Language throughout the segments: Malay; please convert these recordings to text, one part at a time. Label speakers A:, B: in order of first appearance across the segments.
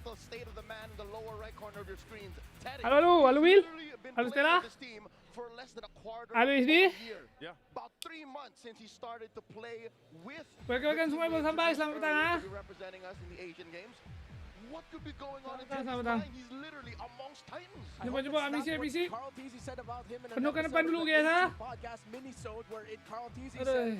A: the state of the man in the lower right corner of your screens. Teddy.
B: Halo Will.
A: Literally been
B: Halo
A: playing
B: Stella.
A: with this team for less than a quarter
B: Halo
A: of
B: SD.
A: a year. Yeah. About 3 months since he started to play with.
B: Welcome semua baru sampai. Selamat petang ah.
A: Representing us in the Asian Games. What could be going on in
B: Selamat
A: Teddy's
B: petang.
A: mind? He's literally amongst titans.
B: Jumpa ambisi. Penuhkan depan dulu guys ha. Aduh.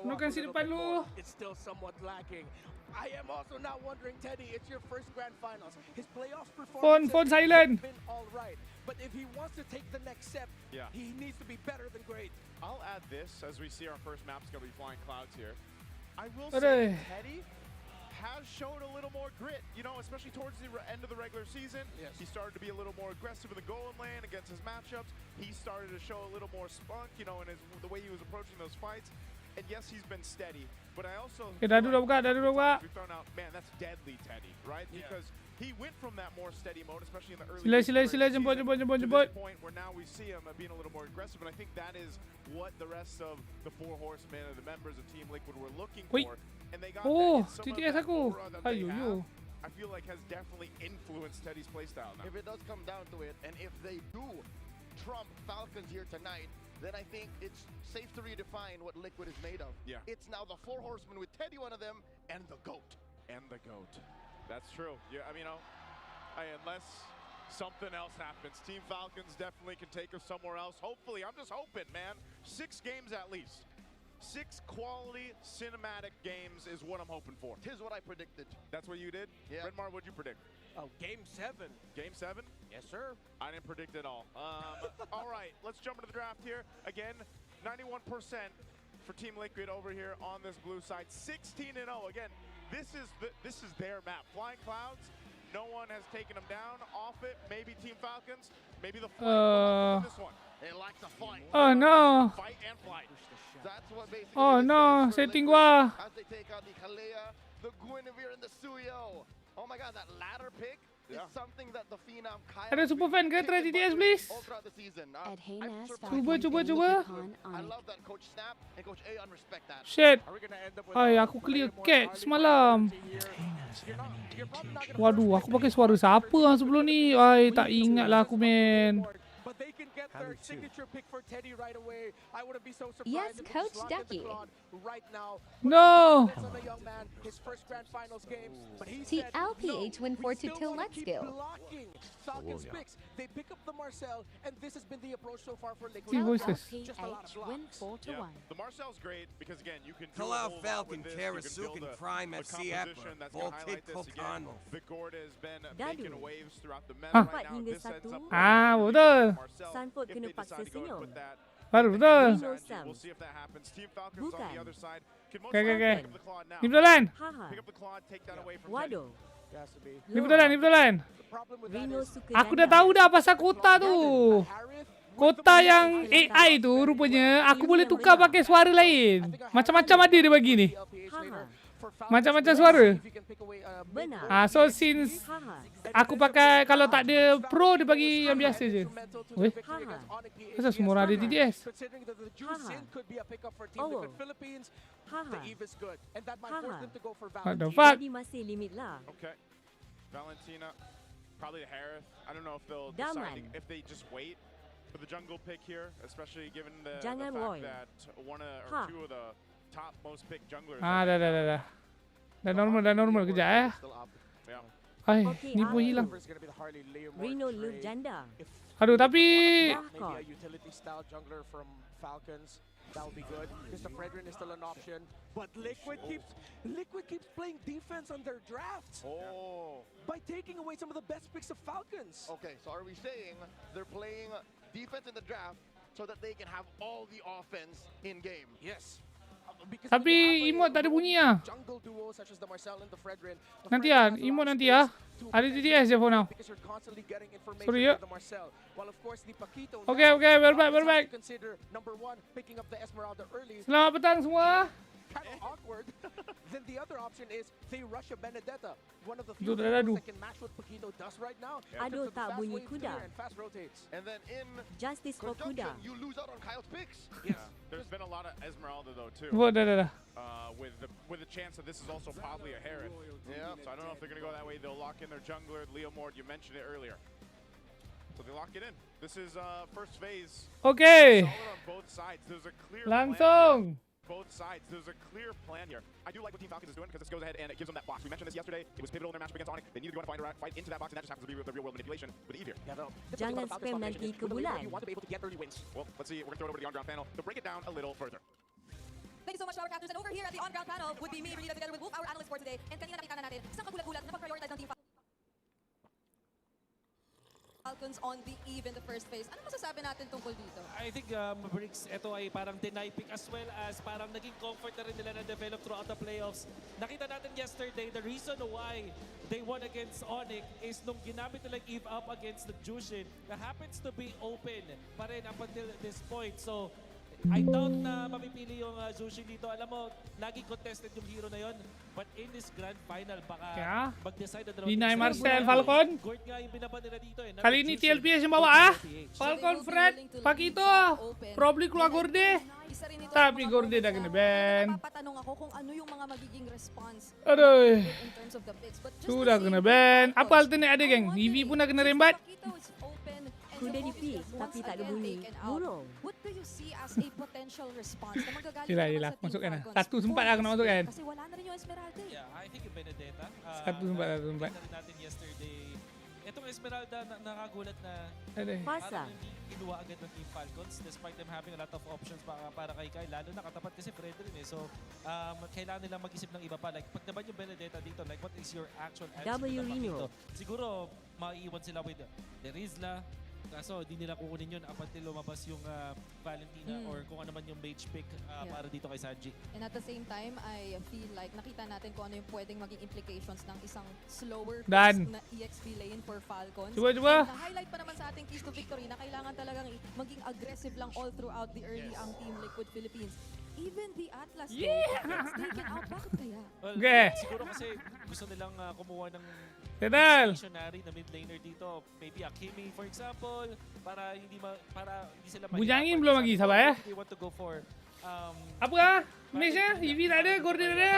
B: Penuhkan si depan dulu.
C: It's still somewhat lacking. I am also now wondering, Teddy, it's your first grand finals. His playoff performance
B: Phone silent.
C: has been all right, but if he wants to take the next step, he needs to be better than great.
D: I'll add this as we see our first map's going to be Flying Clouds here. I will
B: Aduh.
D: say Teddy has shown a little more grit, you know, especially towards the end of the regular season. Yes. He started to be a little more aggressive in the goal lane against his matchups. He started to show a little more spunk, you know, in the way he was approaching those fights. And yes, he's been steady, but I also
B: Dah dulu buka.
D: we've thrown out, man, that's deadly Teddy, right? Because he went from that more steady mode, especially in the early
B: Sila jemput.
D: to this point where now we see him being a little more aggressive, and I think that is what the rest of the four horsemen and the members of Team Liquid were looking for. And they got
B: Oh,
D: that, and some of
B: TTS
D: that
B: aku.
D: aura that they
B: Ayo.
D: have, I feel like has definitely influenced Teddy's playstyle now.
A: If it does come down to it, and if they do trump Falcons here tonight, then I think it's safe to redefine what Liquid is made of.
D: Yeah.
A: It's now the four horsemen with Teddy, one of them, and the GOAT.
D: And the GOAT. That's true. Yeah, I mean, unless something else happens, Team Falcons definitely can take us somewhere else. Hopefully, I'm just hoping, man. 6 games at least. 6 quality cinematic games is what I'm hoping for.
A: Here's what I predicted.
D: That's what you did?
A: Yeah.
D: Redmar, what'd you predict?
C: Oh, Game 7.
D: Game 7?
C: Yes, sir.
D: I didn't predict it all. All right, let's jump into the draft here. Again, 91% for Team Liquid over here on this blue side. 16-0. Again, this is their map. Flying Clouds. No one has taken them down. Off it, maybe Team Falcons. Maybe the flight. This one.
A: They like to fight.
B: Oh no.
D: Fight and flight.
A: That's what basically
B: Oh no, setting gua.
A: as they take out the Kalea, the Guinevere, and the Suyo. Oh my god, that latter pick is something that the Phenom Kyle
B: Ada super fan ke try TTS please?
A: all throughout the season.
E: At Haynes,
B: Cuba.
A: I love that Coach Snap and Coach Aeon respect that.
B: Shit.
C: Are we gonna end up with
B: Ay, aku clear cat semalam. Waduh, aku pakai suara siapa sebelum ni? Ay, tak ingat lah aku men.
C: But they can get their signature pick for Teddy right away. I wouldn't be so surprised
E: Yes,
C: if he
E: Coach
C: slotted
E: Ducky.
C: the Claude right now.
B: No.
C: That's on the young man, his first grand finals games. But he said,
E: TLPH
C: no,
E: win
C: we
E: 4 to
C: still
E: 2
C: wanna
E: let's
C: keep
E: go.
C: blocking Falcons picks. They pick up the Marcel, and this has been the approach so far for Liquid.
B: He voices.
C: Just a lot of
E: TLPH win
C: blocks.
E: 4 to 1.
D: The Marcel's great because again, you can do
F: Hello,
D: a whole lot
F: Falcon,
D: with this.
F: Karasuke,
D: You can build
F: Prime
D: a
F: FC
D: composition
F: Apple,
D: that's gonna highlight
F: Volkit
D: this again.
F: Kokano.
D: The Gord has been
G: Gaduh.
D: making waves throughout the meta
B: Ah.
D: right now.
G: Hingga
D: This sets up
G: satu.
B: Ah, betul.
D: Marcel,
G: Sanford
D: if
G: kena
D: they
G: paksa
D: decide to go and
G: senyum.
D: put that
B: Betul.
G: Rino
D: We'll see if that happens. Team Falcons on
G: Bukan.
D: the other side. Can most
B: Okay.
D: likely pick up the Claw now.
B: Ni betulan.
G: Haha.
D: Pick up the Claw, take that away from Teddy.
G: Waduh.
C: It has to be.
B: Ni betulan.
C: The problem with that
G: Rino
C: is
G: suka
B: Aku dah
G: janda.
B: tahu dah pasal kota tu.
C: Harith,
B: Kota yang AI tu rupanya aku boleh tukar pakai suara lain. Macam-macam ada dia bagi ni. Macam-macam suara.
G: Benar.
B: So since
G: Haha.
B: aku pakai kalau tak ada pro dia bagi yang biasa je. Weh, kenapa semua orang ada TTS?
C: Considering that the juice
G: Haha.
C: in could be a pickup for Team
G: Oh.
C: Liquid Philippines, the
G: Haha.
C: Eve is good, and that might force
G: Haha.
C: them to go for
B: What the
C: Valentine.
B: fuck?
G: Jadi masih limit lah.
D: Okay. Valentina, probably Harith. I don't know if they'll
G: Daman.
D: decide if they just wait for the jungle pick here, especially given the
G: Jangan
D: fact
G: Roy.
D: that one or
G: Ha.
D: two of the top most picked junglers.
B: Dah. Dah normal kejap
A: Still up.
D: Yeah.
B: Ay,
G: Okay,
B: ni pun hilang.
C: Whoever's gonna be the Harley Leomord
G: Rino
C: trade,
G: love janda.
C: if
B: Aduh, tapi
C: maybe a utility style jungler from Falcons, that would be good. Mr. Fredrin is still an option, but Liquid keeps playing defense on their drafts
D: Oh.
C: by taking away some of the best picks of Falcons.
A: Okay, so are we saying they're playing defense in the draft so that they can have all the offense in game?
C: Yes. Because
B: Tapi
C: when you have
B: emote tak ada bunyi ah.
C: jungle duo such as the Marcel and the Fredrin. the
B: Nanti
C: Fredrin
B: ah,
C: has a lot
B: emote
C: of
B: nanti
C: space
B: ah.
C: to
B: Ada
C: play
B: TTS je for now.
C: because you're constantly getting information
B: Sorry, ya.
C: from the Marcel. While of course the Paquito
B: Okay,
C: now,
B: we're
C: Falcons
B: back.
C: have to consider number 1 picking up the Esmeralda early.
B: Selamat petang semua.
C: kind of awkward. Then the other option is they rush a Benedetta, one of the
B: Aduh,
C: few
B: dah,
C: heroes
B: aduh.
C: that can match what Paquito does right now.
G: Yeah.
C: In terms
G: Aduh,
C: of the
G: tak
C: fast
G: bunyi
C: wave
G: kuda.
C: clear and fast rotates.
A: And then in
G: Justice for
A: conjunction,
G: Kuda.
A: you lose out on Kyle's picks.
C: Yes.
D: There's been a lot of Esmeralda though too.
B: Oh, dah.
D: With the chance that this is also probably a Herod.
A: Yeah.
D: So I don't know if they're gonna go that way. They'll lock in their jungler, Leo Mord. You mentioned it earlier. So they lock it in. This is first phase.
B: Okay.
D: Solid on both sides. There's a clear plan here.
B: Langsung.
D: Both sides. There's a clear plan here. I do like what Team Falcons is doing because this goes ahead and it gives them that box. We mentioned this yesterday. It was pivotal in their matchup against Onyx. They needed to go and fight into that box, and that just happens to be the real world manipulation with Eve here.
C: Yeah, no.
G: Jangan spam nanti ke bulan.
C: You want to be able to get early wins.
D: Well, let's see. We're gonna throw it over to the on-ground panel to break it down a little further.
E: Thank you so much to our captors. And over here at the on-ground panel would be me, Brita, together with Wolf, our analyst for today. And kanina nakita na natin, isang kagulat-gulat na pag-prioritize ng Team Falcons on the Eve in the first phase. Ano masasabi natin tungkol dito?
F: I think Mavericks, ito ay parang deny pick as well as parang naging comfort na rin nila na develop throughout the playoffs. Nakita natin yesterday, the reason why they won against Onyx is nung ginamit nilang Eve up against the Jushin na happens to be open pa rin up until this point. So, I doubt na mapipili yung Jushin dito. Alam mo, lagi contested yung hero na yon. But in this grand final, baka
B: Kaya,
F: mag-decide na
B: Deny
F: team.
B: Marcel, Falcon.
F: Gort nga yung binaban nila dito eh.
B: Kali ini TLPS yang bawa ah. Falcon, Fred, Paquito. Probably keluar Gorde.
E: Isa rin ito
B: Tapi
E: sa mga
B: Gorde dah
E: points
B: kena
E: na
B: ban.
E: napapatanong ako kung ano yung mga magiging response
B: Aduh.
E: in terms of the picks. But just
B: Sudah
E: to see
B: kena
E: the
B: ban.
E: Falcons,
B: Apa alternate ada, geng?
E: I'm
B: EV pun dah kena
E: wondering,
B: rembat.
E: since Paquito is open and
G: Kuda
E: the
G: di
E: focus
G: pick,
E: is
G: tapi
E: once
G: tak ada
E: again
G: bunyi.
E: taken out,
G: Burung.
E: what do you see as a potential response na magagaling
B: Yelah,
E: naman
B: yelah.
E: sa Team
B: Masukkan lah.
E: Falcons
B: Satu sempat lah
E: for
B: kena
E: this
B: masukkan.
E: pick? Kasi wala na rin yung Esmeralda eh.
F: Yeah, I think yung Benedetta.
B: Satu sempat, satu sempat.
F: Nakita rin natin yesterday. Itong Esmeralda, nakagulat na
B: Aduh.
G: Pasa.
F: parang hindi kinuha agad ng Team Falcons despite them having a lot of options para kay Kyle. Lalo na katapat kasi Fred rin eh. So, kailangan nilang mag-isip ng iba pa. Like, pag naman yung Benedetta dito, like, what is your actual answer to the
G: Gengarino.
F: Paquito? Siguro, maiiwan sila with the Rizla. Kaso, hindi nila kukunin yun up until lumabas yung Valentina or kung ano man yung mage pick para dito kay Sanji.
E: And at the same time, I feel like nakita natin kung ano yung pwedeng maging implications ng isang slower
B: Dan.
E: pace na EXP lane for Falcons.
B: Cuba, cuba.
E: And na-highlight pa naman sa ating keys to victory na kailangan talagang maging aggressive lang all throughout the early ang Team Liquid Philippines. Even the Atlas
B: Yeah!
E: gets taken out. Bakit kaya?
F: Well,
B: Okay.
F: siguro kasi gusto nilang kumuha ng
B: Kedal.
F: stationary na mid laner dito. Maybe Akimi, for example, para hindi sila
B: Bujangin
F: mahirapan.
B: belum lagi, sabar ya.
F: They want to go for
B: Apa? Mesh ya? EV tak ada, Gorde tak ada.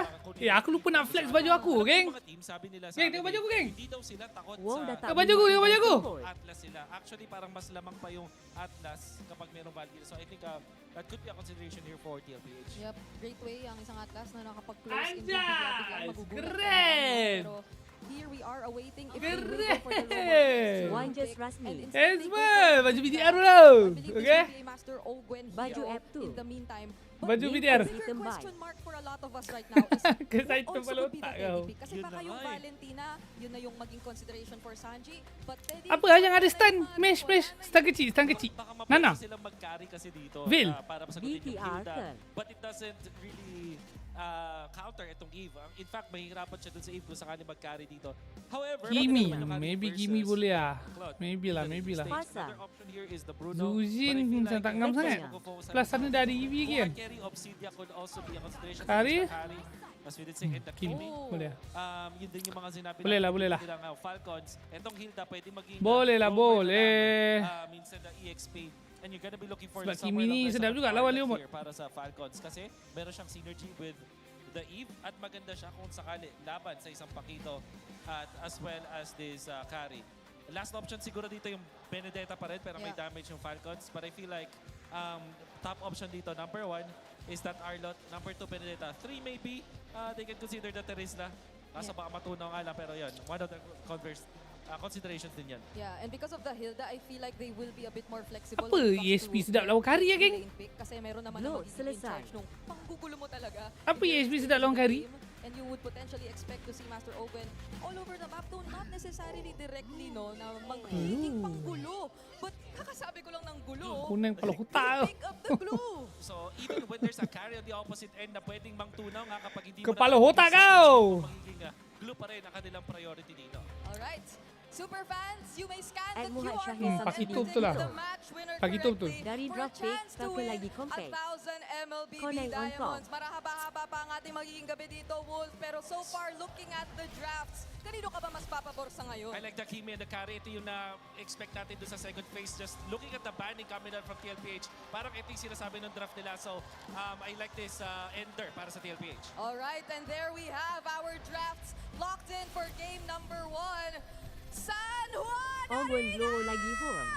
B: Aku lupa nak flex baju aku, geng.
F: Mga team, sabi nila sa
B: Geng, tengok baju aku, geng.
F: Hindi daw sila takot
G: Wow, dah
F: sa
G: tak
B: Tengok baju aku, tengok baju aku.
F: Atlas sila. Actually, parang mas lamang pa yung Atlas kapag merong Valkyrie. So I think that could be a consideration here for TLPH.
E: Yep, great way ang isang Atlas na nakapag-close in
B: Anjas!
E: biglang magugulat ka
B: Keren!
E: naman. Pero here we are awaiting if
B: Keren!
E: they will go for the lower
G: One just
E: pick.
G: Rasmi.
E: And instead they go
B: Esmal,
E: for
B: baju
E: the
B: BDR
E: Rizla.
B: dulu.
E: I believe this
B: Okay?
E: will be Master Ogwen
G: Baju
E: hero
G: F2.
E: in the meantime.
B: Baju
E: the
B: BDR.
E: bigger
G: Item buy.
E: question mark for a lot of us right now is
B: Kesait
E: who
B: tu
E: also
B: pala
E: would be the
B: otak
E: Teddy
B: kau.
E: pick? Kasi
F: Yun
E: baka
F: na
E: yung
F: nga eh.
E: Valentina, yun na yung maging consideration for Sanji. But Teddy,
B: Apa yang ada stun? Mesh, mesh. Stun kecil, stun kecil.
F: Baka
B: Nana.
F: mapili silang mag-carry kasi dito
B: Vil.
F: para masagutin yung
G: BTR
F: Hilda.
G: ka.
F: But it doesn't really counter itong Eve. In fact, mahihirapan siya dun sa Eve kung sakali mag-carry dito. However,
B: Kimi,
F: bakit naman yung
B: maybe
F: versus
B: Kimi boleh lah.
F: Cloud?
B: Maybe lah, maybe lah.
F: Stage.
G: Pasa.
F: Another option here is the Bruno.
B: Zuzin
F: But I feel
B: macam tak ngam
F: like
B: sangat.
F: mag-focus
B: Plus
F: sa
B: sana dah ada EV kan.
F: carry Obsidian could also be a consideration.
B: Carry?
F: Carry. As we did say, and the
B: Kimi,
F: Kimi.
B: boleh lah.
F: Yun din yung mga sinabi
B: Boleh lah,
F: natin
B: boleh lah.
F: nilang, Falcons. Etong Hilda pwede maging
B: Boleh lah,
F: rover na lang,
B: boleh.
F: minsan the EXP. And you're gonna be looking for
B: Sebab
F: somewhere
B: Kimi ni
F: along the
B: sedap
F: side
B: juga
F: of
B: lawan
F: target
B: Leo Mod.
F: here para sa Falcons kasi meron siyang synergy with the Eve at maganda siya kung sakali laban sa isang Paquito at as well as this carry. Last option siguro dito yung Benedetta pa rin pero may
E: Yeah.
F: damage yung Falcons. But I feel like top option dito, number 1 is that Arlot. Number 2, Benedetta. 3 maybe, they can consider the Terizla. Kaso baka matunaw nga lang pero yun. One of the considerations din yan.
E: yeah, and because of the Hilda, I feel like they will be a bit more flexible.
B: Apa
E: when it comes
B: ESP
E: to
B: sedap lawan kari ya, geng?
E: lane pick. Kasi meron naman
G: Blue,
E: na magiging in
G: selesai.
E: charge nung panggugulo mo talaga.
B: Apa
E: in
B: ESP
E: this
B: sedap lawan
E: particular
B: kari?
E: game. And you would potentially expect to see Master Owen all over the map, though not necessarily directly, no, na magiging panggulo. But kakasabi ko lang ng gulo.
B: Kunang pala ko tao.
E: Pick up the glue.
F: So even when there's a carry on the opposite end na pwedeng mangtunaw nga kapag hindi
B: Kepala
F: mo
B: otak
F: na-
B: kau.
F: magiging glue pa rin ang kanilang priority dito.
E: Alright. Super fans, you may scan
G: At
E: the
G: Muhammad
E: QR
G: Syahir
E: code
G: Pak
E: and
G: itu
B: betul lah.
E: predict the match winner
B: Pak itu betul.
E: correctly
G: Dari
E: for a
G: draft pick,
E: chance to
G: pakai
E: win
G: lagi compact.
E: 1,000 MLBB
G: Koneng on top.
E: Diamonds. Marahaba-haba pa ang ating magiging gabi dito, Wolf. Pero so far, looking at the drafts, kanino ka ba mas papabor sa ngayon?
F: I like the Kimi and the carry. Ito yung na-expect natin doon sa second phase. Just looking at the banning coming out from TLPH, parang ito yung sinasabi ng draft nila. So, I like this ender para sa TLPH.
E: Alright, and there we have our drafts locked in for game number 1. San Juan
G: Ogun
E: Arena!
G: Blow lagi home.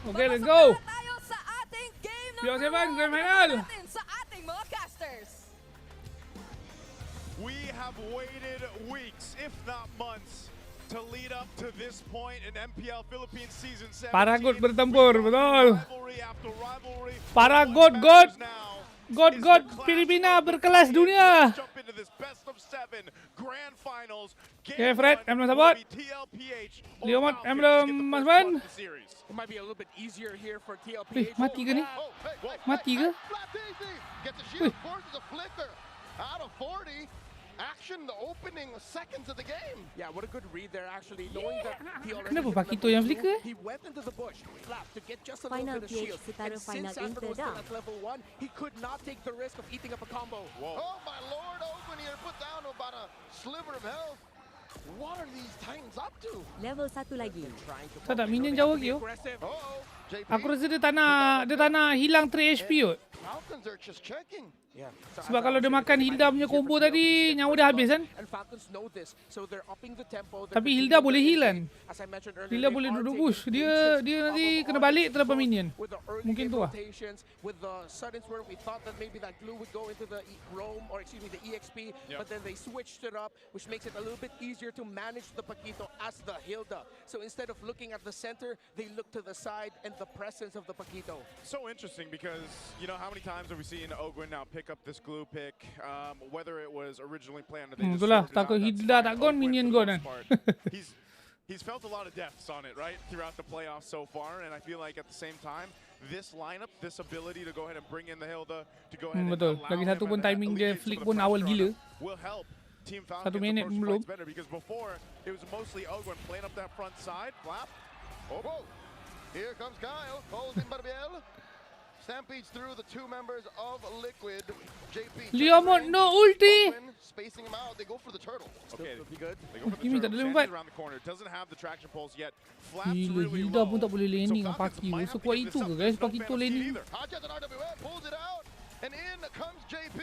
B: Okay, let's
E: Papasok
B: go.
E: na tayo sa ating game number
B: PLPHS17
E: 1.
B: Grand Final.
E: Natin sa ating mga casters.
D: We have waited weeks, if not months, to lead up to this point in MPL Philippines Season 17.
B: Paragot bertempur, betul.
D: Rivalry after rivalry.
B: Paragot,
D: What
B: God.
D: matters now
B: God,
D: is
B: God,
D: the class
B: Filipina
D: of the
B: berkelas
D: Philippines.
B: dunia.
D: Let's jump into this best of 7 grand finals.
B: Okay,
D: Game
B: Fred,
D: 1
B: emblem
D: will
B: support.
D: be TLPH or
B: Leomot,
D: Falcons
B: emblem
D: to get the
B: Mas
D: first
B: Man.
D: blood of the series.
C: It might be a little bit easier here for
B: Wih,
C: TLPH.
B: mati ke ni?
A: Oh, hey,
B: Mati ke?
A: Flat easy. Gets a shield, forces a flicker. Out of 40. Action, the opening seconds of the game.
C: Yeah, what a good read there actually, knowing that he already
B: Kenapa
C: hit
B: Pakito
C: level
B: yang
C: 2,
B: flicker?
C: He went into the bush, flap to get just a
G: Final
C: little bit of
G: PH
C: shield.
G: setara
C: And
G: final
C: since Aspen was still
G: inter
C: at level 1, he could not take the risk of eating up a combo.
A: Oh my lord, Open here put down about a sliver of health. What are these Titans up to?
G: Level 1 lagi.
C: Trying to
B: Tak ada,
C: focus,
B: minion
C: they have
B: jauh
C: to be
B: lagi, oh.
C: aggressive.
A: Oh, JP.
B: Aku rasa dia tak nak hilang 3 HP kot.
A: Falcons are just checking.
C: Yeah. So
B: Sebab
C: as I
B: kalau
C: was
B: dia
C: saying,
B: makan
C: it's
B: Hilda
C: fine
B: punya
C: easier
B: combo
C: for
B: tadi,
C: TLPH
B: nyawa
C: to
B: dah
C: get
B: habis kan?
C: And Falcons know this, so they're upping the tempo. they're
B: Tapi
C: continuing
B: Hilda boleh
C: their
B: heal kan?
C: engagement. As I mentioned earlier,
B: Hilda
C: they
B: boleh
C: are
B: duduk
C: taking
B: bush. Dia
C: pages
B: nanti
C: of
B: kena
C: Onyx
B: balik terlepas
C: both
B: minion.
C: with the early
B: Mungkin
C: game
B: tu lah.
C: rotations, with the suddens where we thought that maybe that glue would go into the roam, or excuse me, the EXP, but then they switched it up, which makes it a little bit easier to manage the Paquito as the Hilda. So instead of looking at the center, they look to the side and the presence of the Paquito.
D: So interesting because, you know, how many times have we seen Ogwin now pick up this glue pick, whether it was originally planned or they just
B: Itulah,
D: sorted it
B: takut
D: out, that's
B: Hilda
D: fine.
B: tak gone,
D: Ogwin,
B: minion
D: for the
B: gone
D: most
B: kan.
D: part, he's felt a lot of deaths on it, right, throughout the playoffs so far, and I feel like at the same time, this lineup, this ability to go ahead and bring in the Hilda, to go ahead and
B: Betul.
D: allow
B: Lagi
D: him
B: satu pun
D: and
B: timing dia
D: alleviate some
B: flick
D: of the
B: pun awal
D: pressure on
B: gila.
D: him, will help Team
B: Satu
D: Falcons
B: minit
D: approach
B: belum.
D: fights better because before it was mostly Ogwin playing up that front side, flap.
A: Oh, whoa. Here comes Kyle. Calls in Barbiel. Stampedes through the two members of Liquid. JP.
B: Leomot no ulti.
A: Owen spacing him out. They go for the turtle.
D: Okay,
C: Be good.
D: they go for the
B: Kimi tak
D: turtle.
B: ada
D: Sandy's
B: lompat.
D: around the corner. Doesn't have the traction pulse yet. Flaps
B: Gila,
D: really
B: Hilda
D: low.
B: pun tak boleh landing
D: So
B: dengan
D: Falcons
B: Paki.
D: might have to
B: Sekuat
D: give
B: itu
D: this
B: ke
D: up.
B: guys?
D: There's no
B: Paki tu
D: fantasy
B: landing.
D: either.
A: Hodges and RWA pulls it out. And in comes JP.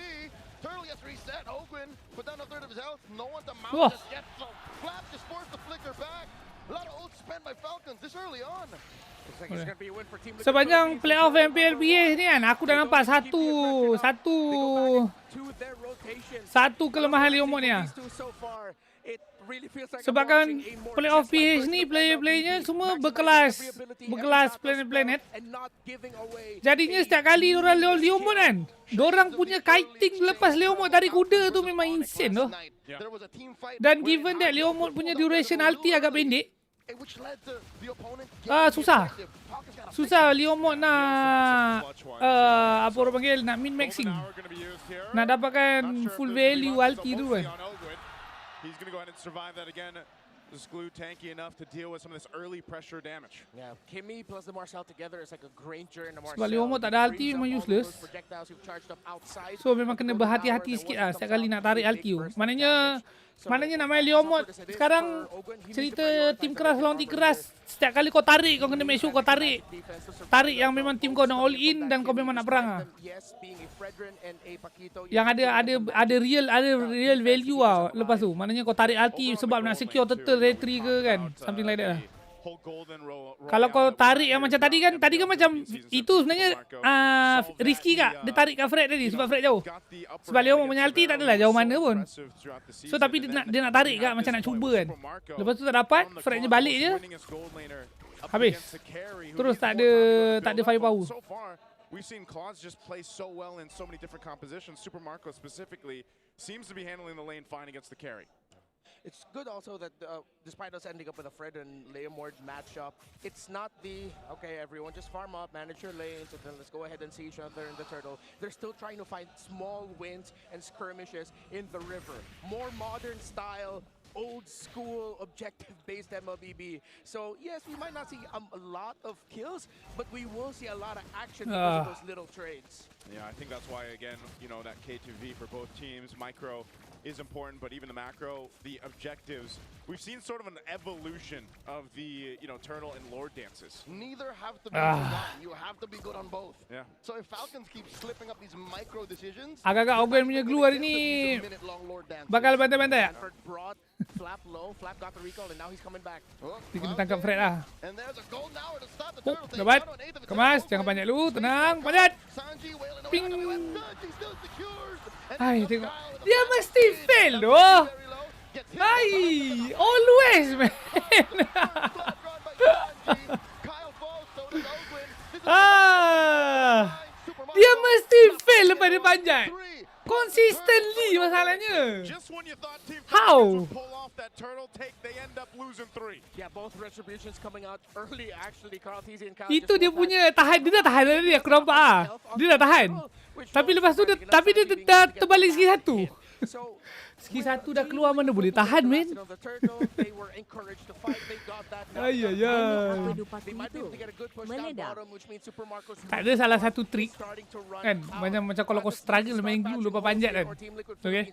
A: Turtle gets reset. Ogwin put down a third of his health. No one to mount
B: Wah.
A: just yet. So Flap just forced the flicker back. A lot of ult spent by Falcons this early on.
C: Looks like it's gonna be a win for Team Liquid
B: Sepanjang
C: Philippines.
B: playoff
C: They're number
B: MPLPHS
C: one.
B: ni kan, aku dah nampak
C: They don't keep the aggression up. They go back to their rotations.
B: satu
C: A lot
B: kelemahan
C: of
B: Leomot ni
C: these
B: ah.
C: two so far, it really feels like I'm
B: Sebab kan
C: watching a more
B: playoff
C: chess-like
B: PH
C: version
B: ni
C: of
B: player-playernya
C: MLBB,
B: semua
C: maximizing
B: berkelas
C: every ability, every
B: berkelas
C: battle
B: planet-planet.
C: spell, and not giving away
B: Jadinya
C: a
B: setiap kali diorang
C: meaningless
B: Leomot kan, diorang punya kiting lepas Leomot tarik kuda tu memang insane tu.
A: There was a team fight
B: Dan
A: where
B: given that Leomot punya duration ulti agak pendek,
A: which led to the opponent
B: susah.
A: getting aggressive. Falcons got a
B: Susah Leomot nak apa orang panggil, nak min-maxing.
D: Golden hour gonna be used here.
B: Nak dapatkan
D: Not sure if
B: full
D: there's
B: value
D: any runs,
B: ulti
D: so
B: tu
D: mostly
B: kan.
D: on Ogwin. He's gonna go ahead and survive that again. This glue tanky enough to deal with some of this early pressure damage.
C: Yeah, Kimi plus the Marcel together is like a Granger and a Marcel.
B: Sebab Leomot tak ada ulti, memang useless. So memang kena berhati-hati sikit lah setiap kali nak tarik ulti tu. Maknanya nak main Leomot sekarang cerita tim keras lawan tim keras. Setiap kali kau tarik, kau kena make sure kau tarik. Tarik yang memang tim kau nak all in dan kau memang nak perang lah. Yang ada real value lah lepas tu. Maknanya kau tarik ulti sebab nak secure turtle retry ke kan. Something like that lah. Kalau kau tarik yang macam tadi kan macam itu sebenarnya risky kak. Dia tarik kat Fred tadi sebab Fred jauh. Sebab Leomot punya ulti tak adalah jauh mana pun. So tapi dia nak tarik kak macam nak cuba kan. Lepas tu tak dapat, Frednya balik je. Habis. Terus tak ada firepower.
D: So far, we've seen Claus just play so well in so many different compositions. Super Marco specifically seems to be handling the lane fine against the carry.
C: It's good also that despite us ending up with a Fred and Leomord matchup, it's not the, okay, everyone just farm up, manage your lanes, and then let's go ahead and see each other in the turtle. They're still trying to find small wins and skirmishes in the river. More modern style, old school, objective-based MLBB. So yes, we might not see a lot of kills, but we will see a lot of action because of those little trades.
D: Yeah, I think that's why, again, you know, that K2V for both teams, micro is important, but even the macro, the objectives, we've seen sort of an evolution of the, you know, turtle and lord dances.
A: Neither have to be good. You have to be good on both.
D: Yeah.
A: So if Falcons keep slipping up these micro decisions,
B: Agak-agak Ogun punya glue hari ni bakal bantai-bantai tak?
C: Stanford brought Flap low, Flap got the recall, and now he's coming back.
B: Dia kena tangkap Fred lah.
A: And there's a golden hour to stop the
B: Oh,
A: turtle.
B: dapat. Kemas, jangan banyak dulu. Tenang, panjat.
A: Sanji wailing
B: Ping.
A: away. Sanji still secures. And
B: Hai,
A: goes
B: tengok.
A: Kyle with a
B: Dia
A: fast
B: mesti
A: spin.
B: fail
A: Sanji
B: doh.
A: very low, gets hit
B: Hai,
A: by the
B: always man.
A: Flat run by Sanji. Kyle falls, so does Oakland. This is Super
B: Dia
A: Mario.
B: mesti fail lepas dia panjat.
A: Three.
B: Consistently masalahnya.
D: Just when you thought Team
B: How?
D: Falcons would pull off that turtle take, they end up losing 3.
C: Yeah, both retributions coming out early actually. Carl TZ and Kyle
B: Itu
C: just
B: dia
C: won
B: punya tahan. Dia dah tahan tadi aku nampak ah. Dia dah tahan. Tapi lepas tu dia dah terbalik segi satu.
C: So,
B: Segi satu dah keluar, mana boleh tahan men. Ayayay. Tak ada salah satu trik kan, macam kalau kau struggle main glue lepas panjat kan, okay,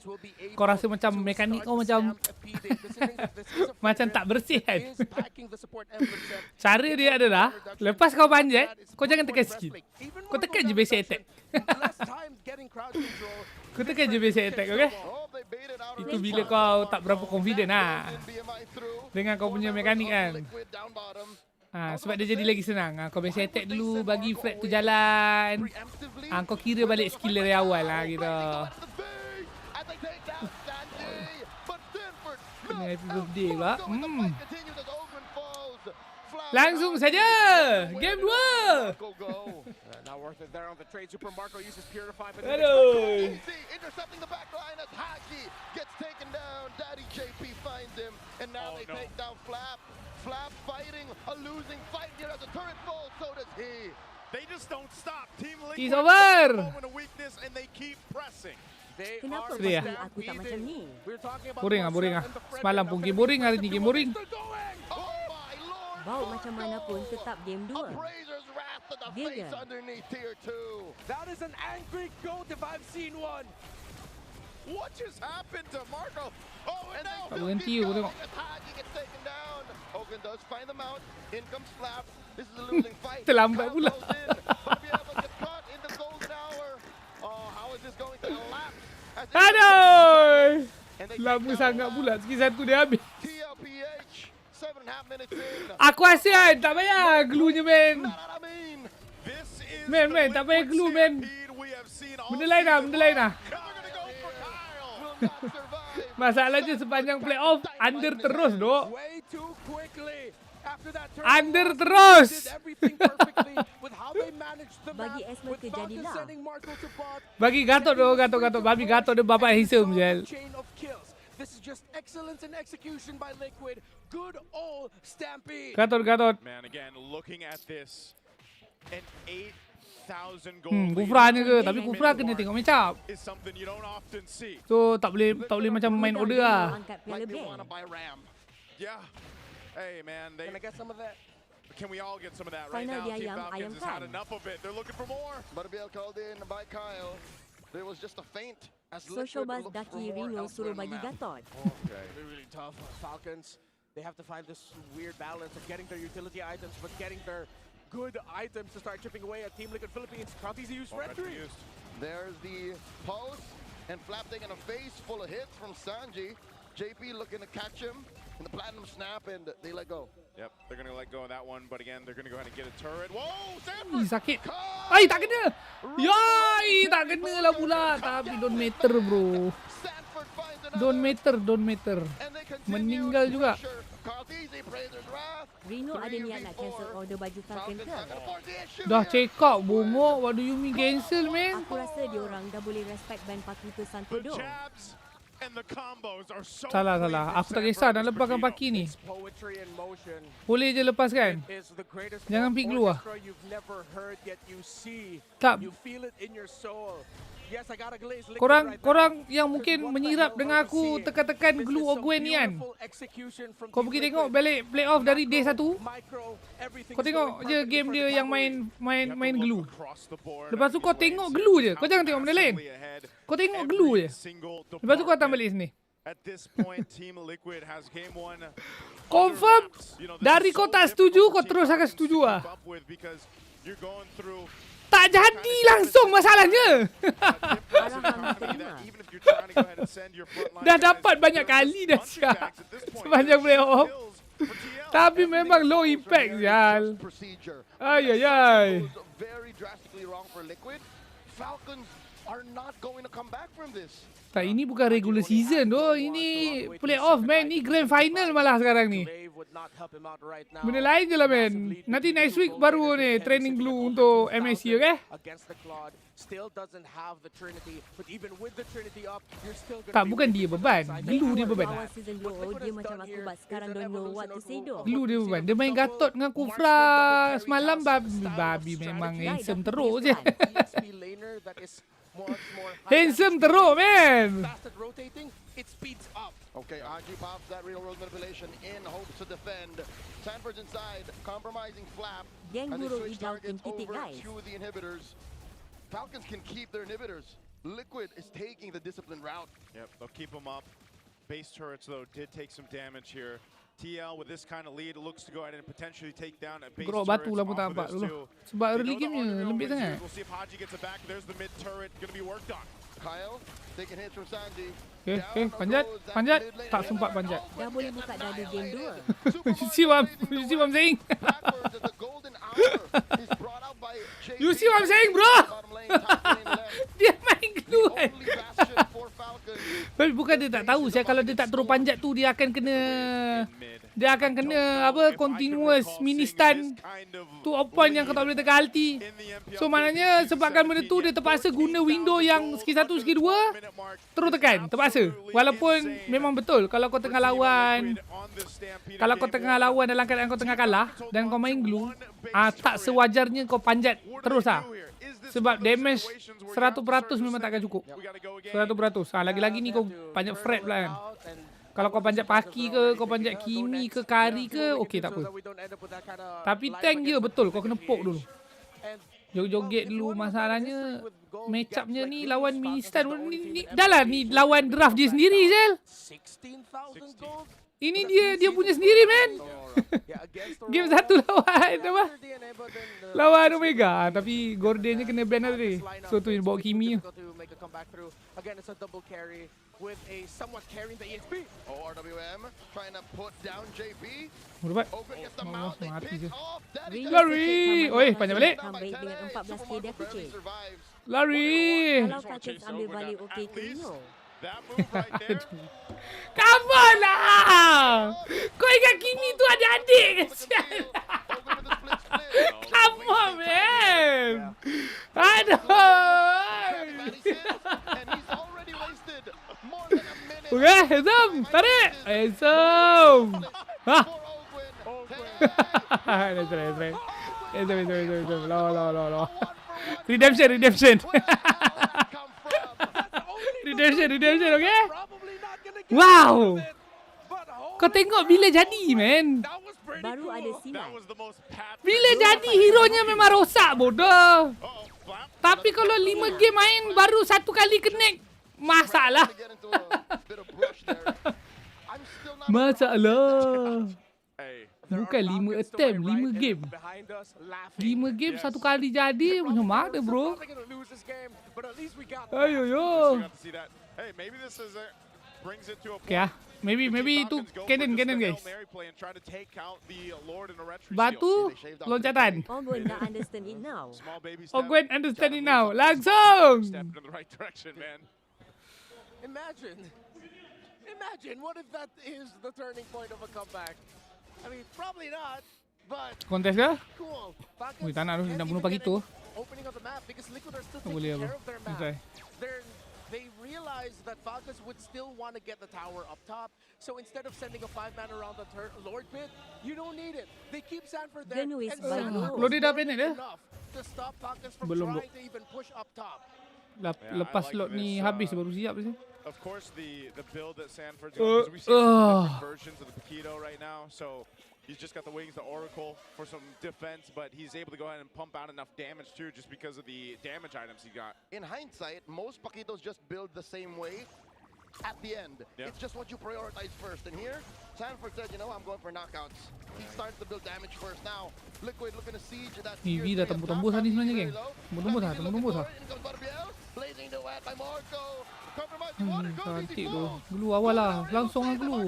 B: kau rasa macam mekanik kau macam macam tak bersih kan. Cara dia adalah lepas kau panjat, kau jangan tekan skill, kau tekan je basic attack. Kau tekan je basic attack, okay. Itu bila kau tak berapa confident lah dengan kau punya mekanik kan. Sebab dia jadi lagi senang. Kau basic attack dulu, bagi Fred tu jalan. Kau kira balik skill dari awal lah gitu. Kena happy birthday pula. Langsung saja game 2.
C: Now worth it there on the trade. Super Marco uses Purify, but
B: Aduh.
A: Intercepting the back line as Haki gets taken down. Daddy JP finds him, and now they take down Flap. Flap fighting a losing fight here as the turret falls. So does he.
D: They just don't stop. Team Liquid
B: He's over.
D: moment of weakness, and they keep pressing.
G: Kenapa
B: Sedih
G: pasti aku tak macam ni?
B: Boring ah. Semalam pun game boring, hari ni game boring.
G: Bau macam mana pun tetap game 2.
A: Appraiser's wrath to the
G: Dia
A: face
G: dia.
A: underneath tier 2.
C: That is an angry goat if I've seen one.
D: What just happened to Marco? Oh, and now
B: Tak berhenti aku tengok.
A: Haki gets taken down. Hogan does find them out. In comes Flap. This is a losing fight.
B: Terlambat
A: Kyle
B: pula.
A: goes in, but be able to get caught in the golden hour. Oh, how is this going to collapse? As this-
B: Aduh.
A: And they
B: Lama
A: take down
B: sangat pula, segi satu dia habis.
A: TLPH 7.5 minutes in.
B: Aku rasa kan, tak payah glue-nya men.
A: Not what I mean.
D: this is
B: Man,
D: the
B: man, tak payah
D: Liquid
B: glue, man.
D: stampede we have seen all
B: Benda lain lah,
D: season
B: benda lain lah.
D: long. And they're gonna go for Kyle.
A: Will not survive.
B: Masalahnya sepanjang playoff, under terus dok.
C: Way too quickly. After that turn,
B: Under terus.
C: did everything perfectly with how they managed the map.
G: Bagi Esmer
C: With
G: kejadilah.
C: Falcon sending Marco to bot.
B: Bagi Gatot dok, Gatot. Babi Gatot dia bapak hisam je.
C: Chain of kills. This is just excellence in execution by Liquid. Good old Stampede.
B: Gatot.
D: Man, again, looking at this, an 8,000 goal lead
B: Kufrahnya ke? Tapi Kufrah kena tengok match up.
D: is something you don't often see.
B: So tak boleh macam main order lah.
G: Angkat
A: Like
G: piala
A: they want to
G: bank.
A: buy Ram.
D: Yeah. Hey, man,
C: Can I get some of that?
D: can we all get some of that right
G: Final
D: now?
G: di
D: Team
G: ayam,
D: Falcons
G: ayam
D: has had
G: kan?
D: enough of it. They're looking for more.
A: Butterbeer called in by Kyle. There was just a feint. As
G: Social
A: Liquid
G: Bus
A: looked for
G: Daki
A: more
G: Rino
A: elsewhere
G: suruh
A: on the
G: bagi
A: map.
G: Gatot.
D: Okay.
C: Really tough. Falcons, they have to find this weird balance of getting their utility items, but getting their good items to start chipping away at Team Liquid Philippines. Easy use Red
D: Already
C: 3.
D: used.
A: There's the pulse, and Flap taking a face full of hits from Sanji. JP looking to catch him in the platinum snap, and they let go.
D: Yep, they're going to let go of that one, but again, they're going to go ahead and get a turret. Whoa,
B: Ih,
D: Stanford!
B: sakit. Ay, tak kena. Yai, tak kena lah pula. Tapi don't matter bro.
A: Stanford finds
B: Don't
A: another,
B: matter.
A: and they continue
B: Meninggal
A: to
B: juga.
A: pressure. Carl TZ, Appraiser's wrath.
G: Rino ada niat nak
A: 3v4.
G: cancel order baju Falcon
A: Falcons
G: ke?
A: not gonna force the issue
B: Dah
A: here.
B: check out bongok. What do you mean cancel man?
G: Aku rasa diorang dah boleh respect band Pakito Santo
D: The
G: doh.
D: jabs And the combos are so
B: Salah.
D: clean from
B: Aku tak kisah nak
D: Sanford
B: lepaskan
D: Esposito.
B: Paki ni.
C: Poetry in motion
B: Boleh je lepaskan.
C: is the greatest
B: Jangan pick keluar.
C: orchestra you've never heard yet you see.
B: Tak.
C: You feel it in your soul. Yes, I got a glaze liquid right
B: Korang
C: now.
B: yang mungkin menyirap dengan aku tekan-tekan glue Ogwen ni kan. Kau pergi tengok balik playoff dari day 1. Kau tengok je game dia yang main glue. Lepas tu kau tengok glue je. Kau jangan tengok benda lain. Kau tengok glue je. Lepas tu kau datang balik sini.
D: At this point, Team Liquid has game 1.
B: Confirm dari kau tak setuju, kau terus akan setuju lah. Tak jadi langsung masalahnya. Dah dapat banyak kali dah siap sepanjang playoff. Tapi memang low impact sial. Ay.
A: Very drastically wrong for Liquid. Falcons are not going to come back from this.
B: Tak, ini bukan regular season doh. Ini playoff man. Ni grand final malah sekarang ni. Benda lain je lah man. Nanti next week baru ni training glue untuk MSC, okay? Tak, bukan dia beban. Glue dia beban.
G: Awal season 2 dia macam aku but sekarang don't know what to say doh.
B: Glue dia beban. Dia main Gatot dengan Kufra semalam babi memang handsome teruk je. Handsome teruk man.
A: Okay, Aji pops that real world manipulation in hopes to defend. Sanford's inside, compromising Flap.
G: Gengarino
A: As they switch
G: hidang
A: targets
G: titik,
A: over
G: guys.
A: to the inhibitors. Falcons can keep their inhibitors. Liquid is taking the disciplined route.
D: Yep, they'll keep them up. Base turrets, though, did take some damage here. TL with this kind of lead looks to go ahead and potentially take down a base
B: Gerok
D: turret
B: batu lah pun tak
D: off of
B: nampak
D: this
B: dulu.
D: too.
B: Sebab
D: They
B: early
D: know the
B: game-nya
D: Underdog
B: lembik
D: wins
B: sangat.
D: here. We'll see if Haji gets it back. There's the mid turret going to be worked on.
A: Kyle taking hits from Sanji.
B: Okay, panjat. Tak sempat panjat.
G: Dah boleh buka dari game 2.
B: You see what I'm saying? You see what I'm saying, bro? Dia main glue kan. Tapi bukan dia tak tahu saya kalau dia tak terus panjat tu dia akan kena apa continuous mini stun tu point yang kau tak boleh tekan ulti. So maknanya sebabkan benda tu dia terpaksa guna window yang skill 1 skill 2 terus tekan terpaksa. Walaupun memang betul kalau kau tengah lawan dalam keadaan kau tengah kalah dan kau main glue tak sewajarnya kau panjat terus lah. Sebab damage 100% memang takkan cukup. 100%. Lagi-lagi ni kau panjat Fred pula kan. Kalau kau panjat Paki ke, kau panjat Kimi ke, Kari ke, okey tak apa. Tapi tank je betul, kau kena poke dulu. Joget-joget dulu. Masalahnya match up-nya ni lawan mini stun ni dah lah ni lawan draft dia sendiri Zel. Ini dia punya sendiri man. Game 1 lawan Omega, tapi Gordonnya kena ban lah tadi. So tu bawa Kimi.
C: Again, it's a double carry with a somewhat carrying the EXP.
A: ORWM trying to put down JP.
B: Dapat.
A: Open gets the mount. They
B: Mati je.
A: pick off Daddy.
B: Lari. Oi, panjat balik.
G: Baik dengan 14k dia kucing.
B: Lari.
G: Kalau Falcons ambil balik okey ke no?
D: That move right there.
B: Come on lah. Kau ingat Kimi tu adik-adik ke sial? Come on man. Aduh. Okay, handsome. Tarik. Handsome. Hah? Handsome. Law. Redemption. Redemption, okay? Wow. Kau tengok bila jadi, man.
G: Baru ada silat.
B: Bila jadi, hero-nya memang rosak, bodoh. Tapi kalau 5 game main, baru 1 kali connect, masalah. Masalah. Bukan 5 attempt, 5 game. 5 game 1 kali jadi, macam mana bro? Ayo yo. Okay ah. Maybe itu canon guys. Batu loncatan.
G: Ogwen dah understand it now.
B: Ogwen understand it now. Langsung.
C: Imagine what if that is the turning point of a comeback. I mean, probably not, but
B: Kontes ke?
C: cool.
B: Ui, tak nak tu. Nak bunuh pagi tu.
C: Opening of the map because Liquid are still
B: Tak boleh
C: taking
B: apa.
C: care of their map.
B: Selesai.
C: They're they realized that Falcons would still want to get the tower up top. So instead of sending a 5-man around the Lord pit, you don't need it. They keep Sanford there,
G: Genu is
C: and
G: by
C: Sanford
G: Lord.
C: was
B: Loaded up
C: more
B: in
C: than
B: it, eh?
C: enough to stop Falcons from
B: Belum,
C: trying to even push up top.
B: Lepas slot ni habis baru siap sih.
D: Of course, the build that Sanford's going, because we see different versions of the Paquito right now. So he's just got the wings, the Oracle for some defense, but he's able to go ahead and pump out enough damage too, just because of the damage items he got.
A: In hindsight, most Paquitos just build the same way at the end.
D: Yeah.
A: It's just what you prioritize first. And here, Sanford said, you know, I'm going for knockouts. He started to build damage first. Now, Liquid looking to siege that tier
B: EV dah
A: 3
B: tembus-tembus tadi sebenarnya, geng.
A: very low.
B: Tembus-tembus dah,
A: Looking
B: tembus-tembus
A: for
B: dah.
A: it. In comes Barbiel. Blazing the wet by Marco. Compromising water goes easy
B: Cantik tu.
A: flow.
B: Glue awal lah. Langsung lah glue.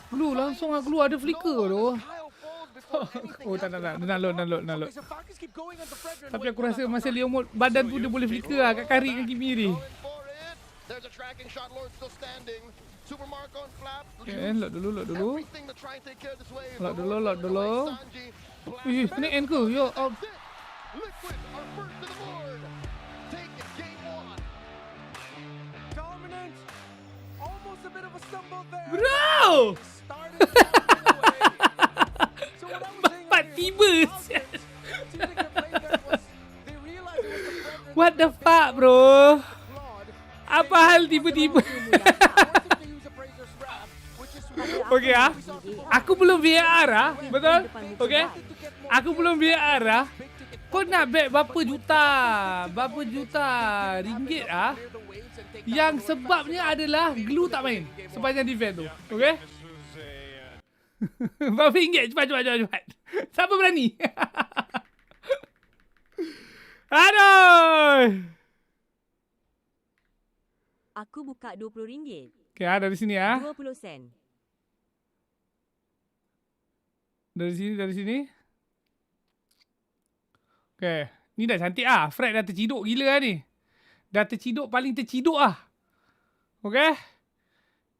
B: Glue langsung lah glue. Ada flicker tu.
A: Kyle falls before anything
B: Oh tak tak tak.
A: happens.
B: Nak load.
C: Okay, so Falcons keep going on the Fredrin.
B: Tapi aku rasa masa Leo Mode badan tu dia boleh flicker lah kat Kari dengan Kimi ni.
A: Going for it. There's a tracking shot. Lord still standing. Super Marco on flap.
B: Okay, load dulu.
A: Everything to try and take care of this wave.
B: Load dulu.
A: Sanji, blast
B: Ih, kena end ke? Yo, oh.
A: That's it. Liquid are first to the board. Take it, game 1.
C: Dominant. Almost a bit of a stumble there.
B: Bro!
C: Started walking away. So what I was saying
B: Bapak
C: earlier,
B: tiba.
C: Falcons, seems like their play there was, they realized it was the Fredrin
B: What the
C: that
B: fuck, bro?
C: flawed.
B: Apa hal tiba-tiba?
C: Forcing to use a Brazer's wrap, which is
B: Okey ah. Aku belum VAR ah. Betul? Okey. Aku belum VAR ah. Kau nak bet berapa juta ringgit ah? Yang sebabnya adalah glue tak main sepanjang defense tu. Okey? Berapa ringgit? Cepat. Siapa berani? Aduh.
G: Aku buka RM20.
B: Okey, dari sini ah.
G: 20 sen.
B: Dari sini. Okey, ni dah cantik ah. Fred dah terciduk gila lah ni. Dah terciduk, paling terciduk ah. Okey.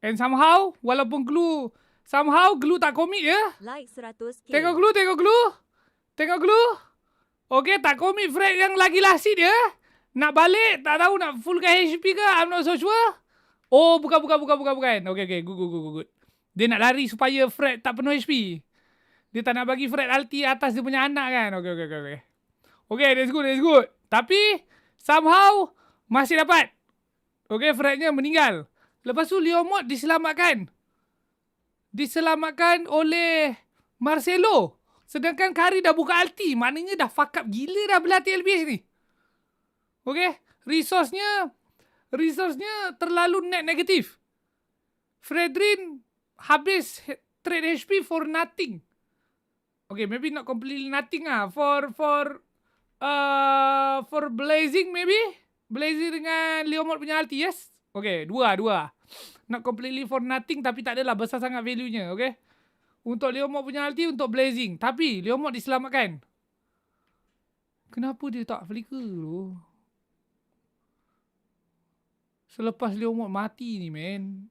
B: And somehow, walaupun glue tak komit ya.
G: Like 100k.
B: Tengok glue. Okey, tak komit Fred yang lagi lasit ya. Nak balik, tak tahu nak fullkan HP ke, I'm not so sure. Oh, bukan. Okay, good. Dia nak lari supaya Fred tak penuh HP. Dia tak nak bagi Fred ulti atas dia punya anak kan. Okay. Okay, that's good. Tapi, somehow, masih dapat. Okay, Frednya meninggal. Lepas tu, Leo Mod diselamatkan. Diselamatkan oleh Marcelo. Sedangkan Kari dah buka ulti. Maknanya dah fuck up gila dah berlatih LBH ni. Okay, resource-nya terlalu net negatif. Fredrin habis trade HP for nothing. Okay, maybe not completely nothing ah. For Blazing maybe. Blazing dengan Leomord punya ulti, yes. Okay, dua. Not completely for nothing tapi tak adalah besar sangat value-nya, okay. Untuk Leomord punya ulti, untuk Blazing. Tapi Leomord diselamatkan. Kenapa dia tak flicker tu? Selepas Leomord mati ni, man.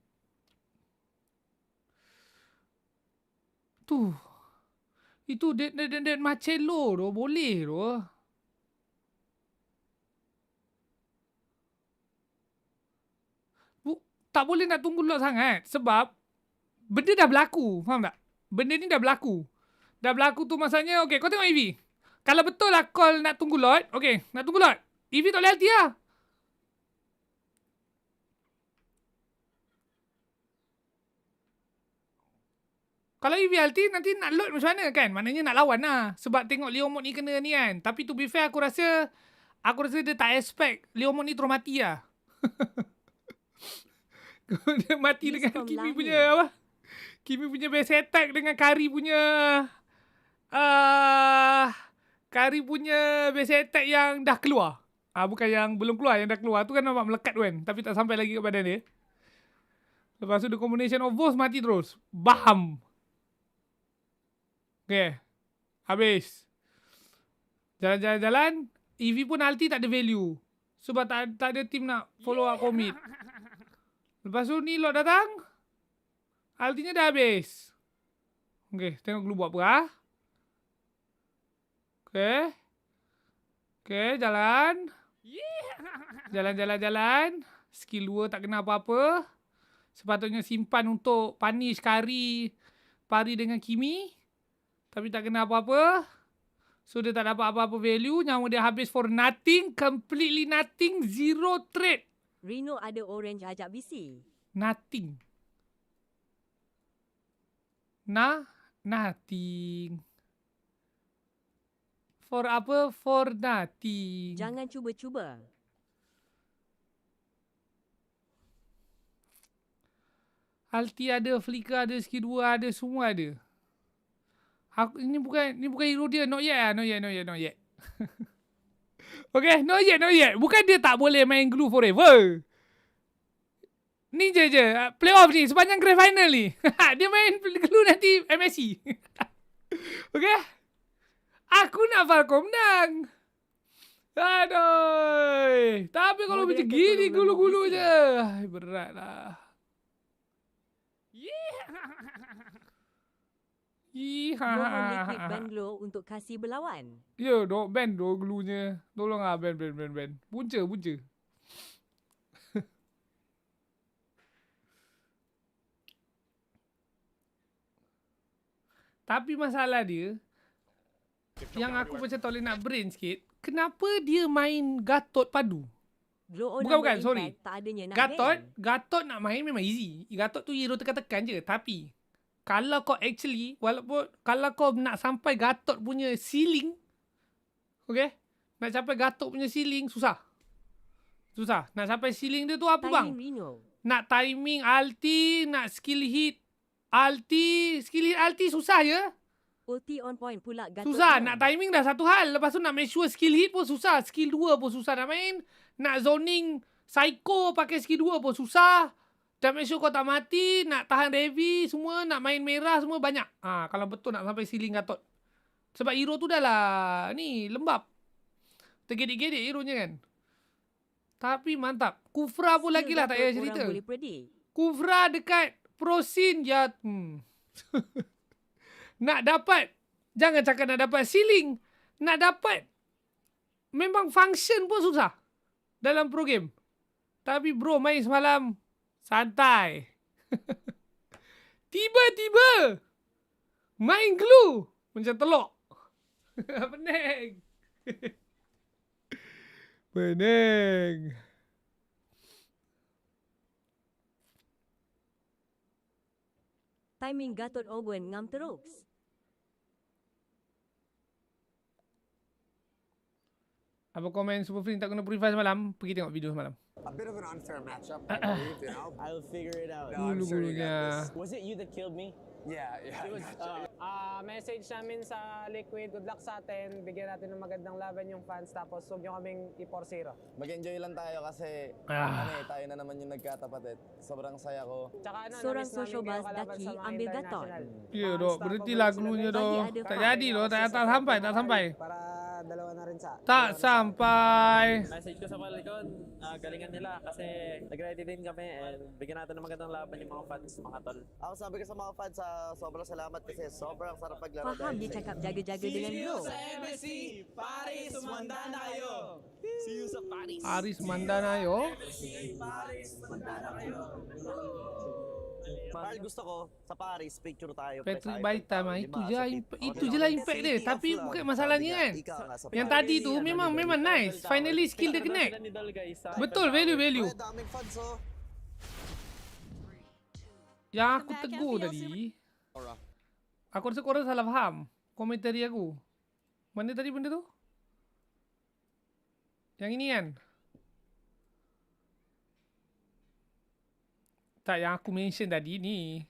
B: Tu. Itu dead Marcelo tu. Boleh tu. Tak boleh nak tunggu lot sangat. Sebab benda dah berlaku. Faham tak? Benda ni dah berlaku. Dah berlaku tu maksudnya, okay, kau tengok EV. Kalau betul lah call nak tunggu lot, okay, nak tunggu lot. EV tak boleh ulti lah. Kalau EV ulti nanti nak load macam mana kan? Maknanya nak lawan lah. Sebab tengok Leomord ni kena ni kan. Tapi to be fair aku rasa dia tak expect Leomord ni terus mati lah. Dia mati dengan Kimi punya apa? Kimi punya base attack dengan Kari punya Kari punya base attack yang dah keluar. Bukan yang belum keluar, yang dah keluar. Tu kan nampak melekat tu kan. Tapi tak sampai lagi ke badan dia. Lepas tu the combination of both mati terus. Bam! Okay. Habis. Jalan-jalan. EV pun ulti tak ada value. Sebab tak ada team nak follow up commit. Lepas tu ni lot datang. Ultinya dah habis. Okay. Tengok dulu buat apa lah. Okay. Okay. Jalan. Jalan. Skill 2 tak kena apa-apa. Sepatutnya simpan untuk punish Pari dengan Kimi. Tapi tak kena apa-apa. So dia tak dapat apa-apa value. Nyawa dia habis for nothing. Completely nothing. Zero trade.
G: Rino ada orange ajak bisi.
B: Nothing. Nothing. For apa? For nothing.
G: Jangan cuba-cuba.
B: Alti ada, Flicker ada, skill 2 ada, semua ada. Ini bukan hero dia. Not yet. Okay, not yet. Bukan dia tak boleh main glue forever. Ni je. Playoff ni, sepanjang grand final ni. Dia main glue nanti MSC. Okay. Aku nak Falcon menang. Aduh. Tapi kalau macam gini gulu-gulu je. Berat lah.
G: Mohon liquid ban glow untuk kasih berlawan.
B: Ya, dok ban glunya. Tolong ah ban. Punca. Tapi masalah dia, yang aku macam tak boleh nak brain sikit, kenapa dia main Gatot padu? Bukan, sorry.
G: Tak adanya nak
B: Gatot nak main memang easy. Gatot tu hero tekan-tekan je. Tapi, kalau kau actually, kalau kau nak sampai Gatot punya ceiling, okay? Nak sampai Gatot punya ceiling, susah. Nak sampai ceiling dia tu apa bang?
G: Rino.
B: Nak timing ulti, nak skill hit ulti susah je.
G: Ulti on point pula Gatot.
B: Susah, nak timing dah satu hal. Lepas tu nak make sure skill hit pun susah. Skill 2 pun susah nak main. Nak zoning psycho pakai skill 2 pun susah. Dan make sure kau tak mati. Nak tahan heavy semua. Nak main merah semua banyak. Kalau betul nak sampai ceiling Gatot. Sebab hero tu dah lah ni lembab. Tergedik-gedik hero nya kan. Tapi mantap. Kufra pun lagi lah tak payah cerita. Kufra dekat Prosin ya. Nak dapat, jangan cakap nak dapat ceiling. Nak dapat, memang function pun susah dalam pro game. Tapi bro main semalam, santai. Tiba-tiba, main glue. Macam telok. Pening. Pening.
G: Timing Gatot Owen ngam terus.
B: Apa komen Super Free tak kena purify semalam? Pergi tengok video semalam.
H: A bit of an unfair matchup, I believe, you know.
I: I'll figure it out.
H: No, I'm sure you got this.
I: Was it you that killed me?
H: Yeah.
I: It was, message namin sa Liquid, good luck sa atin, bigyan natin ng magandang laban yung fans, tapos huwag nyo kaming i-4-0.
J: Mag-enjoy lang tayo kasi tayo na naman yung nagkatapat. Sobrang saya ko.
I: Tsaka
G: Seorang social buzz daki ambil Gatot.
B: Ya dok, berhenti lagunya dok. Tak jadi dok, tak sampai.
I: Para dalawa na rin sa...
B: Tak sampai.
K: Message ko sa mga likod, galingan nila kasi nag-ready din kami and bigyan natin ng magandang laban yung mga fans, mga tol.
J: Ako sabi ko sa mga fans, sobrang salamat kasi sobrang sarap paglaro.
G: Faham dia cakap jaga-jaga dengan bro.
I: Paris, manda na kayo! See you sa Paris!
B: Paris Mandanayo.
J: Mahal gusto ko sa Paris, picture tayo.
B: Patrick Baita mah itu je lah impact dia. Tapi bukan masalahnya kan. Yang tadi tu memang nice. Finally skill dia connect. Betul, value.
J: Daming fans oh.
B: Yang aku tegur tadi, aku rasa korang salah faham komentari aku. Mana tadi benda tu? Yang ini kan? Tak, yang aku mention tadi ni.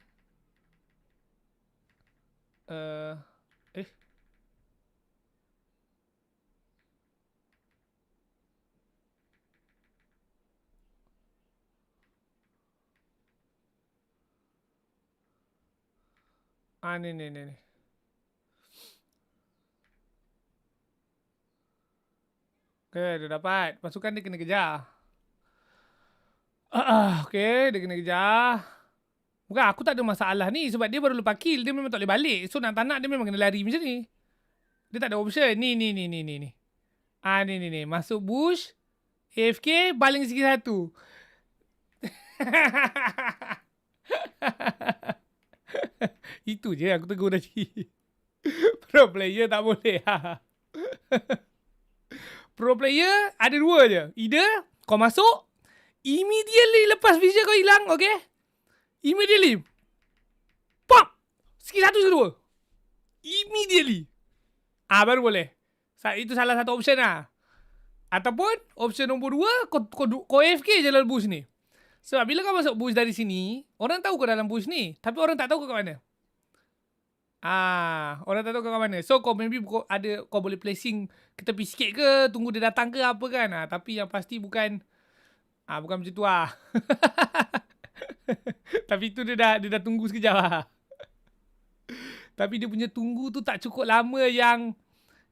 B: Ni. Okay, dia dapat. Pasukan dia kena kejar. Okay, dia kena kejar. Bukan, aku tak ada masalah ni sebab dia baru lepas kill. Dia memang tak boleh balik. So, nak tak nak dia memang kena lari macam ni. Dia tak ada option. Ni. Ni. Masuk bush. AFK, baling sikit satu. Itu je aku tegur tadi. Pro player tak boleh. Pro player ada dua je. Either kau masuk, immediately lepas vision kau hilang, okay? Immediately. Pop! Skill 1, skill 2. Immediately. Baru boleh. Itu salah satu option lah. Ataupun option nombor 2, kau AFK je dalam bush ni. Sebab bila kau masuk bush dari sini, orang tahu kau dalam bush ni. Tapi orang tak tahu kau kat mana. Orang tak tahu kau kat mana. So kau maybe kau boleh placing ke tepi sikit ke, tunggu dia datang ke apa kan. Tapi yang pasti bukan macam tu lah. Tapi tu dia dah tunggu sekejap lah. Tapi dia punya tunggu tu tak cukup lama yang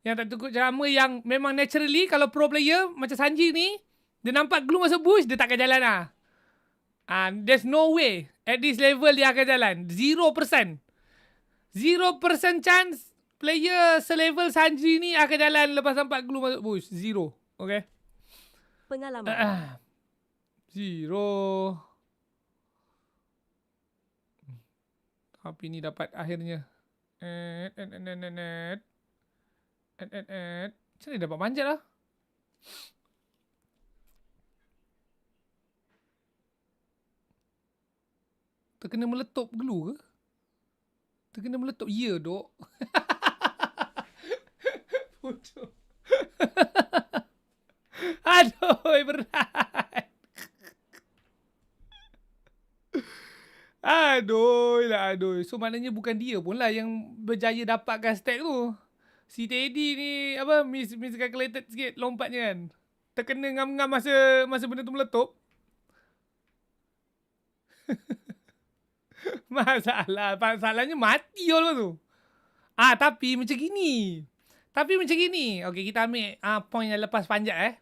B: tak cukup lama yang memang naturally kalau pro player macam Sanji ni, dia nampak glue masuk bush, dia takkan jalan lah. There's no way at this level dia akan jalan. 0%. 0% chance player selevel Sanji ni akan jalan lepas nampak glue masuk bush. 0. Okay.
G: Pengalaman.
B: 0. Tapi ni dapat akhirnya. Macam mana dapat panjat lah? Terkena meletup glue ke? Terkena meletup. Ya, dok. Bodoh. Aduh, berat. Aduh. So maknanya bukan dia pun lah yang berjaya dapatkan stack tu. Si Teddy ni miscalculated sikit lompatnya kan. Terkena ngam-ngam masa benda tu meletup. Masalahnya mati all tu. Tapi macam gini. Okay, kita ambil point yang lepas panjat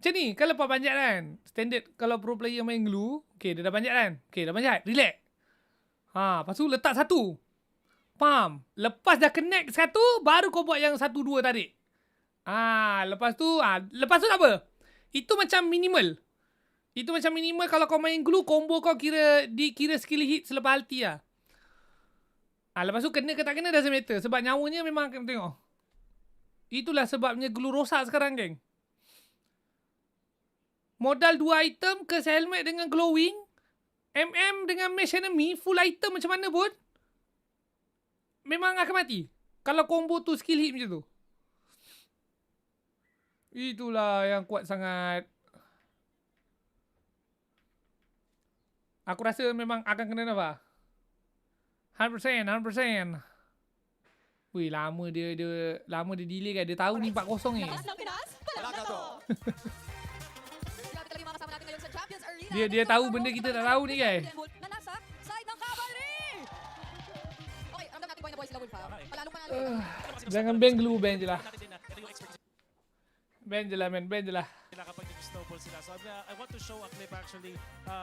B: Macam ni, kalau lepas panjat kan, standard kalau pro player main glue, okay, dia dah panjat kan. Okay, dah panjat, relax. Lepas tu letak satu. Faham? Lepas dah connect satu, baru kau buat yang 1, 2 tarik. Lepas tu tak apa? Itu macam minimal. Kalau kau main glue, combo kau dikira skill hit selepas ulti lah. Lepas tu kena ke tak kena doesn't matter. Sebab nyawanya memang akan tengok. Itulah sebabnya glue rosak sekarang, geng. Modal 2 item, ke helmet dengan glowing, dengan mesh enemy, full item macam mana pun, memang akan mati. Kalau combo tu skill hit macam tu. Itulah yang kuat sangat. Aku rasa memang akan kena nafas. 100%. Wih, lama dia delay kan. Dia tahu ni 4-0 ni. Dia tahu benda kita tak tahu ni guys. Jangan ban glue, ban je lah. Ban je lah.
F: Kapag nag-snowball sila. So I want to show a clip actually.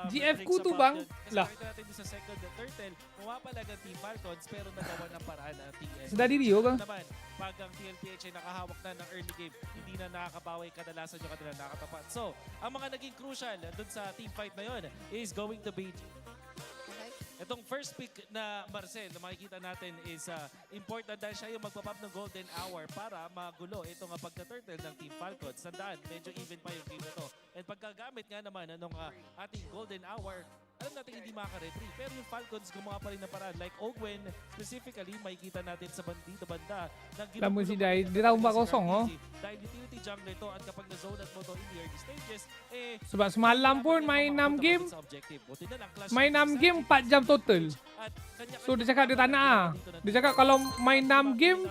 B: GF ko to bang? Lah.
F: Kasi natin sa second turtle, pumapalag ang Team Falcons pero nagawa ng paraan ang TN.
B: Sa Daddy Rio bang?
F: Naman, pag ang TLPH ay nakahawak na ng early game, hindi na nakakabawi, kadalasan yung kanila nakatapat. So, ang mga naging crucial dun sa team fight na yun is going to be itong first pick na Marcel na makikita natin is important dahil siya yung magpapap ng golden hour para magulo itong pagka-turtle ng Team Falcons. Sandaan, medyo even pa yung game na to. And pagkagamit nga naman ng ating golden hour, alam natin hindi makaka-retrieve. Pero yung Falcons gumawa pa rin ng paraan. Like Ogwen, specifically, makikita natin sa banda.
B: Lamun si Dai, dia tahu 4-0 oh.
F: Dahil utility jungle ito at kapag na-zone at mo to in the early stages,
B: sebab semalam pun main 6 game. Main 6 game 4 jam total. So dia cakap dia tak nak lah. Dia cakap kalau main 6 game,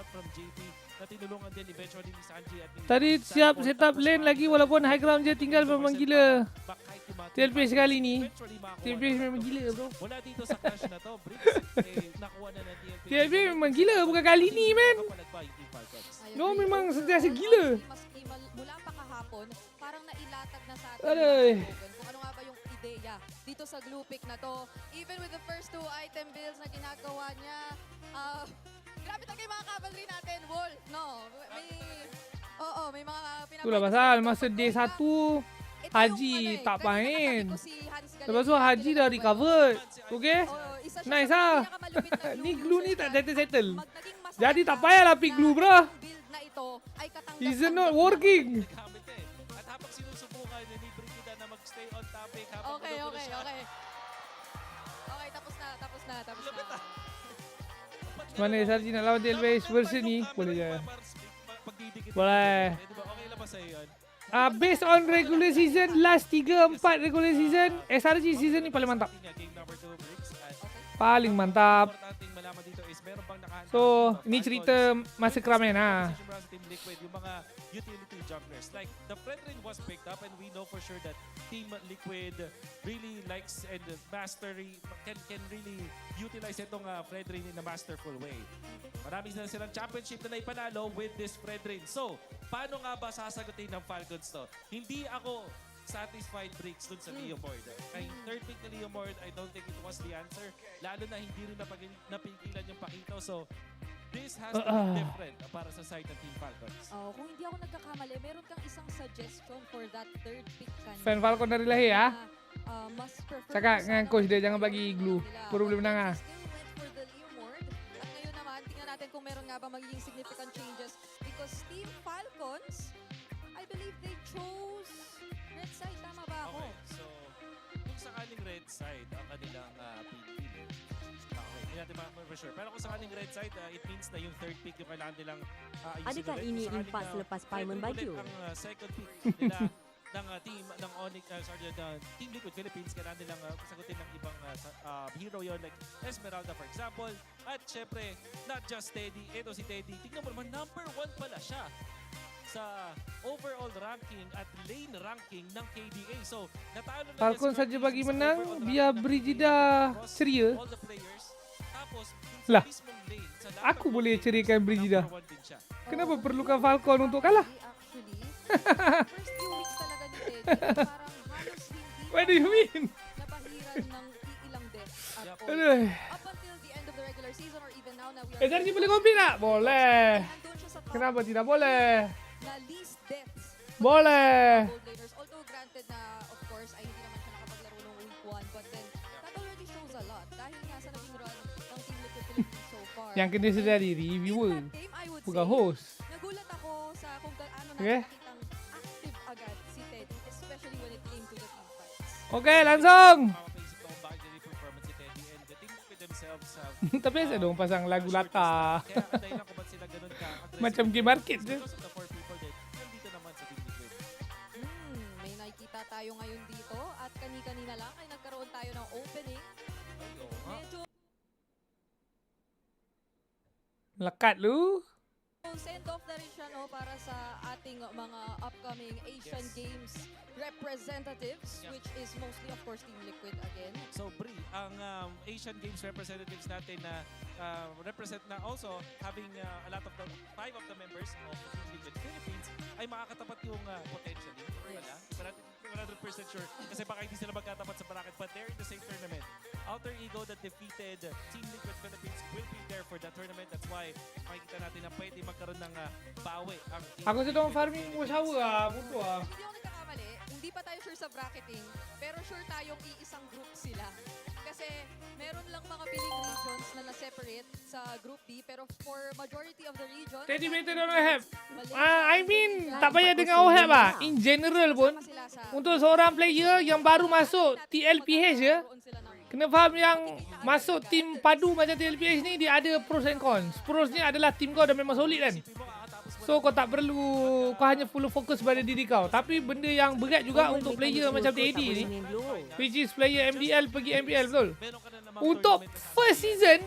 B: tadi siap setup lane lagi walaupun high ground je, tinggal memang gila. TLP sekali ni. TLP memang gila bro. TLP memang gila bukan kali ni men. No memang sentiasa gila.
E: Mula pa kahapon, parang nailatag na sa atin.
B: Aray.
E: Kung ano nga ba yung ideya dito sa glue pick na to. Even with the first 2 item builds na ginagawa niya, grabe talaga yung mga cavalry natin, Wolf, no? May mga pinapakita.
B: Itulah pasal masa day 1 Haji tak main. Lepas tu Haji dah recovered. Okay?
E: Isa siya
B: Nice
E: sa
B: ah.
E: pinakamalupit na glue
B: Ni glue ni
E: user
B: tak
E: dyan.
B: settle-settle.
E: Naging masaya
B: Jadi tak
E: ka
B: payahlah pick
E: na
B: glue bro.
E: ang build na ito ay katanggap
B: It's
E: ng
B: not
E: glue.
B: working.
F: Gamit eh. At habang sinusubukan ni Brigida na mag-stay on topic habang
E: Okay,
F: gulo-gulo
E: okay,
F: siya.
E: okay. Okay, tapos na.
F: Lupit ah.
B: Mana SRG nak lawan TLPH version ni? Boleh je.
F: Pagdidikit.
B: Boleh.
F: Diba okay lang ba sa'yo yun?
B: Based on regular season, last 3-4 regular season, SRG season ni paling mantap.
F: Game number 2, Briggs. At
B: Paling mantap.
F: importanteng malaman dito is meron bang nakahanda
B: So,
F: ng
B: ini
F: Falcons
B: cerita masa keramen ha.
F: position runs Team Liquid, yung mga utility junglers. Like, the Fredrin was picked up and we know for sure that Team Liquid really likes and mastery, can really utilize itong Fredrin in a masterful way. Marami na silang championship na naipanalo with this Fredrin. So, paano nga ba sasagutin ng Falcons to? Hindi ako satisfied Bricks dun sa Leomord. Kay third pick na Leomord, I don't think it was the answer. Lalo na hindi rin napigilan yung Pakito. So, this has to be different para sa side ng Team Falcons.
E: Oh, kung hindi ako nagkakamali, meron kang isang suggestion for that third pick kanina.
B: Fan Falcon dari lahir ha.
E: Mas prefer
B: Cakap
E: ko
B: dengan
E: sana
B: coach dia
E: kung
B: jangan bagi glue.
E: nila.
B: Puro boleh menang ah.
E: They still went for the Leomord. At ngayon naman, tingnan natin kung meron nga ba magiging significant changes. Because Team Falcons, I believe they chose red side. Tama ba ako?
F: Okay, so kung sakaling red side ang kanilang pinili, okay, hindi natin for sure. Pero kung sakaling red side, it means na yung third pick yung kailangan nilang ayusin
G: Adakah
F: ulit.
G: ini
F: Kung sakaling,
G: impas lepas Paimon
F: Fredrin
G: baju?
F: ulit ang second pick nila ng team ng Onyx, Team Liquid Philippines, kailangan nilang sagutin ng ibang hero yon like Esmeralda for example. At syempre, not just Teddy, ito si Teddy. Tingnan mo naman, number 1 pala siya sa overall ranking at lane ranking ng KDA. So, natalo na
B: Falcon
F: niya si
B: saja bagi
F: Marquez sa
B: menang,
F: overall
B: biar
F: ranking ng
B: Brigida
F: KDA across
B: ceria.
F: all the players. Tapos,
B: Lah,
F: mismong lane, sa lahat
B: aku
F: ng
B: boleh
F: lane,
B: cerikan Brigida.
F: number 1 din siya.
B: Kenapa perlukan Falcon untuk kalah?
E: Actually, first few weeks talaga ni Teddy, parang halos hindi
B: What do you mean?
E: nabahiran ng iilang deaths at all.
B: Aduh.
E: Up until the end of the regular season or even now na we are
B: SRG boleh compete tak? Boleh.
E: nandun siya sa top
B: Kenapa tidak boleh?
E: na least deaths.
B: Boleh.
E: Gold laners. Although granted na of course ay hindi naman siya nakapaglaro ng week 1 but then that already shows a lot dahil nga sa naging run ng Team Liquid Philippines so far.
B: Yang kena sedari reviewer,
E: In that game, I would
B: bukan
E: say,
B: host.
E: nagulat ako sa kung gaano
B: Okay.
E: natin nakitang active agad si Teddy especially when it came to the team fights.
B: Okay, langsung.
F: Mapapaisip ko kung bakit ganyan yung performance si Teddy and the Team Liquid themselves have
B: Tapi saya dong pasang lagu lata.
F: kaya ang dahilan kung ba't sila ganun ka-aggressive
B: Macam game market je.
F: because of the 4 people that nandito naman sa Team Liquid.
E: May nakikita tayo ngayon dito at kani-kanina lang ay nagkaroon tayo ng opening. Medyo
B: Lekat lu.
E: send off na rin siya no, para sa ating mga upcoming Asian Games representatives which is mostly of course Team Liquid again.
F: So Bri, ang Asian Games representatives natin na represent na also having a lot of the 5 of the members of Team Liquid Philippines ay makakatapat yung potentially. Wala. Hindi pa natin 100% sure kasi baka hindi sila magkatapat sa bracket but they're in the same tournament. Alter Ego that defeated Team Liquid Philippines will be there for that tournament. That's why makikita natin na pwede magkaroon ng bawi ang Team
B: Aku
F: Liquid
B: sedang
F: Philippines.
B: farming musyawa ah, buto ah.
E: Hindi ako nagkakamali, hindi pa tayo sure sa bracketing pero sure tayong iisang group sila. Kasi meron lang mga piling regions na na-separate sa Group B pero for majority of the regions
B: Teddy better don't have. I mean, tak payah dengan OHAP ah. In general pun, untuk seorang player yang baru masuk TLPH ya, kena faham yang masuk tim padu macam TLPH ni dia ada pros and cons. Prosnya adalah tim kau dah memang solid kan. So kau tak perlu, kau hanya full fokus pada diri kau. Tapi benda yang berat juga untuk player macam Teddy ni, which is player MDL pergi MPL, betul? Untuk first season,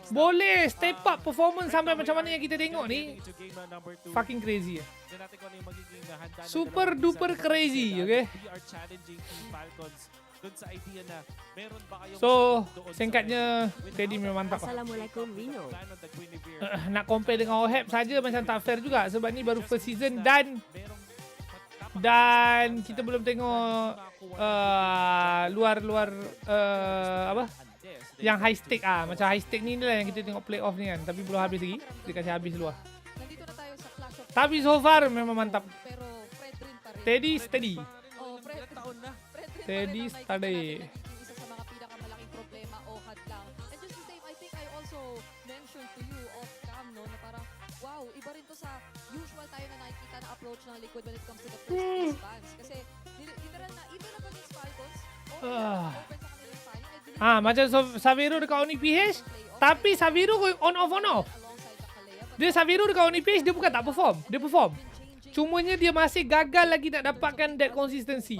B: boleh step up performance sampai macam mana yang kita tengok ni, fucking crazy. Super duper crazy, okay? So, singkatnya, Teddy memang mantap.
G: Assalamualaikum Rino.
B: Nak compare dengan OHAP saja macam tak fair juga sebab ni baru first season dan kita belum tengok luar-luar apa yang high stake macam high stake ni lah yang kita tengok playoff ni kan, tapi belum habis lagi, dia kasih habis luar.
E: nandito na tayo sa Clash of
B: Tapi so far memang mantap.
E: pero Fredrin pa rin.
B: Teddy steady.
E: Fredrin
B: Steady
E: nakikita
B: study.
E: natin nagiging isa sa mga pinakamalaking problema o hadlang. And just the same, I think I also mentioned to you off cam, no, na parang, wow, iba rin to sa usual tayo na nakikita na approach ng Liquid when it comes to the first place bans. Kasi, literal na, even against Falcons, open sa kanilang panel. I believe
B: Macam Savero dekat Onyx PH. Tapi Savero on off. Dia Savero dekat Onyx PH, dia bukan tak perform. Dia perform. Cumanya dia masih gagal lagi nak dapatkan that consistency.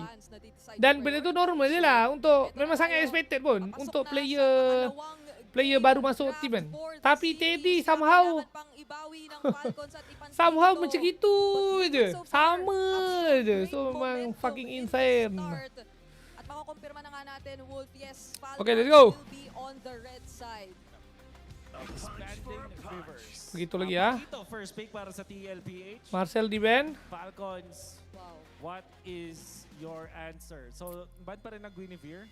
B: Dan benda tu normal je lah untuk, memang sangat expected pun untuk player baru masuk team kan. Tapi Teddy somehow macam gitu je. Sama je. So memang fucking insane.
E: At makukumpirma na nga natin, Wolf, yes, Falcons
B: Okay, let's go.
E: will be on the red side.
F: Expanding Rivers.
B: Begitu lagi ya.
F: Pakito first pick para sa TLPH.
B: Marcel di ban.
F: Falcons,
E: Wow.
F: what is your answer? So, ban pa rin ang Guinevere.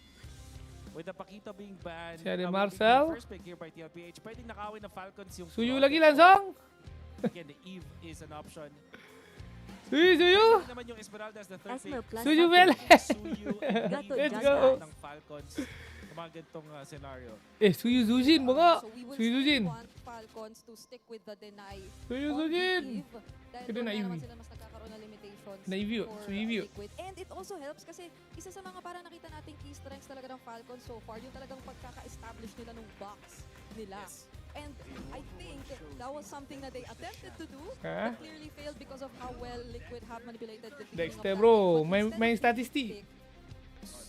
F: With the Pakito being banned,
B: Si Ade
F: awaiting
B: Marcel.
F: the first pick here by TLPH. Pwedeng nakawin ng Falcons yung
B: Suyu
F: Claw.
B: lagi langsung.
F: Again, the Eve is an option.
B: Suyu.
F: Pwede naman yung Esmeralda as the third
G: Esmer
F: pick.
G: plus
B: Suyu
G: 1.
B: Bel.
F: Suyu and
G: Gato,
F: Eve
B: Let's
F: is
B: go.
F: ng Falcons. Yung mga ganitong scenario.
B: Suyu Zujin mga.
E: So we will
B: Suyu
E: still
B: Zujin.
E: want Falcons to stick with the deny
B: Suyu
E: on
B: Zujin.
E: Eve. Dahil
B: Kaya
E: doon
B: na
E: na naman
B: Eve.
E: sila mas nagkakaroon ng limitations
B: Na Eve,
E: for
B: so Eve.
E: Liquid. And it also helps kasi isa sa mga parang nakita nating key strengths talaga ng Falcons so far, yung talagang pagkaka-establish nila ng box nila. And I think that was something that they attempted to do, but clearly failed because of how well Liquid have manipulated the beginning
B: Dexter
E: of that
B: bro,
E: game. But
B: main
E: instead of
B: statistik.
E: pick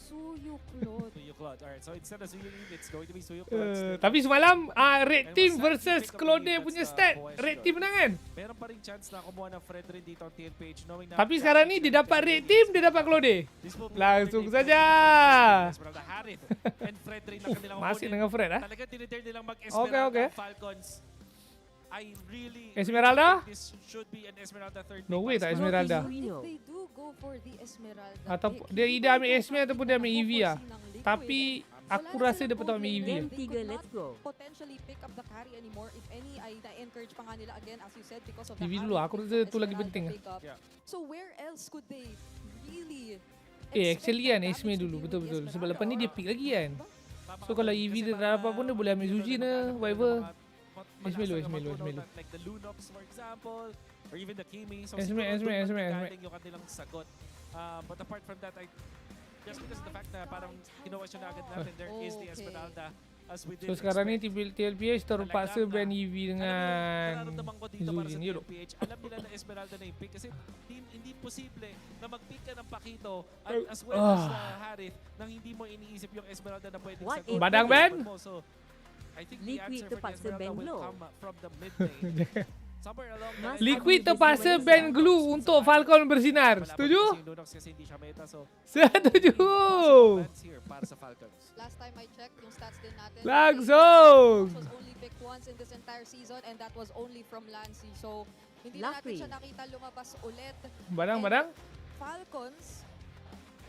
E: Suyu Claude.
F: Suyu Claude. Alright, so instead of Suyu Eve, it's going to be Suyu Claude.
B: Tapi semalam Red Team versus Claude punya stat. Red Team menang kan?
F: Meron pa rin chance na kumuha ng Fred rin dito ang TLPH knowing na
B: Tapi sekarang ni dia dapat Red Team, dia dapat Claude. Langsung saja.
F: Esmeralda Harith and Fred rin ang kanilang
B: Masih
F: opponent.
B: dengan Fred
F: Talaga tinitare nilang mag-Esmeralda
B: Okay.
F: Falcons. I really
B: Esmeralda?
F: think this should be an Esmeralda third
B: No
F: pick.
B: way tak Esmeralda.
E: If they do go for the Esmeralda
B: Atau
E: pick,
B: dia
E: hindi
B: either ambil
E: ko
B: Esmer ataupun dia ambil EV lah.
E: ng Liquid.
B: Tapi aku
E: Wala na
B: rasa
E: silang
B: dia patut ambil
E: problem
B: EV.
E: there.
G: Game
E: They
G: 3,
E: could
G: let's
E: not
G: go.
E: potentially pick up the carry anymore. If any, I na-encourage pa nga nila again, as you said, because of the
B: EV
E: carry
B: dulu, aku
E: pick
B: rasa
E: of
B: tu lagi
E: Esmeralda
B: penting.
E: pickup.
F: Yeah.
E: So where else could they really
B: Actually kan
E: expect the
B: Esmer
E: damage to
B: dulu
E: be with
B: betul-betul.
E: the
B: Sebab lepas ni dia pick lagi kan.
F: Tama
B: So
F: ka
B: kalau
F: dun.
B: EV
F: Kasi
B: dia tak dapat pun dia boleh ambil Zuji na, whatever. Esmelo.
F: Like the Lunox, for example, or even the Kimi. So
B: Esme.
F: galing yung kanilang sagot. But apart from that, just because of the fact na parang kinuha siya na agad natin, there is the
E: Okay.
F: Esmeralda as we did
B: So sekarang ni
F: expect.
B: TLPH terpaksa ban EV dengan
F: Nararamdaman ko dito para sa
B: Zuji. Yun.
F: TLPH. Alam nila na Esmeralda na yung pick kasi hindi posible na mag-pick ka ng Pakito at as well as Harith nang hindi mo iniisip yung Esmeralda na pwedeng
G: What
F: sagot.
G: if-
B: Badang ban?
F: So, I think the
G: Liquid
F: answer for the
G: terpaksa
F: Esmeralda
G: ban
F: will
G: Glow.
F: come from the mid lane. Somewhere along the line.
B: Liquid terpaksa ban glue untuk Falcon bersinar.
F: Malapit
B: Setuju?
F: kasi yung Lunox kasi hindi siya meta. So,
B: Setuju.
F: bans here para sa Falcons.
E: Last time I checked, yung stats din natin.
B: Langsung.
E: Fox was only picked once in this entire season and that was only from Lancy. So, hindi na natin
G: Lucky.
E: siya nakita lumabas ulit.
B: Badang.
E: Falcons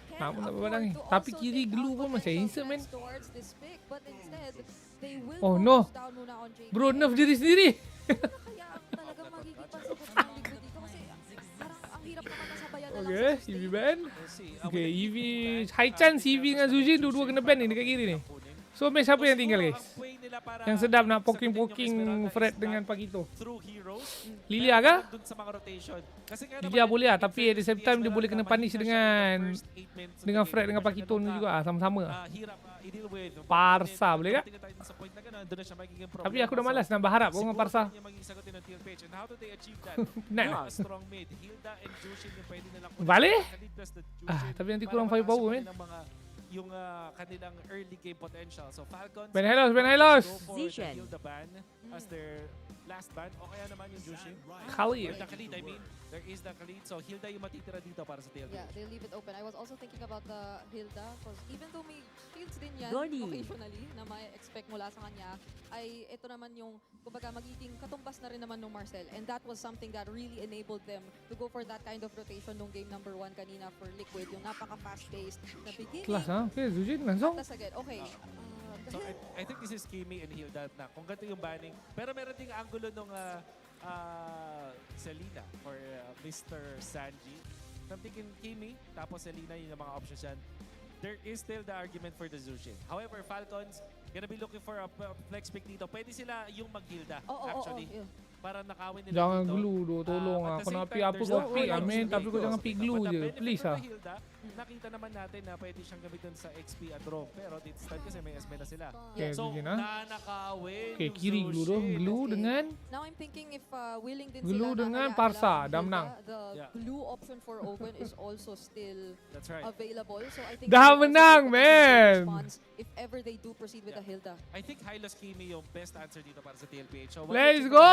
E: can
B: Namun tak
E: afford
B: badang ni.
E: to
B: Tapi
E: also
B: kiri
E: take
B: glue
E: out
B: pun macam
E: potential
B: handsome man.
E: threats towards this pick, but instead, they will
B: Oh,
E: focus
B: no.
E: down muna on JP.
B: Bro, nerf diri sendiri.
E: Kaya ang talagang magiging pansagot ng Liquid dito kasi parang ang hirap naman nasabayan na lang
B: Okay,
E: sa
B: EV
E: sustain.
B: ban.
F: We'll see.
B: Okay, EV high chance EV dengan Zuji dua-dua kena ban ni dekat kiri ni. So match siapa yang tinggal guys? Yang sedap nak poking-poking Fred dengan Pakito.
F: Through heroes.
B: Lilia kah?
F: Dun sa mga rotation. Kasi nga
B: Lilia
F: naman,
B: boleh lah, tapi at the same time dia boleh kena punish
F: makikita siya in the
B: dengan
F: first 8 minutes of
B: dengan
F: the
B: Fred
F: game.
B: dengan Pakito ni juga sama-sama lah.
F: Hirap i-deal with.
B: Parsa, boleh tak?
F: Tingnan tayo dun sa point na gano'n, dun na siya magiging problem.
B: Tapi aku dah malas nak berharap
F: Siguro
B: dengan Parsa.
F: yun yung magiging sagutin ng TLPH. And how do they achieve that?
B: Nah.
F: With a strong mid. Hilda and Jushin yung pwede nilang kunin.
B: Vale?
F: Khalid plus the Jushin
B: Tapi nanti
F: para
B: kurang
F: mataas
B: firepower,
F: yung
B: man.
F: kanilang mga yung kanilang early game potential. So Falcons,
B: Ben Hylos.
F: go for
G: Zishan.
F: the Hilda ban as their last ban. O kaya naman yung Jushin.
B: Khalid.
F: Or the Khalid, I mean. There is the Khalid. So Hilda yung matitira dito para sa TLPH.
E: Yeah, they leave it open. I was also thinking about the Hilda because even though may shields din yan
G: Gordy.
E: occasionally na may expect mula sa kanya, ay ito naman yung kumbaga magiging katumbas na rin naman ng Marcel. And that was something that really enabled them to go for that kind of rotation nung game number 1 kanina for Liquid. Yung napaka-fast-paced na beginning.
B: Kelas ah. Okay, Zuji langsung.
E: Tapos again, okay.
F: So I think this is Kimi and Hilda na kung ganito yung banning. Pero meron ding angulo nung Selena for Mr. Sanji. So I'm thinking Kimi, tapos Selena yung mga options yan. there is still the argument for the Zushin. However, Falcons gonna be looking for a flex pick dito. Pwede sila yung mag-Hilda, actually. Para nakawin nila
B: Jangan
F: dito.
B: glue doh, tolong
F: At
B: ah.
F: the same
B: Kau nak
F: time,
B: pick apa
F: there's
B: kau
F: no
B: pick
F: way
B: amin,
F: to
B: tapi kau
F: make
B: jangan
F: those.
B: pick glue
F: But the
B: je.
F: benefit
B: Please
F: of
B: ah.
F: the Hilda, nakita naman natin na pwede siyang gamitin sa XP at roam. Pero this time kasi may SB na sila.
B: Okay,
F: So,
B: sige na.
F: nanakawin
B: Okay,
F: yung
B: kiri glue doh.
F: Zushin.
B: Glue dengan
E: Now I'm thinking if willing din
B: Glue
E: sila
B: dengan
E: na
B: Parsa,
E: hayaan
B: dah
E: lang
B: menang.
E: The glue option for Open is also still
F: That's right.
E: available. So I think
B: Dah
E: they will also
B: menang,
E: take a conservative
B: man.
E: response if ever they do proceed with a Hilda.
F: I think Hylos Kimi yung best answer dito para sa TLPH. So,
B: Let's
F: once you
B: go!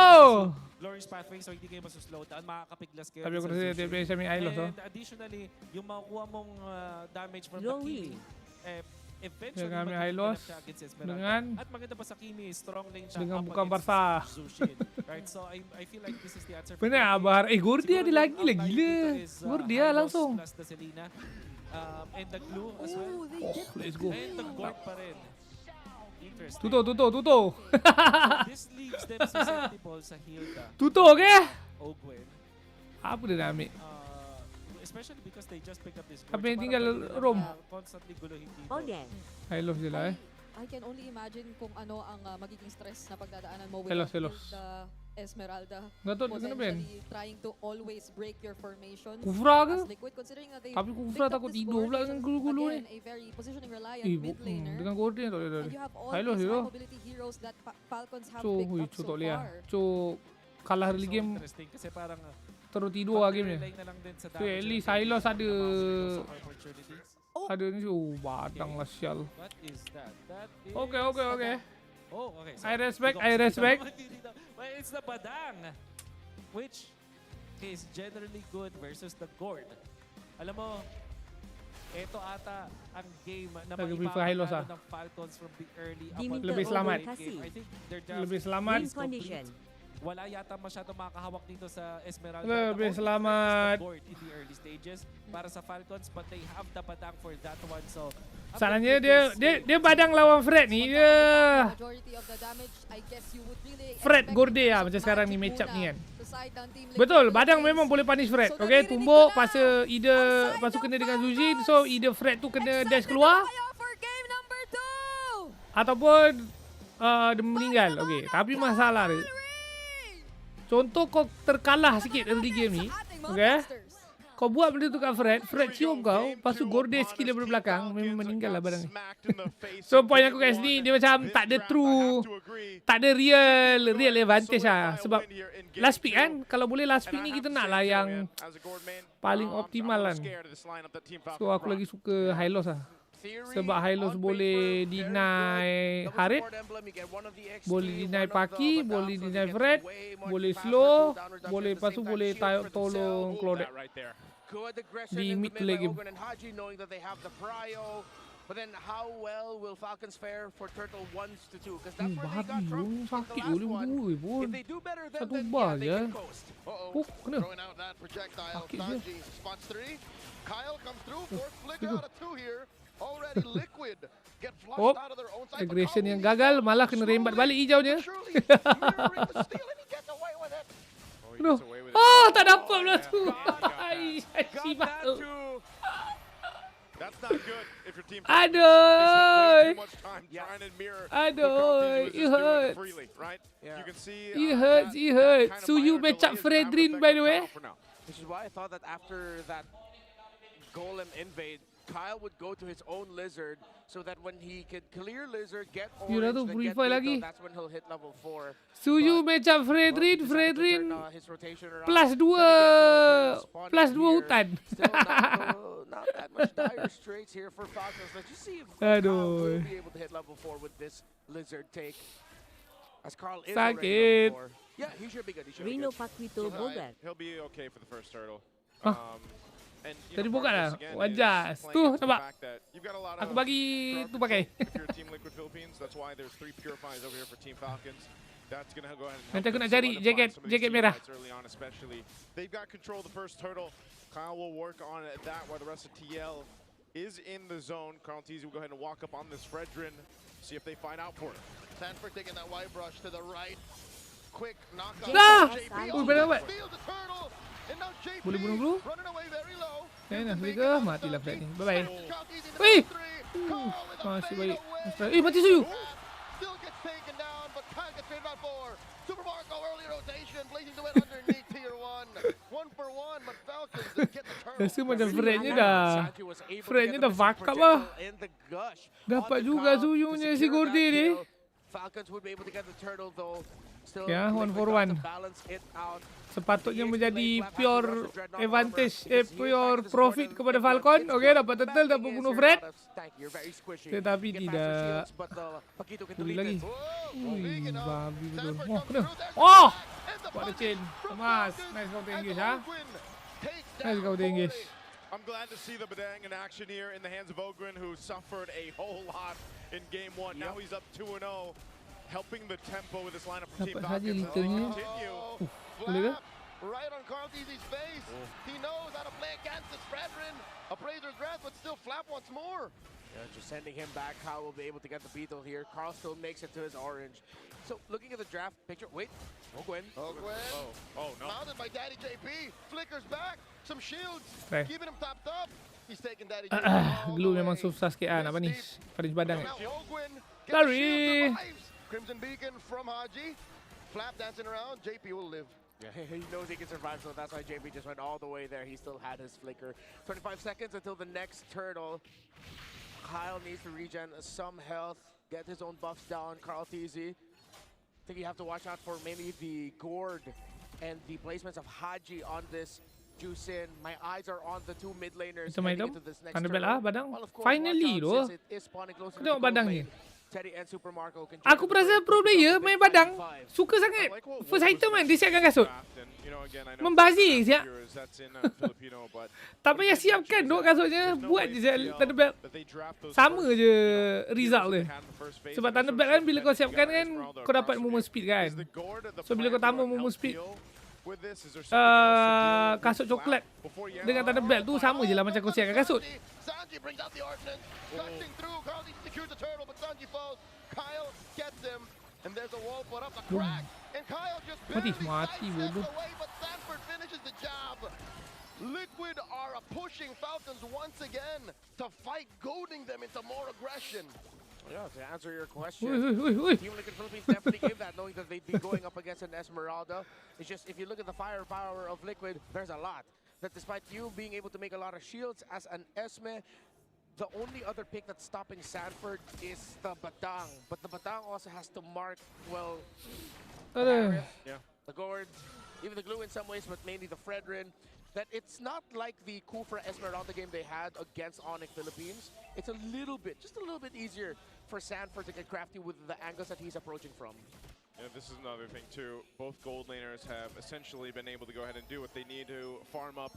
F: Glorious Pathway, so hindi kayo masuslow down, makakapiglas kayo.
B: Sabi ko
F: sa
B: kasi
F: Zushin.
B: TPH sa may Hylos, oh.
F: And additionally, yung makukuha mong damage from the
G: Lowy.
F: Kimi, eventually
B: Dengan may
F: magiging
B: Hylos,
F: enough siya against Esmeralda.
B: dengan
F: At maganda pa sa Kimi, strong lane siya
B: dengan
F: up
B: bukan
F: against
B: Barca.
F: Zushin. Right, so I feel like this is the answer. for
B: Benar
F: TLPH.
B: Abar. Gordia
F: Siguro
B: ada
F: yung
B: lagi lah,
F: outside
B: gila.
F: dito is,
B: Gordia
F: Hylos
B: langsung.
F: plus the Selena. And the glue as well.
B: Let's go.
F: And the Gord pa rin. Interesting.
B: Tutup.
F: This leaves them susceptible sa Hilda.
B: Tutup ke?
F: Ogwen.
B: Apa dia nak ambil?
F: Especially because they just picked up this
B: Apa
F: Gord.
B: yang
F: So
B: tinggal
F: parang pwede
B: Rom?
F: lang constantly guluhin dito.
G: Oden.
B: Hylos je lah eh.
E: I can only imagine kung ano ang magiging stress na pagdadaanan mo with
B: Hellos.
E: the Esmeralda.
B: Gatot dia kena ban.
E: Potentially trying to always break your formation.
B: Kufra ke?
E: As Liquid, considering that they
B: Tapi Kufra
E: picked up
B: takut
E: this
B: tidur
E: Gord,
B: pula
E: which
B: dengan
E: is,
B: gulu-gulu ni.
E: again, a very positioning reliant
B: Eh,
E: mid laner.
B: dengan Gordia tak boleh.
E: And you have all
B: Hylos
E: these
B: je
E: high
B: tu.
E: mobility heroes that Falcons have
B: Cu,
E: picked up
B: cu
E: so
B: tak boleh lah.
E: far.
B: Cu kalah early
F: So
B: game
F: interesting kasi parang
B: terus tidur lah game ni.
F: pag-relay na lang din sa
B: So at
F: damage
B: least
F: na
B: Hylos ada
F: those opportunities.
B: ada ni. Batang lah sial.
F: What is that? That is
B: Okay.
F: Oh, okay.
B: I respect.
F: But it's the Badang, which is generally good versus the Gord. Alam mo, ito ata ang game na
B: Lagi prefer Hylos,
F: maipapanalo ng Falcons from the early up
G: Diminta
F: until
B: Lebih
F: the
B: selamat.
F: late game. I think their draft
B: Lebih selamat.
F: is complete.
G: Condition.
F: Wala yata masyado makakahawak dito sa Esmeralda.
B: Lebih
F: The only
B: selamat.
F: threat is the Gord in the early stages para sa Falcons, but they have the Badang for that one. So
B: Salahnya dia badang lawan Fred ni dia.
E: Majority of the damage, I guess you would really
B: Fred
E: expect
B: Gordia
E: some
B: macam sekarang ni
E: magic
B: match up ni
E: muna
B: kan.
E: to side down Team Liquid
B: Betul,
E: Philippines.
B: badang memang boleh punish Fred.
E: So,
B: Okay,
E: narinig
B: tumbuk
E: ko na.
B: pasal either pasu kena dengan Zujin, so either Fred tu kena dash keluar
E: Tayo for game number 2.
B: ataupun dia meninggal. Okay, tapi masalah dia, contoh kau terkalah sikit early game ni, okay, kau buat benda tu kat Fred cium kau, lepas tu Gordia skill daripada belakang, memang meninggal lah barang ni. So point aku kat sini, dia macam tak ada true, tak ada real advantage lah. Sebab last pick kan, kalau boleh last pick ni kita nak lah yang paling optimal kan. So aku lagi suka Hylos lah. Sebab Hylos boleh deny Harit, boleh deny Paki, boleh deny Fred, boleh slow, boleh lepas tu boleh tolong Claudette di mid to late game.
C: But then how well will Falcons fare for Turtle 1-2? Because that's where they got
B: Babi
C: trouble
B: pun
C: from
B: sakit
C: the last
B: boleh
C: one.
B: berdua pun.
C: If they do better then
B: Satu
C: yeah,
B: bar
C: they
B: je.
C: can coast.
B: Oh, kena.
A: Throwing out that projectile.
B: Sakit je.
A: Sanji spots 3. Kyle comes through. Fourth flicker out of 2 here. Already Liquid get flushed out of their own side.
B: Aggression yang gagal malah kena rembat balik hijaunya. Aduh. Oh, tak dapat pula tu. Ai, sibak.
D: That's not good if your team
B: Aduh.
D: Aduh,
B: it hurts.
D: right? You can see
B: It hurts. So you match up Fredrin by the way.
C: Which is why I thought that after that Golem invade, Kyle would go to his own Lizard so that when he could clear Lizard, get
B: You dah
C: orange,
B: tu
C: then get
B: purify
C: Beetle,
B: lagi.
C: that's when he'll hit level 4.
B: So you match up Fredrin plus 2 hutan.
C: Still not that much dire straits here for Falcons. Let's just see if Kyle will be able to hit level 4 with this Lizard take. As Carl is already level 4. Yeah, he should be good. He should be
G: Rino
C: good.
G: Paquito Bogar.
D: he'll be okay for the first turtle. And
B: Tadi buka lah. Wajar. Tu nampak. Aku bagi tu pakai.
D: If you're Team Liquid Philippines, that's why there's 3 purifiers over here for Team Falcons. That's going to go ahead and
B: Nanti aku
D: help
B: nak
D: them
B: cari
D: solidify some of these
B: jaket
D: team
B: merah.
D: fights early on, especially. They've got control of the first turtle. Kyle will work on that while the rest of TL is in the zone. Carl Teasy will go ahead and walk up on this Fredrin, see if they find out for it.
A: Sanford taking that white brush to the right. Quick knockout.
B: Dah!
A: JP
B: Ui, benar dapat.
A: steals the turtle.
B: Boleh bunuh Glue. Nak beli ke? Matilah Fred ni. Bye-bye. Weh! Masih baik. Mati Suyu. Rasa macam Frednya dah fuck up lah. Dapat juga Suyunya si Gordy ni. Ya, 1 for 1. Sepatutnya menjadi pure advantage, pure profit kepada Falcon. Okey, dapat turtle, dapat bunuh Fred. Tetapi tidak. Beli lagi. Ui, babi betul. Oh, kena. Oh! What a chain. Mas, nice kau engage, ha? Nice kau engage.
D: I'm glad to see the Badang in action here in the hands of Ogren, who suffered a whole lot in game 1. Now he's up 2-0, helping the tempo with this lineup from Team Falcons as they continue.
B: Boleh ke?
A: Right on Carl Easy's face. He knows how to play against his brethren. A Appraiser's Breath, but still Flap wants more.
C: Yeah, just sending him back. Kyle will be able to get the beetle here. Carl still makes it to his orange. So looking at the draft picture, wait, Ogwen.
D: Oh no.
A: Mounted by Daddy JP. Flickers back. Some shields.
B: Okay.
A: Keeping him topped up. He's taking Daddy JP.
B: Glue memang susah sikit nak apa ni? Pada badang.
A: Now Ogwen gets
B: Lari.
A: the shield, survives. Crimson Beacon from Haji. Flap dancing around. JP will live.
C: Yeah, he knows he can survive, so that's why JP just went all the way there. He still had his flicker. 25 seconds until the next turtle. Kyle needs to regen some health, get his own buffs down. Carl TZ. I think you have to watch out for maybe the gourd and the placements of Haji on this juice in. My eyes are on the two mid laners heading into this next
B: Tanda
C: turtle.
B: bel badang.
C: Well, of course,
B: Finally
C: watch
B: doh.
C: out since it is spawning closer to
B: Tengok
C: the
B: badang
C: gold
B: ni.
C: lane. Teddy and Super Marco can
B: Aku perasan pro player main badang suka sangat. First item kan dia siapkan kasut. Membazir siap. Tak payah siapkan duk kasutnya, buat je Thunderbelt. Sama je result dia. Sebab Thunderbelt kan bila kau siapkan kan kau dapat movement speed kan. So bila kau tambah movement speed kasut coklat dengan Thunderbelt tu sama je lah macam kau siapkan kasut.
A: Sanji brings out the ordnance, cutting through. Carl secures the turtle, but Sanji falls. Kyle gets him, and there's a wall put up, a crack, and Kyle just barely sidesteps away, but Sanford finishes the job. Liquid are pushing Falcons once again to fight, goading them into more aggression.
C: Yeah, to answer your question, Team Liquid Philippines definitely gave that, knowing that they'd be going up against an Esmeralda. It's just, if you look at the firepower of Liquid, there's a lot. That despite you being able to make a lot of shields as an Esme, the only other pick that's stopping Sanford is the Batang. But the Batang also has to mark, well, the Gourd, even the Glue in some ways, but mainly the Fredrin. That it's not like the Kufra Esmeralda game they had against Onyx Philippines. It's a little bit, just a little bit easier for Sanford to get crafty with the angles that he's approaching from.
D: Yeah, this is another thing too. Both gold laners have essentially been able to go ahead and do what they need to farm up.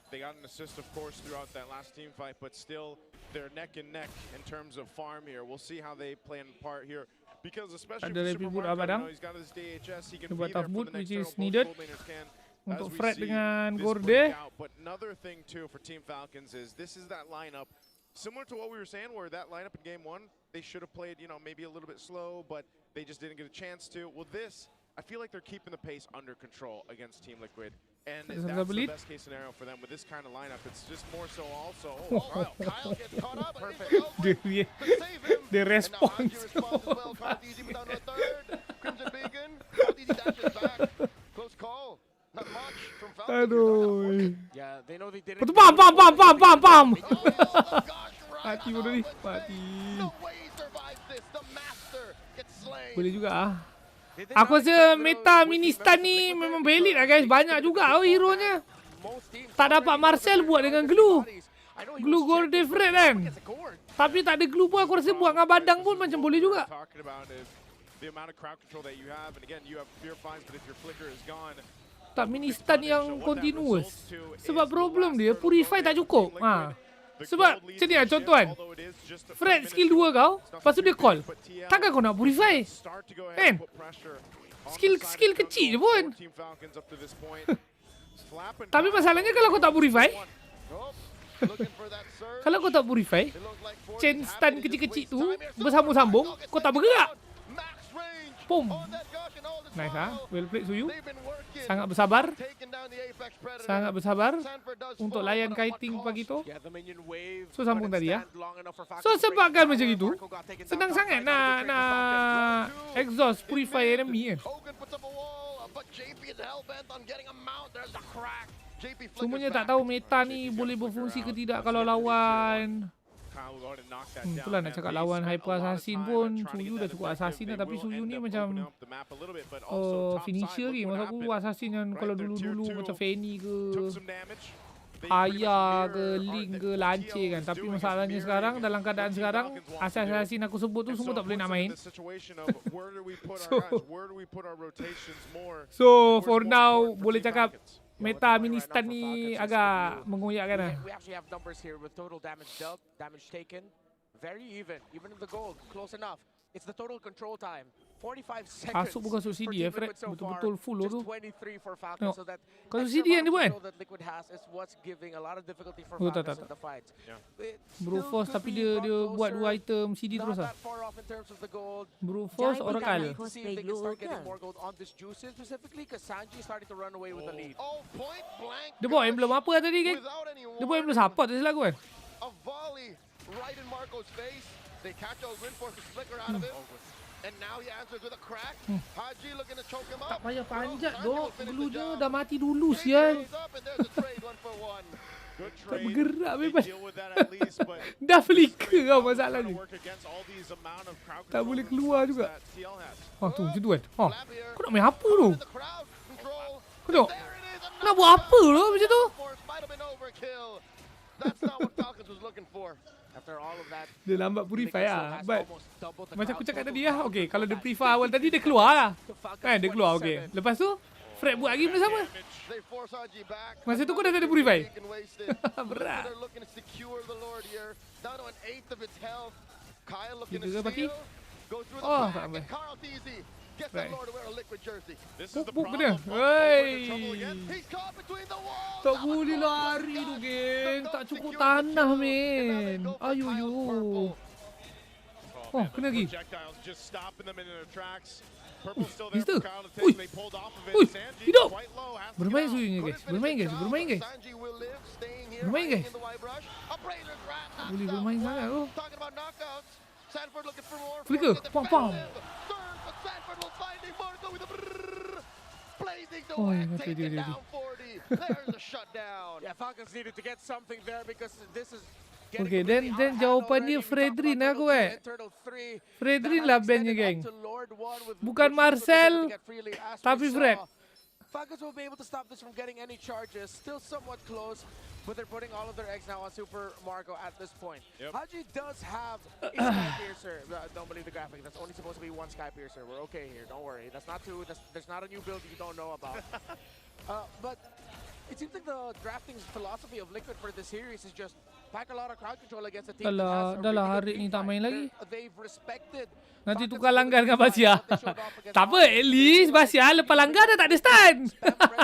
D: They got an assist, of course, throughout that last team fight, but still they're neck and neck in terms of farm here. We'll see how they play a part here. Because especially for Super Marco, he's got his DHS, he can be there for the next turtle. Both gold laners can.
B: Untuk Fred dengan Gorde.
D: But another thing too for Team Falcons is this is that lineup similar to what we were saying, where that lineup in game 1 they should have played, you know, maybe a little bit slow, but they just didn't get a chance to. Well, this I feel like they're keeping the pace under control against Team Liquid, and that's the best case scenario for them with this kind of lineup. It's just more so also.
A: Kyle gets caught up. Perfect.
B: The response.
A: Crimson Beacon. Easy dashes back. Close call. Not much from Falcons.
B: Aduh.
C: Yeah, they know they didn't.
B: Bam. Mati bodoh ni. Mati. Boleh juga ah. Aku rasa meta Ministan ni memang valid lah guys. Banyak juga hero-nya. Tak dapat Marcel buat dengan Glue. Glue Gold Fred kan. Tapi tak ada Glue pun aku rasa buat dengan Badang pun macam boleh juga. Tak Ministan yang continuous. Sebab problem dia Purify tak cukup. Sebab macam ni lah contoh kan. Fred skill 2 kau, lepas tu dia call. Takkan kau nak Purify? Kan? Skill kecil je pun. Tapi masalahnya kalau kau tak Purify, kalau kau tak Purify, chain stun kecil-kecil tu bersambung-sambung, kau tak bergerak. Boom.
A: On that Gosh and all this
B: Nice
A: while,
B: Well played Suyu.
A: they've been working,
B: Sangat bersabar.
A: taking down the Apex Predator.
B: Sangat bersabar
A: Sanford does
B: untuk
A: fall,
B: layan
A: but at what
B: kiting
A: cost?
B: pagi tu.
C: Yeah, the minion wave.
B: So sambung
C: couldn't
B: tadi ya.
C: stand long enough for Falcons
B: So
C: to break
B: sebabkan
C: the
B: macam
C: tower.
B: itu,
C: Marco got taken down.
B: senang
C: Top
B: sangat
C: side, not a good trade for Falcons.
B: nak exhaust purify enemy ya.
A: Hogan puts up a wall, but JP is hell-bent on getting a mount. There's a crack. JP flickers
B: Semuanya
A: back.
B: tak tahu meta ni boleh berfungsi ke tidak kalau lawan.
D: Kyle will go ahead and knock that
B: Itulah
D: down,
B: nak
D: man.
B: cakap
D: They
B: lawan
D: spent
B: Hyper
D: a lot of
B: Assassin
D: time
B: pun
D: trying to
B: Suyu
D: get
B: dah
D: that
B: cukup
D: effective.
B: Assassin
D: They
B: dah, tapi
D: will
B: Suyu
D: end
B: ni
D: up
B: macam
D: opening up the map a little bit, but also top
B: finisher
D: side,
B: lagi.
D: look
B: Masa
D: what
B: aku
D: happened.
B: Assassin yang
D: Right,
B: kalau
D: their tier
B: dulu-dulu
D: two
B: macam Fanny ke
D: took some damage. They pretty much
B: Aya ke
D: mirror
B: Link
D: the
B: ke Lance
D: TL
B: kan.
D: is
B: Tapi
D: doing is
B: masalahnya
D: mirroring
B: sekarang dalam
D: what
B: keadaan
D: Team
B: sekarang
D: Falcons wants to do.
B: Assassin aku sebut tu
D: And
B: semua
D: so
B: tak boleh
D: it
B: nak
D: puts us
B: main.
D: in the situation of where do we put our
B: So-
D: guys? Where do we put our rotations more?
B: So
D: Where's
B: for
D: more
B: now
D: important for
B: boleh
D: Team
B: cakap
D: Falcons?
B: meta Ministan ni agak mengoyakkan lah.
C: We actually have numbers here with total damage dealt, damage taken. Very even in the gold, close enough. It's the total control time. 45 seconds.
B: Kasut bukan kasut
C: for
B: CD
C: Team
B: Fred.
C: Liquid so
B: Betul-betul
C: far.
B: full
C: Just
B: tu.
C: 23 for Falcons,
B: Tengok.
C: so that
B: Kasut
C: extra
B: CD yang dia
C: amount of
B: buat.
C: control that Liquid has is what's giving a lot of difficulty for
B: Oh, tak,
C: Falcons
B: tak,
C: in the fights. It
B: Brute
C: still
B: Force
C: could
B: tapi
C: be
B: dia
C: brought
B: buat dua
C: closer.
B: item CD
C: Not
B: terus lah.
C: that far off in terms of the gold.
B: Brute Force
G: Jangan
B: Oracle.
G: ingat
C: To see if they can start getting more gold on this Juices specifically, because Sanji is starting to run away with the lead.
A: Oh, point blank.
B: Dia bawa
A: Gosh
B: emblem apa tadi kan?
A: without any
B: Dia bawa emblem
A: warning.
B: support tak silap aku kan?
A: A volley right in Marco's face. They catch Ogrin, force a flicker out of him. And now he answers with a crack. Haji looking to choke him up.
B: Tak payah panjat
A: Sanji
B: dok.
A: will finish the
B: Dulunya
A: job.
B: dah mati dulu
A: Take
B: sial.
A: things up, and there's a trade 1-for-1.
D: Good
B: Tak
D: trade.
B: bergerak
D: They
B: bebas.
D: deal with that at least, but
B: Dah flicker kau
D: Trying to
B: masalahnya.
D: work against all these amount of crowd
B: Tak
D: control
B: boleh
D: and
B: keluar
D: stuff
B: juga.
D: that TL has.
B: Tu macam tu kan. Ha.
A: Flap here.
B: Kau nak main apa tu?
A: In the crowd control.
B: Kau tengok.
A: There it is.
B: Nak buat apa tu macam tu?
A: Force might have been overkill. That's not what Falcons was looking for.
C: After all of that,
B: Dia lambat purify
C: Liquid still
B: lah.
C: has
B: But
C: almost double the
B: macam aku
C: crowd
B: cakap
C: total
B: tadi lah.
C: crowd
B: Okay, kalau dia
C: total
B: purify awal tadi dia keluar lah.
C: Falcons
B: Kan dia keluar okay.
C: 27.
B: Lepas tu Fred buat lagi benda sama.
A: They force Haji back.
B: Masa tu kau dah tak ada
A: Another
B: purify.
A: 50 can waste it.
B: Berat.
A: They're looking to secure the Lord here. Down to an eighth of its health. Kyle looking
B: Gitu
A: to
B: ke, Paki?
A: steal. Go through the
B: Oh,
A: back,
B: tak sampai.
A: and Carl Teasy gets
B: Right.
A: the Lord to wear a liquid jersey.
D: This is the
B: Puk
D: problem.
B: kena.
D: Over into trouble
B: Wey.
D: again.
A: He's caught between the walls.
B: Tak
A: That was
B: boleh
A: close,
B: lari
A: but
B: tu
A: God,
B: geng.
A: the
B: Tak
A: dog
B: cukup
A: secures the
B: tanah
A: kill. And now they
B: men.
A: go for
B: Ayo
A: Kyle's
B: yo.
A: purple.
D: Oh,
B: Oh,
D: man,
B: kena
D: the
B: lagi.
D: projectiles just stopping them in their tracks. Purple's still
B: Is
D: there
B: tu?
D: for Kyle to
B: Ui.
D: take. They pulled off of
B: Ui,
D: it. Sanji
B: hidup.
D: quite low. Has to
B: Bermain
D: get out.
B: Suyunya guys. Bermain guys. Bermain guys.
A: Sanji will live, staying here,
B: Bermain,
A: hiding
B: guys.
A: in the Y-brush. A Brazer's rat knocks
B: Boleh
A: out
B: bermain
A: one.
B: sangat tu.
A: Talking about knockouts. Sanford looking for more.
B: Flicker.
A: Force the
B: Pam, pam.
A: defensive. Third, but Sanford will find him. Marco with a brrrr. Blazing the
B: Oh,
A: way,
B: mati dia,
A: taking
B: dia.
A: down 40. There's a shutdown.
C: Yeah, Falcons needed to get something there because this is
B: Okay, then jawapan dia Fredrin aku Fredrin lah bandnya geng. Bukan Marcel, tapi Fred.
C: Falcons will be able to stop this from getting any charges. Still somewhat close, but they're putting all of their eggs now on Super Marco at this point.
D: Yep.
C: Haji does have a Sky Piercer. Don't believe the graphic. That's only supposed to be one Sky Piercer. We're okay here. Don't worry. That's not two. There's not a new build you don't know about. But it seems like the drafting philosophy of Liquid for this series is just pack a lot of crowd control against a team that has a
B: Dah lah
C: really
B: hari
C: good
B: ni
C: team
B: tak
C: fight.
B: main lagi.
C: They've respected
B: Nanti
C: Falcons'
B: tukar langgar dengan
C: ability to
B: Basia.
C: fight, what they showed off against
B: Tak apa,
C: Falcons.
B: at least Basia lepas langgar dah tak ada stun.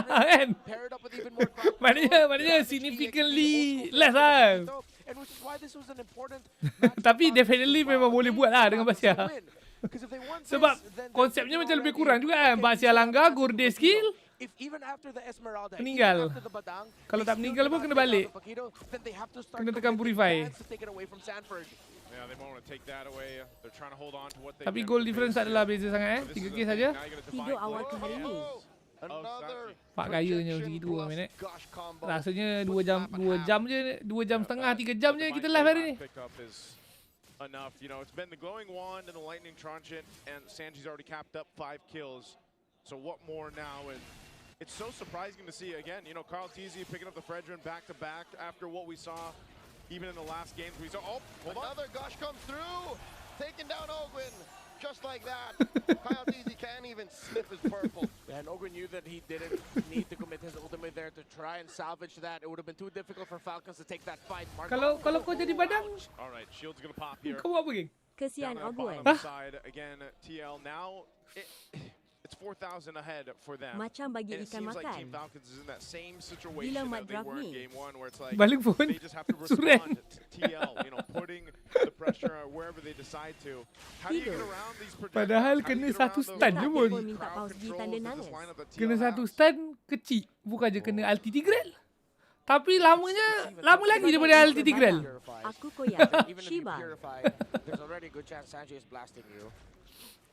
B: Kan?
C: Paired up with even more crowd control.
B: Maknanya
C: Damage
B: significantly
C: EXP,
B: less lah.
C: and which is why this was an important
B: Tapi definitely memang boleh buat lah dengan Basia.
C: Because if they won this,
B: Sebab
C: then they're
B: konsepnya
C: thinking
B: macam lebih
C: already,
B: kurang juga kan.
C: okay,
B: Basia
C: we
B: langgar,
C: still have
B: Gurde
C: the
B: skill.
C: If even after the Esmeralda,
B: Meninggal.
C: even after the Badang,
B: Kalau
C: they
B: tak
C: still
B: meninggal
C: do
B: pun
C: not
B: kena
C: take out
B: balik.
C: the Paquito, then they have to start
B: Kena tekan
C: committing
B: purify.
C: bans to take it away from Sanford.
D: Yeah, they won't want to take that away. They're trying to hold on to what they
B: Tapi
D: can
B: goal
D: with the
B: difference
D: base
B: tak adalah
D: here.
B: beza sangat
D: But this
B: 3
D: is
B: game
D: the
B: saja.
D: thing, now you gotta
G: Tidur
D: define
G: awal
D: play.
G: kali ni.
A: Another
B: 4 gayanya macam gitu lah minit. Rasanya 2 jam je, 2 jam setengah, 3 jam je kita live hari ni.
D: Pickup is enough. You know, it's been the glowing wand and the lightning transient, and Sanji's already capped up 5 kills. So what more now? And it's so surprising to see again. You know, Carl Teasy picking up the Fredrin back to back after what we saw, even in the last games. We saw. Oh, hold on.
A: Another Gush comes through, taking down Ogwin. Just like that, Kyle Teasy can't even sniff his purple.
C: And Ogre knew that he didn't need to commit his ultimate there to try and salvage that. It would have been too difficult for Falcons to take that fight.
B: Kalau kau jadi badang,
D: All right, shield's gonna pop here.
B: kau buat apa geng?
G: Kesian
D: Down to the
G: Ogwen.
D: bottom side again. TL now. it's 4,000 ahead for them.
G: Macam bagi
D: And it
G: ikan
D: seems like Team
G: makan.
D: Falcons is in that same
G: Bila
D: situation
G: mat
D: that they
G: draft
D: were in
G: ni?
D: Game 1, where it's like
B: Balik pun
D: they just have to
B: Suren.
D: respond to TL, you know, putting the pressure wherever they decide to. How do you get
G: Tidur.
D: around these projectiles?
B: Padahal
D: How do you
B: kena
D: get
B: satu
D: around
B: stun
D: those
B: je
G: Tak,
B: pun.
G: dia pun minta
D: crowd
G: pause di
D: controls
G: tanda
D: that this
G: nangis.
D: lineup that
B: Kena
D: TL
B: satu
D: has?
B: stun kecil. Bukan je kena ulti Tigreal. Tapi lama lagi daripada ulti Tigreal.
G: Aku koyak.
C: Even if you
G: Shiba.
C: purify, there's already a good chance Sanji is blasting you.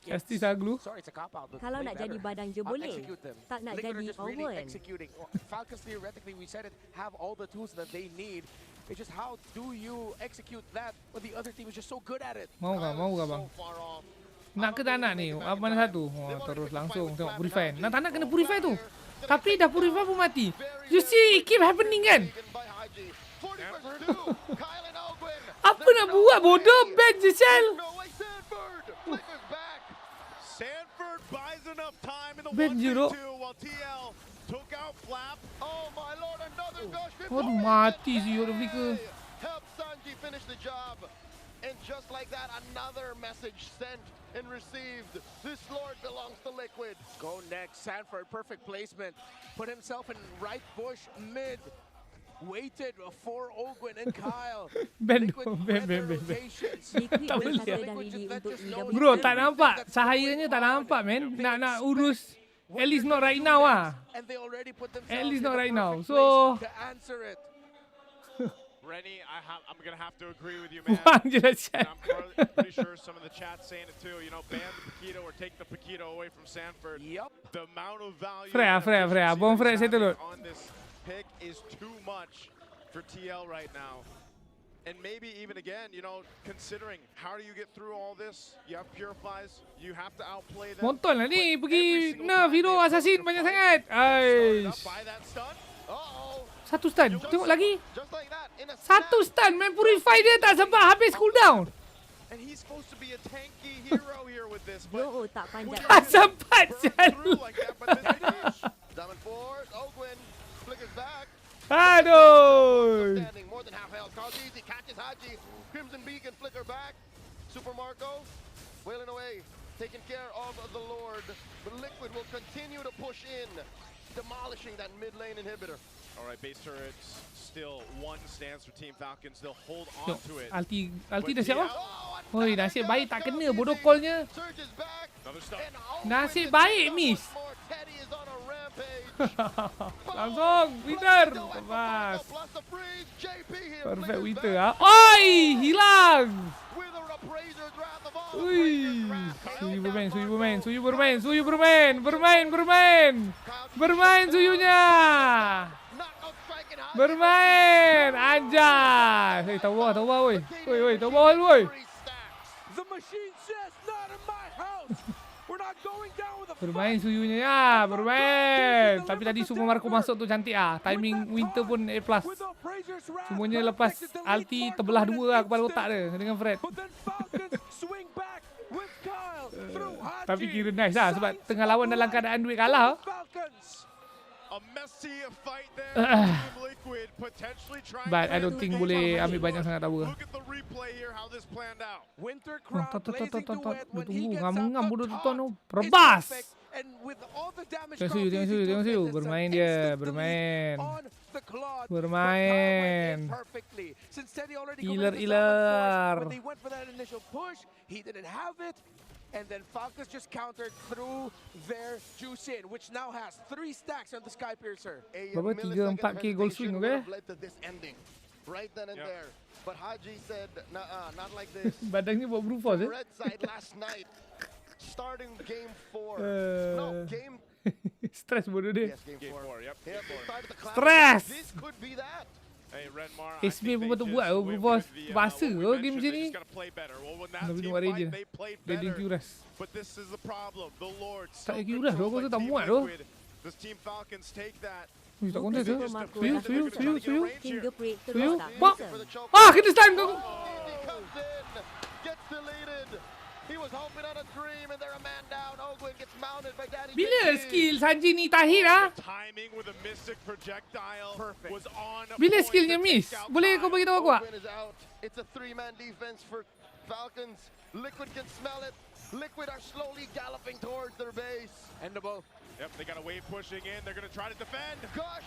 B: Pasti Saglu.
C: Sorry, it's a cop-out, but
G: Kalau
C: play
G: nak jadi
C: better.
G: badang je boleh.
C: Execute them.
G: Tak nak
C: Liquid are
G: jadi
C: just really
G: Owen.
C: executing. Falcons theoretically, we said it, have all the tools that they need. It's just how do you execute that when the other team is just so good at it?
B: Mau kah bang?
A: So far off.
B: Nak ke tak nak ni? Apa mana satu? Oh, terus langsung tengok purify. Nak tak nak kena purify tu. Tapi dah purify pun mati. You see, it keep happening kan?
A: By Haji. 40 versus 2. Kyle and Ogwin.
B: Apa nak buat bodoh? Ban je Sel.
A: No way, Sanford. Flickers back.
D: Sanford buys enough time in the
B: Ben
D: 1v2
B: Giro.
D: while TL took out Flap.
A: Oh my lord, another gush.
B: Waduh, mati si Europe Flicker.
A: Help Sanji finish the job. And just like that, another message sent and received. This lord belongs to Liquid.
C: Go next, Sanford, perfect placement. Put himself in right bush, mid. Waited for Ogwin and Kyle.
B: Ben,
C: Liquid
B: ben.
C: read their rotations.
G: Liquid
B: Tak
G: boleh
B: boleh.
G: satu dari dia untuk EW.
B: Bro, tak nampak. Cahayanya tak nampak, man. Nak urus. At least not right now ah.
C: And they already put themselves
B: At least
C: in
B: not
C: the
B: right now.
C: perfect
B: So-
C: place to answer it.
D: Rennie, I'm going to have to agree with you, man.
B: Buang je lah Sel.
D: And I'm pretty sure some of the chat's saying it too. You know, ban the Paquito or take the Paquito away from Sanford.
C: Yup.
D: The amount of value
B: Freya,
D: and
B: Freya.
D: efficiency
B: Bom
D: that
B: Freya
D: he's
B: saya
D: having
B: turut.
D: on this pick is too much for TL right now. And maybe even again, you know, considering how do you get through all this? You have purifies, you have to outplay them.
B: Montol lah ni.
D: But
B: Pergi
D: every single
B: nerf
D: time
B: hero
D: they approach
B: assassin
D: the
B: banyak
D: fight,
B: sangat.
D: started up
B: Aish.
D: by that stun.
A: Uh-oh.
B: Satu stun. Tengok lagi.
A: Just like that. In a
B: Satu
A: snap.
B: stun. Man, purify dia tak sempat habis cooldown.
D: And he's supposed to be a tanky hero here with this, but
G: Yo, tak panjat.
B: Tak sempat
D: burn
B: Sel.
D: through like that, but this finish.
A: Diamond Force. Ogwin flickers back.
B: Aduh.
A: Standing more than half health. Carl Easy catches Haji. Crimson Beacon flicker back. Super Marco wailing away, taking care of the Lord. But Liquid will continue to push in, demolishing that mid lane inhibitor.
D: All right, base turrets still one stands for Team Falcons. They'll hold on
B: Tengok,
D: to it.
B: Ulti dah siap ah.
A: Oh,
B: Oi, nasib baik tak kena bodoh callnya.
A: Surges back.
D: Another stun.
A: And Ogwin
B: Nasib
A: gets
B: baik,
A: so
B: miss.
A: much more. Teddy is on a rampage.
B: Langsung winner.
A: Plus
B: Lepas.
A: the freeze. JP here.
B: Perfect
A: flickers
B: winter
A: back.
B: ah. Oi, hilang.
A: With a Appraiser's Wrath of all
B: Ui,
A: Appraiser's Wrath.
B: suyu bermain. Bermain suyunya.
A: Knockout strike and high
B: Bermain. Anjay. Hei, tahu woi. Woi, tahu woi.
C: The machine says, not in my house. We're not going down with a
B: Bermain suyunya ya, bermain. Tapi tadi Super Marco masuk tu cantik ah. Timing winter pun A+.
C: with the Appraiser's Wrath.
B: Semuanya lepas ulti terbelah dua lah kepala otak dia dengan Fred.
C: But then Falcons swing back with Kyle through Haji.
B: Tapi kira nice lah sebab tengah lawan dalam keadaan duit kalah.
C: Falcons.
D: A messy fight there. Team Liquid potentially trying
B: But I
D: to
B: don't
D: win
B: think
D: the
B: boleh
D: game.
B: ambil banyak sangat tahu.
D: Look at the replay here, how this planned out.
C: Winter
B: Oh,
C: crowd blazing to
B: tot.
C: it
B: Dia
C: when he
B: tunggu
C: gets
B: ngam-ngam
C: out
B: bodoh
C: the
B: tu tuan tu.
C: top.
B: Rebas.
C: It's perfect. And with all the damage
B: Tengok
C: Carl Easy took,
B: suyu.
C: it's
B: Bermain
C: an
B: dia,
C: instant
B: bermain.
C: delete on the Claude.
B: Bermain.
C: But Kyle went in perfectly. Since Teddy already committed the
B: Iler.
C: Diamond Force, when they went for that initial push, he didn't have it. And then Falcons just countered through their juice in, which now has 3 stacks on the Sky Piercer.
B: Berapa? 3-4K gold swing, okay?
A: Led to this ending right then and
D: Yep.
A: there. But Haji said, nah, not like this.
B: Badannya buat berufas
A: The
B: eh.
A: red side last night, starting game 4.
B: Uh.
A: No, game
B: Stres bodoh dia.
A: yes, game
D: Game
A: 4.
D: 4, yep.
A: Yeah, they started the cloud.
B: Stress.
A: This could be that.
D: Hey, Redmar,
B: Esme pun betul buat berufas. Bahasa game macam ni. Tapi tengok Radiant. Radiant Curas.
D: But this is the problem. The Lord
B: Tak payah Curas tu, aku rasa tak muat tu.
D: Does Team Falcons take that?
B: Ui, tak konten tu.
G: Super Marco
B: Suyu.
G: fingerprint
B: Suyu.
G: terus tak
B: Bak.
G: bisa.
A: For the choke.
B: Ah, kena stun kau.
A: Easy comes in, gets deleted. He was hoping on a dream, and they're a man down. Ogwin gets mounted by Daddy.
B: Bila
A: JP.
B: skill Sanji ni tahir ah?
D: Timing with a mystic projectile was on
B: Bila
D: point
B: skillnya
D: to
B: miss?
D: take out
B: Boleh kau
D: Kyle.
B: bagi tahu aku tak?
A: Ogwin is out. It's a 3-man defense for Falcons. Liquid can smell it. Liquid are slowly galloping towards their base.
C: Endable.
D: Yep, they got a wave pushing in. They're going to try to defend.
A: Gush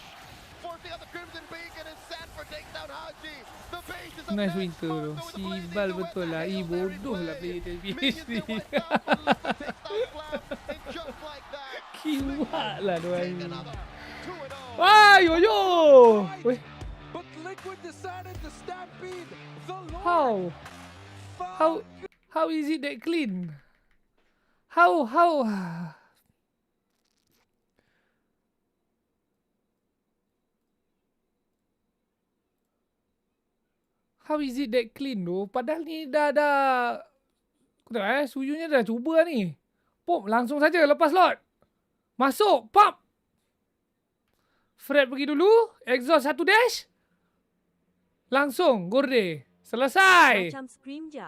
A: forcing out the Crimson Beacon and Sanford takes down Haji. The base is up
B: Nice
A: next.
B: winter tu.
A: Marco with the blazing
B: Sibal
A: duet.
B: betul lah.
A: Hail Mary
B: Bodoh lah
A: play.
B: player
A: Minions
B: PhD.
A: get wiped out, but Liquid takes down Flap. And just like that,
B: Kiwak lah
A: take
B: diorang.
A: another 2-0.
B: Wah, yo. Weh,
C: But Liquid decided to stampede the Lord.
B: how is it that clean? How is it that clean tu? Padahal ni dah aku tengok Suyunya dah cuba ni. Pop langsung saja lepas lot. Masuk, pop. Fred pergi dulu, exhaust satu dash. Langsung Gorde. Selesai.
G: Macam scream je.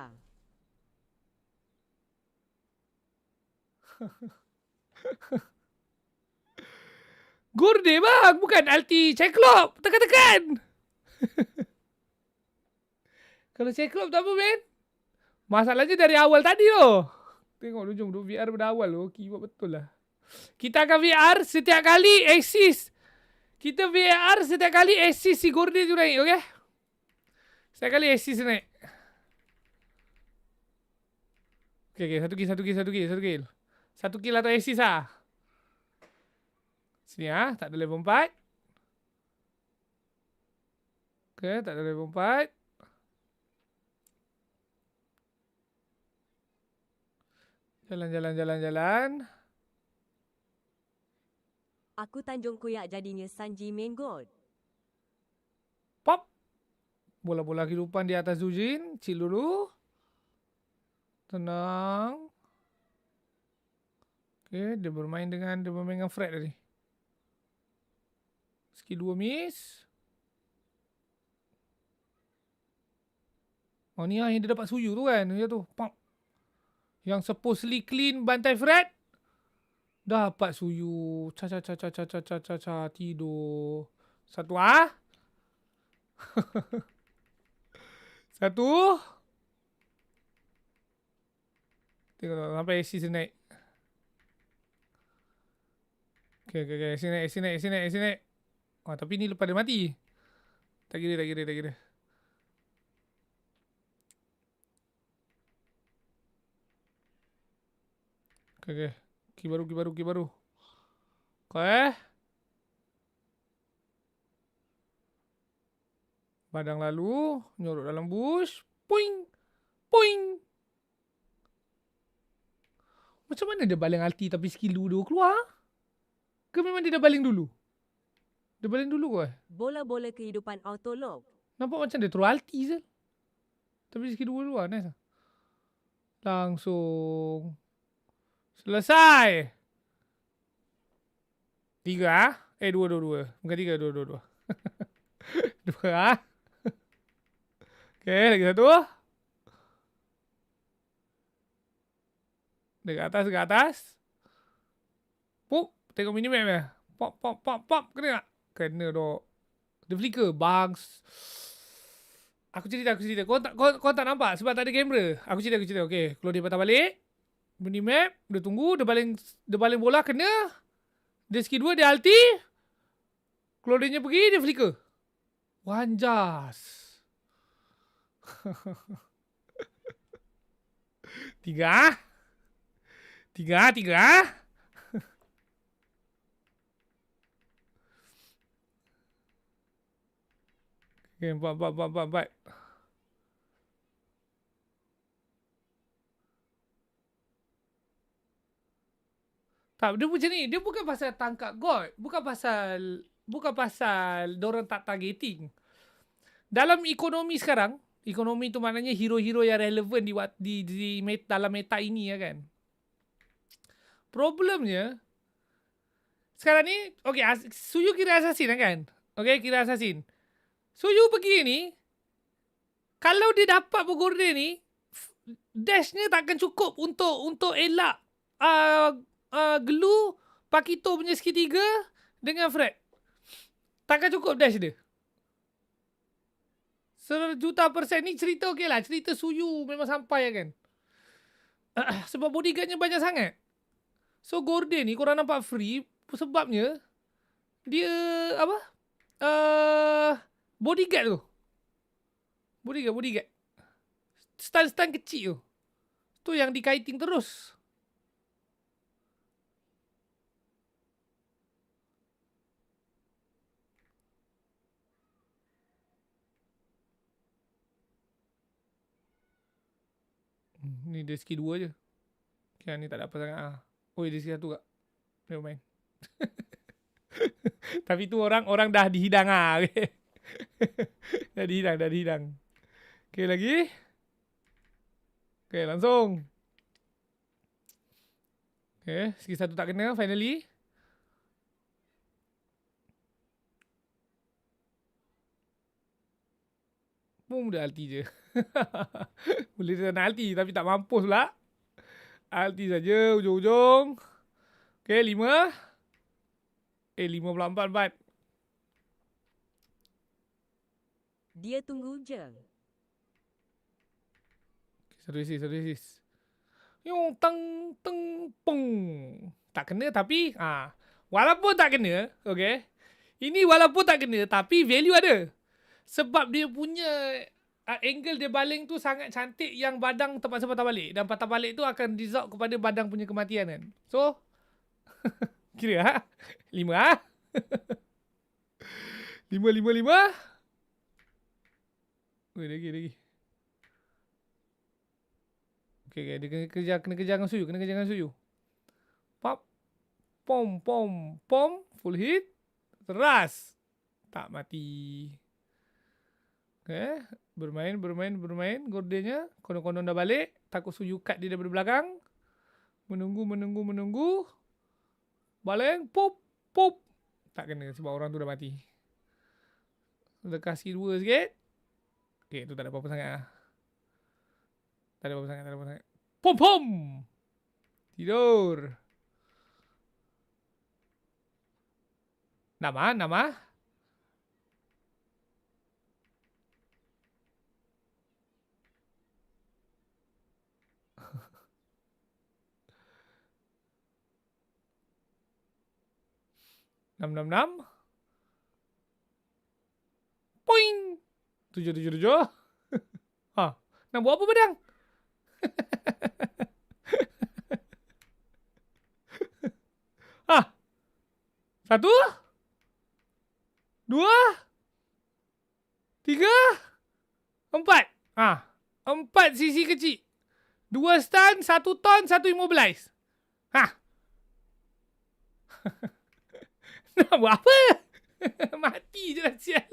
B: Gorde bang, bukan ulti Cyclop. Tekan-tekan. Kalau Cyclop tak apa, man. Masalahnya dari awal tadi tu. Tengok hujung tu VR pada awal tu. Keyword betul lah. Kita akan VR setiap kali assist. Kita VR setiap kali assist si Gorde tu naik, okay? Setiap kali assist naik. Okay, satu kill. Satu kill atau assist lah. Sini tak ada level 4. Okay, tak ada level 4. Jalan.
G: Aku Tanjung Kuyak jadinya Sanji main god.
B: Pop. Bola-bola kehidupan di atas Zujin. Chill dulu. Tenang. Okay, dia bermain dengan Fred tadi. Skill 2 miss. Oh ni yang dia dapat Suyu tu kan. Dia tu. Pop. Yang supposedly clean bantai Fred. Dapat Suyu. Ca. Tidur. Satu Satu. Tengok sampai assist naik. Okay. Sini naik. Oh, tapi ni lepas dia mati. Tak kira. Okay. Ki baru. Okay. Badang lalu. Nyorok dalam bush. Poing. Macam mana dia baling ulti tapi skill dulu keluar? Ke memang dia dah baling dulu? Dia baling dulu ke?
G: Bola-bola kehidupan autolog.
B: Nampak macam dia terus ulti je. Tapi skill dulu lah. Nice lah. Langsung. Selesai. 3 2. Bukan 3, 2. 2 Okay, lagi satu. Dekat atas. Pop, tengok minimap dia. Pop. Kena tak? Kena dok. Dia flicker. Bangs. Aku cerita. Kau tak nampak sebab tak ada kamera. Aku cerita. Okay, kalau dia patah balik. Minimap. Dia tunggu. Dia baling bola. Kena. Dia skill 2. Dia ulti. Kalau dia pergi. Dia flicker. Wanjas. 3. Okay, 4. Tak, dia macam ni. Dia bukan pasal tangkap God. Bukan pasal dorang tak targeting. Dalam ekonomi sekarang, ekonomi tu maknanya hero-hero yang relevan dalam meta ini ya kan. Problemnya, sekarang ni, okay, Suyu kira assassin kan? Okay, kira assassin. Suyu pergi ni, kalau dia dapat Gorde ni, dashnya takkan cukup untuk elak Glue, Pakito punya skill 3 dengan Fred. Takkan cukup dash dia. 100,000,000% ni cerita okey lah. Cerita Suyu memang sampai kan. Sebab bodyguardnya banyak sangat. So Gordon ni korang nampak free sebabnya dia apa? Bodyguard tu. Bodyguard. Stun kecil tu. Tu yang dikaiting terus. Ni dia skill 2 je. Yang ni tak ada apa sangat ah. Oh, dia skill 1 kak. Never mind. Tapi tu orang dah dihidang ah. Okay. dah dihidang. Okay, lagi. Okay, langsung. Okay, skill 1 tak kena finally. Boom, dah ulti je. Boleh dia nak ulti tapi tak mampus pula. Ulti saja ujung-ujung. Okay, 5. 5 pula 4.
G: Dia tunggu je.
B: Okay, satu assist. Yung teng pung. Tak kena tapi walaupun tak kena, okay. Ini walaupun tak kena tapi value ada. Sebab dia punya angle dia baling tu sangat cantik yang badang terpaksa patah balik. Dan patah balik tu akan result kepada badang punya kematian kan. So, kira 5 5. Lagi. Okay, dia kena kejar dengan suyu. Pop. Pom. Full hit. Teras. Tak mati. Okay. Bermain. Gordennya. Konon-konon dah balik. Takut suyu cut dia daripada belakang. Menunggu. Baling. Pop. Tak kena sebab orang tu dah mati. Dah kasih 2 sikit. Okay, tu tak ada apa-apa sangat. Tak ada apa-apa sangat. Pom. Tidur. Nama. 6. Poing. 7. Nak buat apa pedang? 1 2 3 4. 4 sisi kecil. 2 stun, 1 ton, 1 immobilize. Nak buat apa? Mati je lah sial.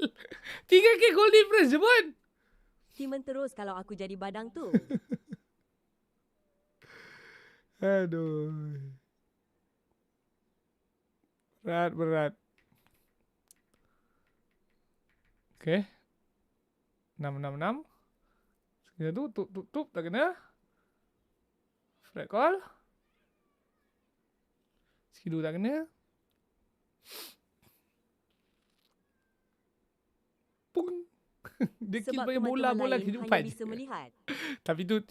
B: 3k gold difference je pun.
G: Timen terus kalau aku jadi badang tu.
B: Aduh. Berat. Okay. 6. Sekejap tu, tup, tak kena. Flat call. Skill 2 tak kena. Pung. Dia kill pakai bola kehidupan.
G: Bisa melihat.
B: Tapi itu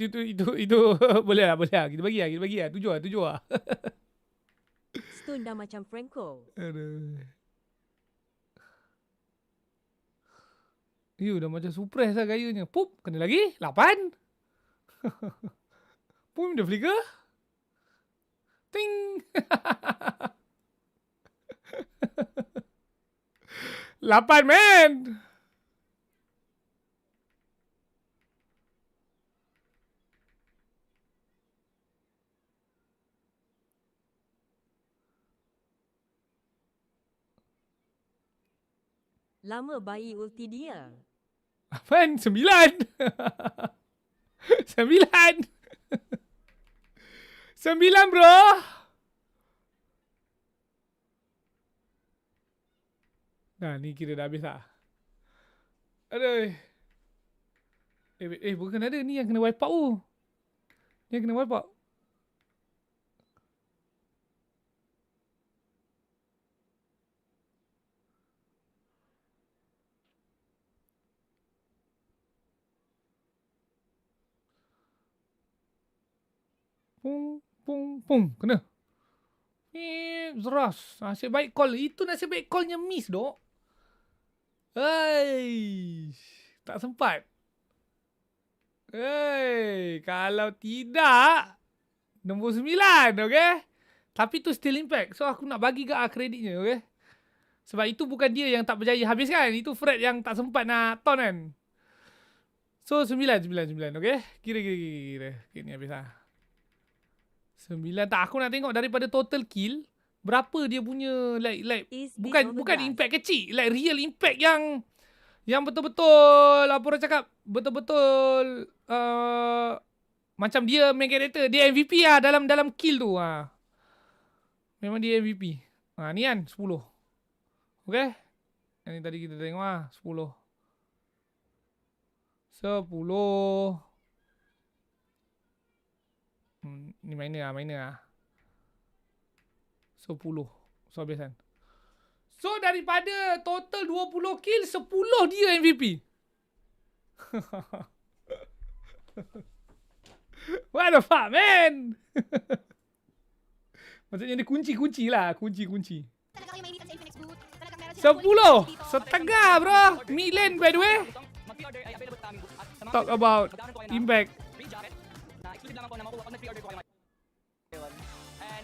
B: boleh lah. Kita bagi lah. 7 lah.
G: Stone dah macam Franco.
B: Aduh. Dah macam suppress lah gayanya. Pup, kena lagi. 8. Pum, dia flicker. Ting. 8, man.
G: Lama bayi ulti dia.
B: Apaan? 9. 9, bro. Nah, ni kira dah habis lah. Aduh. Bukan ada ni yang kena wipe out tu. Ni yang kena wipe out. Pung, pung, pung. Kena. Zeras. Nasib baik call. Itu nasib baik callnya miss, dok. Hei. Tak sempat. Hei. Kalau tidak. Nombor 9, okay? Tapi tu still impact. So, aku nak bagi kreditnya, okay? Sebab itu bukan dia yang tak berjaya habis kan? Itu Fred yang tak sempat nak ton kan? So, 9, okay? Kira. Okay, ni habis lah. 9. Tak, aku nak tengok daripada total kill. Berapa dia punya, like bukan impact kecil. Like, real impact yang betul-betul, apa orang cakap? Betul-betul, macam dia main character. Dia MVP lah dalam kill tu. Memang dia MVP. Ni kan, 10. Okay? Yang ni tadi kita tengok lah. 10. 10. Ni minor lah. 10. So, habis kan. So, daripada total 20 kill, 10 dia MVP. What the fuck, man? Maksudnya dia kunci-kunci lah. Kunci. 10. Setengah, bro. Mid lane, by the way. Talk about impact.
L: And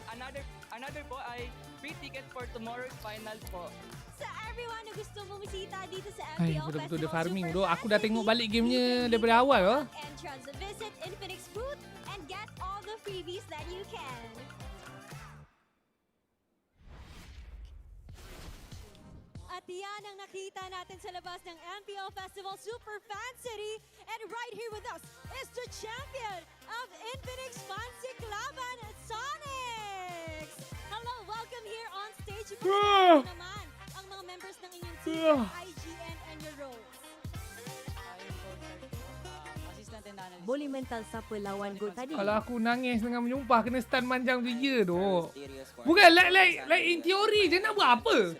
L: another po ay free ticket for tomorrow's final po.
M: Sa everyone na gusto bumisita dito sa
B: Ay,
M: MPL
B: betul-betul dia
M: Festival
B: farming,
M: Super
B: bro. Aku dah
M: Fan
B: tengok
M: City,
B: balik gamenya
M: you can
B: daripada awal, bro.
M: entrance, visit Infinix booth and get all the freebies that you can. At yan ang nakita natin sa labas ng MPL Festival Super Fan City. And right here with us is the champion of Infinix Fancy Klaban, Sonics! Hello, welcome here on stage. Ipakita naman ang mga members ng inyong team, IGN and your roles.
G: Boleh mental siapa lawan go tadi?
B: Kalau aku nangis dengan menyumpah kena stun panjang tu je tu. Bukan like in theory je nak buat apa?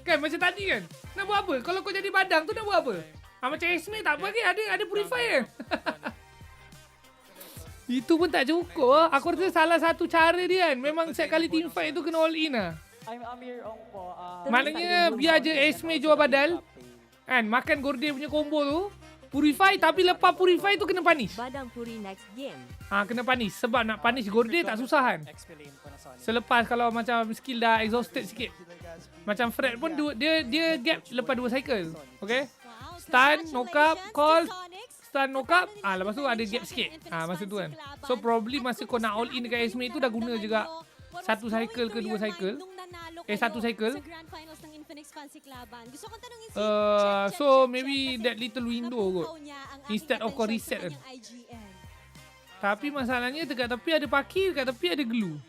B: Kan macam tadi kan. Nak buat apa? Kalau kau jadi badang tu nak buat apa? Macam Esme tak apa ke? Ada purifier. Itu pun tak cukup. Aku rasa salah satu cara dia kan. Memang setiap kali team fight tu kena all in lah.
K: I'm Amir Ong po.
B: Maknanya biar je Esme jual badal. Kan makan Gorde punya combo tu. Purify tapi lepas purify tu kena punish.
G: Badang puri next game.
B: Kena punish. Sebab nak punish Gorde tak susah kan. Selepas kalau macam skill dah exhausted sikit. Macam Fred pun dia gap lepas 2 cycle. Okay. Stun, knock up, call. Stun, knock up. Lepas tu ada gap sikit. Masa tu kan. So probably masa kau nak all in dekat Esme tu dah guna juga 1 cycle ke 2 cycle. 1 cycle. So maybe that little window kot. Instead of kau reset kan. Tapi masalahnya dekat tepi ada parkir, dekat tepi ada glue.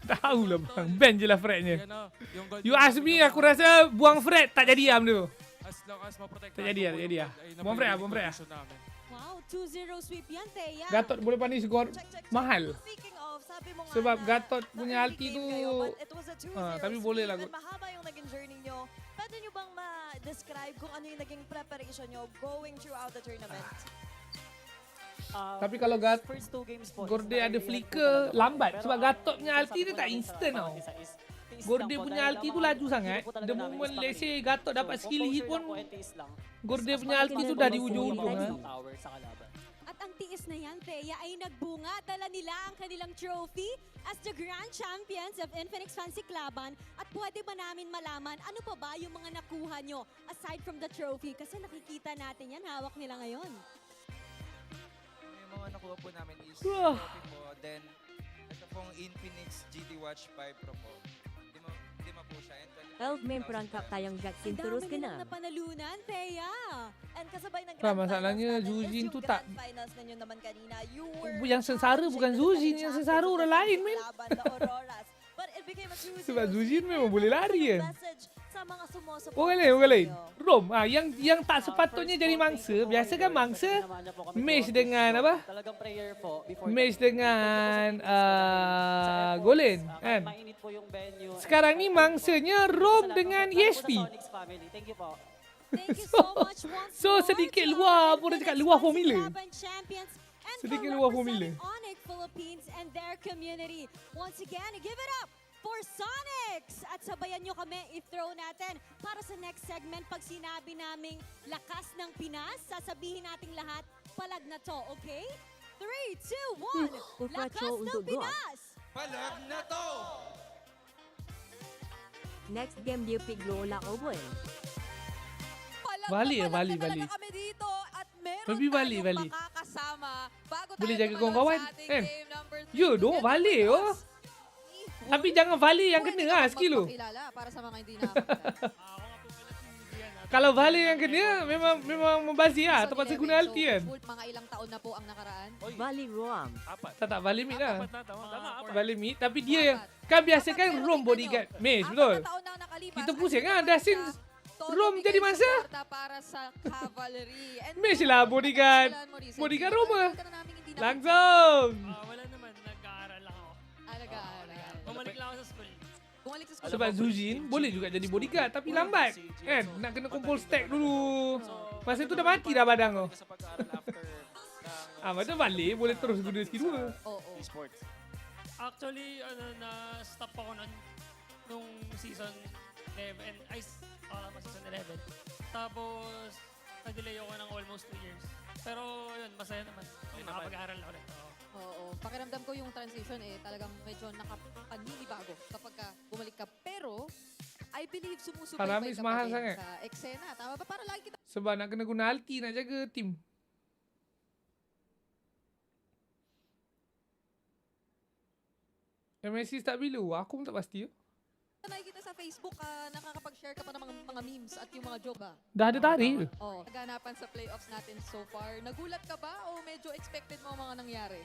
B: Tahu lah bang, ban je lah Frednya. You ask me, aku rasa buang Fred tak jadi tu. Tak jadi lah. Buang Fred lah.
M: Wow, 2-0 sweep yan, Thea.
B: Gatot boleh punish score mahal. Sebab Gatot punya ulti tu tapi boleh lah.
M: Mahaba yung naging journey nyo. Pwede nyo bang ma-describe kung ano yung naging preparation nyo going throughout the tournament?
B: Tapi kalau Gorde ada flicker lambat. Sebab Gatot punya ulti dia tak instant tau. Gorde punya ulti tu laju sangat. The moment let's say Gatot dapat skill hit pun Gorde punya ulti tu dah di ujung-ujung.
M: At ang tiis na yan, Thea, ay nagbunga. Dala nila ang kanilang trophy as the Grand Champions of Infinix Fancy Klaban. At pwede ba namin malaman ano pa ba yung mga nakuha nyo aside from the trophy? Kasi nakikita natin yan, hawak nila ngayon.
N: Yung mga nakuha po namin is trophy po. Then, ito pong Infinix GT Watch 5 Pro po. Lima po siya.
G: Elf main perangkap tayang Jackson terus kena.
M: Ang dami nilang napanalunan, Thea. And kasabay ng
B: Masalahnya Zujin tu tak.
M: finals ninyo naman kanina. You
B: Yang sengsara bukan Zujin, yang sengsara orang lain men. Sebab Zujin memang boleh lari kan. Orang lain. Rom, yang tak sepatutnya jadi mangsa. Biasa kan mangsa match dengan apa? Match dengan Golen kan. Sekarang ni mangsanya Rom dengan ESP. So sedikit luar, apa orang cakap luar formula.
M: and
B: Sedikit
M: for
B: luar formula.
M: representing Onyx Philippines and their community. Once again, give it up for Sonics! At sabayan nyo kami i-throw natin para sa next segment. Pag sinabi naming lakas ng Pinas, sasabihin nating lahat palag na to, okay? 3, 2, 1, lakas ng Pinas!
N: Palag na to!
G: Next game dia pick Lola Oboy.
B: Bali
E: Palag
B: bali.
E: na kami dito at meron
B: Tapi bali,
E: tayong
B: bali.
E: makakasama bago
B: Boleh
E: tayo
B: jaga
E: tumalon
B: kawan-kawan.
E: sa ating game number 3.
B: Yo, dok balik oh. Tapi jangan balik yang kena lah skill tu.
E: Magpakilala para sa mga hindi nakakilala.
B: Kalau balik yang kena memang membazir lah. Terpaksa guna ulti kan.
E: Mga ilang taon na po ang nakaraan.
G: Balik Roam.
B: Tak balik mid lah.
F: Tama.
B: Balik mid. Tapi dia yang kan biasa kan Rom bodyguard Mage betul. Kita pusing kan. Dah since Rom jadi masa.
E: Para sa cavalry.
B: Mage lah bodyguard. Bodyguard Roma. Langsung.
F: Wala naman, nag-aaral lang ako.
E: Nag-aaral.
F: Bumalik lang ako sa school.
E: Bumalik sa school.
B: Sebab Zujin boleh juga jadi bodyguard tapi lambat kan. Nak kena kumpul stack dulu. Masa tu dah mati dah badan kau. Macam balik boleh terus guna skill 2.
F: Esports. Actually, na-stop ako nung season 11. Season 11. Tapos, nag-delay ako ng almost 2 years. Pero yun, masaya naman. Nakapag-aaral ako ulit.
E: Oo. Pakiramdam ko yung transition talagang medyo nakapaninibago kapag bumalik ka. Pero, I believe sumusubaybay
B: Paramis
E: ka pa
B: mahal
E: din
B: sangat.
E: sa eksena. Tama ba? Para lagi kita...
B: Sebab nak kena guna ulti nak jaga team. MSC start bila? Aku pun tak pasti.
E: Nakikita sa Facebook, nakakapag-share ka pa ng mga memes at yung mga joke ba?
B: Dah ada tarik.
E: Naganapan sa playoffs natin so far. Nagulat ka ba o medyo expected mo ang mga nangyari?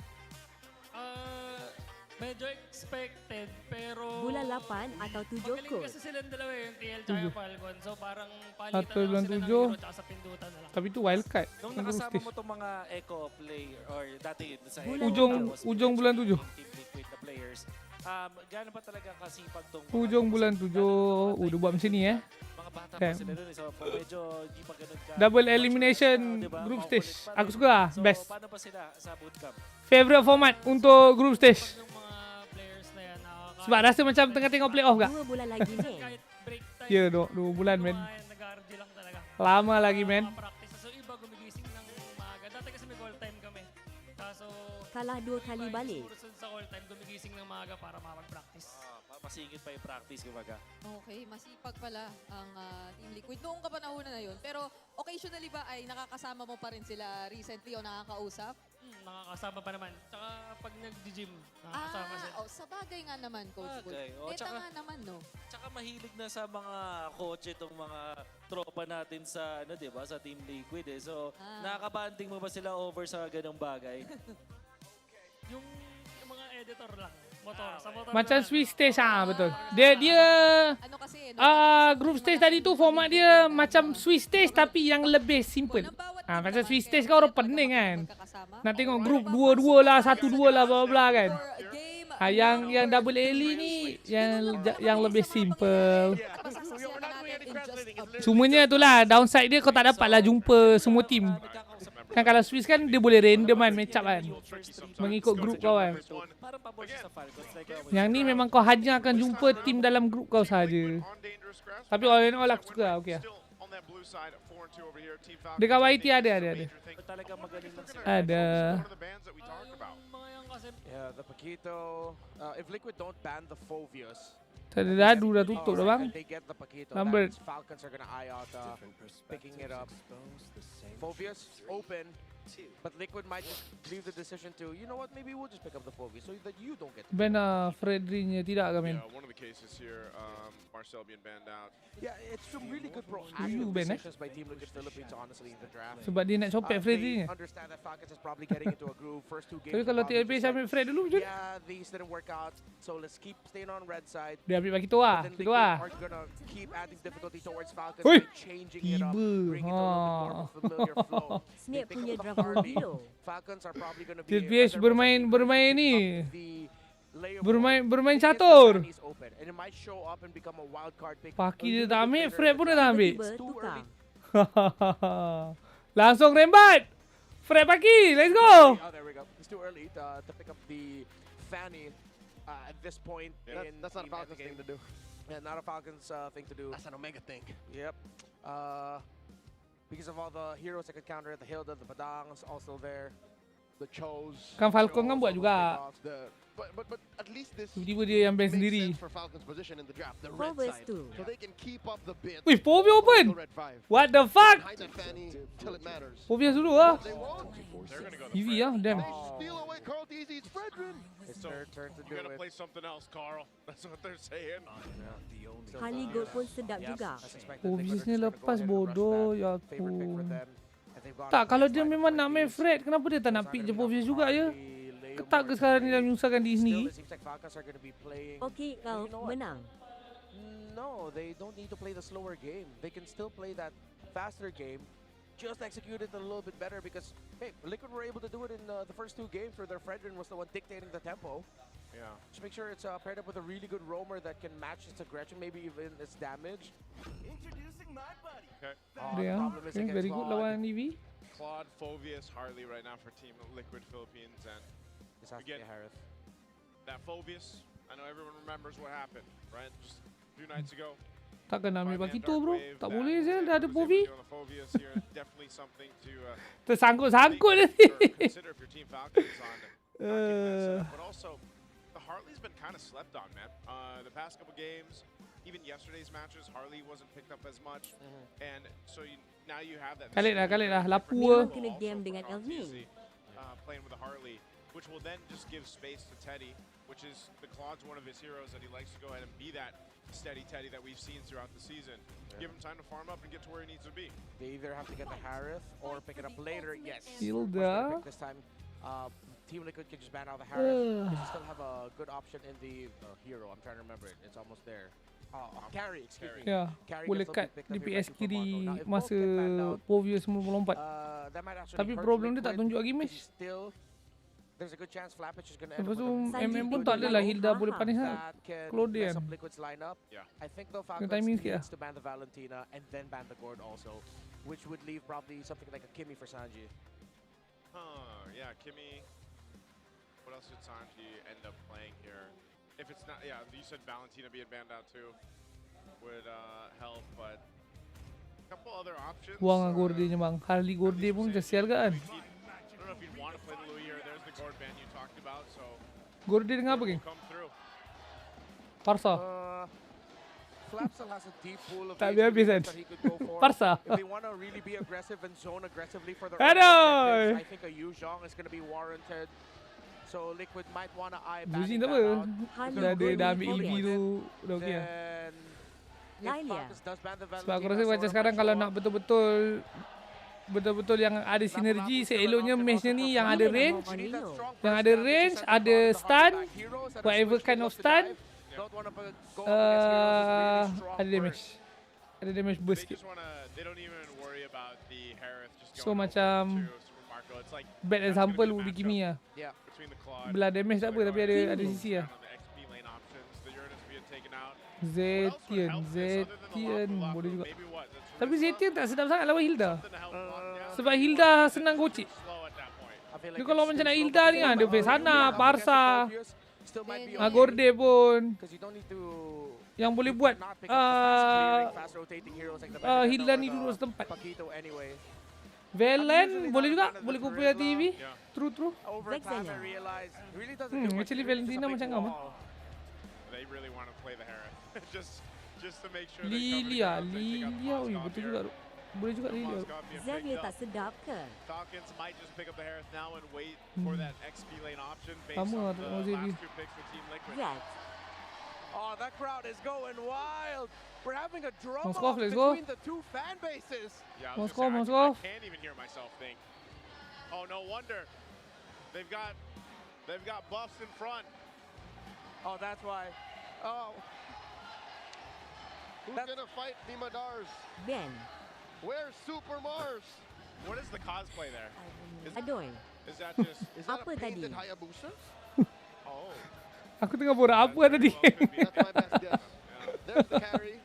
F: Medyo expected, pero...
G: Bulan 8 atau 7
F: magaling
G: kot.
F: kasi silang dalawa yung TL tsaka Falcon. So parang palitan
B: Atau
F: lang
B: bulan
F: sila ng
B: 7.
F: hero tsaka sa pindutan na lang.
B: Tapi tu wildcard.
K: Nung nakasama mo itong mga eco player or dati sa
B: Ujung bulan 7.
K: Team Liquid na players, gano'n pa talaga kasipag tong
B: Ujung bulan 7. Udah buat macam ni
K: mga bata pa sila dun. So medyo di pa ganun ka.
B: Double elimination group stage. Aku suka lah.
K: So
B: Best.
K: paano ba sila sa bootcamp?
B: Favorite format untuk group stage.
F: Yung mga players na yan,
B: Sebab rasa macam tengah tengok playoff kak.
G: 2 bulan lagi ni.
F: kahit break time,
B: Ya, 2 bulan men.
F: nag-RG lang talaga.
B: Lama lagi men.
F: Practice. So iba gumigising ng maaga. Dati kasi may call time kami. Kaso
G: Kalah 2 kali balik.
F: sumusunod sa call time, gumigising ng maaga para makapag-practice.
K: Masingit pa yung practice kumbaga.
E: Okay, masipag pala ang Team Liquid. Noong kapanahonan na yun. Pero occasionally ba ay nakakasama mo pa rin sila recently o nakakausap?
F: Nakakasama pa naman. Tsaka pag nag-gym, nakakasama sila.
E: Sa bagay nga naman, Coach Bull.
K: Bagay.
E: Neta nga naman, no?
K: Tsaka mahilig na sa mga kotse itong mga tropa natin sa, di ba, sa Team Liquid eh. So, nakakabanding mo ba sila over sa ganong bagay?
F: yung mga editor lang. Motor. Sa motor
B: Macam
F: lang.
B: Swiss stage betul. Dia
E: Ano kasi,
B: group stage tadi tu format dia macam Swiss stage tapi yang lebih simple. Macam Swiss stage kan orang pening kan. Nak tengok group 2-2 lah, 1-2 lah bla bla kan. Yang double elite ni yang lebih simple. Cumanya itulah downside dia kau tak dapatlah jumpa semua team. Kan kalau Swiss kan dia boleh random kan match up kan. Mengikut group kau kan. Yang ni memang kau hanya akan jumpa team dalam group kau saja. Tapi all in all aku suka, okey lah. Dekat YT ada. Ada.
C: Yeah, the Paquito. If Liquid don't ban the Phovius,
B: Tadi dah tutup dah bang.
C: they get the Paquito.
B: Number.
C: That means Falcons are gonna eye out picking it up. Phovius open, but Liquid might just leave the decision to, you know what, maybe we'll just pick up the Phovius so that you don't get to
B: Ben Fredry-nya tidak ke men?
D: Yeah, one of the cases here, Marcel being banned out.
C: Yeah, it's some really good
B: You
C: proactive
B: ban
C: decisions by Team Liquid Philippines, honestly, in the draft.
B: Sebab dia nak copet Fredry-nya.
C: They understand that Falcons is probably getting into a groove. First 2 games.
B: Tapi kalau
C: probably
B: TLP
C: just
B: sambil Fred dulu macam mana?
C: yeah, these didn't work out, so let's keep staying on red side.
B: Dia ambil bagi tu lah.
C: But then
B: Gitu
C: Liquid
B: lah.
C: are gonna keep adding difficulty towards Falcons
B: Oi!
C: by changing it up,
B: Tiba.
C: bring it to a little bit more of a familiar flow. They
G: Snake
C: pick
G: punya
C: up the
G: draft
C: Harley.
G: Hilo.
C: Falcons are probably gonna be
B: TLPS bermain ni.
C: the layer
B: Bermain
C: They get the
B: catur.
C: Chinese open, and it might show up and become a wild card pick.
B: Paki
C: A
B: dia
C: little
B: tak
C: bit
B: ambil,
C: later
B: Fred
C: in
B: pun
C: the
B: dia tak
C: draft.
B: ambil.
C: It's too
G: Tukar.
C: early.
B: Langsung rembat. Fred Paki, let's go.
C: Oh, there we go. It's too early to pick up the Fanny at this point.
A: That's not a Falcons thing to do.
C: Yeah, not a Falcons thing to do.
A: That's an Omega thing.
C: Yep. Because of all the heroes that could counter it, the Hilda, the Padangs also there.
A: The Chose.
B: Kan Falcon kan buat juga.
A: But at least this
B: Tiba-tiba dia yang ban
A: makes
B: sendiri.
A: sense for Falcons' position in the draft, the red
G: Forwards
A: side.
G: too.
A: So they can keep up the bid.
B: Wih, Povia open.
A: Red 5.
B: What the fuck?
A: Hide that Fanny till it matters.
B: Povia dulu lah.
A: They won't.
B: Easy lah, damn.
A: They steal away Carl Deasy's Fredrin.
C: It's their turn to do
D: You gotta
C: it.
D: play something else, Carl. That's what they're saying.
G: Kali gol pun sedap juga.
B: Obviously lepas bodoh, ya aku. Tak, kalau dia memang nak main Fred, kenapa dia tak nak pick je Povia juga ya? Ketak ke sekarang ni dah menyusahkan diri sendiri?
G: Okey, kau menang.
C: No, they don't need to play the slower game. They can still play that faster game. Just execute it a little bit better because, hey, Liquid were able to do it in the first 2 games where their Fredrin was the one dictating the tempo.
D: Yeah.
C: Just make sure it's paired up with a really good roamer that can match its aggression, maybe even its damage.
D: Introducing my buddy. Okay.
B: Dia, okay, very good lawan EV.
D: Claude, Phovius, Harley right now for Team Liquid Philippines, and
C: this has to be Harith.
D: That Phovius, I know everyone remembers what happened, right? Just a few nights ago.
B: Takkan nak ambil Pakito bro. Tak boleh je, dah ada Povi.
D: Definitely something to
B: Tersangkut-sangkut nanti.
D: consider if your Team Falcons on but also the Harley's been kind of slept on, man. The past couple games, even yesterday's matches, Harley wasn't picked up as much, and so now you have that.
B: Kalit dah, lapu.
G: Memang kena game dengan Elvin.
D: Playing with the Harley, which will then just give space to Teddy, which is the Claude's one of his heroes that he likes to go ahead and be that steady Teddy that we've seen throughout the season. Give him time to farm up and get to where he needs to be.
C: They either have to get the Harith or pick it up later. Yes.
B: Hilda.
C: This time, Team Liquid can just ban out the Harith. They still have a good option in the hero. I'm trying to remember it. It's almost there. Carry, excuse me.
B: Ya, boleh cut DPS kiri masa Povia semua melompat. Tapi problem dia tak tunjuk lagi mesh.
C: There's a good chance Flappage is going to
B: Lepas tu MM pun tak adalah Hilda boleh punish lah. Claude kan.
C: I think though Falcons needs to ban the Valentina and then ban the Gord also, which would leave probably something like a Kimmy for Sanji.
D: Yeah, Kimmy. What else did Sanji end up playing here? If it's not, yeah, you said Valentina being banned out too would help, but a couple other options.
B: Buang lah Gorde nya bang. Harley Gorde pun macam sial kan.
D: I don't know if you'd want to play the Louis or there's the Gord ban you talked about, so.
B: Gorde dengan apa geng? Parsa.
C: Flapsel has a deep pool of
B: tak habis kan?
C: that he could go for.
B: Parsa.
C: If they want to really be aggressive and zone aggressively for their
B: Aduh.
C: I think a Yu Zhong is going to be warranted. So Liquid might want to eye
B: Zuzin
C: banning
B: tak
C: that
B: apa. Dah ambil EV tu. Dah okey lah. Sebab aku rasa macam sekarang kalau nak betul-betul yang ada sinergi, seeloknya meshnya ni yang ada range. Yang ada range, ada stun, whatever kind of stun. Ada damage. Ada damage burst sikit. So macam bad example would be Kimi lah. Belah damage tak apa tapi ada sisi lah. Zetian boleh juga. Tapi Zetian tak sedap sangat lawan Hilda. Sebab Hilda senang gocek. Dia kalau macam nak Hilda ni kan, dia play sana, Parsa, Gorde pun. Yang boleh buat Hilda ni duduk setempat. Valen boleh juga, boleh kumpul TV. True. Actually Valentina macam kamu. Lilia, betul juga. Boleh juga Lilia.
G: Xavier tak sedap ke?
B: Sama lah tak mau Xavier.
C: Oh, that crowd is going wild. We're having a drum
B: Let's
C: off
B: go.
C: between the two fan bases.
D: Yeah,
B: Let's
D: I
B: go.
D: can't even hear myself think. Oh, no wonder. They've got buffs in front.
C: Oh, that's why. Oh.
A: Who's gonna fight the Madars?
G: Ben.
A: Where's Super Mars?
D: What is the cosplay there?
G: Adoy.
D: Is that just?
A: Is that
G: Apa
A: a painted
G: tadi?
A: Hayabusa?
D: Oh.
B: Aku tengah borak apa tadi?
A: That's my best guess. There's the carry.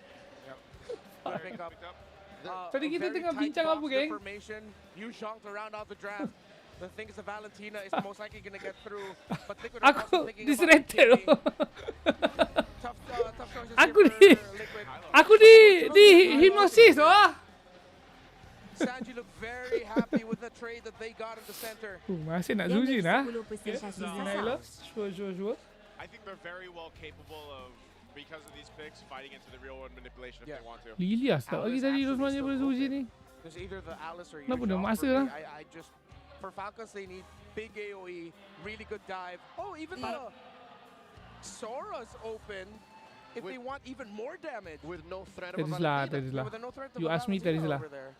B: Tadi kita tengah bincang apa geng?
C: Yu Zhong to round out the draft. The thing is, the Valentina is most likely going to get through. But Liquid are
B: Aku
C: also thinking about
B: disrupted.
C: killing. Tough choices
B: Aku
C: here
B: di
C: for Liquid.
B: aku di hipnosis oh.
C: Sanji looked very happy with the trade that they got in the center.
B: Masih nak Zuzi nah.
G: 10% kasih
B: Naila,
G: sisa.
B: sure.
D: I think they're very well capable of, because of these picks, fighting into the real world manipulation if they want to.
B: Lilias tak lagi tadi Rosmanya pada Zuzi ni.
C: There's either the Alice or
B: Kenapa dia
C: Yuzhong.
B: masa
C: For
B: lah?
C: me, I just, for Falcons, they need big AoE, really good dive. Oh, even the Sora's open. If they want even more damage.
A: With no threat of a
B: Terislah,
A: Valentina.
B: Terislah.
C: With no threat of
B: You
C: a
B: ask me
C: Valentina
B: Terislah.
C: over there.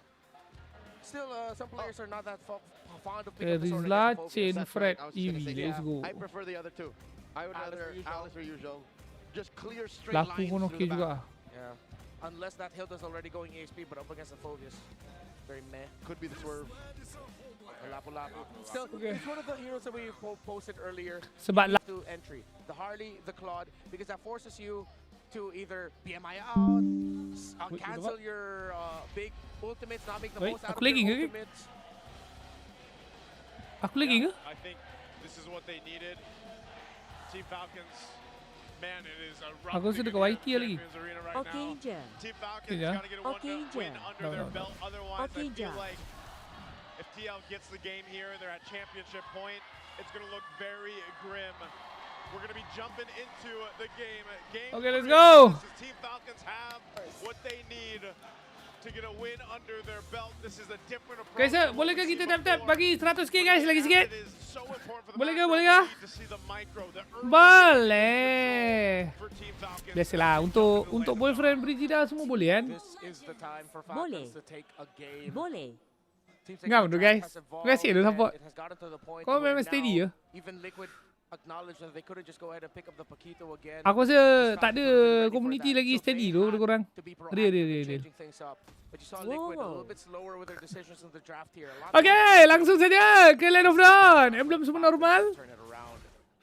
C: Still, some players are not that fond of picking up the Sora
B: Terislah,
C: against Focus.
B: Chain,
A: That's
B: Fred,
A: right, I was just gonna
B: Eevee,
A: say,
B: let's go.
A: I prefer the other two. I would rather Alice or Yuzhong. Just clear straight
B: Laku
A: lines
B: pun
A: through
B: okey
A: the
B: juga.
A: back.
C: Yeah. Unless that Hilda's already going EXP, but up against the Phobius. Very meh.
A: Could be the swerve.
C: Lapu-Lapu. Still, it's one of the heroes that we posted earlier.
B: Sebab
C: To entry. The Harley, the Claude, because that forces you to either BMI out, cancel your big ultimates, not make the most out of your ultimates.
B: Aku lagi ke?
D: I think this is what they needed. Team Falcons, man, it is a rough
B: Aku rasa dekat YT lagi.
G: Okey je.
D: Team Falcons
B: Okay, yeah.
D: gotta get a
G: Okay,
D: win
G: yeah.
D: under their belt. Otherwise,
G: Okay,
D: I feel
G: yeah.
D: like if TL gets the game here and they're at championship point, it's gonna look very grim. We're gonna be jumping into the game.
B: Okay, let's go.
D: Team Falcons have what they need to get a win under their belt. This is a different approach.
B: Guys, bolehkah kita tap bagi 100k guys lagi sikit? Boleh ke? Boleh. Biasalah untuk boyfriend Brigida semua boleh kan?
G: Boleh. Boleh.
B: Ngam tu guys. Terima kasih tu support. Kau memang steady ya? Aku rasa tak ada community lagi steady tu untuk korang. Real. Okay, langsung saja ke Land of Dawn. Emblem semua normal.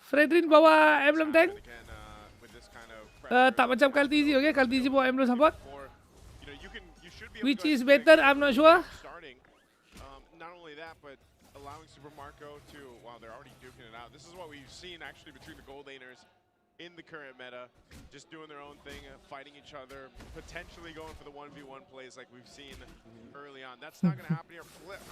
B: Fredrin bawa emblem tank. Tak macam Kaltizi, okay? Kaltizi bawa emblem support. Which is better, I'm not sure.
D: Not only that, but allowing Super Marco to, wow, they're already duking it out. This is what we've seen actually between the gold laners in the current meta, just doing their own thing, fighting each other, potentially going for the 1v1 plays like we've seen early on. That's not going to happen here.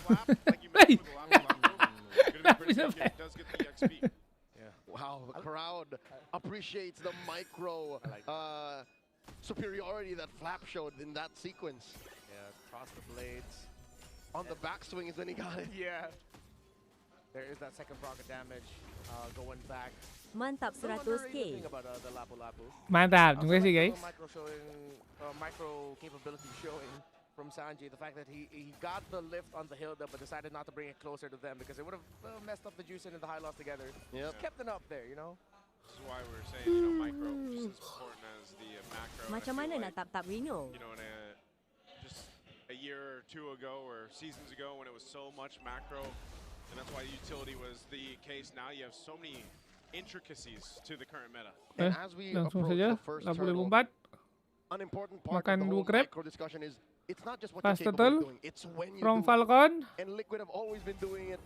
D: Flap, like you mentioned with the last one, does get the XP.
A: Yeah. Wow, the crowd appreciates the micro superiority that Flap showed in that sequence.
C: Yeah, cross the blades.
A: On the backswing is when he got it.
C: Yeah. There is that second proc of damage going back.
G: Mantap 100k.
B: Mantap, terima kasih guys.
C: Micro capability showing from Sanji. The fact that he got the lift on the Hilda but decided not to bring it closer to them because it would have messed up the Juicing and the high loss together.
A: Yep.
C: Just kept it up there, you know?
D: This is why we're saying, micro is as important as the macro.
G: Macam mana nak tap Reno?
D: You know, just a year or two ago or seasons ago when it was so much macro, and that's why utility was the case. Now you have so many intricacies to the current meta.
A: And as we
B: Langsung
A: approach
B: saja.
A: the first
B: 84.
A: turtle, an important part
B: Makan
A: of the
B: dua
A: whole
B: crab.
A: micro discussion is it's not just what
B: Fast
A: you're capable
B: turtle
A: of doing, it's when you
B: from
A: do
B: Falcon.
A: it. And Liquid have always been doing it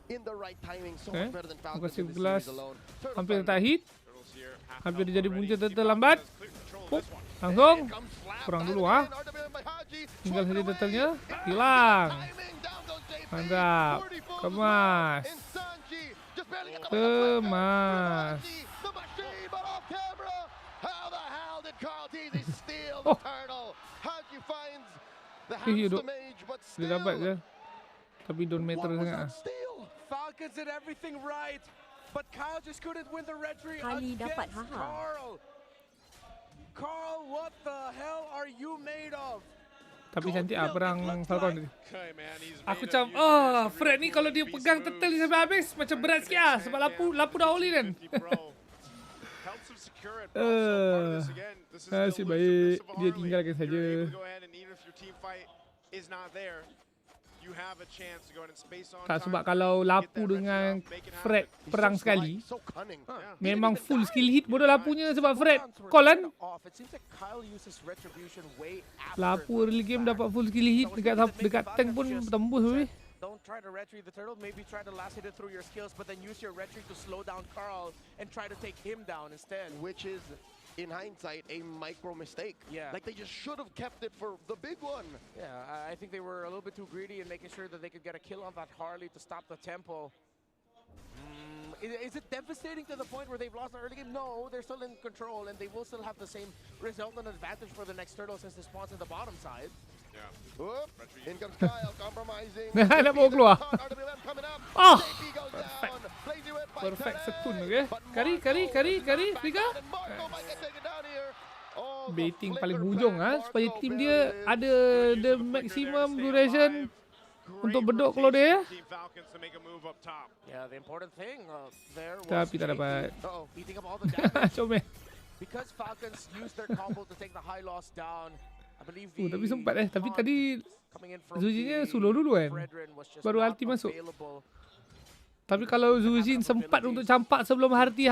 A: in the right timing, so
B: Okay.
A: much better than
B: Aku
A: Falcons
B: kasih
A: in this
B: gelas.
A: series alone.
B: Hampir tak hit. Hampir jadi punca terlambat. Langsung. Kurang dulu ah. Tinggal saja turtle-nya. Hilang. Mantap. Kemas. Kemas. Oh. Hidup. Dia dapat je. Tapi don't matter sangat.
C: Falcons did everything right, but Kyle just couldn't win the retry
G: Kali dapat,
C: against
G: haha.
C: Carl. Carl, what the hell are you made of?
B: Tapi cantik ah perang Falcon tadi. Aku macam, oh, Fred ni kalau dia pegang turtle ni sampai habis macam berat sikit ah sebab lapu dah oli kan. Nasib baik dia tinggalkan saja. Tak, sebab kalau lapu dengan Fred perang sekali, memang full skill hit bodoh lapunya sebab Fred call kan. Lapu early game dapat full skill hit dekat tank pun tembus weh.
C: Don't try to retry the turtle, maybe try to last hit it through your skills, but then use your retry to slow down Carl and try to take him down instead.
A: Which is, in hindsight, a micro mistake.
C: Yeah.
A: Like they just should have kept it for the big one.
C: Yeah, I think they were a little bit too greedy in making sure that they could get a kill on that Harley to stop the tempo. Is it devastating to the point where they've lost the early game? No, they're still in control and they will still have the same resultant advantage for the next turtle since they spawns in the bottom side.
D: Yeah.
A: Whoop. In comes Kyle, compromising.
B: Nak bawa keluar. Oh, perfect setun, okay. Kari, Frika. Baiting paling hujung supaya tim dia ada the maximum duration untuk bedok keluar dia.
C: Yeah, the important thing there was
B: Tapi tak dapat.
C: beating up all the damage.
B: Comel.
C: Because Falcons used their combo to take the high loss down. I believe
B: Tapi sempat Tapi tadi Zujinnya solo dulu kan. Baru ulti masuk. Tapi kalau Zujin sempat untuk campak sebelum ulti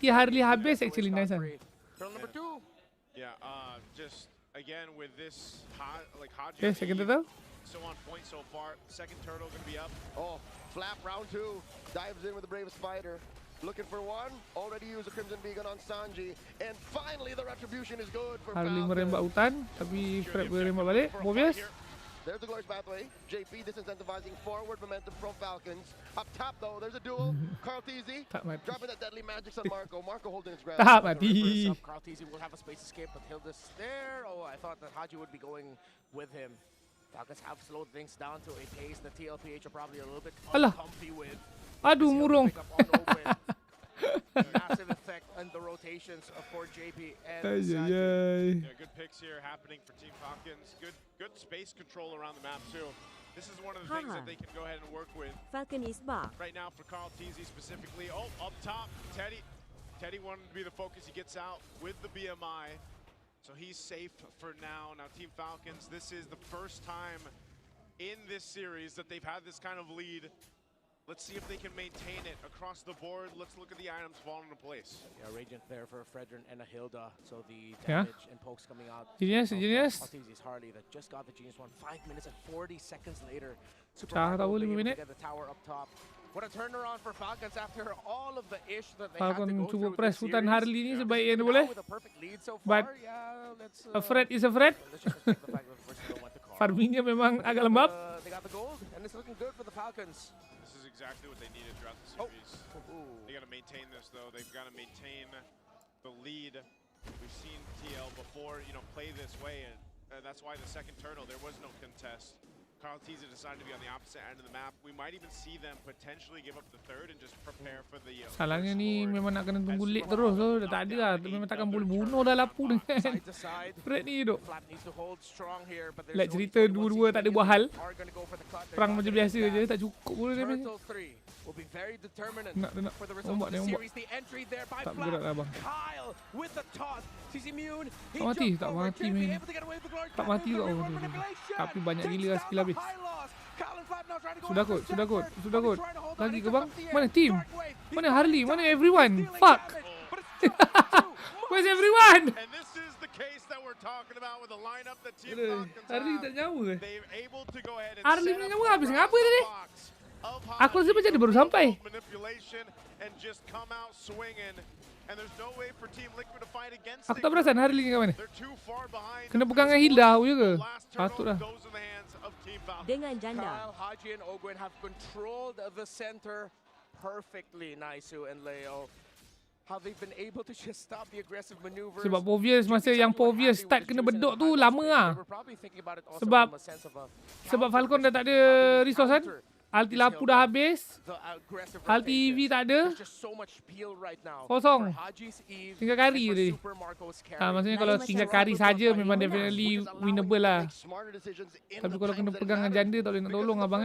B: Harley habis, actually nice kan.
D: Yeah, just again with this Haji.
B: Okay, second turtle.
D: So on point so far. Second turtle gonna be up.
A: Oh, Flap round 2 dives in with the Brave Spider. Looking for one. Already used a Crimson Beacon on Sanji. And finally the retribution is good for
B: Harley
A: Falcons.
B: merembak hutan, tapi Fred boleh rembat balik. Obvious.
A: There's the glorious pathway. JP disincentivizing forward momentum from Falcons. Up top though, there's a duel. Carl Teasy dropping that deadly magic on Marco. Marco holding his ground.
B: Tak mati.
C: Carl Teasy will have a space escape, but Hilda's there. Oh, I thought that Haji would be going with him. Falcons have slowed things down to a pace that TLPH are probably a little bit uncomfy with.
B: Aduh, murung.
C: Massive effect on the rotations for JP and Sanji.
D: Yeah, good picks here happening for Team Falcons. Good space control around the map too. This is one of the things that they can go ahead and work with.
G: Falcon is back.
D: Right now for Carl Teasy specifically. Oh, up top, Teddy. Teddy wanted to be the focus. He gets out with the BMI. So he's safe for now. Now Team Falcons, this is the first time in this series that they've had this kind of lead. Let's see if they can maintain it across the board. Let's look at the items falling into place.
C: Yeah, Radiant there for Fredrin and a Hilda. So the damage and pokes coming out.
B: Genius.
C: Arteezy's Harley that just got the Genius one 5 minutes and 40 seconds later.
B: Cah tahu 5 minit.
C: Get the tower up top. What a turnaround for Falcons after all of the ish that they
B: Falcon
C: had to go
B: cuba
C: through
B: press
C: this
B: hutan
C: series.
B: Harley ni sebaik yang dia boleh.
C: With a perfect lead so
B: But
C: far, yeah, let's,
B: a threat is a threat.
C: let's just respect the fact that the first one went to Carl.
B: Farmingnya memang agak lembab.
C: They got the gold and it's looking good for the Falcons.
D: This is exactly what they needed throughout the series. They got to maintain this though. They've got to maintain the lead. We've seen TL before, play this way, and that's why the second turtle there was no contest. Carl Teasy decided to be on the opposite end of the map. We might even see them potentially give up the third and just prepare for the
B: Salahnya ni memang nak kena tunggu late terus tu. Dah tak ada lah. Memang takkan boleh bunuh dah lapu dengan Fred ni duduk. Like cerita dua-dua tak ada buah hal. Perang macam biasa je. Tak cukup pun dia ni. Nak ombak dia ombak. Tak bergerak lah abang. Tak mati. Tak mati men. Tak mati tak. Tapi banyak gila lah skill habis. Sudah kot. Lagi ke bang? Mana team? Mana Harley? Mana everyone? Fuck. Where's everyone?
D: And this is the case that we're talking about with the lineup that Team Falcons
B: Harley tak nyawa.
D: They're able to go ahead and
B: Harley
D: set
B: punya
D: up
B: nyawa habis ngapa tadi?
D: of
B: Aku rasa macam dia baru sampai.
D: manipulation and just come out swinging. And there's no way for Team Liquid to fight against
B: Aku tak perasan Harley ni kat mana.
D: They're too far behind.
B: Kena pegang dengan Hilda je ke? Patut dah.
D: Goes in the hands of Team Falcons.
G: Dengan janda.
C: Kyle, Haji, and Ogwen have controlled the center perfectly. Naisu and Leo. How they've been able to just stop the aggressive maneuvers.
B: Sebab Povius masa yang Povius start kena bedok tu lama lah. Sebab Falcon dah tak ada resource kan? Ulti lapu dah habis. Ulti EV tak ada. Kosong. Tinggal kari tadi. Maksudnya kalau tinggal kari saja memang definitely winnable lah. Tapi kalau kena pegang dengan janda tak boleh nak tolong abang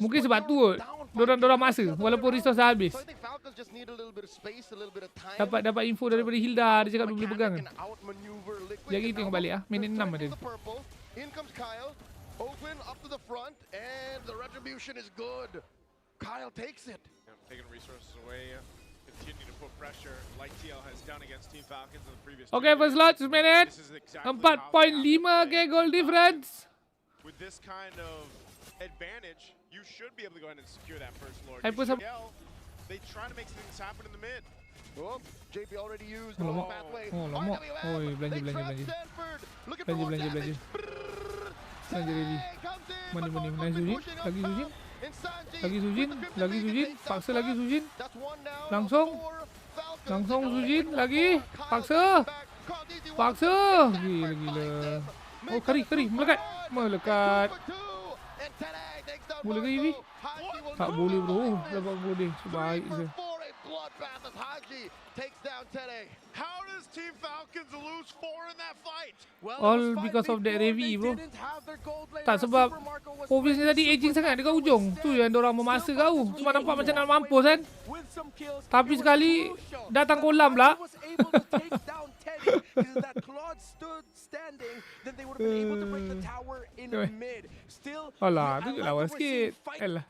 B: Mungkin sebab tu kot. Dorang masa walaupun resource dah habis. Dapat info daripada Hilda. Dia cakap dia boleh pegang. Jadi tengok balik lah. Minit 6 ada.
A: Ogwen up to the front, and the retribution is good. Kyle takes it.
D: Taking resources away, continue to put pressure like TL has done against Team Falcons in the previous.
B: Okay, first lot, minute. 4.5 ke goal difference.
D: With this kind of advantage, you should be able to go ahead and secure that first Lord.
B: Hyper sama.
D: They try to make things happen in the mid.
A: Oh, JP already used
B: Oh,
A: the
B: lama.
A: pathway.
B: Oh, lama.
A: RWM,
B: Oi, belanja,
A: they
B: belanja,
A: trap
B: belanja.
A: Stanford. Looking for more
B: Belanja,
A: damage.
B: Belanja ready.
A: Comes in,
B: Mani,
A: but
B: mani.
A: Morgan
B: Nice Sujin.
A: pushing up
B: Lagi
A: top.
B: Sujin.
A: And Sanji
B: Lagi
A: with
B: Sujin.
A: the Crimson
B: Lagi
A: Beacon
B: Sujin.
A: takes
B: Paksa
A: down
B: lagi
A: top.
B: Sujin.
A: That's one down.
B: Langsung.
A: Four Falcons.
B: Langsung
A: They go
B: Sujin.
A: for
B: Lagi.
A: Kyle
B: Paksa.
A: back. Called easy one.
B: Paksa. Gila, gila. Oh, kari. Melekat. Melekat.
A: And today takes down
B: Boleh ke,
A: Marco.
B: Ivy?
A: Haji will
B: Tak
A: not
B: boleh, bro.
A: win.
B: Dapat boleh. Sebaik
A: 3
B: je.
A: for 4, a bloodbath as Haji takes down Tede.
D: How does Team Falcons lose 4 in that fight?
B: All because of that Revi, bro. Tak, sebab obviously tadi aging sangat dekat ujung. Tu yang diorang memasa kau. Cuma nampak macam nak mampus kan. Tapi sekali datang kolam pula. Alah, tu je lawan sikit. Alah.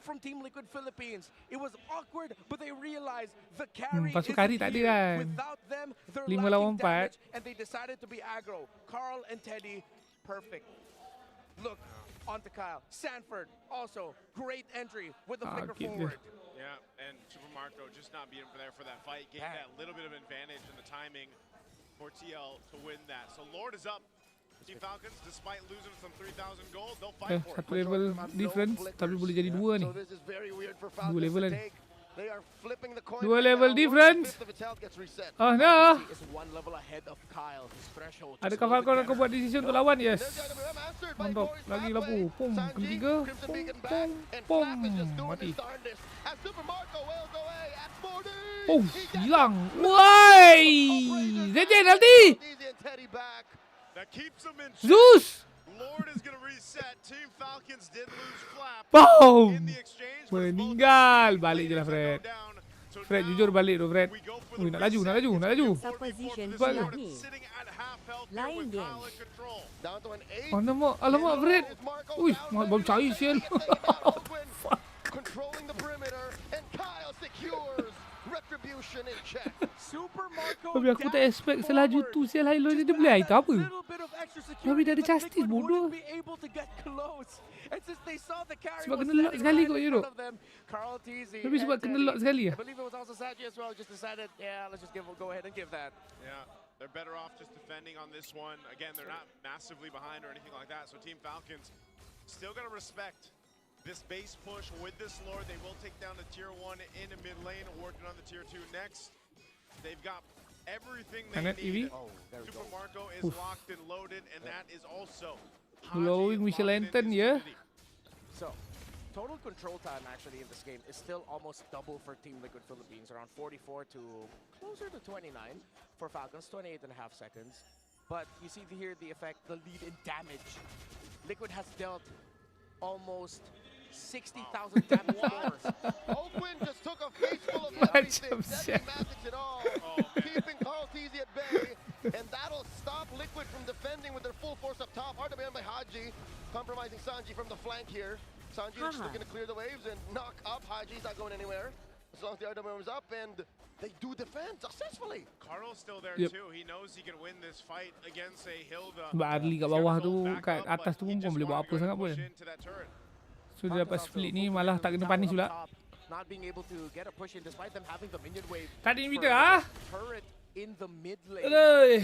B: Pasal kari tak ada kan. 5 lawan 4.
C: And they decided to be aggro. Carl and Teddy, perfect. Look, onto Kyle. Sanford, also, great entry with the flicker forward.
D: Yeah, and Super Marco just not being there for that fight, gave that little bit of advantage in the timing for TL to win that. So Lord is up. Team Falcons, despite losing some 3,000 gold, they'll fight for it.
B: Satu level difference, tapi boleh jadi 2 ni. 2 level kan.
A: They are flipping the coin.
B: 2 level difference. Oh no. Adakah Falcon akan buat decision untuk lawan? Yes. Mantap. Lagi lapu. Pum. Ketiga. Pum. Pum. Mati. Oh, hilang. Woi. Zejen nanti.
D: That keeps them in
B: Zeus.
D: Lord is going to reset. Team Falcons did lose Flap
B: Boom.
D: in the exchange.
B: Meninggal. Balik je lah Fred. Fred jujur balik tu Fred. Ui, nak laju.
G: Position Silahi. Lain game.
B: Alamak Fred. Ui, baru cair sial.
A: Controlling the perimeter and Kyle secures retribution in check. Super Marco.
B: Tapi aku tak expect selaju tu sial highlight dia boleh item apa. Tapi dia ada justice bodoh. Sebab kena lock sekali kot je tu. Tapi sebab kena lock sekali lah.
D: Yeah, they're better off just defending on this one. Again, they're not massively behind or anything like that. So Team Falcons still going to respect this base push with this Lord. They will take down the tier 1 in the mid lane, working on the tier 2 next. They've got everything they need. Super Marco is locked and loaded, and that is also
B: glowing Michel Lantern, yeah.
C: So, total control time actually in this game is still almost double for Team Liquid Philippines, around 44 to closer to 29 for Falcons, 28 and a half seconds. But you see here the effect, the lead in damage. Liquid has dealt almost 60,000 damage more.
A: Oakwind just took a face full of everything. Doesn't manage it all. Keeping Carl Teasy at bay. And that'll stop Liquid from defending with their full force up top. RWM by Haji. Compromising Sanji from the flank here. Sanji just looking to clear the waves and knock up. Haji's not going anywhere. As long as the RWM is up and they do defend successfully.
D: Carl's still there too. He knows he can win this fight against a Hilda.
B: Sebab Arli kat bawah tu, kat atas tu pun boleh buat apa sangat pun. So dia dapat split ni malah tak kena punish pula. Tak ada inhibitor ah. Aduh.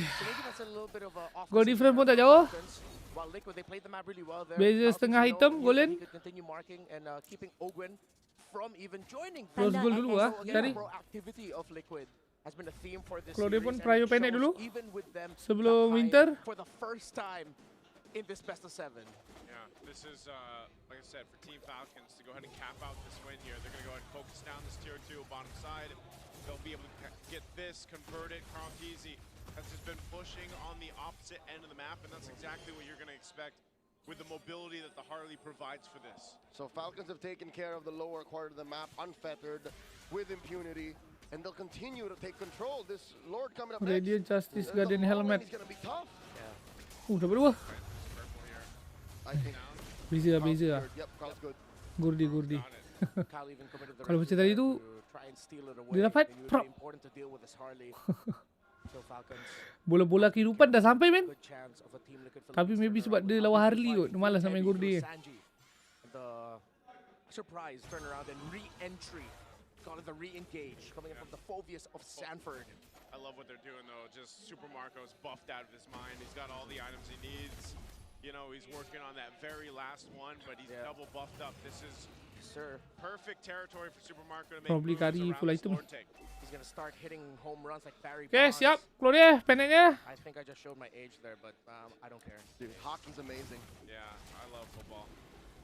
B: Goal difference pun tak jauh. Beza setengah hitam, golden. Close goal dulu ah, cari. Kalau dia pun prio pendek dulu sebelum winter.
C: In this best of 7.
D: Yeah, this is, like I said, for Team Falcons to go ahead and cap out this win here. They're going to go ahead and focus down this tier 2 bottom side. They'll be able to get this converted. Carl Teasy has just been pushing on the opposite end of the map, and that's exactly what you're going to expect with the mobility that the Harley provides for this.
A: So Falcons have taken care of the lower quarter of the map, unfettered, with impunity, and they'll continue to take control. This Lord coming up next.
B: Radiant Justice Guardian helmet.
A: He's going to be tough.
B: Dapat dua. Beza lah. Gurdi. Kalau macam tadi tu, dia dapat prop. Bola-bola kehidupan dah sampai men. Tapi maybe sebab dia lawan Harley kot, dia malas nak main Gurdi.
C: surprise turnaround and re-entry. Call it the re-engage, coming in from the Phobius of Sanford.
D: I love what they're doing though. Just Super Marco's buffed out of his mind. He's got all the items he needs. You know, he's working on that very last one, but he's double buffed up. This is perfect territory for Super Marco to make
B: Probably
D: moves
B: kari
D: around
B: full
D: this
B: item.
D: Lord take.
C: He's gonna start hitting home runs like Barry
B: Okay,
C: Bonds.
B: siap. Keluar dia pendeknya.
C: I think I just showed my age there, but I don't care.
A: Dude, hockey's amazing.
D: Yeah, I love football.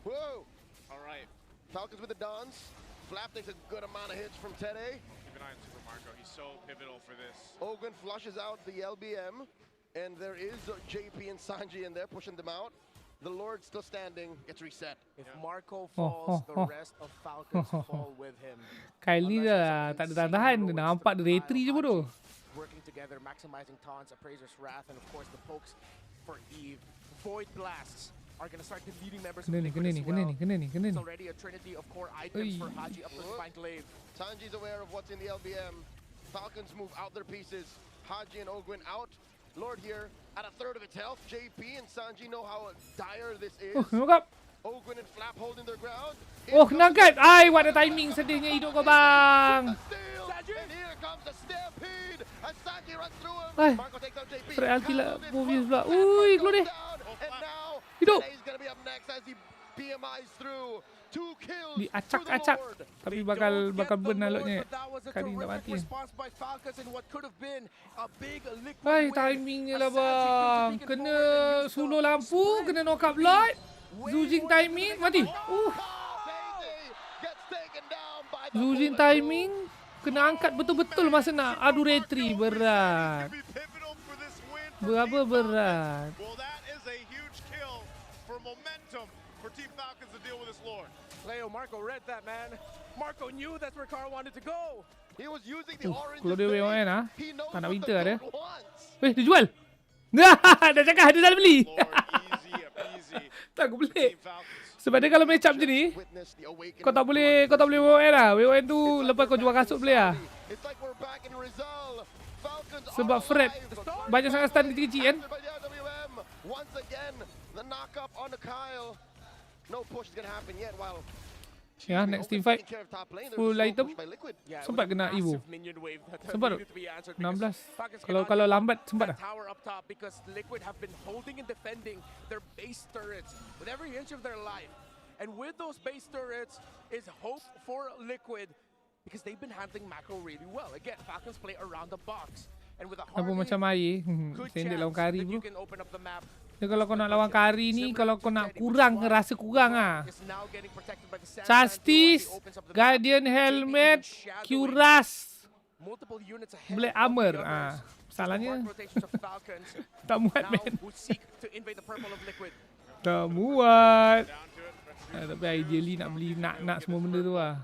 A: Whoa!
D: All right.
A: Falcons with the Dons. Flap takes a good amount of hits from Tede.
D: Keep an eye on Super Marco. He's so pivotal for this.
A: Ogren flushes out the LBM. And there is JP and Sanji in there pushing them out. The Lord still standing, gets reset.
C: If Marco falls, the rest of Falcons fall with him.
B: Kyle ni dah tak ada tahan. Dia nampak dia retry je bodoh.
C: Working together, maximizing taunts, Appraiser's Wrath, and of course the pokes for Eve. Void Blasts are going to start deleting members of Liquid as well. It's already a trinity of core items for Haji up to the Spine Glaive.
A: Sanji's aware of what's in the LBM. Falcons move out their pieces. Haji and Ogwin out. Lord here at a third of its health. JP and Sanji know how dire this is.
B: Nampak?
A: Ogwin and Flap holding their ground.
B: Oh, kena angkat. Ai, what the timing sedihnya hidup kau bang.
A: And here comes the stampede as Sanji runs through him.
B: Ai.
A: Marco takes out JP.
B: Fred Alki lah movies pula. Ui, keluar dia.
A: And now
B: Hidup.
A: He's going to be up next as he BMIs through. 2 kills.
B: Diacak-acak. Tapi bakal burn alotnya. Kali tak mati. Hai, timingnya lah bang. Kena suluh lampu, kena knock up Lloyd. Zujing timing, mati. Zujing timing, kena angkat betul-betul masa nak adu retry. Berat. Berapa berat.
C: Leo, Marco read that, man. Marco knew that's where Carl wanted to go.
A: He was using the orange.
B: Kalau dia WON ah, tak nak winter ada. Weh, dia jual. Dah cakap dia dah beli. Tak aku beli. Sebab dia kalau match up je ni, kau tak boleh WON lah. WON tu lepas kau jual kasut boleh lah. Sebab Fred banyak sangat stun kecil-kecil kan.
A: Once again, the knock up on the Kyle. No push is going to happen yet while
B: ya, next team fight full item. Sempat kena Evo. Sempat tu 16. Kalau lambat sempat dah.
C: Tower up top because Liquid have been holding and defending their base turrets with every inch of their life. And with those base turrets is hope for Liquid because they've been handling macro really well. Again, Falcons play around the box. And with a
B: Apa macam air, sendek lawan kari bro.
C: can open up the map.
B: Dia kalau kau nak lawan kari ni, kalau kau nak kurang, rasa kurang ah. Justice, Guardian Helmet, Cuirass, Black Armor. Ah, salahnya tak muat man. Tak muat. Tapi ideally nak beli nak semua benda tu lah.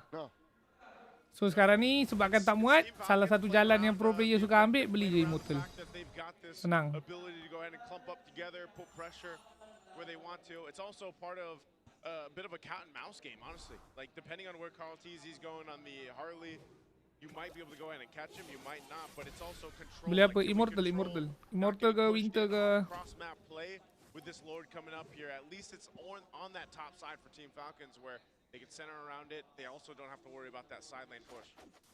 B: So sekarang ni sebabkan tak muat, salah satu jalan yang pro player suka ambil, beli je Immortal. Senang.
D: It's also part of a bit of a cat and mouse game, honestly. Like depending on where Carl TZ's going on the Harley, you might be able to go ahead and catch him, you might not, but it's also control.
B: Beli apa? Immortal ke Winter ke?
D: Cross map play with this Lord coming up here. At least it's on that top side for Team Falcons where they can center around it. They also don't have to worry about that side lane push.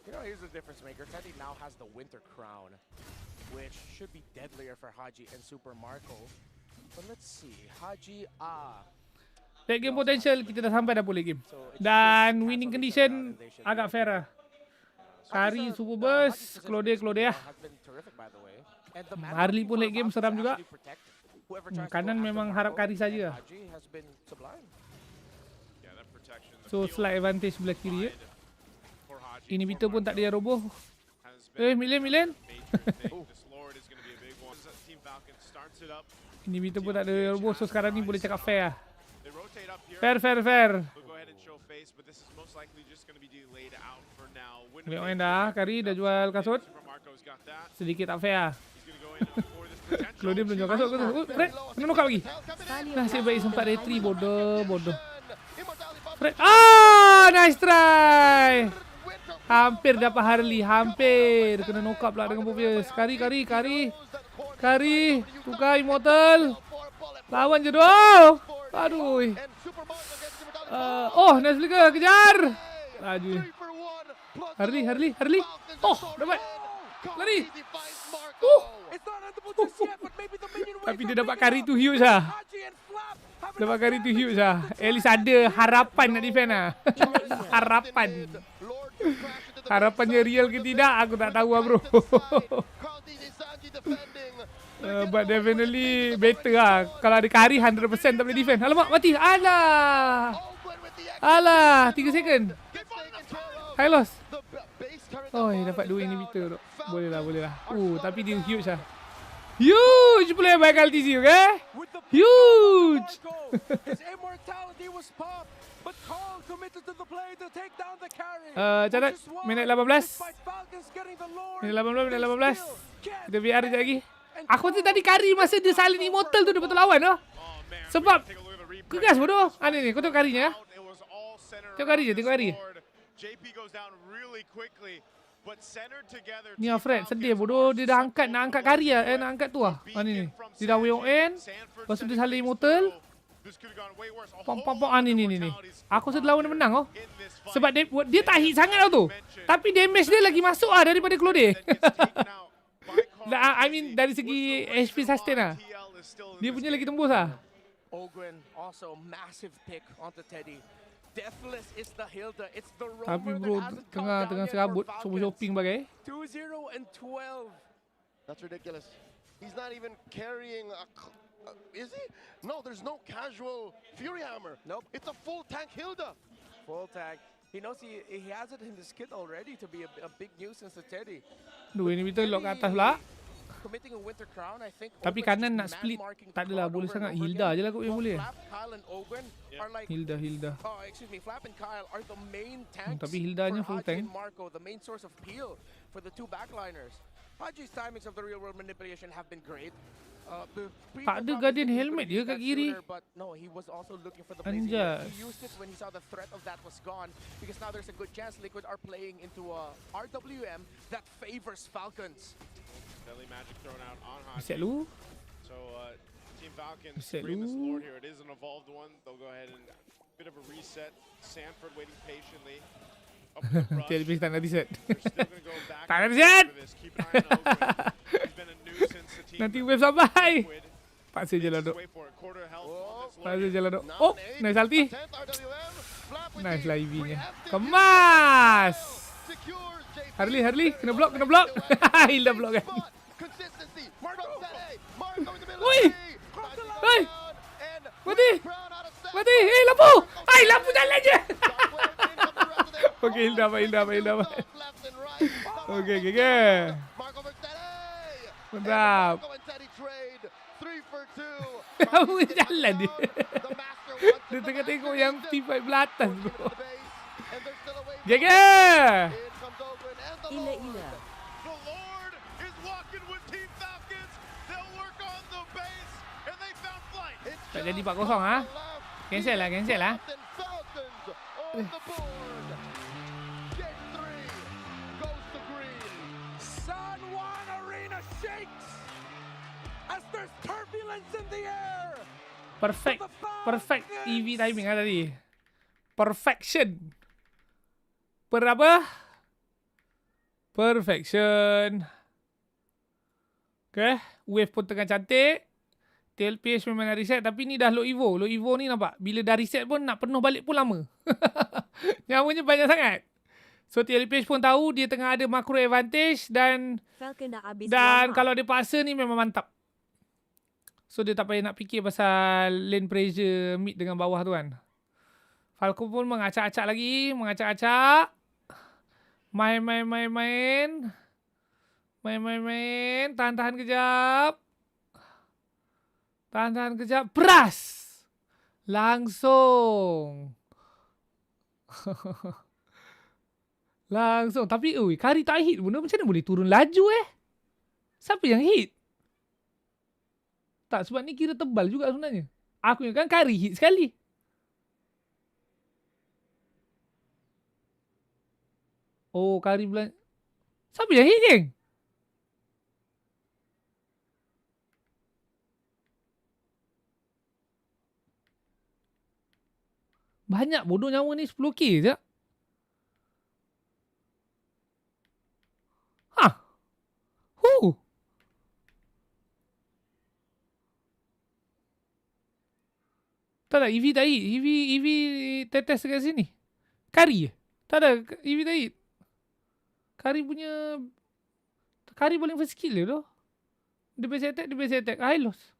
C: You know, here's the difference maker. Teddy now has the Winter Crown, which should be deadlier for Haji and Super Marco. But let's see. Haji,
B: Late game potential, kita dah sampai dah late game. Dan winning condition agak fair lah. Kari super burst, Claudia lah. Harley pun late game seram juga. Kanan memang harap kari saja. So slight advantage belah kiri ya. Inhibitor pun tak ada yang roboh. Milen. Inhibitor pun tak ada yang roboh. So sekarang ni boleh cakap fair lah. Fair. Lihat dah, Kari dah jual kasut. Sedikit tak fair lah. Kalau dia belum jual kasut, Fred, kena knock out lagi. Nasib baik sempat retry, bodoh. Fred, nice try. Hampir dapat Harley, hampir. Kena knock up lah dengan Bobius. Kari. Tukar Immortal. Lawan je doh. Aduh. Oh, nice flicker. Kejar. Laju. Harley. Oh, dapat. Lari. Tapi dia dapat carry tu huge lah. Dapat carry tu huge lah. At least ada harapan nak defend lah. Harapan. Harapannya real ke tidak, aku tak tahu lah bro. But definitely better lah. Kalau ada carry 100% tak boleh defend. Alamak, mati. Alah, 3 second. High loss. Oh, dapat 2 inhibitor. Boleh lah. Tapi dia huge lah. Huge player by LTC, okay? Huge. Catat. Minit 18. Minit 18. Kita VR sekejap lagi. Aku rasa tadi carry masa dia silent immortal tu dia betul lawan tu. Sebab kegas bodoh. Ni kau tengok carry-nya. Tengok carry. Ni Fred sedih bodoh. Dia dah nak angkat carry lah. Nak angkat tu lah. Ni. Dia dah WON. Lepas tu dia silent immortal. Ni. Aku rasa lawan dia menang oh. Sebab dia tak hit sangat tu. Tapi damage dia lagi masuk lah daripada Claude. I mean dari segi HP sustain lah. Dia punya lagi tembus lah.
C: Ogren also massive pick onto Teddy. Deathless is the Hilda. It's the roamer.
B: Tapi bro tengah serabut shopping bagai.
C: 2-0 and 12.
A: That's ridiculous. He's not even carrying a is he? No, there's no casual Fury Hammer.
C: Nope.
A: It's a full tank Hilda.
C: Full tank. He knows he has it in his kit already to be a big nuisance to Teddy.
B: Ini betul lock kat atas pula.
C: Committing a Winter Crown, I think.
B: Tapi kanan nak split tak adalah boleh sangat. Hilda je lah kot yang boleh. Hilda.
C: Oh, excuse me. Flap and Kyle are the main tanks.
B: Tapi Hildanya full tank.
C: Marco, the main source of peel for the two backliners. Haji's timings of the real world manipulation have been great.
B: Tak ada guardian helmet dia kat kiri. Anjas.
C: He used it when he saw the threat of that was gone because now there's a good chance Liquid are playing into a RWM that favors Falcons.
D: Deadly magic thrown out on
B: Haji. Lu.
D: So Team Falcons bring this lord here. It is an evolved one. They'll go ahead and bit of a reset. Sanford waiting patiently.
B: Telebis tak nak reset. Tak nak reset. Nanti wave sampai. Paksa je lah duk. Oh, nice ulti. Nice lah EV-nya. Kemas. Harley. Kena block. Hilda block kan. Woi. Mati. Lampu. Lampu jalan je. Okay, Hilda. Okay. Mantap. Lampu jalan dia. Dia tengah tengok yang T5 belah atas bro. Gege.
G: Ila.
B: Tak jadi 4-0 ha. Cancel lah.
C: San Juan Arena shakes as there's turbulence in the air.
B: Perfect EV timing lah tadi. Perfection. Berapa? Perfection. Okay, wave pun tengah cantik. TLPH memang nak reset. Tapi ni dah low evo. Low evo ni nampak. Bila dah reset pun nak penuh balik pun lama. Nyawanya banyak sangat. So TLPH pun tahu dia tengah ada macro advantage. Dan kalau dia paksa ni memang mantap. So dia tak payah nak fikir pasal lane pressure mid dengan bawah tu kan. Falco pun mengacak-acak lagi. Main. Tahan kejap. Peras. Langsung. Tapi Kari tak hit pun. Macam mana boleh turun laju Siapa yang hit? Tak, sebab ni kira tebal juga sebenarnya. Aku ingat kan Kari hit sekali. Oh, Kari belan. Siapa yang hit, geng? Banyak bodoh nyawa ni 10k je. Hah. Tak ada EV tak hit. EV tetes kat sini. Kari je. Tak ada EV tak hit. Kari punya... Kari paling first skill je tu. Dia base attack. High loss.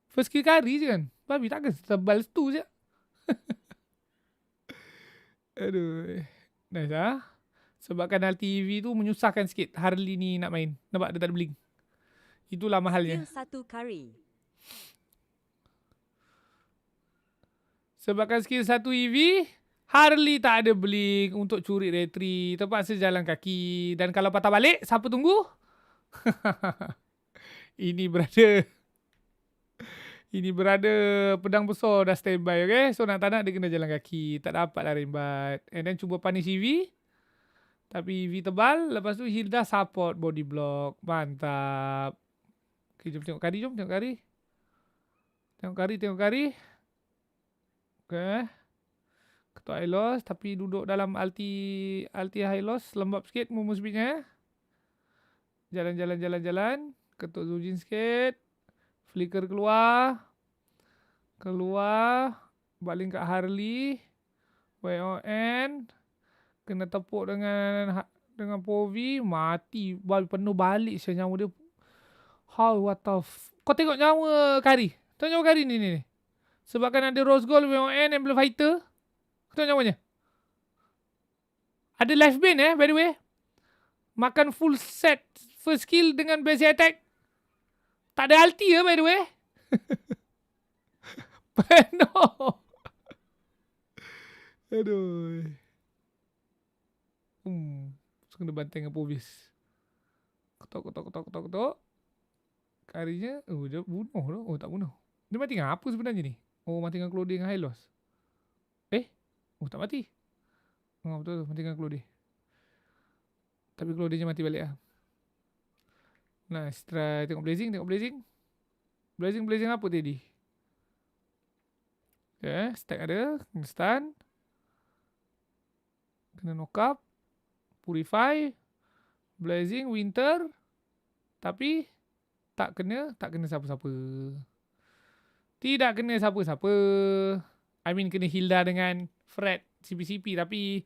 B: First skill kari je kan. Babi takkan tebal tu je. Aduh. Nice lah. Sebabkan ulti EV tu menyusahkan sikit. Harley ni nak main. Nampak dia tak ada blink. Itulah mahalnya.
G: Skill 1 kari.
B: Sebabkan skill 1 EV, Harley tak ada blink untuk curi retry. Terpaksa jalan kaki. Dan kalau patah balik, siapa tunggu? Ini berada pedang besar dah standby, okay? So nak tak nak dia kena jalan kaki. Tak dapat lah rembat. And then cuba punish EV. Tapi EV tebal. Lepas tu Hilda support body block. Mantap. Okay, jom tengok kari. Tengok kari. Okay. Ketua high loss. Tapi duduk dalam ulti high loss. Lembab sikit movement speednya. Jalan. Ketuk Zujin sikit. Flicker keluar. Baling kat Harley. YON. Kena tepuk dengan Povi. Mati. Penuh balik saya nyawa dia. What the kau tengok nyawa Kari. Tengok nyawa Kari ni. Sebabkan ada Rose Gold, YON, Emblem Fighter. Tengok nyawanya. Ada life bane by the way. Makan full set. First skill dengan basic attack. Tak ada ulti by the way. Penuh. Aduh. Kena banting dengan Povis. Ketok. Karinya. Dia bunuh tu. Tak bunuh. Dia mati dengan apa sebenarnya ni? Mati dengan clothing high loss. Tak mati. Betul. Mati dengan clothing. Tapi clothingnya mati balik lah. Nice try. Tengok blazing. Blazing apa tadi? Okay. Stack ada. Kena stun. Kena knock up. Purify. Blazing. Winter. Tapi tak kena siapa-siapa. Tidak kena siapa-siapa. I mean kena Hilda dengan Fred CP tapi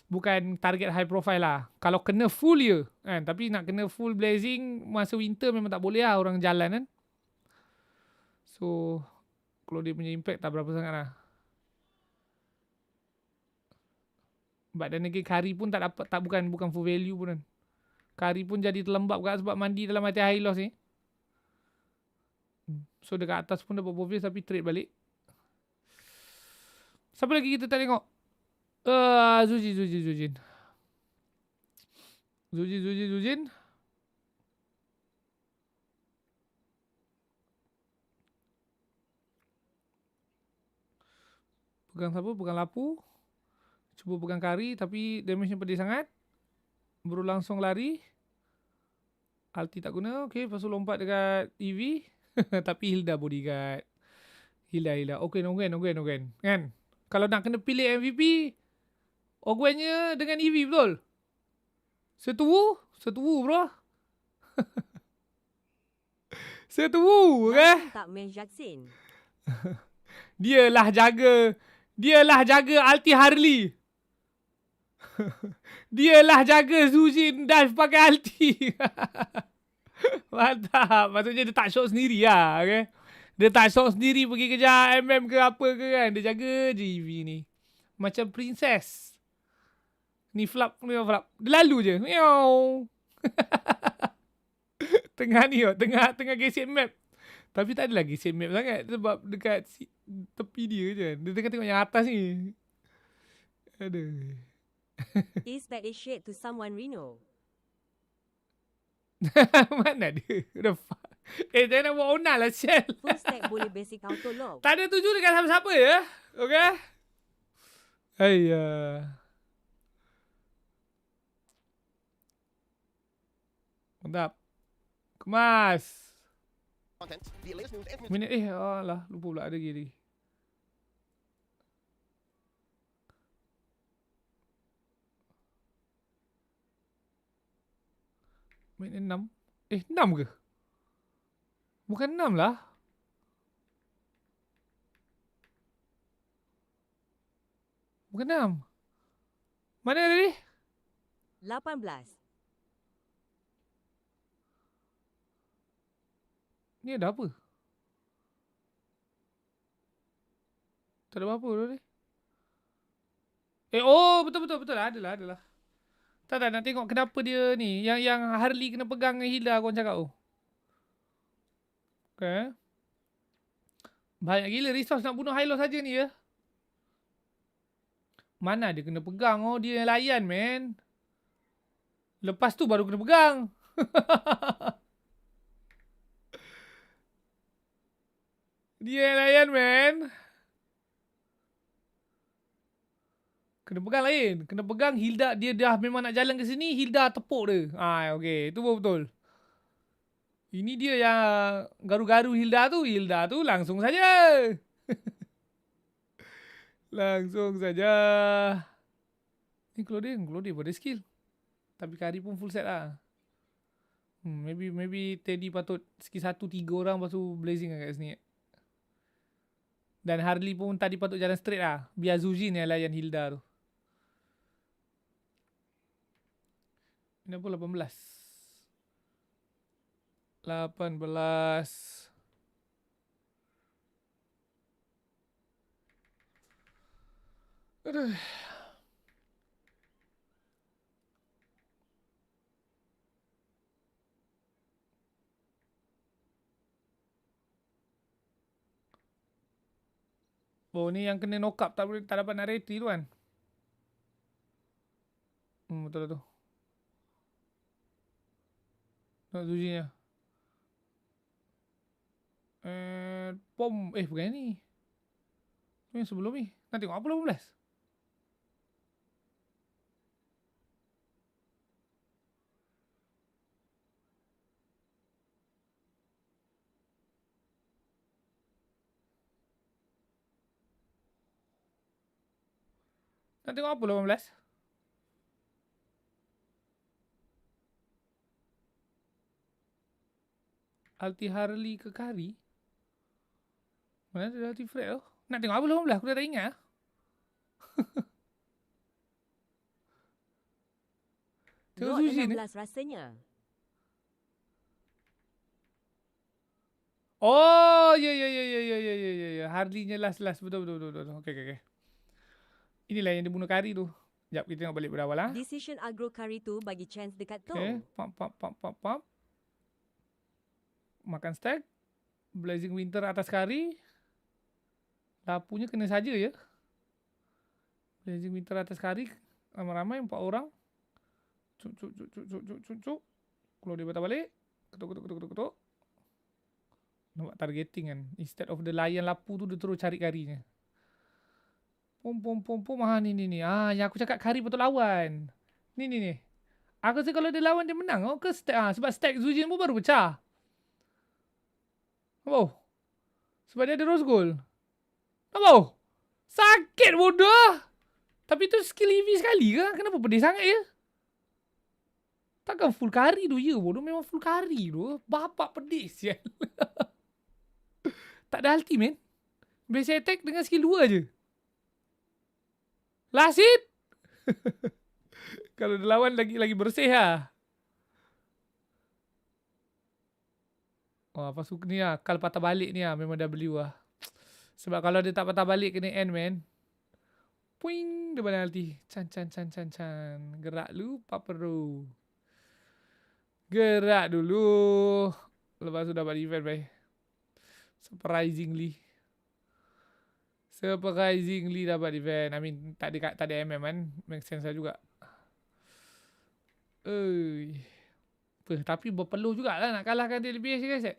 B: bukan target high profile lah. Kalau kena full ya kan. Tapi nak kena full blazing masa winter memang tak boleh lah orang jalan kan. So kalau dia punya impact tak berapa sangat lah. But dan lagi Kari pun tak dapat, bukan full value pun kan. Kari pun jadi terlembab kan sebab mandi dalam hati high loss ni. So dekat atas pun dapat obvious tapi trade balik. Siapa lagi kita tak tengok? Zujin. Pegang siapa? Pegang Lapu. Cuba pegang Kari tapi damage-nya pedih sangat. Baru langsung lari. Ulti tak guna. Okay, lepas tu lompat dekat EV. Tapi Hilda bodyguard. Hilda. Okay, no gain. Kan? Kalau nak kena pilih MVP, Ogwennya dengan EV betul? Setuju bro. Setuju okay?
G: Tak main Jackson.
B: Dialah jaga ulti Harley. Dialah jaga Zujin dive pakai ulti. Mantap. Maksudnya dia tak shot sendiri lah. Okay? Dia tak shot sendiri pergi kejar MM ke apa ke kan. Dia jaga je EV ni. Macam princess. Ni flap. Dia lalu je. Meow. Tengah ni tengah gesek map. Tapi tak ada lagi gesek map sangat. Sebab dekat tepi dia je kan. Dia tengah tengok yang atas ni. Aduh.
G: Is that a shade to someone Reno?
B: Mana dia? The fuck? Jangan buat onal lah Shell.
G: Full stack boleh basic auto lock.
B: Tak ada tuju dekat siapa-siapa ya. Okay? Mantap. Kemas. Minit lah. Lupa pula ada lagi. Minit 6. 6 ke? Bukan 6 lah. Bukan 6. Mana tadi?
G: 18.
B: Ni ada apa? Tak ada apa-apa tadi. Oh, betul. Adalah. Tak, nak tengok kenapa dia ni. Yang Harley kena pegang dengan Hilda korang cakap tu. Okay. Banyak gila resource nak bunuh Hylos saja ni ya. Mana dia kena pegang? Oh, dia yang layan, man. Lepas tu baru kena pegang. Dia yang layan, man. Kena pegang lain. Kena pegang Hilda. Dia dah memang nak jalan ke sini. Hilda tepuk dia. Okay. Itu betul. Ini dia yang garu-garu Hilda tu langsung saja. Langsung saja. Ni clothing pada skill. Tapi Kari pun full set lah. Maybe Teddy patut skill 1 3 orang lepas tu blazing kat sini. Dan Harley pun tadi patut jalan straight lah. Biar Zujin yang layan Hilda tu. Ini apa 18? 18. Aduh. Oh, ni yang kena knock up tak dapat nak retry tu kan? Betul tu. Nak Zujinya. Bukan ni. Ni yang sebelum ni. Nak tengok apa 18? Nak tengok apa 18? Alti Harley ke Kari? Mana ada Alti Fred tu? Nak tengok apa 18? Aku dah tak ingat. Tengok
G: Lot
B: Suji ni.
G: 16 rasanya.
B: Oh, ya. Harley-nya last. Betul. Okay. Inilah yang dia bunuh Kari tu. Sekejap, kita tengok balik berawal lah.
G: Decision agro Kari tu bagi chance dekat tu.
B: Okay, pump. Makan stack. Blazing Winter atas Kari. Lapunya kena saja ya. Blazing Winter atas Kari. Ramai-ramai 4 orang. Cuk. Kalau dia patah balik. Ketuk. Nampak targeting kan. Instead of the lion lapu tu, dia terus cari Karinya. Pom. Ni. Yang aku cakap Kari betul lawan. Ni. Aku rasa kalau dia lawan dia menang. Ke stack. Sebab stack Zujin pun baru pecah. Oh. Sebab dia ada rose gold. Oh. Sakit bodoh. Tapi tu skill heavy sekali ke? Kenapa pedih sangat ya? Takkan full Kari tu ya bodoh. Memang full Kari tu. Bapak pedih sial. Tak ada ulti man. Basic attack dengan skill 2 je. Last hit. Kalau dia lawan lagi bersih lah. Oh, apa suka ni lah. Kalau patah balik ni lah. Memang W lah. Sebab kalau dia tak patah balik kena end man. Puing. Dia balik ulti. Can. Gerak lu. Paperu. Gerak dulu. Lepas tu dapat defend baik. Surprisingly dapat defend. I mean tak ada MM kan. Make sense lah juga. Tapi berpeluh jugalah nak kalahkan MLBB guys.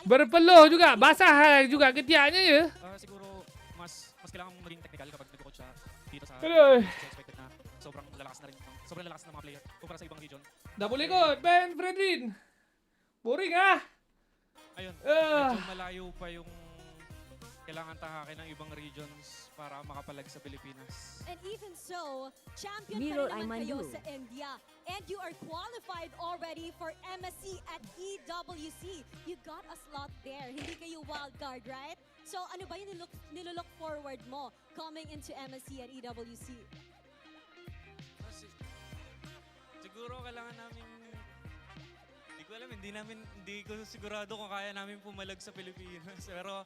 B: Berpeluh juga. Basah juga ketiaknya ya.
F: Siguro mas kailangan mong maging technical kapag nag-coach siya dito sa expected na sobrang lalakas na ng mga player kumpara sa ibang region.
B: Dah boleh kot, Ben Fredrin. Boring ah.
F: Ayun, medyo malayo pa yung
O: kailangan tahakin ng ibang regions para makapalag sa Pilipinas.
M: And even so, champion
G: Miro
M: pa rin naman kayo
G: Aymandu.
M: sa India. And you are qualified already for MSC at EWC. You got a slot there. Hindi kayo wild card, right? So ano ba yung nilook forward mo coming into MSC at EWC?
O: Siguro kailangan namin, hindi ko alam, hindi ko sigurado kung kaya namin pumalag sa Pilipinas. Pero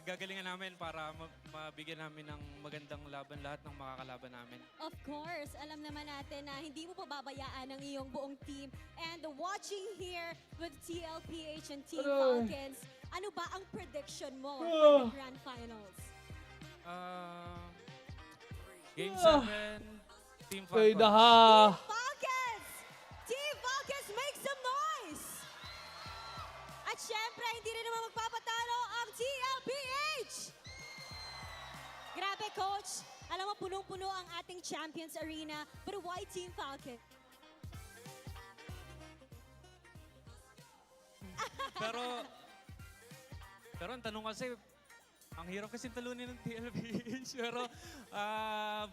O: gagalingan namin para mabigyan namin ng magandang laban lahat ng makakalaban namin.
M: Of course, alam naman natin na hindi mo pababayaan ang iyong buong team. And watching here with TLPH and Team Falcons, ano ba ang prediction mo for the Grand Finals?
O: Game 7, Team
B: Ay,
O: Falcons.
B: daha.
M: Falcons! Team Falcons, make some noise! At syempre, hindi rin naman magpapatalo ang TLPH! Grabe, Coach. Alam mo, punong-puno ang ating Champions Arena. But why Team Falcons?
O: Pero ang tanong kasi, ang hirap kasi talunin ng TLPH. Pero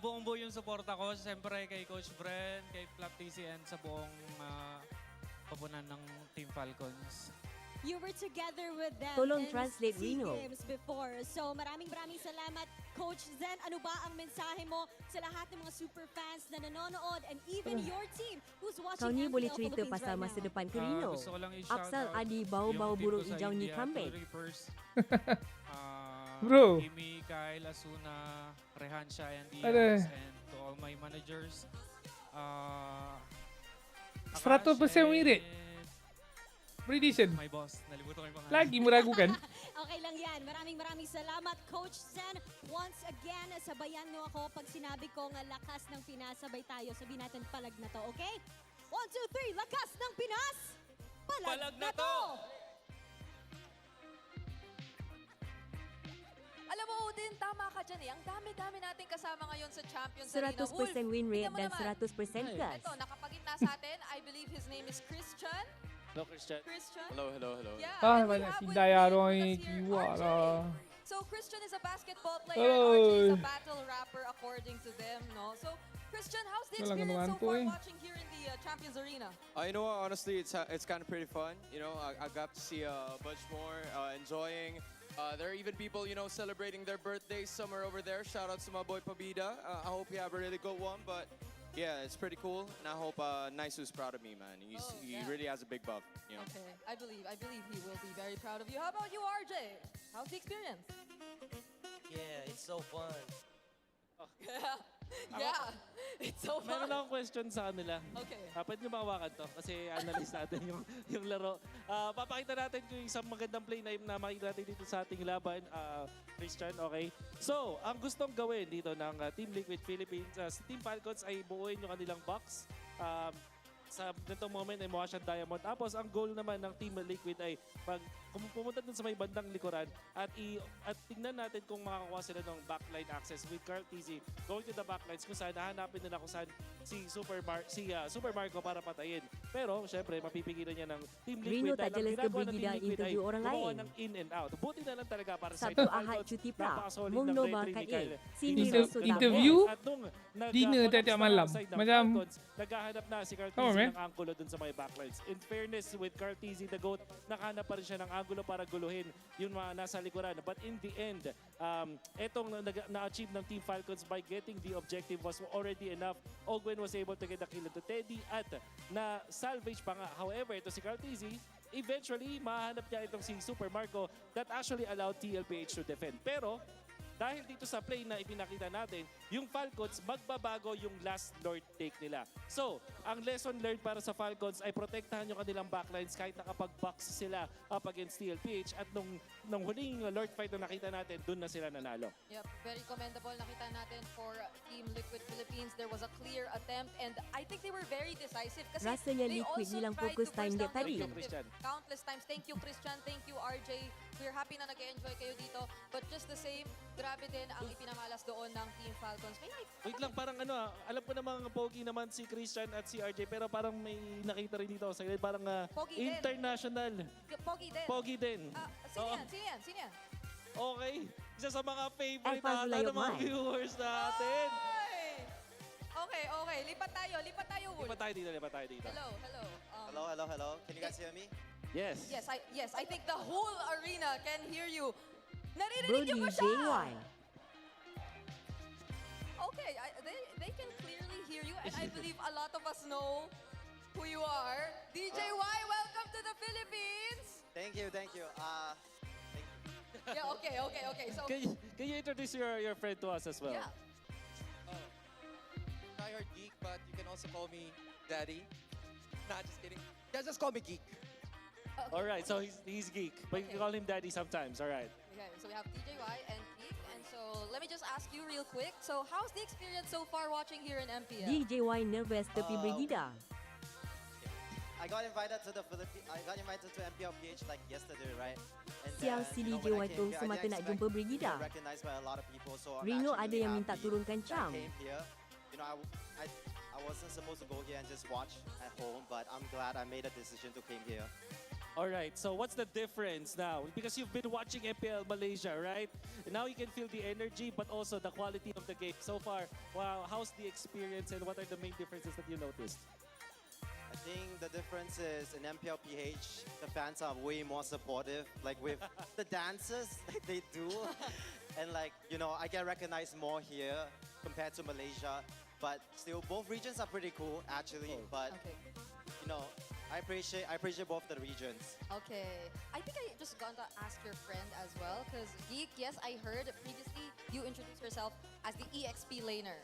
O: buong buo yung suporta ko. Siyempre kay Coach Bren, kay Flap TCN sa buong papunan ng Team Falcons.
M: You were together with them
G: Tolong
M: in
G: translate,
M: SEA
G: Rino.
M: Games before. So maraming salamat, Coach Zen. Ano ba ang mensahe mo sa lahat ng mga super fans na nanonood and even your team who's watching
G: Kau ni boleh
M: MPL
G: cerita
M: Philippines
G: pasal
M: right
G: masa
M: now?
G: depan ke Rino.
O: Gusto ko lang i-shout
G: Afsal
O: out
G: Adi
O: yung
G: bau-bau
O: team
G: burung
O: ko sa
G: hijau ni
O: India,
G: comeback.
O: Tully Reapers.
B: Bro.
O: Kimi, Kyle, Asuna, Rehan, Shayan
B: Aray.
O: Diaz, and to all my managers.
B: 100% wirid. Prediction.
O: My boss, nalimutan ko yung pangalan.
B: Lagi meragukan.
M: Okay lang yan. Maraming salamat, Coach Zen. Once again, sabayan mo ako pag sinabi kong lakas ng Pinas, sabay tayo. Sabihin natin palag na to, okay? 1, 2, 3, lakas ng Pinas! Palag na to!
E: Alam mo, Odin, tama ka dyan eh. Ang dami-dami nating kasama ngayon sa Champions Arena.
G: 100% win rate
E: tingnan mo
G: dan
E: naman.
G: 100% gas.
E: Ito, nakapagitna sa atin. I believe his name is Christian.
K: Hello, Christian.
E: Christian?
J: Hello.
E: Yeah,
B: Ah,
E: and we
B: banyak
E: have with
B: sindaya
E: me
B: orang
E: with
B: ni
E: us here,
B: kiwa
E: RJ.
B: lah.
E: So Christian is a basketball player,
B: Hello.
E: RJ is a battle rapper according to them, no? So Christian, how's the
B: Walang
E: experience so
B: ganun-ganto
E: far
B: eh.
E: watching here in the Champions Arena?
P: You know what? Honestly, it's kind of pretty fun. You know, I got to see a bunch more enjoying. There are even people, you know, celebrating their birthdays somewhere over there. Shout out to my boy Pabida. I hope you have a really good one. But yeah, it's pretty cool, and I hope Naisu's proud of me, man. He
E: yeah.
P: really has a big buff. You know.
E: Okay, I believe he will be very proud of you. How about you, RJ? How's the experience?
K: Yeah, it's so fun.
E: Yeah, it's so fun.
F: Meron akong question sa kanila.
E: Okay.
F: Pwede nyo makawakan to kasi analyze natin yung laro. Papakita natin yung isang magandang play na makita natin dito sa ating laban. Christian, okay? So, ang gustong gawin dito ng Team Liquid Philippines, si Team Falcons ay buuin yung kanilang box. Sa ganitong moment ay mukha siyang diamond. Tapos ang goal naman ng Team Liquid ay pumunta dun sa may bandang likuran at tingnan natin kung makakuha sila ng backline access with Carl TZ going to the backlines kung saan hahanapin nila kung saan si Super Marco para patayin. Pero syempre mapipigilan niya ng Team Liquid
G: Rino tak
F: dahil ang
G: jelas
F: ginagawa ng
G: kebergila
F: Team Liquid ay
G: interview orang
F: gumawa
G: lain.
F: ng in and out. Buti na lang talaga para sa
G: Sabtu
F: Team
G: Ahad
F: Falcons,
G: cuti pra,
F: napakasolid ng
G: Mungno
F: red
G: Bakat
F: three ni
G: A,
F: Kyle.
G: Sini Rasul
B: Interview?
F: At nung
B: Dinner
F: nag-collapse
B: tiap
F: na
B: malam.
F: side ng
B: Macam
F: Falcons, naghahanap na si Carl
B: Tama,
F: TZ
B: man.
F: ng anggulo dun sa mga backlines. In fairness, with Carl TZ, the GOAT, nakahanap pa rin siya ng anggulo para guluhin yung mga nasa likuran. But in the end, etong na-achieve ng Team Falcons by getting the objective was already enough. Ogwen was able to get the kill to Teddy at na-salvage pa nga. However, ito si Carl TZ, eventually, mahanap niya itong si Super Marco that actually allowed TLPH to defend. Pero, dahil dito sa play na ipinakita natin, yung Falcons, magbabago yung last Lord take nila. So, ang lesson learned para sa Falcons ay protektahan yung kanilang backlines kahit nakapag-box sila up against TLPH. At nung huling Lord fight na nakita natin, dun na sila nanalo.
E: Yep, very commendable. Nakita natin for Team Liquid Philippines, there was a clear attempt and I think they were very decisive kasi
G: Rasanya
E: they
G: Liquid
E: also
G: nilang
E: tried
G: focus
E: to
G: time
E: burst
G: dia
E: down the
G: tadi.
E: objective countless times. Thank you, Christian. Thank you, RJ. We're happy na nag-enjoy kayo dito. But just the same, grabe din ang ipinamalas doon ng Team Falcons.
F: Wait lang, parang alam ko namang pogi naman si Christian at si RJ, pero parang may nakita rin dito sa side, parang
E: Pogi din.
F: international.
E: Pogi din.
F: Pogi din.
E: Sino yan? Sino yan?
F: Okay, isa sa mga favorite
G: Fast
F: ata
G: layo
F: ng mga
G: man.
F: viewers natin.
E: Okay, okay. Lipat tayo, Wool.
F: Lipat tayo dito.
J: Hello. Can you guys hear me?
F: Yes.
E: Yes, I think the whole arena can hear you.
G: Bro
E: Naririnig niyo ba siya?
G: DJY.
E: Okay, they can clearly hear you, and I believe a lot of us know who you are. DJY, welcome to the Philippines!
J: Thank you.
E: Yeah, okay. So,
F: Can you introduce your friend to us as well?
E: yeah.
P: Diehard geek, but you can also call me Daddy. Nah, just kidding. Yeah, just call me Geek.
F: All right, so he's geek, but you can call him daddy sometimes. All right.
E: Okay, so we have DJY and Geek, and so let me just ask you real quick. So, how's the experience so far watching here in MPL?
G: DJY nervous tepi Brigida.
J: I got invited to MPLPH like yesterday, right? And
G: Sial si DJY tu semata nak jumpa Brigida.
J: recognized by a lot of people, so I'm
G: Rino
J: actually
G: ada yang minta
J: happy
G: turunkan
J: that
G: cam.
J: I came here. You know, I wasn't supposed to go here and just watch at home, but I'm glad I made a decision to came here.
F: All right, so what's the difference now? Because you've been watching MPL Malaysia, right? Now you can feel the energy, but also the quality of the game. So far, wow, how's the experience and what are the main differences that you noticed?
J: I think the difference is in MPLPH, the fans are way more supportive, like with the dances like they do. And like, you know, I get recognized more here compared to Malaysia. But still, both regions are pretty cool, actually. But, you know, I appreciate both the regions.
E: Okay. I think I just gonna ask your friend as well, because Geek, yes, I heard previously you introduced yourself as the EXP laner,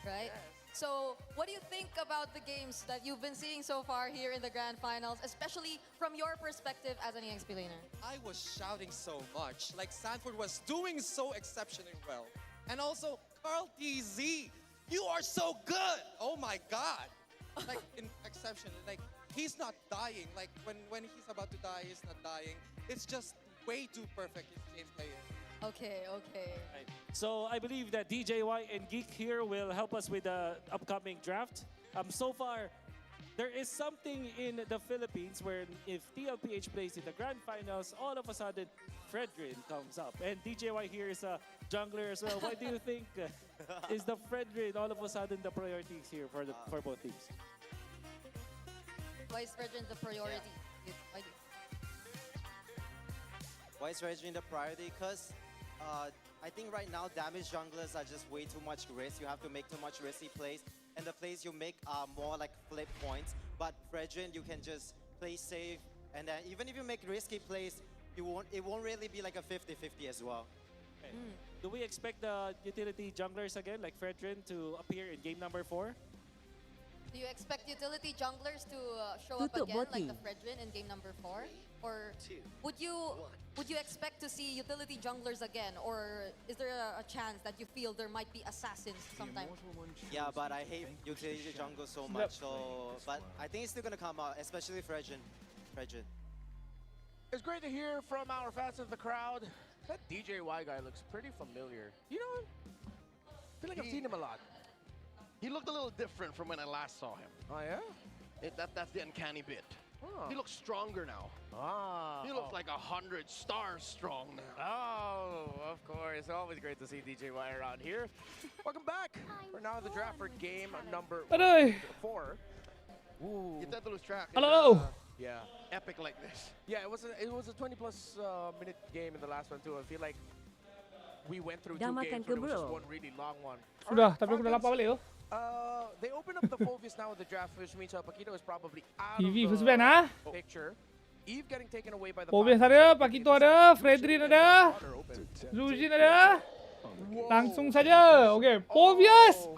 E: right? Yes. So, what do you think about the games that you've been seeing so far here in the Grand Finals, especially from your perspective as an EXP laner?
P: I was shouting so much. Like, Sanford was doing so exceptionally well. And also, Carl TZ, you are so good! Oh my god! Like, exceptional. Like, he's not dying. Like, when he's about to die, he's not dying. It's just way too perfect, his gameplay is.
E: Okay.
F: Right. So I believe that DJY and Geek here will help us with the upcoming draft. So far, there is something in the Philippines where if TLPH plays in the Grand Finals, all of a sudden, Fredrin comes up. And DJY here is a jungler as well. Why do you think is the Fredrin all of a sudden the priorities here for both teams?
E: Why is Fredrin the priority?
J: Why is Reggie the priority? Because I think right now damage junglers are just way too much risk. You have to make too much risky plays, and the plays you make are more like flip points. But Fredrin, you can just play safe, and then even if you make risky plays, it won't really be like a 50-50 as well.
F: Okay. Do we expect the utility junglers again, like Fredrin, to appear in game number 4?
E: Do you expect utility junglers to show up again like the Fredrin in game number 4? Or would you expect to see utility junglers again? Or is there a chance that you feel there might be assassins sometime?
J: Yeah, but I hate utility jungle so much. But I think it's still gonna come out, especially Fredrin.
C: It's great to hear from our fans in the crowd. That DJY guy looks pretty familiar. You know, I feel like I've seen him a lot.
A: He looked a little different from when I last saw him.
C: Oh, yeah?
A: That's the uncanny bit.
C: Oh.
A: He looks stronger now. He looks like 100 stars strong now.
C: Oh, of course. Always great to see DJY around here. Welcome back. We're now in the draft for game number 4. Ooh.
A: You tend to lose track.
B: Hello.
C: Yeah.
A: Epic like this.
C: Yeah, it was a 20-plus minute game in the last one too. I feel like we went through two games, but it was just one really long one.
B: Sudah, tapi aku dah lapar balik tu.
C: They open up the Phobius now with the draft, which means Paquito is probably out
B: TV
C: of
B: Fusben ah.
C: the picture. Eve getting taken away by the
B: Phobius ada, Paquito ada, Fredrin ada, Zujin ada. Langsung saja. Okay, Phobius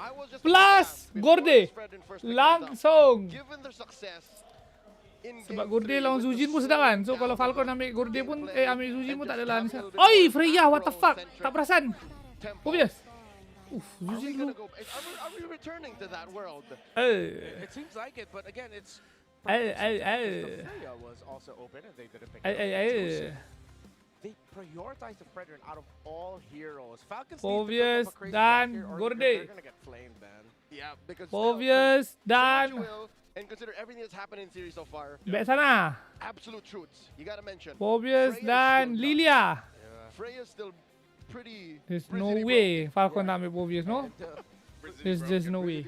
B: plus Gorde. Langsung.
A: Given their success in
B: sebab Gorde lawan Zujin pun sedap kan. So kalau Falcon ambil Gorde pun ambil Zujin pun tak adalah ni. Oi, Freya, what the fuck? Tak perasan. Phobius. Zujin tu.
A: Are we returning to that world?
C: It seems like it, but again, it's Freya was also open and they didn't pick it up. They prioritized the Fredrin out of all heroes. Falcons
B: Phobius dan Gorde.
C: They're gonna get flamed, man.
A: Yeah, because
B: Phobius dan
A: and consider everything that's happened in series so far.
B: Back sana.
A: Absolute truths. You gotta mention.
B: Phobius dan Lilia.
A: Freya's still pretty.
B: There's no way Falcon nak ambil Povius, no? There's just no way.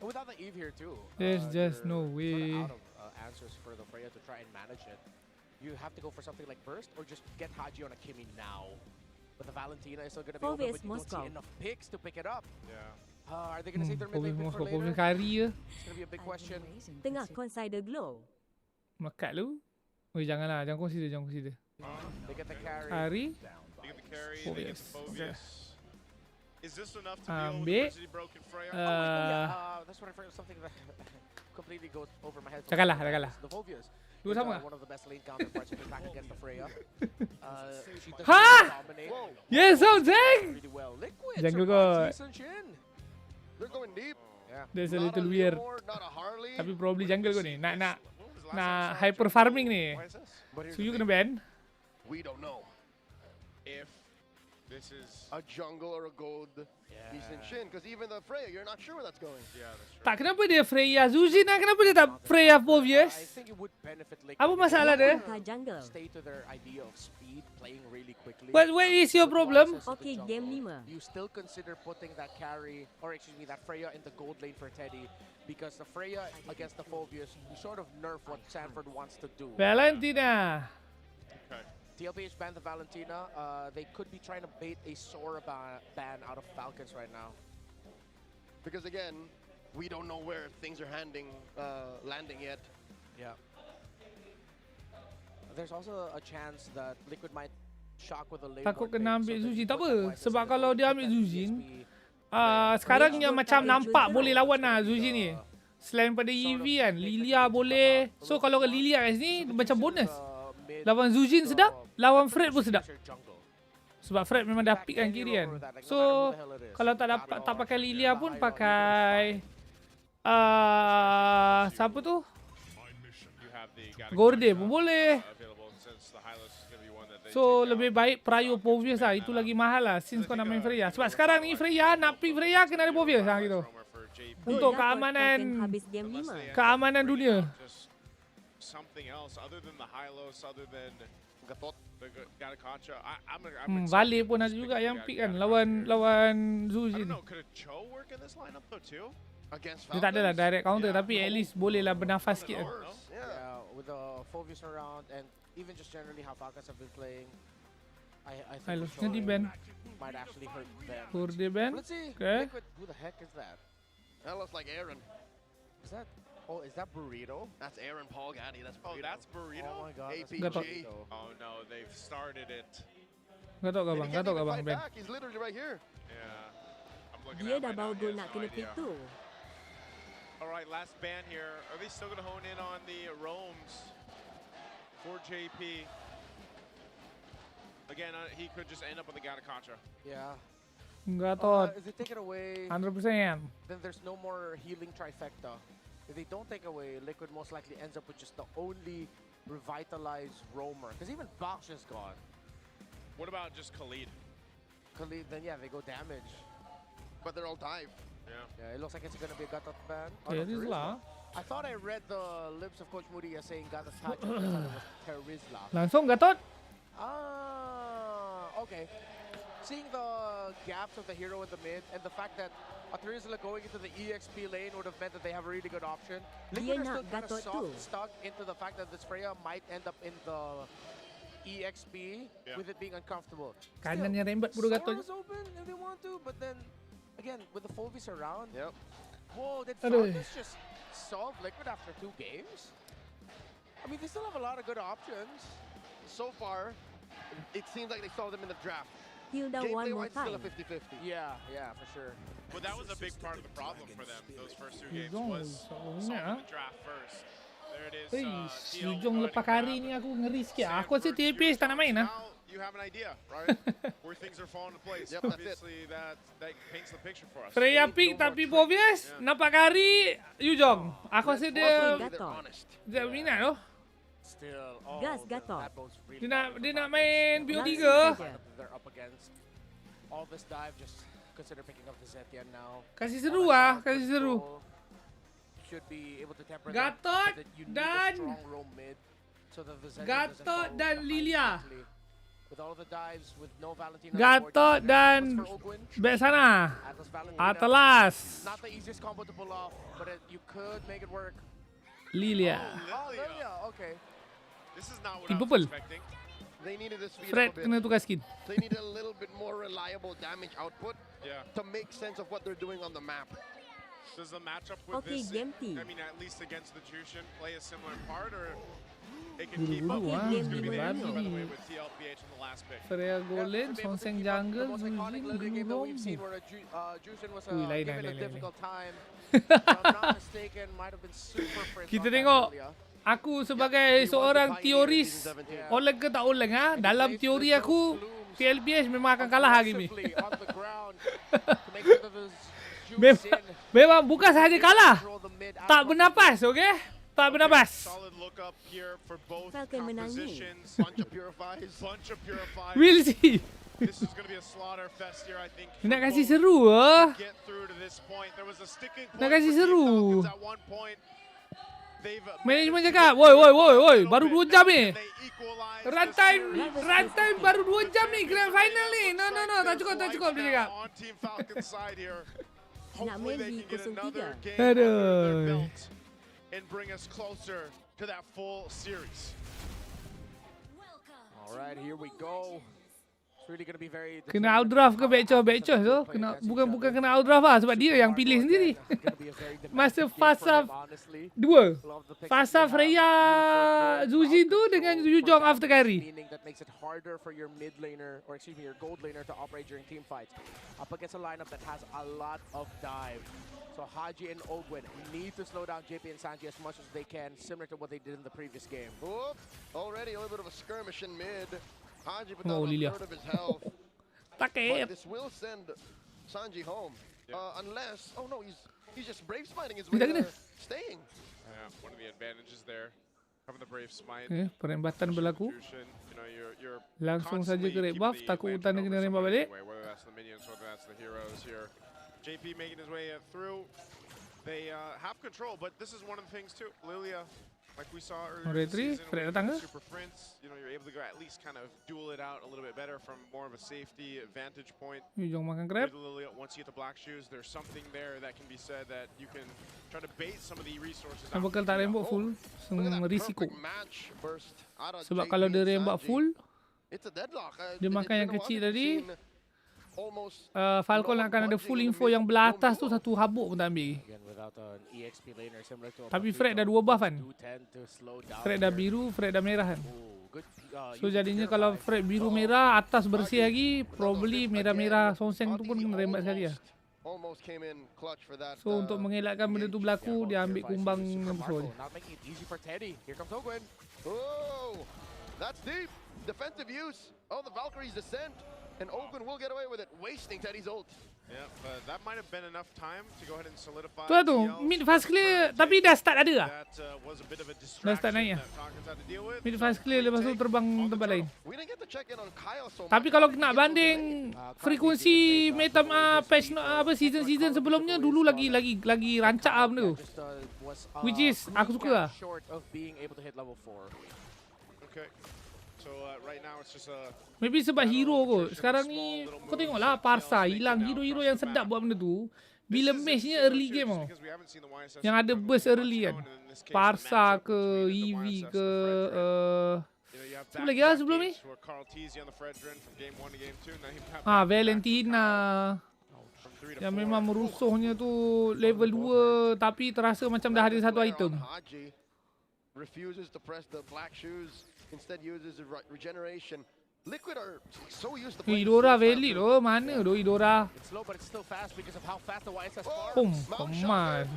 C: And without the Eve here too.
B: There's just no
C: Sort
B: way.
C: of out of answers for the Freya to try and manage it. You have to go for something like Burst or just get Haji on a Kimi now. But the Valentina is still going to be open, but you don't see enough picks to pick it up.
D: Yeah.
C: Are they going to save their mid lane pick for later?
B: Povius kari je.
C: It's going to be a big question.
G: Tengah Consider Glow.
B: Makat lu. Oi, janganlah. Jangan consider, jangan consider.
C: They get the carry.
B: Kari.
D: They get the carry, they get
B: Povius.
D: the Phobius. Is this enough to deal
B: Ambil.
D: with the broken Freya?
C: That's what I forgot. Something that completely goes over my head.
B: Dah kalah, dah kalah.
C: The Phobius.
B: Dua sama.
C: One of the best lane counterparts in the pack against the Freya. She does
B: Ha!
C: dominate.
B: Yes, Zhang!
C: Really well. Liquid
B: Jungle
C: survives
B: God.
C: Lee Sun-shin.
A: They're going deep.
C: Yeah.
B: There's a little weird. Tapi probably jungle kau ni. Nak hyper farming ni. So you kena ban.
A: We don't know
D: if this is
A: a jungle or a gold Lee Sin-shin, because even the Freya, you're not sure where that's going.
D: Yeah, that's true.
B: Tak, kenapa dia Freya Zujin lah? Kenapa dia tak Freya Povius?
C: I think it would benefit Liquid.
B: Apa masalah dia?
C: Stay to their idea of speed, playing really quickly.
B: What is your problem?
G: Okay, game 5.
C: You still consider putting that carry, or excuse me, that Freya in the gold lane for Teddy, because the Freya against the Phobius, you sort of nerf what Sanford wants to do.
B: Valentina.
D: Okay.
C: TLPH banned the Valentina. They could be trying to bait a Sora ban out of Falcons right now.
A: Because again, we don't know where things are landing yet.
C: Yeah. There's also a chance that Liquid might shock with a lane.
B: Takut kena ambil Zujin. Tak apa. Sebab kalau dia ambil Zujin, sekarang yang macam nampak boleh lawan lah Zujin ni. Selain pada EV kan, Lilia boleh. So kalau Lilia kat sini, macam bonus. Lawan Zujin sedap, lawan Fred pun sedap. Sebab Fred memang dah pick kan kiri kan. So kalau tak pakai Lilia pun pakai siapa tu? Gorde pun boleh. So lebih baik Prayo Povius lah. Itu lagi mahal lah since kau nak main Freya. Sebab sekarang ni Freya, nak pick Freya kena ada Povius lah gitu. Untuk keamanan dunia.
D: Something else other than the Hylos, other than the Gatakacha.
B: Vale pun ada juga yang pick kan lawan Zujin.
D: I don't know, could a Cho work in this lineup though too?
A: Against
B: Dia tak adalah direct counter tapi at least boleh lah bernafas sikit.
C: Yeah, with the Phobius around and even just generally how Falcons have been playing, I think
B: Hylos di ban.
C: might actually hurt them.
B: Gorde ban.
C: Let's see.
B: Okay.
C: Liquid, who the heck is that?
A: That looks like Aaron.
C: Is that? Oh, is that Burrito?
A: That's Aaron Paul Gaddy. That's Burrito.
D: Oh, that's Burrito?
C: Oh my god. that's
A: APG.
C: Burrito.
D: Oh no, they've started it.
B: Gatok ke
A: And
B: bang?
A: he can't
B: Gatok ke
A: even
B: bang
A: fight
B: ban?
A: back. He's literally right here.
D: Yeah. I'm looking
G: Dia
D: at
G: dah
D: it right
G: bawa
D: now. He
G: gol
D: has
G: nak
D: no
G: kena
D: idea.
G: pick tu.
D: All right, last ban here. Are they still going to hone in on the roams for JP? Again, he could just end up with the Gatakacha.
C: Yeah.
B: Gatot.
C: If they take it away,
B: 100%.
C: then there's no more healing trifecta. If they don't take away, Liquid most likely ends up with just the only revitalized roamer. Because even Box is gone.
D: What about just Khalid?
C: Khalid, then yeah, they go damage.
A: But they're all dive.
D: Yeah.
C: Yeah, it looks like it's going to be a Gatot ban.
B: Terizla.
C: I thought I read the lips of Coach Moody as saying Gatot Touch. I thought it was Terizla.
B: Langsung Gatot.
C: Okay. Seeing the gaps of the hero in the mid and the fact that Terizla going into the EXP lane would have meant that they have a really good option. Liquid are still kind of stuck into the fact that this Freya might end up in the EXP with it being uncomfortable.
B: Kanan yang rembat puro Gatot.
C: Sora's open if they want to, but then again with the Phobius around.
A: Yep.
C: Whoa, did
B: Aduh.
C: Falcons just solve Liquid after 2 games? I mean, they still have a lot of good options.
A: So far, it seems like they saw them in the draft.
G: Hilda one more
A: Gameplay-wise, still
G: time.
A: a 50-50.
C: Yeah, for sure.
D: But that was a big part of the problem for them, those first 2 games,
B: Yujong,
D: was
B: solving
D: solving the draft first. There it is.
B: Yujong lepas kari ni aku ngeri sikit. Aku rasa TPS tak nak main lah.
D: Now you have an idea, right? Where things are falling into place.
A: Yep, that's it.
D: Obviously, that paints the picture for us.
B: Freya pick tapi Povius nampak kari Yujong. Aku rasa dia minat tu.
C: Still,
G: Gas Gatot.
B: Dia nak main BO3.
C: They're up against all this dive. Just consider picking up the Zetian now.
B: Kasih seru ah, kasih seru.
C: Should be able to temper
B: Gatot
C: that you need
B: dan
C: a strong roam mid so that the Zetian
B: Gatot
C: doesn't go
B: dan
C: behind
B: Lilia.
C: quickly. With all of the dives, with no Valentina.
B: Gatot dan back sana. Atlas.
C: Not the easiest combo to pull off, but you could make it work.
B: Lilia.
C: Lilia, okay.
D: This is not what
B: Team
D: I was
B: purple.
D: expecting.
A: They needed to speed
B: Fred
A: up a bit.
B: kena tukar skin.
A: They need a little bit more reliable damage output to make sense of what they're doing on the map.
D: Does the matchup with
G: Okay,
D: this,
G: game team.
D: I mean, at least against the Jushin, play a similar part, or it can
B: Bulu-bulu,
D: keep up?
B: ah.
D: It's going to be the
B: Babi
D: issue, by the
B: ni.
D: way, with TLPH in the last pick.
B: Freya Golden, Sonseng Jungle,
C: The most iconic Lilia game that we've seen
B: Zuzi,
C: where Jushin was
B: Ui, lain,
C: given
B: lain,
C: a
B: lain,
C: difficult time. If I'm not mistaken, might have been super friends.
B: Kita tengok. Aku sebagai seorang teoris, oleng ke tak oleng ha? Dalam teori aku, TLPH memang akan kalah hari ni. Memang bukan sahaja kalah, tak bernafas, okey? Tak bernafas.
D: Solid look up here for both
G: Falcon menang ni.
D: compositions. Bunch of purifies.
B: We'll see.
D: This is going to be a slaughter fest here, I think.
B: Nak kasih seru ah.
D: Get through to this point. There was a sticking point
B: Nak kasih
D: for
B: seru.
D: Team Falcons at one point.
B: Manajemen cakap, woi, baru 2 jam ni. Runtime baru 2 jam ni grand final ni. No, tak cukup dia cakap.
D: On Team Falcons side here.
G: Nak
D: Hopefully
G: main
D: they
G: di
D: can get another
G: 03.
D: game under their
B: Aduh.
D: belt and bring us closer to that full series.
C: All right, here we go. It's really going to be very
B: Kena outdraft ke back choice tu? Kena bukan kena outdraft lah sebab dia yang pilih sendiri. Masa fasa 2. Fasa Freya Zuzi tu dengan Yujong after carry.
C: meaning that makes it harder for your mid laner, or excuse me, your gold laner to operate during team fights. Up against a lineup that has a lot of dive. So Haji and Ogwin need to slow down JP and Sanji as much as they can, similar to what they did in the previous game.
A: Whoop. Already a little bit of a skirmish in mid. Haji put
B: Oh,
A: down a
B: Lilia.
A: third of his health. But this will send Sanji home. Unless, oh no, he's just brave smiting his way to staying.
D: Yeah, one of the advantages there, having the brave smite.
B: Perembatan berlaku.
D: Jushin, you know, you're
B: Langsung saja ke red
D: constantly
B: buff,
D: keeping the
B: takut
D: advantage
B: Utan
D: over
B: kena rembat
D: somebody
B: balik.
D: anyway, whether that's the minions, whether that's the heroes here. JP making his way through. They have control, but this is one of the things too. Lilia, like we saw earlier this season,
B: Fred
D: with
B: datang ke?
D: Super Prince, you know, you're able to go at least kind of duel it out a little bit better from more of a safety vantage point.
B: Yujong makan grab.
D: With Lilia, once you get the black shoes, there's something there that can be said that you can try to bait some of the resources out.
B: Bakal tak rembat full, risiko.
A: Match burst out of
B: Sebab
A: JP
B: kalau dia
A: and
B: rembat
A: Sanji.
B: full,
A: It's a deadlock.
B: dia
A: It's
B: makan yang
A: been a while
B: kecil
A: since
B: tadi.
A: we've seen almost
B: Falcon akan ada full info yang belah atas tu satu habuk pun tak ambil.
C: Again, without an EXP laner similar to a
B: Tapi
C: Papito,
B: Fred dah 2 buff kan.
C: do tend to slow down
B: Fred dah
C: here.
B: biru, Fred dah merah kan.
C: Good,
B: So jadinya kalau Fred biru merah, atas bersih lagi, probably merah-merah Sonseng tu pun rembat sekali lah.
A: almost came in clutch for that.
B: So untuk mengelakkan benda tu berlaku, dia ambil kumbang
C: Marco,
B: episode.
C: not making it easy for Teddy. Here comes Ogwin.
A: Oh, that's deep. Defensive use. Oh, the Valkyrie's descent. And Ogwin will get away with it, wasting Teddy's ult.
D: Yeah, but that might have been enough time to go ahead and solidify.
B: Tu lah tu, mid fast clear, tapi dah start ada lah.
D: That was a bit of a
B: Dah start naik lah.
D: that Falcons had to deal with.
B: Mid fast clear, lepas tu terbang tempat lain.
A: We didn't get to check in on Kyle so much.
B: Tapi kalau nak banding frekuensi meta patch apa season sebelumnya, dulu lagi rancak lah benda tu. Which is aku suka lah.
C: Short of being able to hit level 4.
D: Okay. So right now it's just a
B: Maybe sebab hero kot. Sekarang ni kau tengoklah Parsa hilang hero-hero yang sedap buat benda tu. Bila matchnya early game tau. Yang ada burst early kan. Parsa ke, EV ke, siapa lagi lah sebelum ni? Valentina. Yang memang merusuhnya tu level 2 tapi terasa macam dah ada satu item.
A: Refuses to press the black shoes, instead uses the regeneration. Liquid are so used to playing
B: Idora
A: so fast.
B: valid loh. Mana doh Idora?
C: It's slow but it's still fast because of how fast the YSS farms.
B: Pum, keman.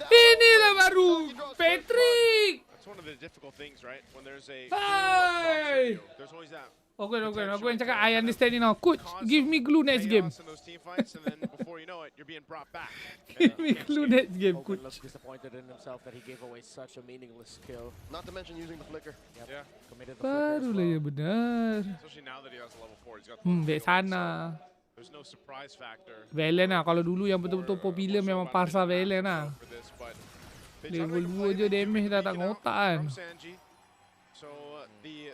B: Inilah baru Patrick.
D: That's one of the difficult things, right? When there's a
B: Hai.
D: there's always that.
B: Okay, aku yang cakap I understand it now. Coach, give me glue next game.
D: In those team fights, and then before you know it, you're being brought back.
B: Give me glue next game,
C: Ogwin
B: coach.
C: looks disappointed in himself that he gave away such a meaningless kill.
A: Not to mention using the flicker.
C: Yep.
D: Yeah.
C: Committed the flicker as
B: Barulah ya
C: well.
B: benar.
D: Especially now that he has a level 4, he's got the
B: Baik
D: field,
B: sana.
D: so there's no surprise factor.
B: Valen lah. Kalau dulu yang betul-betul popular memang Parsa Valen lah.
D: For this, but they
B: Level
D: try to
B: 2
D: play
B: je
D: the
B: damage dah tak
D: unique, you know,
B: ngotak kan.
D: from Sanji. So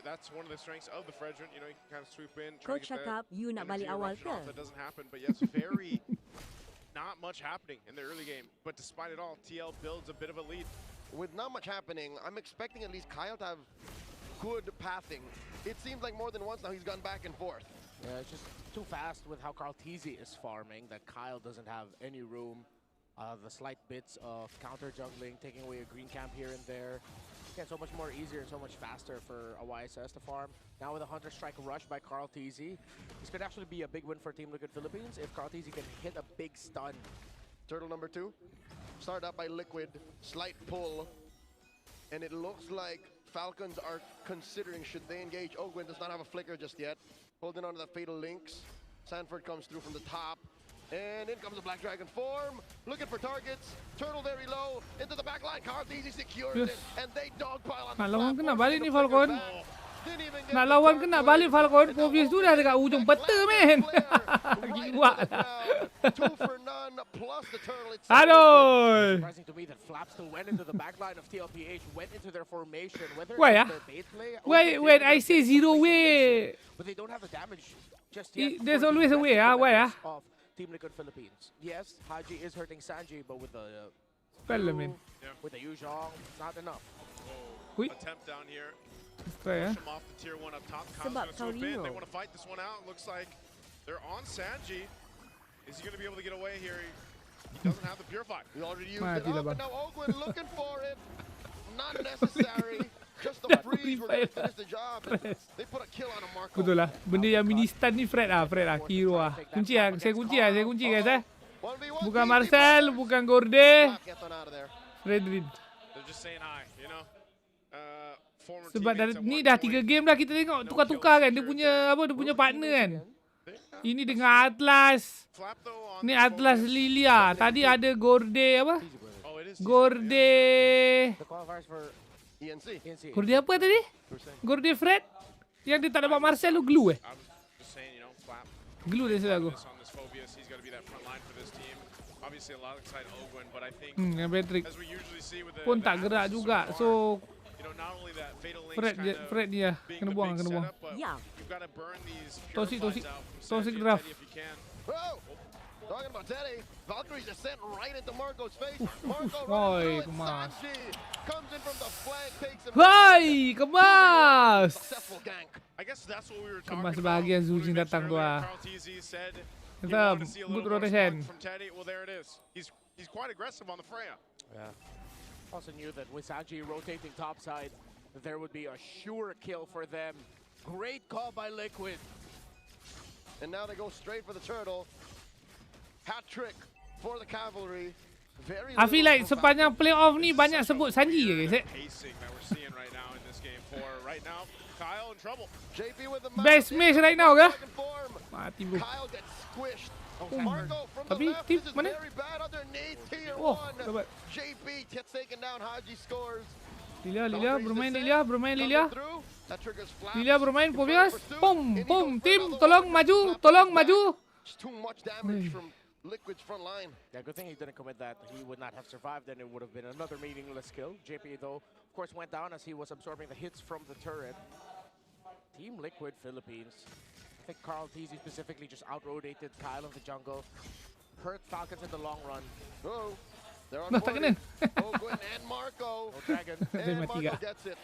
D: that's one of the strengths of the Fredrin. You know, you can kind of swoop in.
G: Coach cakap, you nak balik awal ke?
D: That doesn't happen, but yes, very not much happening in the early game. But despite it all, TL builds a bit of a lead.
A: With not much happening, I'm expecting at least Kyle to have good pathing. It seems like more than once now he's gone back and forth.
C: Yeah, it's just too fast with how Carl Teasy is farming that Kyle doesn't have any room. The slight bits of counter jungling, taking away a green camp here and there. Again, so much more easier and so much faster for a YSS to farm. Now with a Hunter Strike rush by Carl Teasy, this could actually be a big win for Team Liquid Philippines if Carl Teasy can hit a big stun.
A: Turtle number 2, started up by Liquid, slight pull, and it looks like Falcons are considering should they engage. Ogwin does not have a flicker just yet. Holding on to the Fatal Links. Sanford comes through from the top. And in comes the Black Dragon form, looking for targets. Turtle very low, into the back line. Carl Teasy secures it, and they dogpile on the
B: Nak lawan ke
A: platform.
B: nak balik ni Falcon?
A: Didn't even get
B: Nak
A: the
B: lawan ke
A: turtle
B: nak balik
A: in.
B: Falcon? Obvious tu dah dekat ujung peta men. Gila lah.
A: 2 for none, plus the turtle itself.
B: Aduh.
C: Surprising to me that Flaps still went into the back line of TLPH, went into their formation. Whether
B: Why,
C: it's
B: ah?
C: their bait play, or
B: Why
C: they
B: when
C: did
B: I
C: it
B: say
C: against
B: zero
C: the
B: way?
C: But they don't have the damage just yet.
B: There's
C: for the
B: always a
C: rest
B: way,
C: of the
B: why
C: members of Team Liquid Philippines. Yes, Haji is hurting Sanji, but with the
B: Parliament.
C: with the Yuzhong, not enough.
D: Attempt down here.
B: Try
D: Push him off the tier 1 up top. Kyle's
G: Sebab
D: gonna swoop in.
G: Gengarino.
D: They want to fight this one out. Looks like they're on Sanji. Is he going to be able to get away here? He doesn't have the Purify.
A: He already used
B: Mati
A: it
B: lah,
A: up,
B: bang.
A: and now Ogwin looking for it. Not necessary. Just the freeze were going to finish the job. And they put a kill on a Marco.
B: Betul lah. Benda yang mini stun ni Fred lah, Kiro lah. Kunci lah, saya kunci guys eh. Bukan Marcel, bukan Gorde.
A: Get one out of there.
B: Redrin.
D: They're just saying hi, you know? Former
B: Sebab
D: teammates
B: dah,
D: at
B: ni
D: one
B: dah
D: point.
B: 3 game dah kita tengok tukar-tukar kan. Dia punya apa, dia punya partner kan. Ini dengan Atlas.
D: Flap though on
B: Ni Atlas Lilia. Tadi ada Gorde apa?
D: Oh, it is
B: Gorde.
C: The qualifiers for
A: ENC.
B: Gorde apa tadi? Gorde Fred? Yang dia tak dapat Marcel tu glue eh?
D: I'm just saying, you know, Flap
B: Glue dia salah aku.
D: on this Phobius, he's got to be that front line for this team. Obviously a lot excited Ogwin, but I think
B: Dengan Patrick.
D: as we usually see with the
B: Pun tak gerak
D: Atlas
B: juga.
D: so
B: So
D: far, you know, not only that Fatal Links
B: Fred
D: kind
B: dia,
D: of
B: Fred dia.
D: being
B: Kena
D: the
B: buang,
D: big
B: kena buang.
D: setup, but
G: Ya.
D: you've got to burn these
B: Toxic,
D: purifies
B: toxic.
D: out from
B: Toxic
D: Sanji
B: draft.
D: Teddy if you can.
A: Oh! Talking about Teddy, Valkyries are sent right into Marco's face. Marco
B: Oi,
A: running through it.
B: kemas.
A: Sanji comes in from the flank, takes him.
B: Hai, kemas.
A: Successful gank.
D: I guess that's what we were talking
B: Kemas
D: about.
B: sebahagian
D: when we
B: Zujin
D: mentioned
B: datang tu
D: earlier,
B: ah.
D: Carl Teasy said he
B: Kita
D: wanted to see a
B: good
D: little more
B: rotation.
D: spunk from Teddy. Well, there it is. He's quite aggressive on the Freya.
C: Yeah. Also knew that with Sanji rotating topside, that there would be a sure kill for them. Great call by Liquid.
A: And now they go straight for the turtle. Hat trick for the cavalry. Very
B: I feel
A: little
B: like
A: for
B: sepanjang
A: Falcons.
B: playoff ni banyak sebut Sanji je guys eh.
D: Pacing that we're seeing right now in this game. For right now, Kyle in trouble.
A: JP with the
B: Best match right now ke? Mati bro.
A: Kyle gets squished.
B: Oh,
A: Marco from
B: Tapi
A: the left.
B: tip
A: This is
B: mana?
A: very bad underneath tier
B: Oh,
A: 1.
B: dapat.
A: JP gets taken down. Haji scores.
B: Lilia bermain Lilia.
A: Coming through. That triggers Flaps.
B: Lilia bermain Phobius.
A: Pursuit.
B: Pum,
A: And he
B: pum.
A: goes for
B: Tim,
A: another
B: tolong
A: one.
B: maju,
A: Flaps
B: tolong
A: is back.
B: maju.
A: Just too much damage from Liquid's front line.
C: Yeah, good thing he didn't commit that. He would not have survived, and it would have been another meaningless kill. JP, though, of course, went down as he was absorbing the hits from the turret. Team Liquid Philippines. I think Carl Teasy specifically just out-rotated Kyle in the jungle. Hurt Falcons in the long run.
A: Oh, they're on
B: Tak kena.
A: Ogwin and Marco.
C: Oh, Dragon.
B: Dia
A: And
B: mati
A: Marco
B: gak.
A: gets it.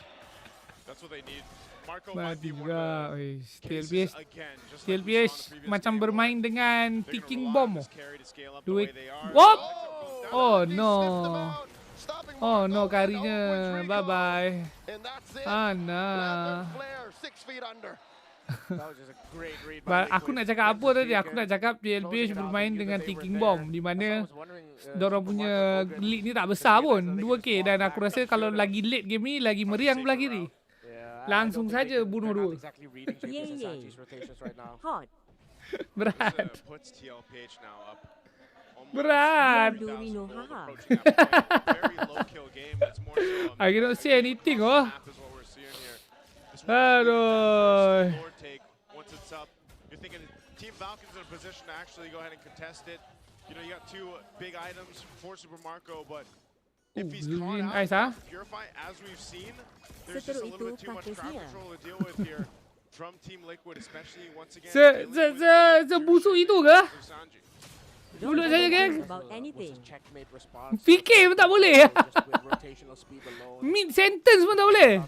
D: That's what they need. Marco might
B: Mati
D: be one
B: juga.
D: of the
B: Oi,
D: cases
B: TLPH.
D: again, just like we saw in the
B: TLPH
D: previous
B: macam
D: game,
B: bermain
D: where
B: dengan
D: they're gonna
B: ticking
D: rely on
B: bomb.
D: this carry to scale up the
B: Duit.
D: way they are.
B: Wop!
A: Oh,
B: Oh
A: he
B: no.
A: sniffed him out, stopping
B: Oh
A: Marco,
B: no
A: and
B: karinya.
A: Ogwin's
B: Bye
A: recall.
B: bye.
A: And that's it.
B: Ana.
A: Lantern flare, 6 feet under.
C: That was just a great read by
B: Aku
C: Liquid.
B: nak cakap apa tadi? Aku nak cakap
C: Closing
B: TLPH
C: it out,
B: bermain
C: they knew
B: dengan
C: that they were
B: ticking
C: there.
B: bomb di
C: That's why I
B: mana
C: was wondering,
B: dorang
C: Super
B: punya
C: Marco Ogwin
B: lead ni tak besar
C: could
B: pun.
C: get that, so
B: 2K
C: they just
B: dan
C: walked
B: aku
C: back
B: rasa
C: and
B: kalau
C: showed
B: lagi late game ni lagi meriang belah kiri.
C: Yeah, I
B: Langsung
C: don't think
B: saja
C: they can-
B: bunuh
C: they're
B: dua.
C: not exactly reading JP's and
G: Yay.
C: Sanji's rotations right now.
G: Hot.
B: Berat.
D: Puts TLPH now up. almost
B: Berat.
D: 30,000 gold,
G: Haha.
D: approaching that point. Very low kill game. It's more so
B: I cannot say anything oh.
D: map is what we're seeing here. This one is
B: Aduh.
D: score take once it's up. You're thinking Team Falcons in a position to actually go ahead and contest it. You know, you got two big items for Super Marco, but if he's
B: Zuzin
D: caught
B: Ice
D: out
B: ah.
D: Purify, as we've seen, there's just a
G: Seteru
D: little
G: itu
D: bit too much crowd
G: praktisnya.
D: control to deal with here from Team Liquid, especially once again.
B: Sebusuk itu ke? Mulut saya geng.
G: About anything.
B: Fikir pun tak boleh. Mid sentence pun tak boleh.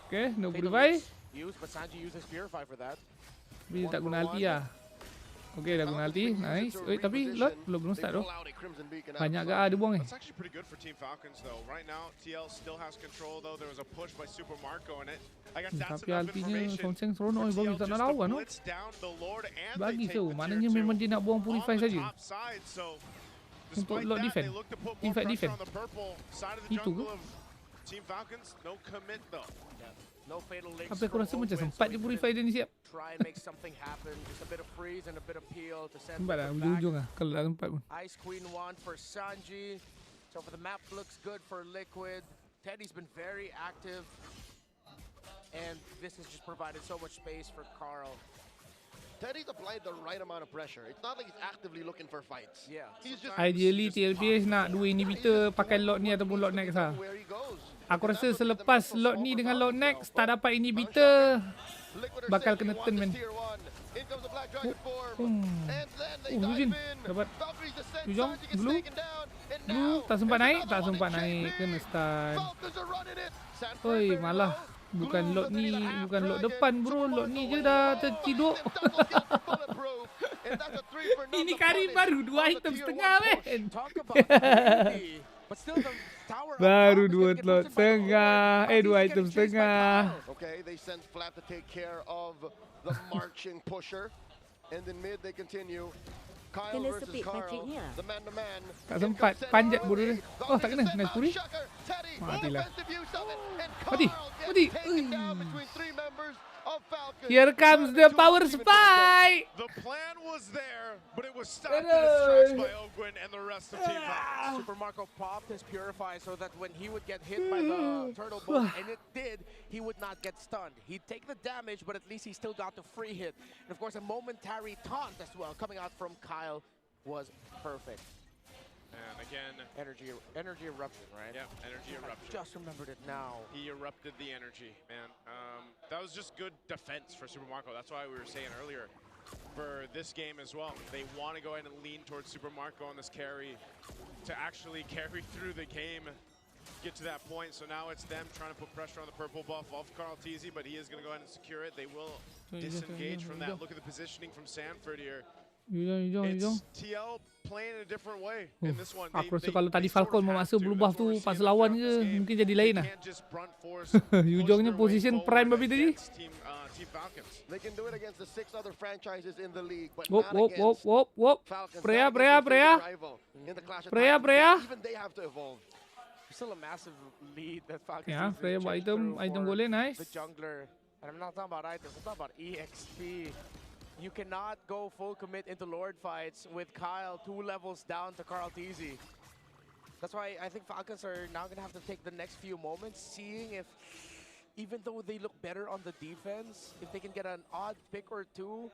B: Okay, no purify. Tapi tak guna ulti lah. Okay, dah guna ulti. Nice. Tapi Lord belum start tu. Banyak gak ada buang
D: That's actually pretty good for Team Falcons though. Right now, TL still has control though. There was a push by Super Marco in it. I guess that's
B: Tapi
D: enough
B: ultinya
D: information.
B: Konseng seronok
D: for
B: bagi
D: TL
B: tak nak
D: just to
B: lawan tu.
D: blitz down the Lord and
B: Bagi
D: they take
B: tu.
D: the
B: Maknanya
D: tier
B: memang
D: two
B: dia nak buang
D: on
B: purify
D: the
B: saja.
D: top side. So,
B: Untuk
D: despite
B: Lord
D: that,
B: defend.
D: they look to put more
B: Teamfight
D: pressure
B: defend.
D: on the purple side of the
B: Itu
D: jungle
B: ke?
D: of Team Falcons. No commit though.
C: No fatal links.
B: Tapi aku rasa macam sempat je purify dia ni siap.
C: Try and make something happen. Just a bit of freeze and a bit of peel to send
B: Sempat lah,
C: it back.
B: ujung-ujung lah. Kalau tak sempat pun.
C: Ice Queen 1 for Sanji. So for the map looks good for Liquid. Teddy's been very active. And this has just provided so much space for Carl.
A: Teddy's applied the right amount of pressure. It's not like he's actively looking for fights.
C: Yeah.
A: He's just
B: Ideally TLPH nak dua inhibitor pakai Lord ni ataupun Lord next lah. Aku rasa selepas Lord ni dengan Lord next tak dapat inhibitor bakal kena turn man. Zuzin dapat Jujong Blue. Blue tak sempat naik, kena stun. Oi malah bukan Lord ni, bukan Lord depan bro, Lord ni je dah terciduk. Ini kari baru 2 item setengah men. Baru 2 slot setengah, 2 item setengah.
A: Okay, they send Flat to take care of the marching pusher. And then mid they continue. Kyle
G: Kena
A: versus
G: speed
A: Carl,
G: Patricknya.
A: the man to man.
B: Tak sempat panjat bodoh dia. Oh tak kena, nice puri. Matilah. Mati. Here comes the power spike.
D: The plan was there, but it was stopped in its tracks by Ogwin and the rest of Team Falcons.
C: Super Marco popped his Purify so that when he would get hit by the turtle bolt, and it did, he would not get stunned. He'd take the damage, but at least he still got the free hit. And of course, a momentary taunt as well coming out from Kyle was perfect.
D: And again,
C: energy eruption, right?
D: Yeah, energy eruption.
C: I just remembered it now.
D: He erupted the energy, man. That was just good defense for Super Marco. That's why we were saying earlier for this game as well. They want to go ahead and lean towards Super Marco on this carry to actually carry through the game, get to that point. So now it's them trying to put pressure on the purple buff of Carl Teasy, but he is going to go ahead and secure it. They will disengage from that. Look at the positioning from Sanford here.
B: Jom.
D: It's TL playing in a different way in this one.
B: Aku rasa kalau tadi Falcon memaksa blue buff tu pas lawan je mungkin jadi lain lah. Ujungnya position prime babi tadi.
A: They can do it against the 6 other franchises in the league, but
B: Wop.
A: Falcons.
B: Freya.
A: Even they have to evolve.
C: Still a massive lead that Falcons.
B: Ya, Freya buat item golden nice.
C: The jungler, and I'm not talking about items. I'm talking about EXP. You cannot go full commit into Lord fights with Kyle 2 levels down to Carl Teasy. That's why I think Falcons are now going to have to take the next few moments, seeing if, even though they look better on the defense, if they can get an odd pick or two,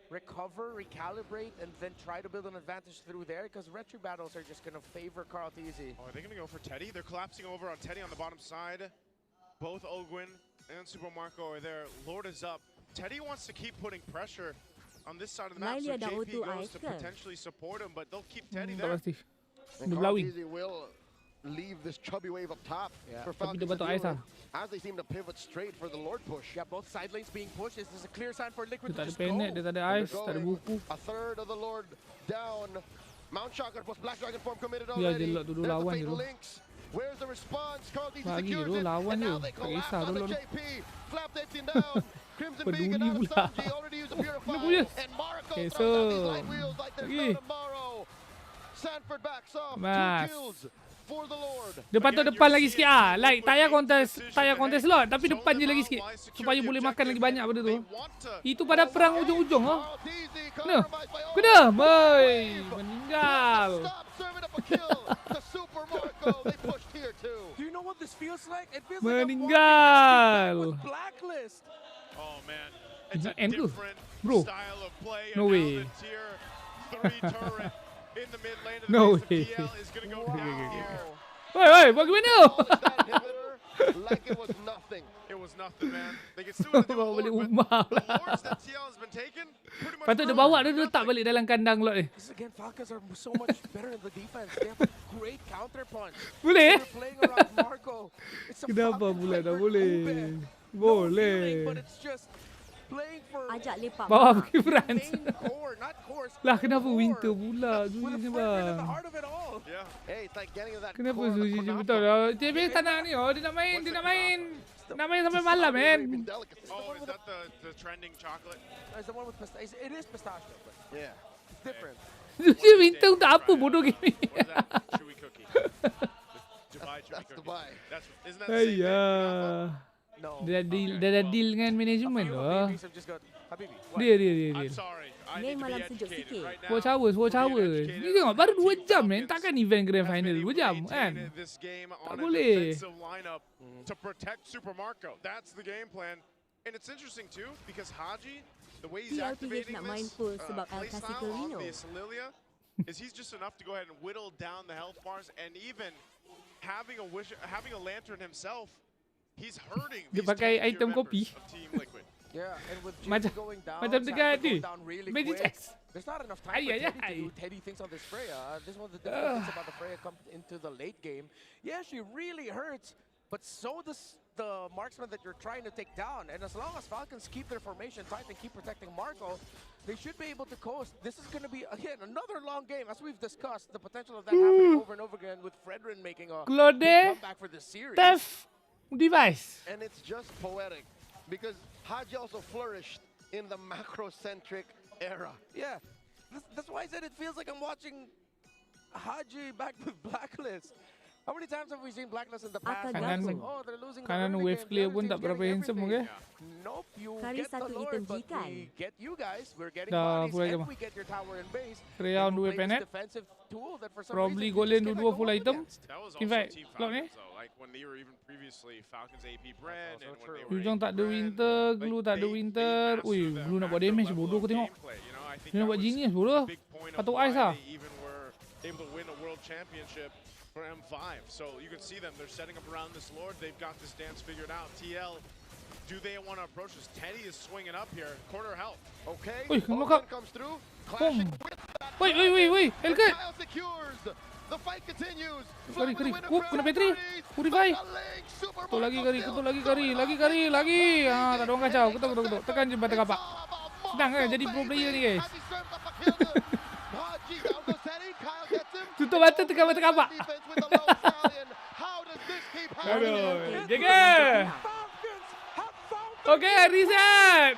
C: recover, recalibrate, and then try to build an advantage through there, because retro battles are just going to favor Carl Teasy.
D: Oh, are they going to go for Teddy? They're collapsing over on Teddy on the bottom side. Both Ogwin and Super Marco are there. Lord is up. Teddy wants to keep putting pressure on this side of the map, so JP goes to potentially support him, but they'll keep Teddy there.
A: And Carl Teasy will leave this chubby wave up top for Falcons to deal with, as they seem to pivot straight for the Lord push.
C: Yeah, both side lanes being pushed. This is a clear sign for Liquid
B: Dia tak
C: to
B: ada
C: just go.
B: penek, dia tak ada ice, tak ada buku.
A: A third of the Lord down. Mount Shocker plus Black Dragon form committed
B: Biar
A: already.
B: je Lord dulu
A: There's
B: lawan
A: the
B: je
A: fatal
B: tu.
A: links. Where's the response? Carl Teasy
B: Bagi
A: secures
B: tu
A: it,
B: lawan
A: and
B: je.
A: now they
B: Tak
A: collapse
B: kisah
A: on
B: tu
A: the
B: Lord.
A: JP. Flap dancing down. Crimson Beacon
B: Peduli
A: out of
B: pula.
A: Sanji, already used a Purify. And Marco throws out these light wheels like there's no tomorrow. Sanford backs off. 2 kills for the Lord.
B: Dia patut depan lagi sikit ah. Like tak payah kontes Lord, tapi depan je lagi sikit supaya boleh makan lagi banyak pada tu. Itu pada perang ujung-ujung ah. Kena. Boy, meninggal.
C: Do you know what this feels like? It feels
B: Meninggal.
C: like Blacklist.
D: Oh man, it's a
B: End tu.
D: different
B: Bro.
D: style of play.
B: No
D: and
B: way.
D: now the tier 3 turret in the mid lane of the
B: No
D: base of
B: way.
D: DL is going to go down here.
B: Woi, bagaimana?
A: Like it was nothing.
D: It was nothing, man. They can still do a
B: Bawa balik
D: Lord,
B: rumah
D: but the
B: pula.
D: Lords that TL has been taken, pretty much
B: Patut dia
D: ruined.
B: bawa dia letak balik dalam kandang lot ni.
C: This again, Falcons are so much better in the defense. They have a great counter punch.
B: Boleh?
C: They're playing around Marco. It's a
B: Kenapa
C: Falcons
B: pula dah
C: favorite
B: boleh?
C: Ube. No
B: Boleh.
C: healing, but it's just playing for
G: Ajak lepak
B: Bawa
G: mak.
B: pergi France.
C: main core, not course.
B: Lah kenapa winter pula
C: With
B: Zuzi
C: a
B: ni
C: Fredrin at
B: bang?
C: the heart of it all.
D: Yeah.
A: Hey, it's like getting to that
B: Kenapa
A: core of the
B: Zuzi je
A: Kunafa.
B: betul lah. TB tak nak ni oh. Dia nak main Nak main sampai malam man.
D: Oh, is that the trending chocolate?
C: It's the one with pistachio. It is pistachio, but
A: Yeah.
C: it's different.
B: Zuzi winter untuk apa bodoh game ni?
D: What is that? Chewy cookie. The Dubai chewy
A: That's
D: cookie.
A: Dubai.
D: Isn't that the same thing?
B: Ayah.
C: No.
B: Dia dah deal dengan management tu.
C: Babies have just got Habibi. what?
B: Dia.
D: I'm sorry. I
G: Ni
D: need to
G: malam
D: be
G: sejuk
D: educated
G: sikit.
D: right now.
B: Watch hours. Ni tengok baru 2 jam man. Takkan event grand final 2 jam kan?
D: This game
B: Tak
D: on a
B: boleh.
D: defensive lineup to protect Super Marco. That's the game plan. And it's interesting too because Haji, the way he's
G: TLPH
D: activating
G: nak main
D: this
G: full sebab El
D: playstyle
G: Clasico
D: on
G: Rino.
D: the Salilia is he's just enough to go ahead and whittle down the health bars and even having a lantern himself, he's hurting
B: Dia
D: these
B: pakai
D: top-tier
B: item
D: members
B: kopi.
D: of Team Liquid.
C: Yeah, and with
B: Macam
C: Jimmy going down,
B: macam dekat
C: Sanford
B: ni.
C: going down really
B: Magic
C: quick.
B: Chess.
C: There's not enough time for
B: Ay.
C: Teddy to do Teddy things on this Freya. This is one of the difficult things about the Freya come into the late game. Yeah, she really hurts, but so does the marksman that you're trying to take down. And as long as Falcons keep their formation tight and keep protecting Marco, they should be able to coast. This is going to be, again, another long game. As we've discussed, the potential of that happening over and over again with Fredrin making a
B: Claude,
C: big comeback for this series.
B: Tough device.
A: And it's just poetic because Haji also flourished in the macro-centric era.
C: Yeah, that's why I said it feels like I'm watching Haji back with Blacklist. How many times have we seen Blacklist in the past?
G: Akan
C: Where it's like,
G: gabung.
C: oh, they're losing the
B: Kanan
C: early
B: wave
C: game, the
B: clear
C: other
B: pun
C: team's
B: tak berapa
C: getting
B: handsome
C: everything.
B: okay?
C: Nope, you
G: Kari
C: get the
G: satu
C: Lord,
G: item
C: but
G: jikan.
C: we get you guys. We're getting
B: Dah,
C: bodies
B: full
C: and
B: item.
C: we get your tower and base.
B: Freya on
C: And
B: 2
C: we play this
B: planet.
C: defensive tool that for some
B: Probably
C: reason we
B: golden
C: just cannot
B: dua
C: go
B: full
C: up
B: item.
C: against.
D: That was
B: In
D: also
B: fact,
D: Team
B: Cloud ni.
D: Falcons though, like when they were even previously Falcons AP brand and when they were
B: Yujong
D: AP
B: tak ada
D: brand,
B: winter, Glue tak ada winter. Ui, Glue nak buat damage bodoh kau tengok. Dia nak buat genius bodoh. Patut ice lah.
D: They even were able to win a world championship for M5. So you can see them, they're setting up around this Lord. They've got this dance figured out. TL, do they want to approach this? Teddy is swinging up here, quarter health.
A: Okay,
B: Ui, knock
A: Owen
B: out.
A: comes through,
B: Boom.
A: clashing with that.
B: Woi.
A: And
B: Elkat.
A: Kyle secures. The fight continues.
B: Kari.
A: Flag with the winner,
B: Kena
A: Fred
B: battery.
A: Curry.
B: Purify.
A: But the link, Super
B: Ketul lagi
A: Marco
B: kari,
A: still
B: ketul lagi
A: doing
B: kari.
A: it.
B: Lagi. Ah, tak ada orang kacau. Ketul. Tekan je batu kapak.
A: It's all about
B: Senang kan
A: Marco,
B: jadi pro player ni
A: baby.
B: guys.
A: As he serves up a kill to Haji, down goes Teddy. Kyle gets him.
B: Tutup mata tekan batu kapak.
A: Defense with the low stallion. How does this keep happening?
B: Aduh, jaga. Okay, reset.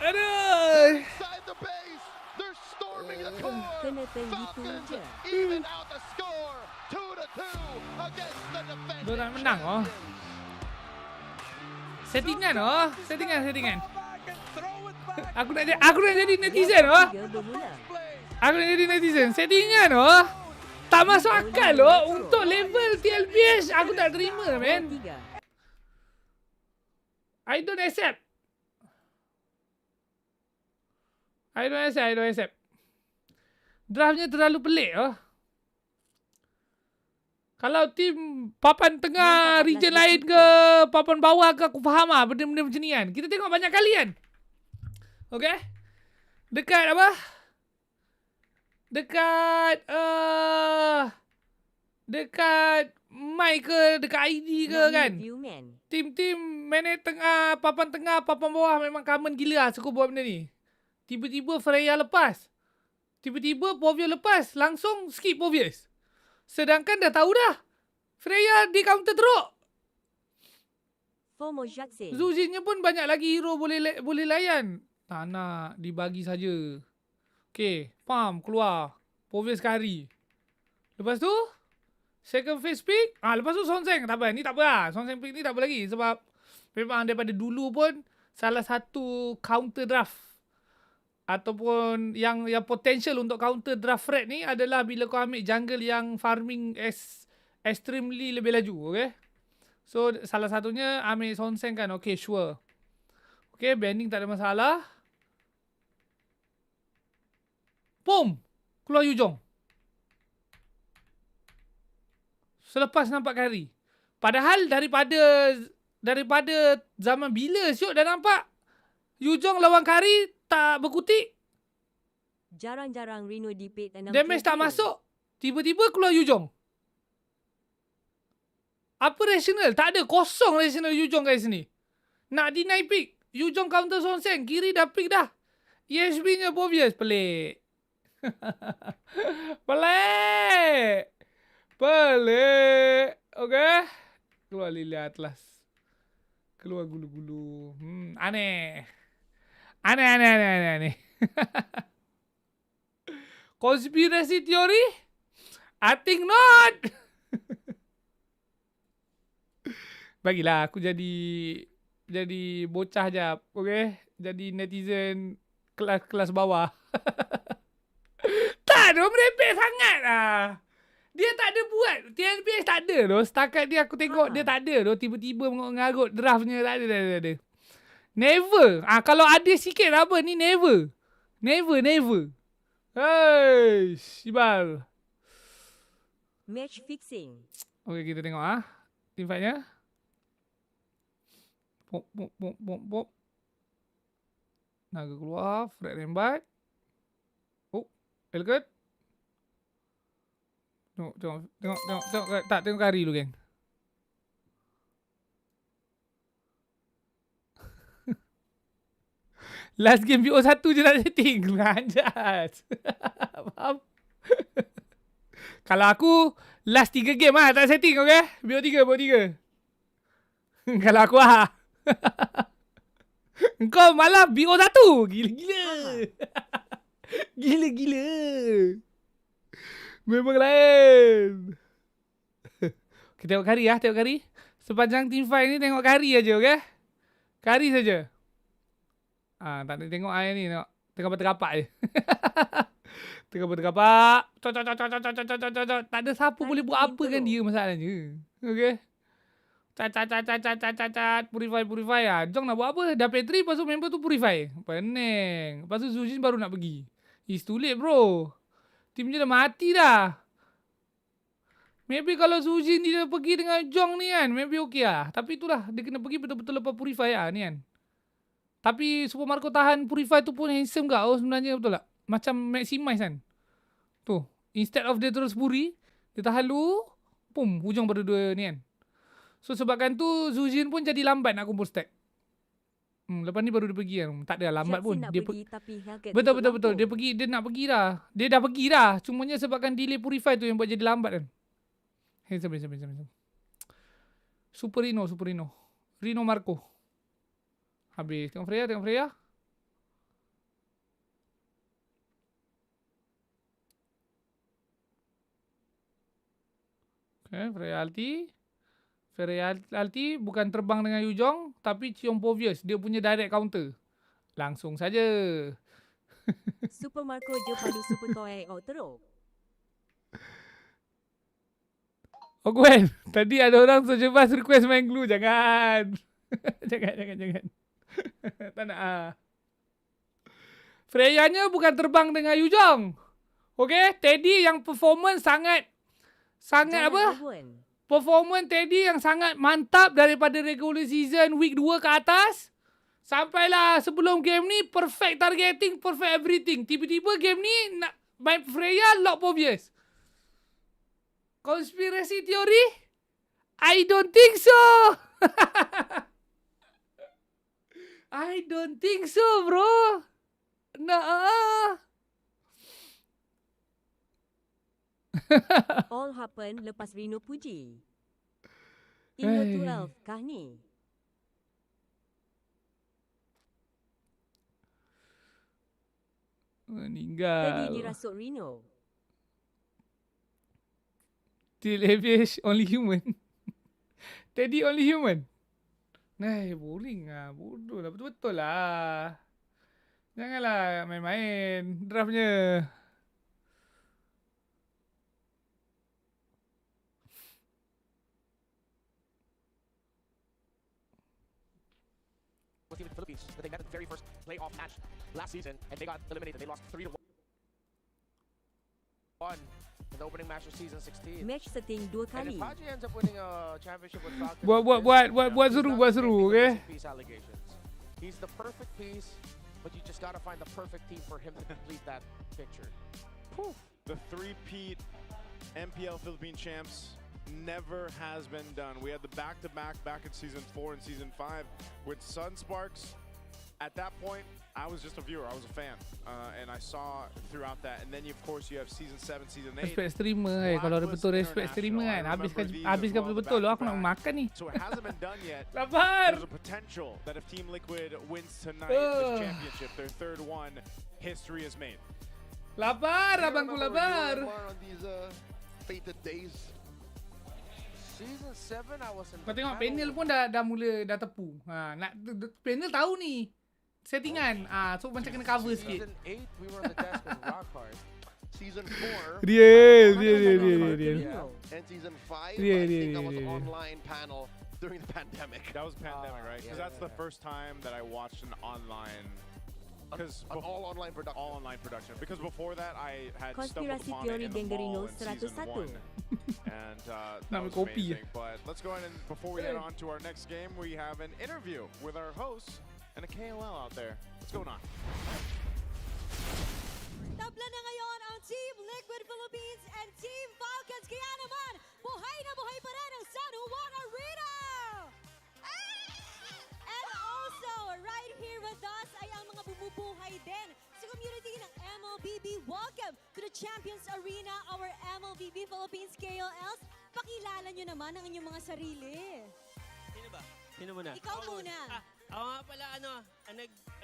B: Aduh.
A: Inside the base, they're storming the core.
G: Kena tinggi tu
A: Falcons
G: je.
A: even out the score, 2-2 against the defense.
B: Dia nak menang oh. Settingan oh. Settingan. Aku nak jadi netizen oh.
G: Tiga bermula.
B: Aku nak jadi netizen. Settingan oh. Tak masuk akal oh. Untuk level TLPH aku tak terima man.
G: Tiga.
B: I don't accept. Draftnya terlalu pelik oh. Kalau tim papan tengah region lain ke papan bawah ke aku faham lah benda-benda macam ni kan. Kita tengok banyak kali kan. Okay. Dekat apa? Dekat Mai ke dekat ID ke kan. Tim-tim mana tengah, papan bawah memang common gila lah suka buat benda ni. Tiba-tiba Freya lepas. Tiba-tiba Povia lepas. Langsung skip Povius. Sedangkan dah tahu dah. Freya di counter teruk.
G: Fomo Jackson.
B: Zuzinya pun banyak lagi hero boleh layan. Tak nak. Dibagi saja. Okay. Pam. Keluar. Povius kari. Lepas tu. Second phase pick. Lepas tu Sonseng. Tak apa. Ni tak apa lah. Sonseng pick ni tak apa lagi. Sebab memang daripada dulu pun salah satu counter draft. Ataupun yang potential untuk counter draft Fred ni adalah bila kau ambil jungle yang farming extremely lebih laju, okay? So, salah satunya ambil Sonseng kan, okay, sure. Okay, banding tak ada masalah. Boom! Keluar Yujong. Selepas nampak Kari. Padahal daripada zaman bila syok dah nampak Yujong lawan Kari tak berkutik.
G: Jarang-jarang Rino dipit 6
B: Damage tak masuk. Tiba-tiba keluar Yujong. Apa rational? Tak ada. Kosong rational Yujong kat sini. Nak deny pick. Yujong counter Sonseng. Kiri dah pick dah. ESB-nya obvious. Pelik. Pelik. Pelik. Okay. Keluar Lily Atlas. Keluar gulu-gulu. Aneh. Aneh. Konspirasi teori? I think not. Bagilah aku jadi bocah jap, okay? Jadi netizen kelas bawah. Tak ada, merepek sangat lah. Dia tak ada buat. TNPS tak ada tu. Setakat dia aku tengok dia tak ada tu. Tiba-tiba mengarut draftnya tak ada. Never. Kalau ada sikit apa ni never. Never. Hey, Sibal.
G: Match fixing.
B: Okay, kita tengok team fight-nya. Pop. Naga keluar, Fred rembat. Oh, Elkut. Tengok. Tak, tengok Kari dulu, geng. Last game BO1 je nak setting. Lanjat. Faham? Kalau aku, last 3 game tak setting, okay? BO3. Kalau aku Engkau malah BO1. Gila-gila. Gila-gila. Memang lain. Kita tengok Kari. Sepanjang team fight ni tengok Kari aja, okay? Kari saja. Tak ada tengok air ni. Tengok berterapak je. Tengok berterapak. Tak ada siapa boleh buat apa kan dia masalahnya. Okay? Cat. Purify. Jong nak buat apa? Dah petri, lepas tu member tu purify. Pening. Lepas tu Zujin baru nak pergi. It's too late, bro. Tim je dah mati dah. Maybe kalau Zujin dia pergi dengan Jong ni kan, maybe okay lah. Tapi itulah, dia kena pergi betul-betul lepas purify lah ni kan. Tapi Super Marco tahan purify tu pun handsome gak sebenarnya, betul tak? Macam maximize kan. Tu, instead of dia terus puri, dia tahan dulu, pum, hujung pada dua ni kan. So sebabkan tu Zujin pun jadi lambat nak kumpul stack. Lepas ni baru dia pergi kan. Tak ada lambat pun. Dia betul. Dia nak pergi dah. Dia dah pergi dah. Cumanya sebabkan delay purify tu yang buat jadi lambat kan. Handsome. Super Rino. Rino Marco. Habis. Tengok Freya. Okay, Freya Alti bukan terbang dengan Yujong, tapi cium Povius. Dia punya direct counter. Langsung saja.
G: Super Marco je padu Super Toy teruk.
B: Oh Gwen, tadi ada orang sejebas request main glue. Jangan. Jangan. Tak nak Freya-nya bukan terbang dengan Yujong. Okay, Teddy yang performance sangat apa? Performance Teddy yang sangat mantap daripada regular season week 2 ke atas. Sampailah sebelum game ni perfect targeting, perfect everything. Tiba-tiba game ni nak main Freya lock obvious. Konspirasi teori? I don't think so. I don't think so, bro. Nah.
G: All happen lepas Rino puji. Indo 12 kah ni?
B: Meninggal.
G: Tadi dirasuk Rino.
B: TLFH only human. Teddy only human. Boring lah. Bodoh lah. Betul-betul lah. Janganlah main-main draftnya.
C: Team in the Philippines, but they got the very first playoff match last season, and they got eliminated. They lost 3-1. won in the opening match of season 16.
G: Match sa ting 2
C: And if
G: kali.
C: Haji ends up winning a championship with Falcons,
B: Buat seru, okay?
C: piece allegations. He's the perfect piece, but you just gotta find the perfect team for him to complete that picture.
D: Whew. The three-peat MPL Philippine champs never has been done. We had the back-to-back back in season 4 and season 5 with Sunsparks. At that point, I was just a viewer. I was a fan, and I saw throughout that. And then, of course, you have season 7, season 8.
B: Respect streamer kalau betul respect streamer kan. Habis betul aku nak makan ni.
D: So it hasn't been done yet.
B: Lapar.
D: There's a potential that if Team Liquid wins tonight, this championship, their third one, history is made.
B: Lapar, abangku lapar.
A: On these fated days.
C: Season 7, I was in
B: Kau
C: the
B: tengok
C: panel
B: panel pun dah mula dah tepu. Nak panel tahu ni settingan. So macam kena cover sikit.
C: Season 8, we were on the desk with Rockhard.
A: Season 4.
B: Real.
A: And season 5,
B: Yeah,
A: I think
B: yeah,
A: that was an
B: yeah.
A: online panel during the pandemic.
D: That was pandemic, right? Because that's the first time that I watched an online.
A: An all online production.
D: All online production. Because before that, I had stumbled
G: Conspiracy
D: upon
G: Theory
D: it in the mall
G: Gengarino
D: in season 1.
G: 101.
D: And that
B: Nama
D: was
B: kopi.
D: amazing. But let's go ahead and before we head on to our next game, we have an interview with our hosts and a KOL out there. What's going on?
M: Tabla na ngayon ang Team Liquid Philippines and Team Falcons. Kaya naman, buhay na buhay pa rin ang San Juan Arena! And also, right here with us ay ang mga bumubuhay din sa community ng MLBB. Welcome to the Champions Arena, our MLBB Philippines KOLs. Pakilala nyo naman ang inyong mga sarili.
Q: Sino ba? Sino muna?
M: Ikaw muna.
Q: Ako nga pala,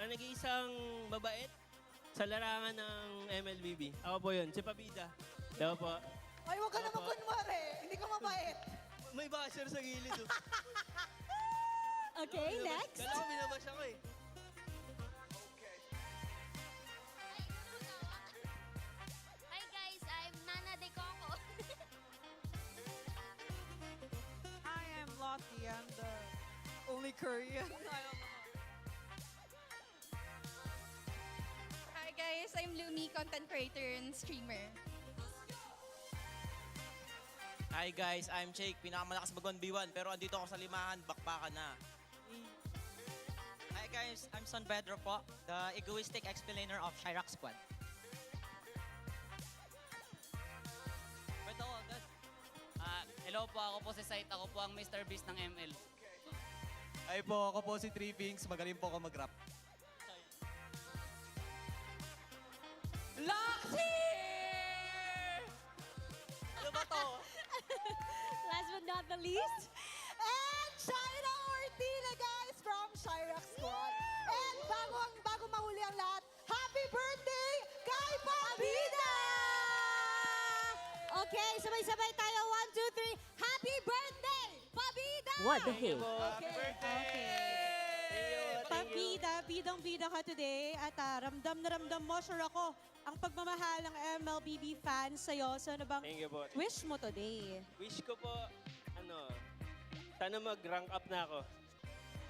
Q: ang nag-iisang mabait sa larangan ng MLBB. Ako po yun, si Pabida. Ako po.
R: Ay, huwag ka naman kunwari. Hindi ka mabait.
Q: May basher sa gilid.
M: Okay, next.
Q: Kala ko binabash ako eh.
S: Hi guys, I'm Nana De Coco.
R: I am Lottie. I'm the only Korean.
E: Hi guys, I'm Lumi, content creator and streamer.
T: Hi guys, I'm Jake, pinakamalakas mag-1v1 pero andito ako sa limahan, bakbakan na.
U: Hi guys, I'm Son Pedro po, the egoistic explainer of Chirac Squad.
V: Pwede ako agad. Hello po, ako po si Said, ako po ang Mr. Beast ng ML.
W: Ay po, ako po si Three Pinks, magaling po ako mag-rap.
R: Loxy!
U: Ano ba to?
M: Last but not the least,
R: And China Ortila, guys, from Chirac Squad. And bago mahuli ang lahat, happy birthday kay Pabida!
M: Okay, sabay-sabay tayo. 1, 2, 3. Happy birthday, Pabida!
G: What the heck?
R: Pabida, bidang-bida ka today. At ramdam na ramdam mo, sure ako, ang pagmamahal ng MLBB fans sa'yo. So ano bang
Q: Thank you po.
R: wish mo today?
Q: Wish ko po, sana mag-rank up na ako.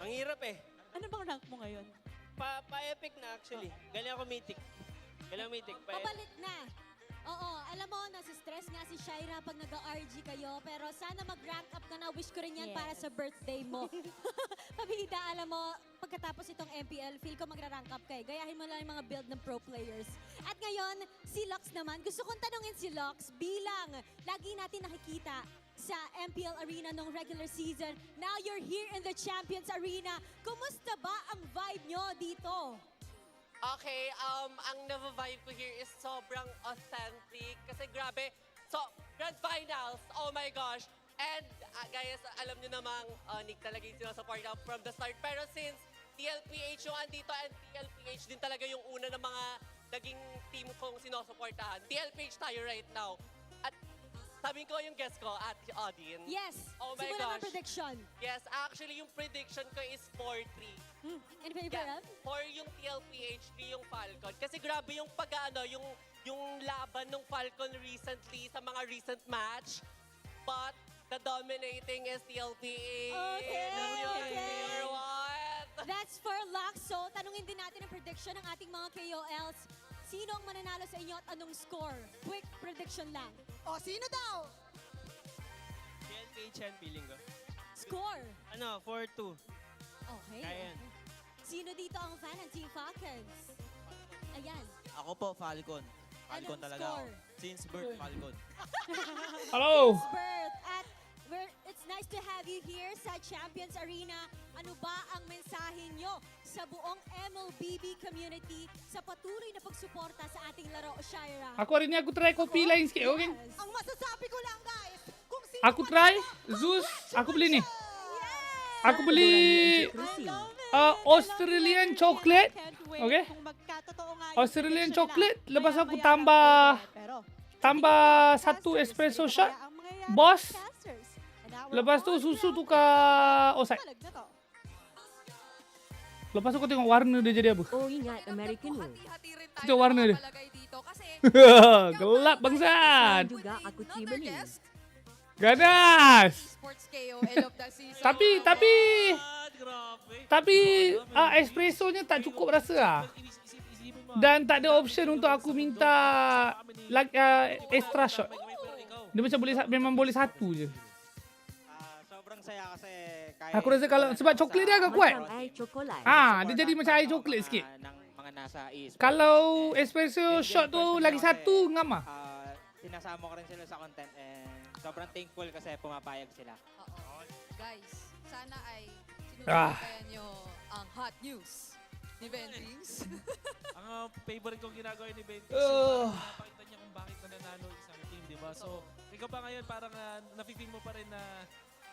Q: Ang hirap eh.
R: Ano bang rank mo ngayon?
Q: Pa-epic na actually. Galing ako mythic.
M: Pabalik na. Oo, alam mo, nasa-stress nga si Shaira pag nag-RG kayo, pero sana mag-rank up ka na. Wish ko rin yan
R: Yes.
M: para sa birthday mo. Pabida, alam mo, pagkatapos itong MPL, feel ko magra-rank up kayo. Gayahin mo lang yung mga build ng pro players. At ngayon, si Lux naman, gusto kong tanungin si Lux bilang lagi natin nakikita sa MPL Arena nung regular season. Now you're here in the Champions Arena. Kumusta ba ang vibe nyo dito?
X: Okay, ang na-vibe ko here is sobrang authentic. Kasi grabe, so, Grand Finals, oh my gosh. And guys, alam nyo namang Nick talaga yung sinusupport from the start. Pero since TLPH yung andito and TLPH din talaga yung una ng mga naging team kong sinusuportahan. TLPH tayo right now. At sabi ko yung guess ko at Odin.
M: Yes,
X: Oh my
M: simulan ang
X: gosh.
M: prediction.
X: Yes, actually yung prediction ko is 4-3.
M: In favor of?
X: 4 yung TLPH, 3 yung Falcon. Kasi grabe yung yung laban ng Falcon recently sa mga recent match. But the dominating is TLPH.
M: Okay.
X: What?
M: That's for Lux. So, tanungin din natin ang prediction ng ating mga KOLs. Sino ang mananalo sa inyo at anong score? Quick prediction lang.
R: O, sino daw?
Q: PLK Chen, feeling ko.
M: Score.
Q: Ano, 4-2.
M: Okay.
Q: Kaya yan.
M: Sino dito ang fan ng Team Falcons? Ayan.
T: Ako po, Falcon. Falcon
M: Anong
T: talaga ako.
M: score?
T: Since birth, Falcon.
B: Hello.
M: Birth at it's nice to have you here sa Champions Arena. Ano ba ang mensahe nyo sa buong MLBB community sa patuloy na pagsuporta sa ating laro, Shira?
B: Aku hari ni aku try kopi lain sikit, okay?
R: Ang masasabi ko lang, guys, kung sino
B: Aku try Zeus, aku beli ni. Aku beli Australian chocolate. Okay? Australian chocolate. Lepas aku tambah satu espresso shot. Boss. Lepas tu susu tukar outside. Lepas tu kau tengok warna dia jadi apa.
G: Oh, ingat American Wood.
B: Tengok warna dia. Gelap bangsat.
G: Juga aku tiba ni.
B: Ganas.
E: Sports KO, end of the season.
B: Tapi espressonya tak cukup rasa lah. Dan tak ada option untuk aku minta extra shot. Dia macam memang boleh satu je.
J: Sobrang saya kasi kahit
B: Aku rasa kalau sebab coklat dia agak kuat. Dia jadi macam air coklat sikit.
J: ng mga nasa esports.
B: Kalau espresso shot tu lagi satu ngam ah.
J: Sinasama ko rin sila sa content and sobrang thankful kasi pumapayag sila.
E: Guys, sana ay
B: Ah.
E: sinusubayan nyo ang hot news ni Bentings.
F: Ang favorite kong ginagawa ni Bentings, yung napakita niya kung bakit nananalo isang team, di ba? So, ikaw ba ngayon parang nafe-feel mo pa rin na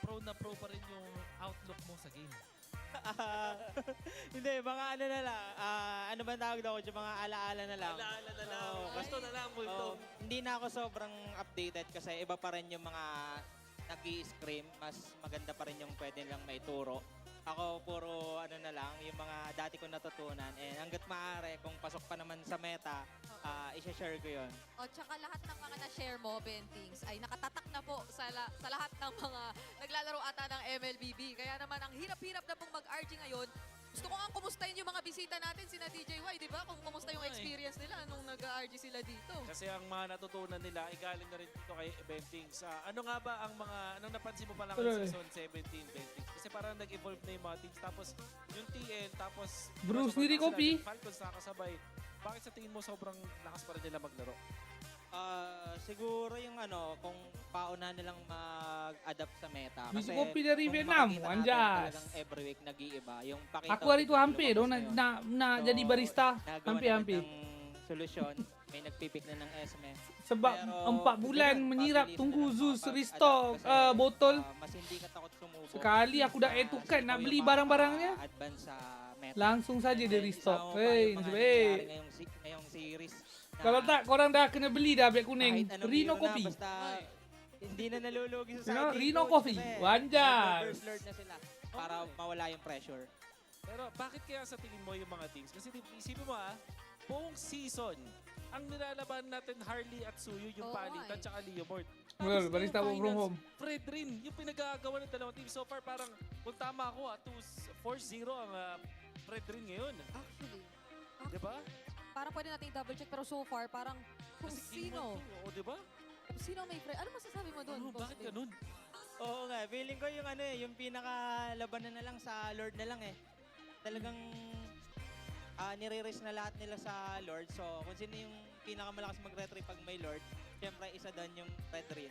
F: pro pa rin yung outlook mo sa game?
J: Hindi, mga ano na lang. Ano ba tawag daw ko dyan? Mga alaala na lang.
F: Alaala na lang. Gusto na lang mo ito.
J: Hindi na ako sobrang updated kasi iba pa rin yung mga nag-i-scream. Mas maganda pa rin yung pwede lang maituro. Ako puro ano na lang, yung mga dati kong natutunan. And hanggat maaari, kung pasok pa naman sa meta, isa-share ko yun.
E: O tsaka lahat ng mga na-share mo, Bentings, ay nakatatak na po sa lahat ng mga naglalaro ata ng MLBB. Kaya naman ang hirap-hirap na pong mag-RG ngayon. Gusto ko nga kumustahin yung mga bisita natin, sina DJY, di ba? Kung kumusta yung experience nila nung nag-RG sila dito.
F: Kasi ang mga natutunan nila ay galing na rin dito kay Bentings. Ano nga ba ang anong napansin mo pa lang sa season 17, Bentings? Kasi parang nag-evolve na yung mga teams. Tapos yung TL, tapos
B: Bruce sendiri kopi.
F: Falcons nakasabay. Bakit sa tingin mo sobrang lakas pa rin nila maglaro?
J: Siguro yung kung pauna nilang mag-adapt sa meta.
B: Gusto kopi dari Vietnam, anjas.
J: Talagang every week nag-iiba. Yung pakita
B: Aku hari tu hampir na jadi barista. Hampir.
J: Solusyon. May nagpipik na ng esme.
B: Sebab 4 bulan menyirap tunggu Zeus restock botol.
J: Mas hindi ka takot sumubok.
B: Sekali aku dah etukan nak beli barang-barangnya.
J: Advance sa meta.
B: Langsung saja dia restock.
J: Ngayong series.
B: Kalau tak korang dah kena beli dah black kuning. Rino Coffee.
J: Hindi na nalulugi sa side.
B: Rino Coffee. Wanjas.
J: Overflowed na sila para mawala yung pressure.
F: Pero bakit kaya sa tingin mo yung mga teams? Kasi isipin mo buong season, ang nilalaban natin Harley at Suyu, yung palitan, tsaka Leomord.
B: Well, barista mo from home.
F: Fred rin, yung pinagagawa ng dalawang team. So far, parang, kung tama ako, 4-0 ang Fred rin ngayon.
E: Actually.
F: Diba?
E: Parang pwede natin i-double check, pero so far, parang kung sino.
F: O, diba?
E: Kung sino may Fred. Ano masasabi mo doon?
F: Bakit ganun?
J: Oo nga, feeling ko yung pinakalabanan na lang sa Lord na lang eh. Talagang nire-raise na lahat nila sa Lord. So, kung sino yung pinakamalakas mag-retry pag may Lord, syempre isa doon yung Red Rin.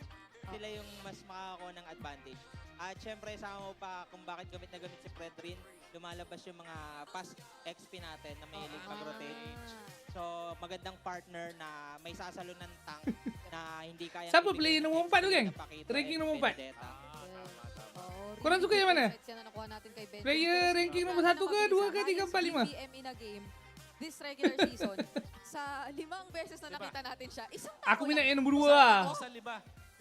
J: Sila yung mas makakakuha ng advantage. At syempre, sama mo pa kung bakit gamit na gamit si Fred Rin, lumalabas yung mga past XP natin na may mag-rotate. So, magandang partner na may sasalo ng tank na hindi kaya...
B: Siapa player nombor 4 tu, geng? Ranking nombor 4. Korang suka yang mana? Player ranking nombor 1 ke, 2 ke, 3 ke, 4, 5?
E: BM in a game this regular season. Sa 5 beses na nakita natin siya, isang tao
B: Aku minat yang nombor 2 lah.
F: Sa 5.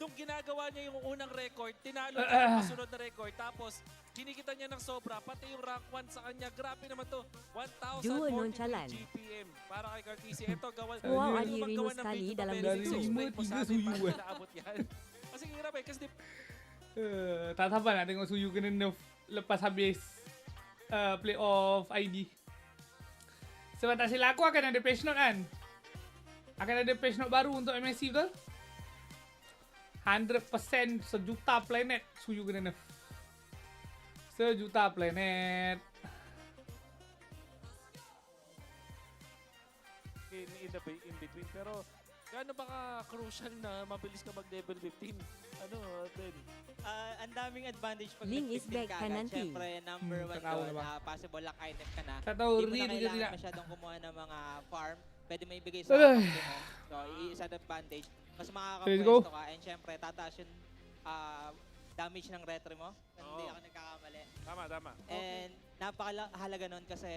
F: Nung ginagawa niya yung unang record, tinalo niya yung kasunod na record. Tapos, kinikita niya ng sobra. Pati yung rank 1 sa kanya. Grabe naman to. 1,043 GPM. Para kay Cartesi. Ito, gawan.
G: Wow, Gengarino sekali dalam
B: dari 5-3 Suyu.
F: Kasi hirap eh. Kasi
B: tak sabar nak tengok Suyu kena nerf lepas habis playoff ID. Sebab tak silap aku akan ada patch note kan. Akan ada patch note baru untuk MSC betul? 100% sejuta planet Suyu kena nerf. Sejuta planet.
F: In between, pero gaano ba ka-crucial na mabilis ka mag-level 15? Ano, then?
U: Ang daming advantage pag
G: Ling is
U: nag-15
G: back
U: ka
G: ka
U: agad.
G: nanti.
U: Siyempre, number one
B: Kakao
U: doon,
B: na ba?
U: possible lock item ka na.
B: Tak tahu,
U: Hindi mo na
B: real ke
U: kailangan
B: tidak.
U: masyadong kumuha ng mga farm. Pwede may ibigay sa
B: Aray.
U: kapatid mo. So, isa advantage. Mas
B: Let's go.
U: makakapwesto ka. And syempre, tataas yung damage ng retry mo. Hindi ako nagkakamali.
F: Tama.
U: And napakahalaga nun kasi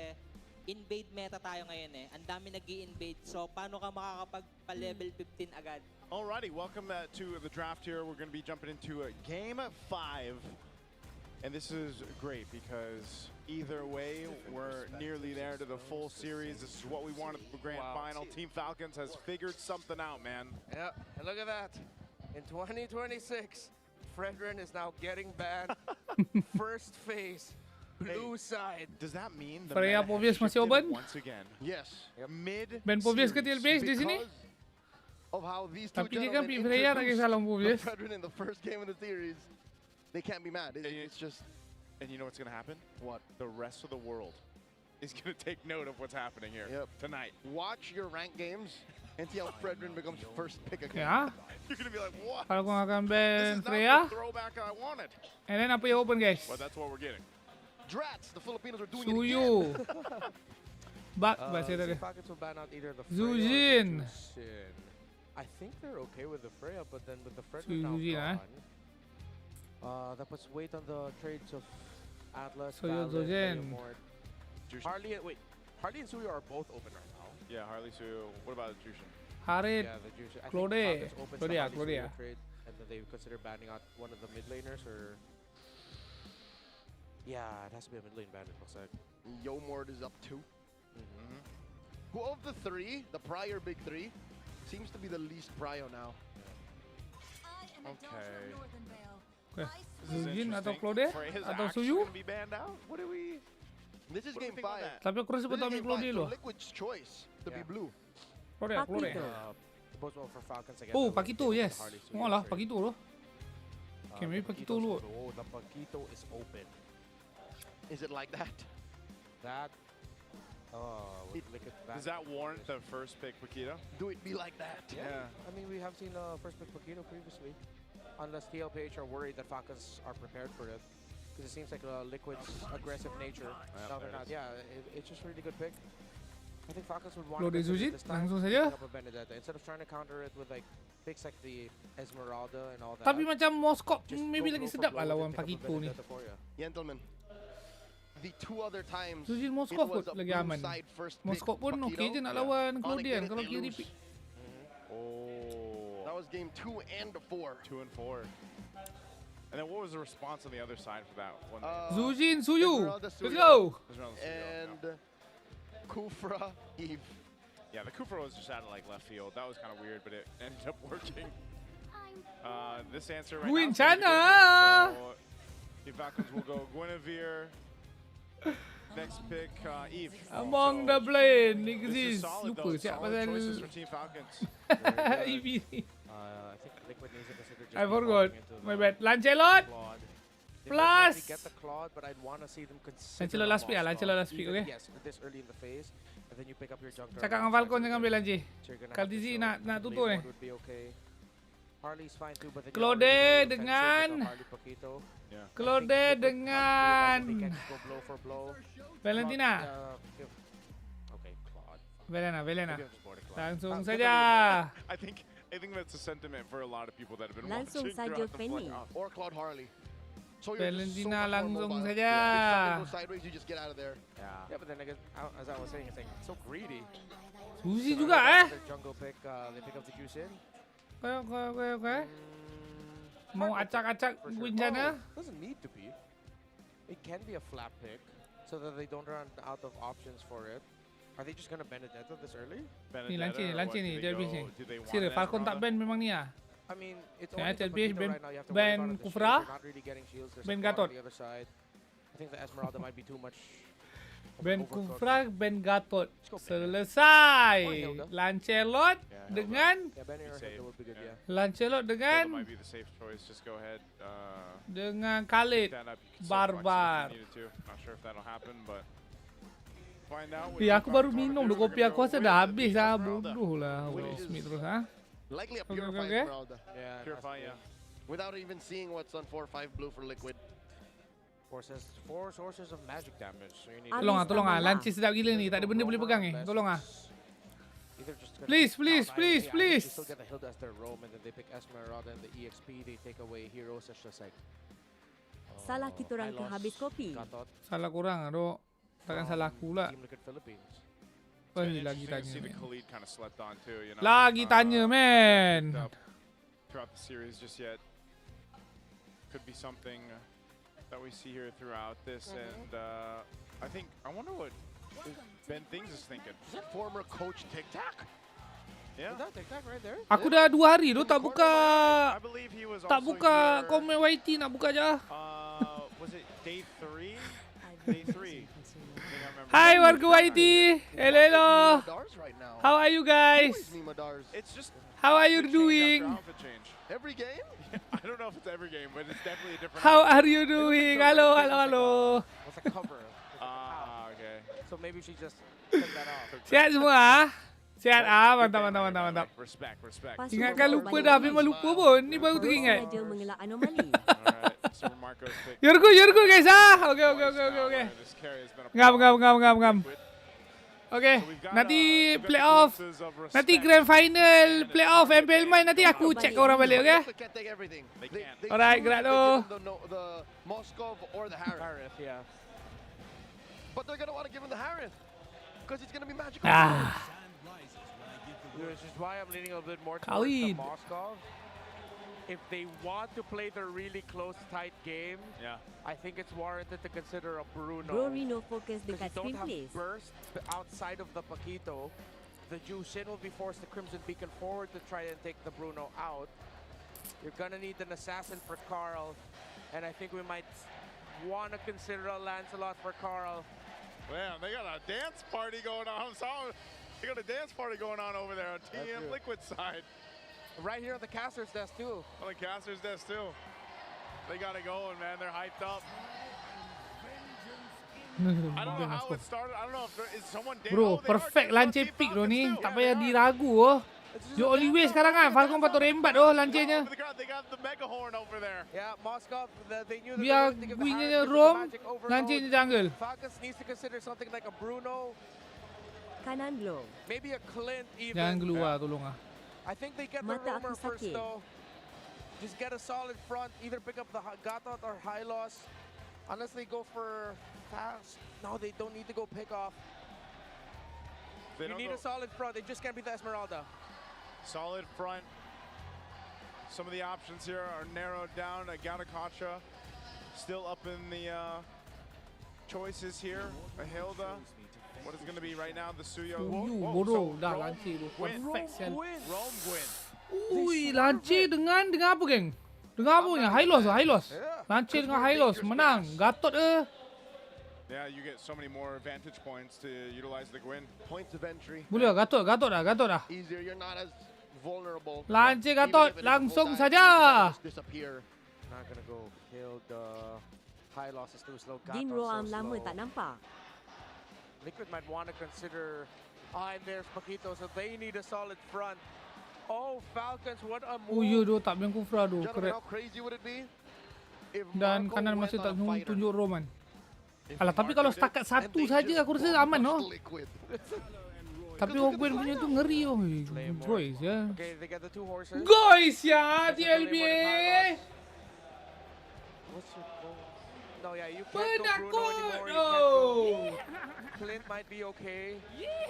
U: invade meta tayo ngayon eh. Ang dami nag-i-invade. So, paano ka makakapag-level 15 agad?
D: Alrighty, welcome to the draft here. We're going to be jumping into Game 5. And this is great because either way, we're nearly there to the full series. This is what we wanted for the grand final. Team Falcons has figured something out, man.
C: Yeah, and look at that. In 2026, Fredrin is now getting banned. First phase, blue side.
D: Does that mean the
B: Freya
D: meta has
B: Povius masih
D: shifted
B: open?
D: once again?
A: Yes.
D: Mid
B: Ben Povius ke TLBH di sini?
A: Of how these two
B: Tapi dia kan
A: gentlemen
B: pick Freya nak
A: introduced
B: kisah long
A: the
B: Povius.
A: Fredrin in the first game of the series, they can't be mad. It's just...
D: And you know what's going to happen?
A: What?
D: The rest of the world is going to take note of what's happening here tonight.
A: Watch your ranked games and see how Fredrin becomes first pick again.
B: Ya.
D: You're going to be like, what?
B: Kalau kau akan
D: This
B: ban
D: is not
B: Freya,
D: the throwback I wanted.
B: and then apa yang open guys?
D: But that's what we're getting.
A: Drats, the Filipinos are doing
B: Suyu.
A: it again.
B: Bak bahasa
C: The
B: tadi.
C: Falcons will ban out either the
B: Zujin.
C: Freya or the Jusin. I think they're okay with the Freya, but then with the Fredrin
B: Zujin,
C: now
B: eh?
C: gone, that puts weight on the trades of Atlas,
B: Suyu,
C: Valid,
B: Zujin.
C: Mort. Harley and Suyu are both open right now.
D: Yeah, Harley Suyu. What about Jushin?
B: Harit.
C: Yeah, the Jushin. I think
B: Claude.
C: Falcons opens the
B: Claudia,
C: Harley
B: Claudia.
C: Suyu trade, and then they consider banning out one of the mid laners, or yeah, it has to be a mid lane ban. It looks like.
A: Yomord is up 2. Who of the three, the prior big three, seems to be the least prio now.
D: Okay.
B: Okay.
D: This is
B: Zujin atau
D: interesting.
B: Claude
D: Freya's
B: atau
D: actually
B: Suyu?
D: gonna be banned out? What do we...
A: This is
D: What do
A: game
D: we think on
A: 5.
D: that?
B: Tapi aku rasa
A: This is
B: betul ambil
A: game
B: Claude
A: 5,
B: loh.
A: so Liquid's choice to be blue.
B: Claude, Claude.
C: Bodes well for Falcons again.
B: Oh,
C: That was
B: Pakito,
C: the
B: yes.
C: Harley Suyu
B: Oh lah,
C: trade.
B: Pakito loh. Okay, maybe Pakito
C: Pakito's
B: loh.
C: open. Oh, the Pakito is open.
A: Is it like that?
C: That. With Liquid ban.
D: Does that warrant the first pick, Paquito?
A: Do it be like that?
D: Yeah.
C: I mean, we have seen first pick Pakito previously. Unless TLPH are worried that Falcons are prepared for it. Because it seems like Liquid's aggressive nature. No, they're not. Yeah, it's just a really good pick. I think Falcons would want
B: Claude
C: to consider
B: Zujin,
C: this time
B: langsung
C: picking
B: saja.
C: up a Benedetta. Instead of trying to counter it with like picks like the Esmeralda and all that.
B: Tapi macam Moskop
C: Just
B: maybe
C: go
B: lagi
C: blow for
B: sedap
C: blow
B: lah
C: and
B: lawan
C: pick up a
B: Pakito ni.
C: Benedetta for ya.
A: Gentlemen, the two other times
B: Zujin
A: it
B: Moskov
A: was
B: kot
A: a
B: lagi
A: blue
B: aman.
A: side first pick
B: Moskov pun
A: Pakito.
B: okey je nak lawan
A: On
B: Claudian
A: again,
B: kalau
A: they
B: kiri
A: lose.
B: pick.
D: Oh.
A: That was game 2 and 4.
D: 2 and 4. And then what was the response on the other side for that one?
B: Zujin Suyu.
A: Esmeralda
B: Let's
A: Suyu.
B: go.
D: Esmeralda Suyu,
A: And Kufra Eve.
D: Yeah, the Kufra was just out of like left field. That was kind of weird, but it ended up working. This answer right
B: Win
D: now. is gonna be
B: China.
D: good. So the Falcons will go Guinevere. Next pick, Eve.
B: Among the blade, niggas
D: This is
B: is
D: solid
B: lupa
D: though.
B: siap
D: Solid
B: pasal
D: choices for Team Falcons.
B: EV ni.
C: I think Liquid needs to consider just
B: I forgot.
C: evolving into
B: My
C: the
B: bad. Lancelot.
C: Claude. They
B: Plus.
C: might already get the Claude, but I'd want to see them consider
B: Lancelot last pick, Lancelot last pick,
C: even,
B: okay?
C: Yes, this early in the phase, and then you pick up your junk.
B: Cakap dengan Falcon jangan ambil Lanci.
C: So you're gonna
B: Kalau
C: have to
B: TZ
C: show
B: nak
C: the
B: tutup ni.
C: lane mode would be okay. Harley's fine too, but then
B: Claude
C: you're already very
B: dengan
C: offensive with the Harley Pakito.
D: Yeah.
B: Claude
C: I think Liquid
B: dengan
C: they can just go blow for blow.
B: Valentina.
C: Okay, Claude.
B: Velena.
C: Maybe I'm just bored of Claude.
B: Langsung
C: Give
B: saja.
D: I think that's a sentiment for a lot of people that have been
G: Langsung
D: watching
G: saja
D: throughout the
G: Fanny.
D: playoffs.
A: Or Claude Harley. So you're just so
B: Valentina
A: much more
B: langsung
A: mobile.
B: saja.
A: If something goes sideways, you just get out of there.
C: Yeah, but then again, as I was saying, it's like so greedy.
B: Suzy
C: So
B: juga
C: now their jungle pick, they pick up the juice in.
B: Okay. Mau acak-acak
C: For sure.
B: win sana?
C: Doesn't need to be. It can be a flap pick, so that they don't run out of options for it. Are they just gonna Benedetta this early?
B: Ni Lanci ni, dia habis ni.
D: Do they want
B: Serius,
D: an
B: Falcon tak
D: Esmeralda?
B: ban memang ni ah.
C: I mean, it's
B: Kaya
C: only the
B: TLPH
C: Pakito
B: ban-
C: right now. You have to
B: ban
C: worry about the
B: Kufra,
C: shields. They're not really getting shields. There's a
B: ban
C: Claude
B: Gatot.
C: on the other side. I think the Esmeralda might be too much
B: Ben Kufra, Ben Gatot. Selesai. Lancelot dengan Lancelot dengan
D: Might be the safe choice. Just go ahead.
B: dengan Khalid Barbar.
D: Not sure if that'll happen, but find out.
B: Aku baru minum tu kopi aku rasa dah habis lah. Bodoh lah. Will Smith terus ha.
A: Likely a
B: Okay,
A: purified
B: okay.
A: Esmeralda.
C: Yeah,
D: Purify, yeah.
A: Without even seeing what's on 4-5 blue for liquid.
C: Four sources of magic damage. So you need
B: Tolong ah. Lanci sedap gila ni. Tak ada benda boleh pegang ni. Tolong ah. Please.
C: They still get the Hilda as their roam, and then they pick Esmeralda and the EXP. They take away heroes such as like.
G: Salah kita orang kehabis kopi.
B: Salah korang dok. Takkan salah aku pula.
C: Team Liquid Philippines.
B: Lagi tanya.
D: See the Khalid kind of slept on too, you know.
B: Lagi tanya, man.
D: Throughout the series just yet. Could be something that we see here throughout this, and I wonder what Ben Things is thinking.
A: Is that former coach Tic Tac?
D: Yeah.
C: Is that Tic Tac right there?
B: Aku dah 2 hari tu tak buka
D: I believe he was
B: tak
D: also
B: buka
D: here,
B: komen YT, nak buka je.
D: was it day 3? Day 3.
B: Hai warga YT. Hello. How are you guys?
D: It's just
B: How are you doing?
A: Every game?
D: I don't know if it's every game, but it's definitely a different.
B: How are you doing? Halo.
C: What's a cover?
D: Okay.
C: So maybe she just took that off.
B: Sihat semua? Sihat mantap.
D: Respect.
B: Ingatkan lupa dah, memang lupa pun. Ni baru teringat.
G: Saja mengelak anomali.
D: Super Marco's pick.
B: Yorgo guys ah. Okay. Ngam. Okay, nanti playoff, nanti grand final, playoff, MPL main, nanti aku check orang balik, okay? Alright, gerak tu.
A: The Moskov or the Harith,
C: yeah.
A: But they're gonna want to give him the Harith because he's gonna be magical.
C: Which is why I'm leaning a little bit more towards
B: Khalid.
C: the Moskov. If they want to play the really close, tight game, I think it's warranted to consider a Bruno.
G: Gengarino fokus dekat
C: Because you
G: screen
C: don't have
G: place.
C: burst outside of the Paquito. The Jushin will be forced to Crimson Beacon forward to try and take the Bruno out. You're gonna need an assassin for Carl, and I think we might want to consider a Lancelot for Carl.
D: Man, they got a dance party going on. They got a dance party going on over there on TM Liquid side.
C: Right here on the caster's desk too.
D: On the caster's desk too. They got it going, man. They're hyped up. I don't know how it started. I don't know if is someone dancing.
B: Bro, perfect lance pick tu ni. Tak payah diragu oh. The only way sekarang kan, Falcon patut rembat oh lancenya.
D: They got the mega horn over there.
C: Yeah, Moskov, they knew that
B: Biar
C: they were going to give the
B: guinya
C: Harith
B: rom,
C: magic overload.
B: lancenya jungle.
C: Falcons needs to consider something like a Bruno,
G: Kanan blow.
C: maybe a Clint even.
B: Jangan keluar, tolong ah.
C: I think they get the
G: Mata
C: roamer
G: aku
C: first
G: sakit.
C: though. Just get a solid front, either pick up the Gatot or High Loss. Unless they go for fast. No, they don't need to go pick off. You need a solid front. They just can't beat the Esmeralda.
D: Solid front. Some of the options here are narrowed down. Gattacacha still up in the choices here. A Hilda. What is going to be right now? The Suyo.
B: Bodoh dah lance tu. Perfect sial.
D: Rome win.
B: Ui, lance dengan apa geng? Dengan apa ni? High loss. Lance dengan high loss menang. Gatot
D: Yeah, you get so many more vantage points to utilize the Gwyn.
A: Points of entry.
B: Boleh lah, Gatot dah.
A: Easier, you're not as vulnerable.
B: Lance Gatot, langsung saja.
A: Disappear.
C: Not gonna go kill the High Loss is too slow.
G: Game
C: Gatot
G: roam
C: so
G: lama
C: slow.
G: tak nampak.
C: Liquid might want to consider. And there's Paquito, so they need a solid front. Oh, Falcons, what a move.
B: Oh ya tu, tak main Kufra tu.
A: Gentlemen,
B: Keren.
A: how crazy would it be if
B: Dan
A: Marco
B: kanan
A: went
B: masih
A: on
B: tak
A: a fighter?
B: tunjuk Roman.
A: If
B: Alah, tapi
A: Marco
B: kalau
A: did,
B: setakat
A: and
B: satu
A: they
B: saja
A: just
B: aku rasa aman
A: pushed
B: no.
A: Liquid.
B: Tapi Ogwen punya tu ngeri oh. Guys ya.
C: Okay, they get the two horses.
B: Guys ya, TLB.
C: What's your goal? No, yeah, you can't go Bruno anymore. You
B: Oh.
C: can't go. Clint might be okay.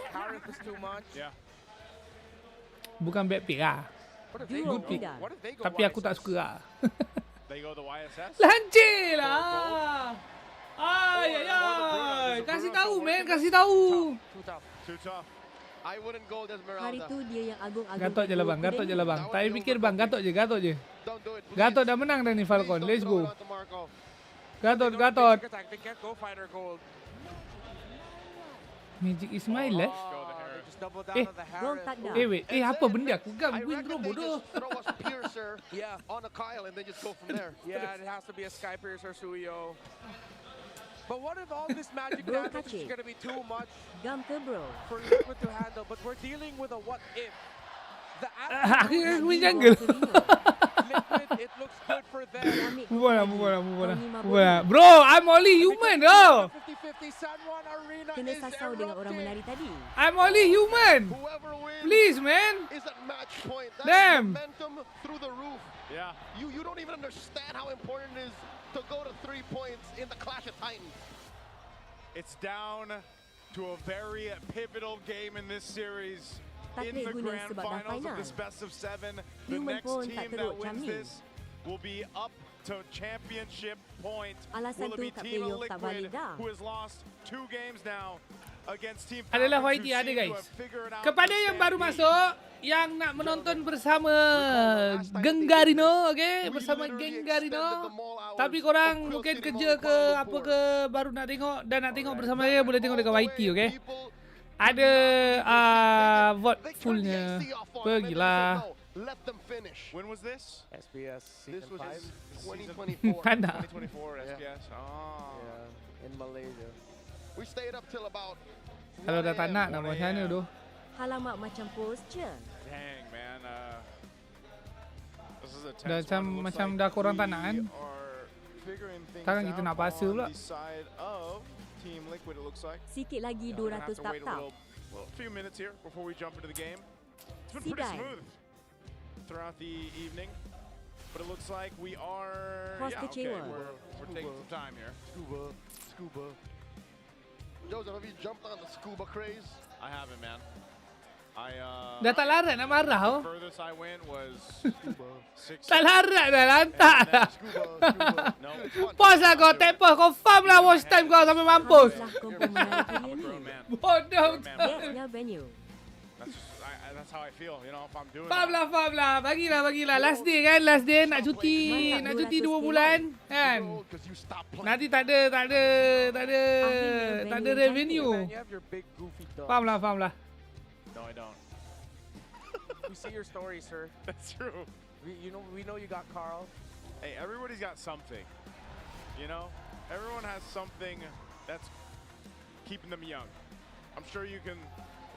C: Harith is too much.
D: Yeah.
B: Bukan bad pick ah.
C: What if they
B: Good
C: go?
B: pick.
C: What if they go?
B: Tapi aku tak
C: YSS?
B: suka ah.
D: They go the YSS.
B: Lance lah. Ay. Kasih tahu men, kasih tahu.
D: Too tough.
A: I wouldn't go with
G: Hari
A: Esmeralda.
G: tu dia yang agung-agung.
B: Gatot je lah bang, Gatot je lah bang. Tak payah fikir bang, Gatot je.
A: Don't do it. Please.
B: Gatot dah menang dah ni Falcon.
A: Please
B: Let's
A: don't throw
B: go.
A: it onto Marco.
B: Gatot.
C: They can't go fighter gold.
B: Magic Ismail eh?
C: They just double down on the Harris.
B: Wait. Apa benda? Aku gangguin bro, bodoh.
A: Throw a piercer on a Kyle and then just go from there.
C: Yeah, it has to be a Sky Piercer Suyo. But what if all this magic damage is going to be too much for Liquid to handle? But we're dealing with a what if. The
B: Aku gangguin jungle.
C: Liquid, it looks good for them.
B: Buat. Bro, I'm only human bro.
C: 50-50 San Juan Arena
G: Kena
C: is
G: sasau dengan orang menari tadi.
B: I'm only human. Please man.
A: Is at match point. That
B: Damn.
A: momentum through the roof.
D: Yeah.
A: You don't even understand how important it is to go to 3 points in the Clash of Titans.
D: It's down to a very pivotal game in this series. In the grand finals of this best of 7, the next team that wins this will be up to championship point. Will it be Team Liquid, who has lost 2 games now against Team
B: Adalah
D: Falcons,
B: YT
D: who
B: ada
D: seem to
B: guys.
D: have figured out
B: Kepada
D: the
B: yang baru
D: standings.
B: masuk, yang nak menonton bersama Gengarino, okay? Bersama Gengarino. Tapi korang mungkin kerja ke apa ke baru nak tengok dan nak tengok bersama saya boleh tengok dekat YT, okay? Ada vote fullnya. Pergilah.
A: Let them finish.
D: When was this?
C: SBS
A: This
C: season
A: was
C: 5.
A: 2024.
B: Tanda.
D: 2024 SBS. Oh.
C: Yeah, in Malaysia.
A: We stayed up till about
B: Kalau dah tak nak buat macam mana tu?
G: Halamak macam post je.
D: Dang man, this is a
B: Dah
D: tense one. Looks
B: macam
D: like
B: dah korang tak nak kan?
D: we are figuring things
B: Takkan kita
D: out
B: nak paksa
D: on
B: pula.
D: the side of Team Liquid, it looks like.
G: Sikit lagi
D: We're gonna have
G: 200
D: to wait a
G: tap-tap.
D: few minutes here before we jump into the game. It's been pretty
G: Sidai.
D: smooth throughout the evening, but it looks like we are
G: Cross
D: yeah,
G: kecewa.
D: okay, we're taking some time here.
A: Scuba. Joseph, have you jumped on the scuba craze?
D: I haven't, man.
B: Dah tak larat nak marah oh.
D: The furthest I went was 6.
B: Tak larat dah lantak dah. Pause lah kau, tak apa. Confirm lah watch time kau sampai mampus. Bodoh.
G: Bestnya venue.
D: That's how I feel, you know, if I'm doing
B: Faham lah. Bagilah. Last day kan, last day nak cuti 2 bulan kan. Nanti tak ada revenue. Faham lah.
D: No, I don't.
C: We see your story, sir.
D: That's true.
C: We know you got Carl.
D: Hey, everybody's got something. You know, everyone has something that's keeping them young. I'm sure you can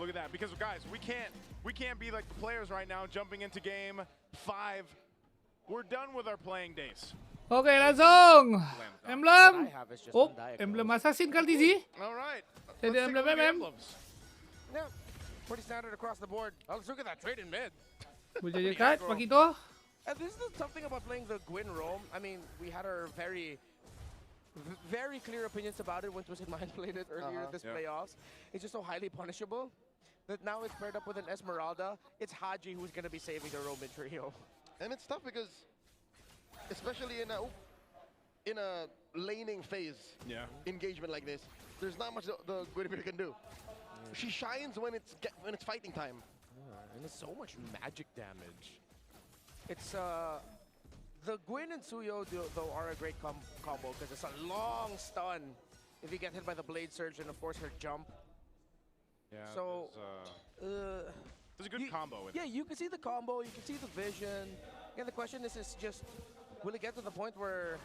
D: look at that because guys, we can't be like the players right now jumping into game 5. We're done with our playing days.
B: Okay, langsung. Emblem. Oh, emblem assassin kali ni.
D: All right.
B: Jadi emblem
D: emblems.
C: Yeah, pretty standard across the board. Oh, let's look at that trade in mid.
B: Boleh je kat bagi tu.
C: And this is something about playing the Gwyn roam. I mean, we had our very clear opinions about it when Twisted Mind played it earlier this playoffs. It's just so highly punishable that now it's paired up with an Esmeralda. It's Haji who's going to be saving the Roman trio.
A: And it's tough because, especially in a laning phase engagement like this, there's not much the Guinevere can do. She shines when it's fighting time.
C: And it's so much magic damage. It's the Gwyn and Suyo though are a great combo because it's a long stun if you get hit by the Blade Surge and of course her jump.
D: Yeah.
C: So
D: there's a good combo with it.
C: Yeah, you can see the combo, you can see the vision. And the question is just will it get to the point where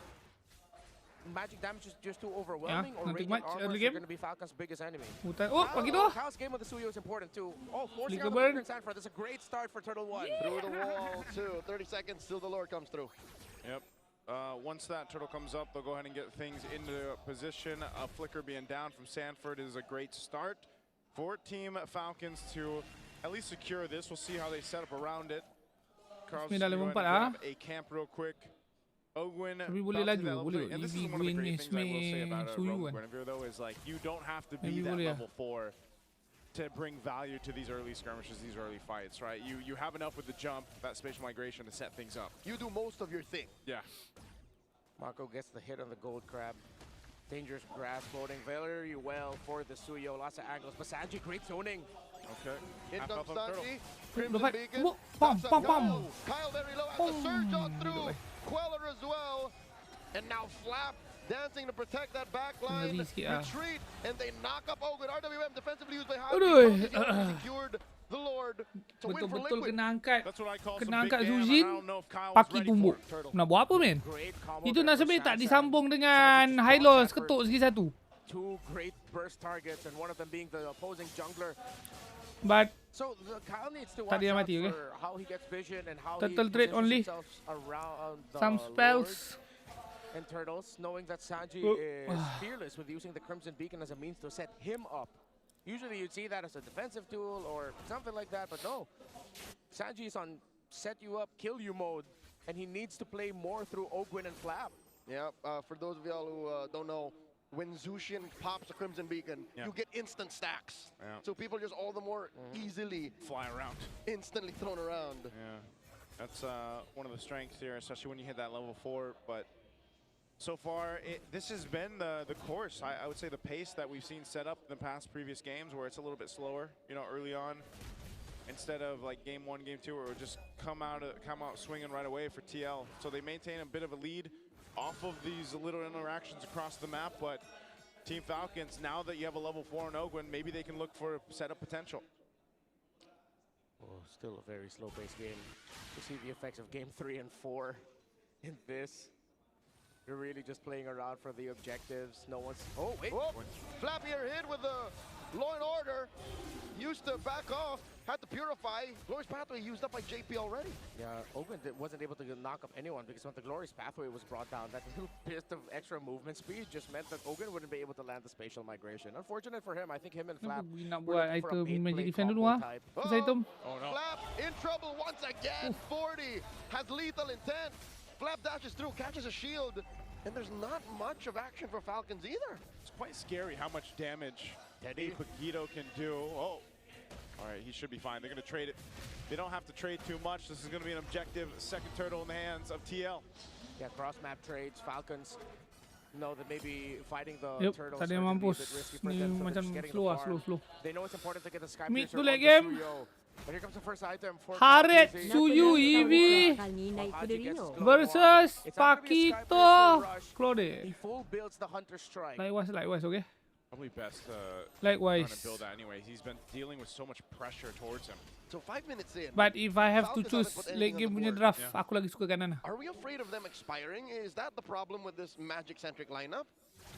C: magic damage is just too overwhelming, or Radiant Armors are going to be Falcon's biggest enemy?
B: Oh, bagi tu.
C: Kyle's game of the Suyo is important too. Oh, forcing
B: Flicker
C: out the
B: burn.
C: Flicker and Sanford. That's a great start for Turtle 1.
A: Through the wall too. 30 seconds till the Lord comes through.
D: Yep. Once that turtle comes up, they'll go ahead and get things into position. Flicker being down from Sanford is a great start for Team Falcons to at least secure this. We'll see how they set up around it. Carl's going to grab a camp real quick. Ogwyn,
B: Tapi boleh laju, boleh.
D: and this is
B: EV
D: one of the great
B: Gwyn
D: things I will say about
B: Suyu
D: Roman
B: kan.
D: Guinevere though is like you don't have to be
B: Maybe
D: that
B: boleh
D: level 4 to bring value to these early skirmishes, these early fights, right? You have enough with the jump, that spatial migration to set things up.
A: You do most of your thing.
D: Yeah.
C: Marco gets the hit on the Gold Crab. Dangerous grass floating very well for the Suyo. Lots of angles, but Sanji, great zoning.
D: Okay.
A: In comes Sanji.
B: Crimson
A: Crimson Beacon.
B: Pam.
A: Kyle very low. And the surge on through. Queller as well. And now Flap dancing to protect that back line.
B: Ngeri sikit lah.
A: Retreat, and they knock up Ogun. RWM defensively used by
B: Aduh.
A: secured the Lord to win for
B: Betul-betul
A: Liquid.
B: kena angkat.
D: That's what I call
B: Kena
D: some big
B: angkat
D: damage.
B: Zujin.
D: I don't know if Kyle was
B: Paki
D: ready
B: tumbuk.
D: for it.
B: Nak buat apa men?
C: Great combo
B: Itu
C: there
B: nasib
C: for
B: baik tak
C: Sansan.
B: disambung dengan high loss ketuk segi satu.
C: Two great burst targets, and one of them being the opposing jungler.
B: But
C: So Kyle needs to
B: Tak
C: watch
B: dia
C: out
B: mati, okay?
C: for how he gets vision and how
B: Turtle
C: he
B: trade
C: positions
B: only.
C: himself around the
B: Some spells.
C: Lord and Turtles, knowing that Sanji
B: Oh.
C: is fearless with using the Crimson Beacon as a means to set him up. Usually you'd see that as a defensive tool or something like that, but no. Sanji is on set you up, kill you mode, and he needs to play more through Ogwyn and Flap.
A: Yeah, for those of y'all who don't know, when Zushin pops a Crimson Beacon, you get instant stacks.
D: Yeah.
A: So people just all the more easily
D: fly around.
A: Instantly thrown around.
D: Yeah, that's one of the strengths here, especially when you hit that level 4. But so far, this has been the course. I would say the pace that we've seen set up in the previous games, where it's a little bit slower, you know, early on, instead of like game 1, game 2, where it would just come out swinging right away for TL. So they maintain a bit of a lead off of these little interactions across the map. But Team Falcons, now that you have a level 4 in Ogwyn, maybe they can look for setup potential.
C: Oh, still a very slow-paced game. You see the effects of game 3 and 4 in this. You're really just playing around for the objectives. No one's... Oh, wait.
A: Whoop. Flappier hit with the Law and Order. Used to back off. Had to purify. Glorious Pathway used up by JP already.
C: Yeah, Ogwyn wasn't able to knock up anyone because when the Glorious Pathway was brought down, that little bit of extra movement speed just meant that Ogwyn wouldn't be able to land the spatial migration. Unfortunate for him. I think him and Flap
B: Nak
C: were
B: buat
C: looking for a
B: item magic
C: main
B: defend
C: play
B: dulu ah.
C: combo type.
B: Pasal item.
A: Flap in trouble once again. 40 has lethal intent. Flap dashes through, catches a shield, and there's not much of action for Falcons either.
D: It's quite scary how much damage Teddy Paquito can do. Oh, all right, he should be fine. They're going to trade it. They don't have to trade too much. This is going to be an objective second turtle in the hands of TL.
C: Yeah, cross-map trades. Falcons know that maybe fighting the turtles
B: tak ada
C: are
B: yang
C: gonna be a
B: mampus.
C: bit risky for
B: Ni
C: them, so they're
B: macam
C: just getting
B: slow
C: the
B: ah,
C: farm.
B: slow.
C: They know it's important to get the Sky
B: Mid
C: Piercer
B: tu
C: on
B: late
C: the
B: game.
C: Suyo. But here comes the first item for
B: Haret
C: Falcons.
B: Suyu Eevee versus Paquito Claude.
C: He full builds the Hunter Strike.
B: Likewise, okay?
D: Probably best
B: Likewise.
D: trying to build that anyway. He's been dealing with so much pressure towards him.
A: So 5 minutes in.
B: But if I have to
A: Falcons
B: choose
A: haven't put
B: late
A: anything
B: game
A: on the
B: punya
A: board.
B: draft, aku lagi suka kanan lah.
A: Are we afraid of them expiring? Is that the problem with this Magic-centric lineup?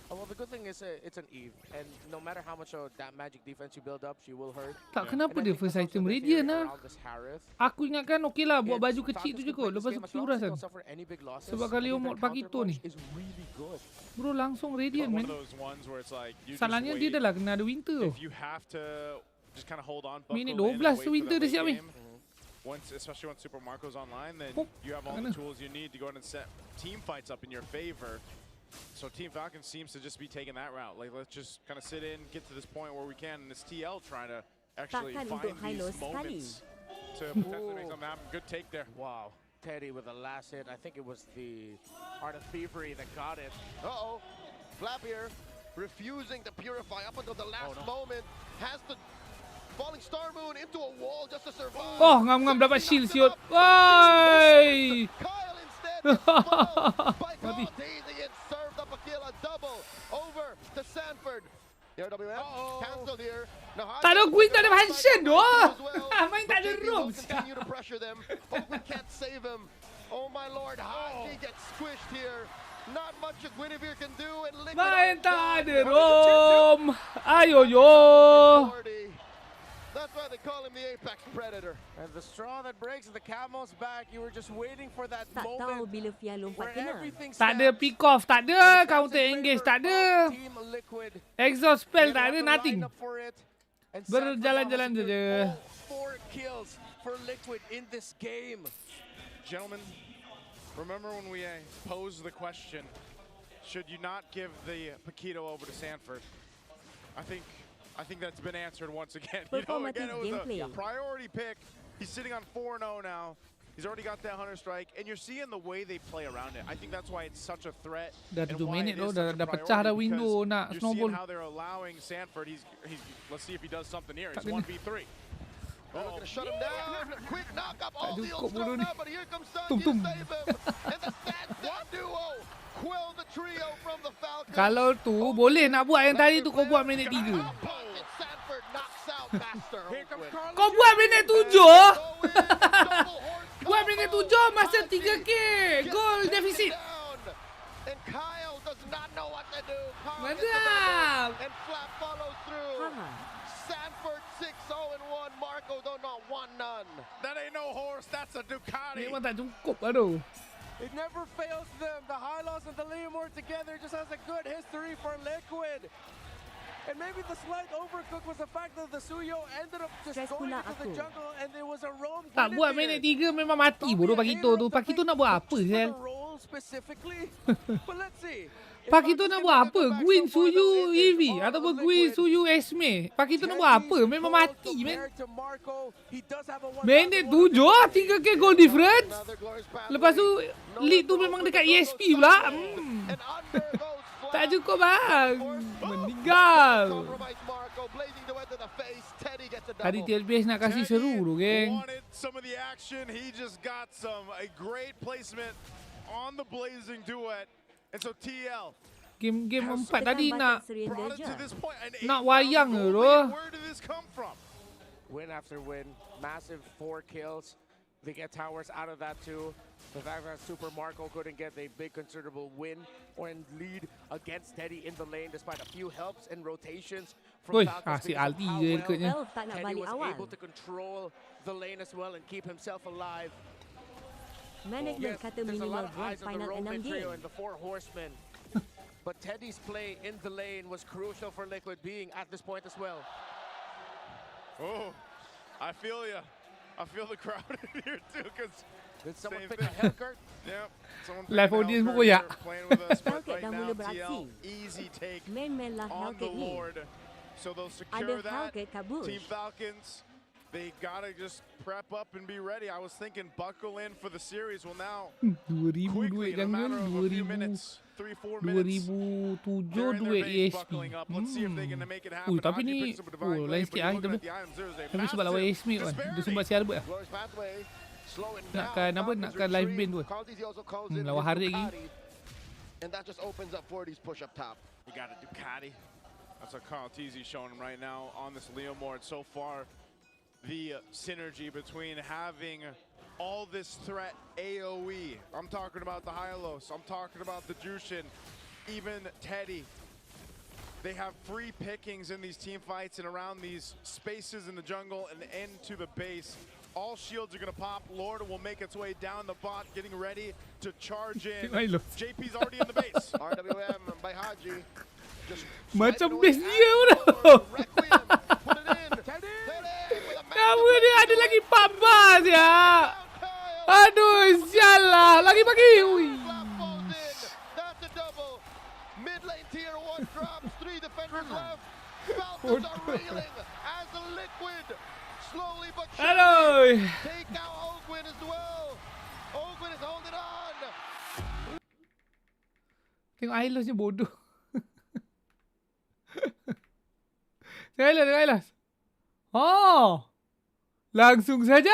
C: Well, the good thing is it's an Eve, and no matter how much of that magic defense you build up, she will hurt.
B: Tak, kenapa
C: And I
B: dia
C: think
B: first
C: that's also
B: item
C: the
B: Radiant
C: theory
B: lah?
C: around this Harith.
B: Aku ingatkan okey lah buat
C: It's
B: baju kecil
C: Falcons
B: tu je
C: can
B: kot,
C: play this
B: lepas tu
C: game as long as
B: keluras
C: they
B: kan.
C: don't suffer any big losses.
B: Sebab
C: I
B: kali
C: think
B: umur
C: their
B: Paquito ni.
C: counterpunch is really good.
B: Bro langsung Radiant
D: One
B: man.
D: of those ones where it's like you
B: Salahnya
D: just
B: dia
D: wait.
B: dah lah kena ada winter tu.
D: If you have to just kind of hold on, buckle
B: Minit
D: in and
B: 12
D: wait
B: tu
D: for
B: winter
D: that
B: dah siap
D: late
B: ni.
D: game. Especially once Super Marco's online, then
B: Oh,
D: you have all
B: kena.
D: the tools you need to go ahead and set team fights up in your favor. So Team Falcon seems to just be taking that route. Like, let's just kind of sit in, get to this point where we can, and it's TL trying to actually
G: Takkan
D: find
G: untuk high
D: these
G: low sekali.
D: moments to potentially make something happen. Good take there.
C: Wow. Teddy with the last hit. I think it was the Art of Thievery that got it.
A: Uh-oh. Flappier refusing to purify up until the last moment. Has to falling Star Moon into a wall just to survive.
B: Oh, ngam-ngam dapat shield siot. Woi!
A: Kyle instead gets followed by Call Daisy and served up a kill, a double over to Sanford. The RWM cancelled here. Now,
B: Tak ada quick, tak ada Hanshin tu. Main tak ada
A: JP
B: room.
A: will continue to pressure them. Open can't save him. Oh my lord, Haji gets squished here. Not much a Guinevere can do, and Liquid
B: Main
A: are
B: tak
A: done.
B: ada room. Ayo yo.
A: That's why they call him the Apex Predator.
C: And the straw that breaks the camel's back, you were just waiting for that
G: Tak tahu
C: moment
G: bila Fia lompat
C: where
G: kena.
C: everything
B: Tak ada pick off, tak ada counter engage, tak ada.
C: Team Liquid.
B: Exhaust spell
C: They
B: tak ada,
C: have to
B: nothing.
C: line up for it. And
B: Berjalan-jalan
C: Sanford
B: saja.
C: all 4 kills for Liquid in this game.
D: Gentlemen, remember when we posed the question, should you not give the Paquito over to Sanford? I think that's been answered once again. You know, again, it was a priority pick. He's sitting on 4-0 now. He's already got that Hunter Strike, and you're seeing the way they play around it. I think that's why it's such a threat.
B: Dah
D: and
B: 7
D: why
B: minit
D: it
B: loh,
D: is such a
B: dah pecah dah
D: priority,
B: window
D: because
B: nak
D: you're
B: snowball.
D: seeing how they're allowing Sanford. Let's see if he does something here. He's
B: Tak kena.
D: 1v3.
A: They're looking to shut him down. Quick knock up. All the
B: cukup
A: old
B: bodoh
A: thrown
B: ni.
A: out, but here comes Sanji
B: Tum, tum.
A: to save him. And the stats That duo quill the trio from the Falcons.
B: Kalau tu boleh nak buat yang tadi tu kau buat minit 3.
A: Pocket Sanford knocks out Master Oakwood.
B: Kau buat minit 7. Buat minit 7 masa 3K. Goal deficit.
A: And Kyle does not know what to do.
B: Mantap.
A: And Flap follows through. Sanford 6-0-1. Marco though not 1-0.
D: That ain't no horse, that's a Ducati.
B: Memang tak cukup lah tu.
C: It never fails them. The Hylos and the Leomore together just has a good history for Liquid. And maybe the slight overcook was the fact that the Suyo ended up just going into the jungle and there was a roam.
B: Tak buat minit 3 memang mati bodoh Pakito tu. Pakito nak buat apa Sel?
C: Specifically. But let's see.
B: Pakito nak buat apa? Gwyn Suyu Eevee ataupun Gwyn Suyu Esme. Pakito nak buat apa? Memang mati men. Minit 7 3K goal difference. Lepas tu lead tu memang dekat ESP pula. Tak cukup bang. Meninggal. Tadi TLPS nak kasih seru tu geng.
D: Some of the action, he just got a great placement on the blazing duet. And so TL
B: Game 4 tadi nak wayang ke tu.
D: Where did this come from?
C: Win after win, massive 4 kills. They get towers out of that too. The fact that Super Marco couldn't get a big considerable win or in lead against Teddy in the lane despite a few helps and rotations from Falcons.
B: Si Alti je dekatnya.
C: Teddy was able to control the lane as well and keep himself alive.
G: Management kata
C: There's a lot
G: minimal
C: of
G: grand
C: eyes on the
G: final
C: Roman
G: 6
C: trio
G: game.
C: and the 4 horsemen. But Teddy's play in the lane was crucial for Liquid being at this point as well.
D: Oh, I feel ya. I feel the crowd in here too, because
C: did someone pick a Hellcurt?
D: Yep. Someone
B: Live audience pun koyak.
D: playing with us, but
G: Hellcurt
D: right
G: dah
D: now
G: mula beraksi.
D: TL easy take
G: Main lah
D: on the
G: Hellcurt ni.
D: Lord. So they'll secure
G: Ada
D: that.
G: Hellcurt kat bush.
D: Team Falcons, they gotta just prep up and be ready. I was thinking buckle in for the series. Well now,
B: 2000
D: quickly
B: duit
D: in a
B: jangan
D: matter of a few
B: 2000
D: minutes, 3-4 minutes.
B: 2007
D: they're in their
B: duit
D: base
B: ESP.
D: buckling up. Let's see if they can make it happen.
B: Ui, tapi
D: Haji
B: ni
D: picks up a divine
B: lain
D: blade,
B: sikit
D: but
B: ah
D: you're
B: kita
D: looking
B: tu.
D: at the items, there is a
B: Tapi sebab lawan
D: massive
B: ESP kan. Dia
D: disparity.
B: sumbat sial buat.
A: Glorious pathway, slowing
B: Nakkan
A: down.
B: apa? Nakkan live band tu.
A: Caldi's also calls in
B: Lawan
A: his
B: hari lagi.
A: Ducati, and that just opens up 40's push up top.
D: You got a Ducati. That's what Carl Teasy showing him right now on this Leomord. So far, the synergy between having all this threat AoE. I'm talking about the Hylos. I'm talking about the Jushin. Even Teddy. They have free pickings in these team fights and around these spaces in the jungle and into the base. All shields are going to pop. Lord will make its way down the bot, getting ready to charge in. JP's already in the base.
A: RWM by Haji. Just
B: Macam best dia bro. Nama dia ada lagi 14 ya. Aduh, sial lah. Lagi bagi. Ui.
A: That's a double. Mid lane tier 1 drops. 3 defenders left. Falcons are reeling as the Liquid slowly but surely take out Ogwin as well. Ogwin is holding on.
B: Tengok Hylos ni bodoh. Tengok Hylos. Oh. Langsung saja.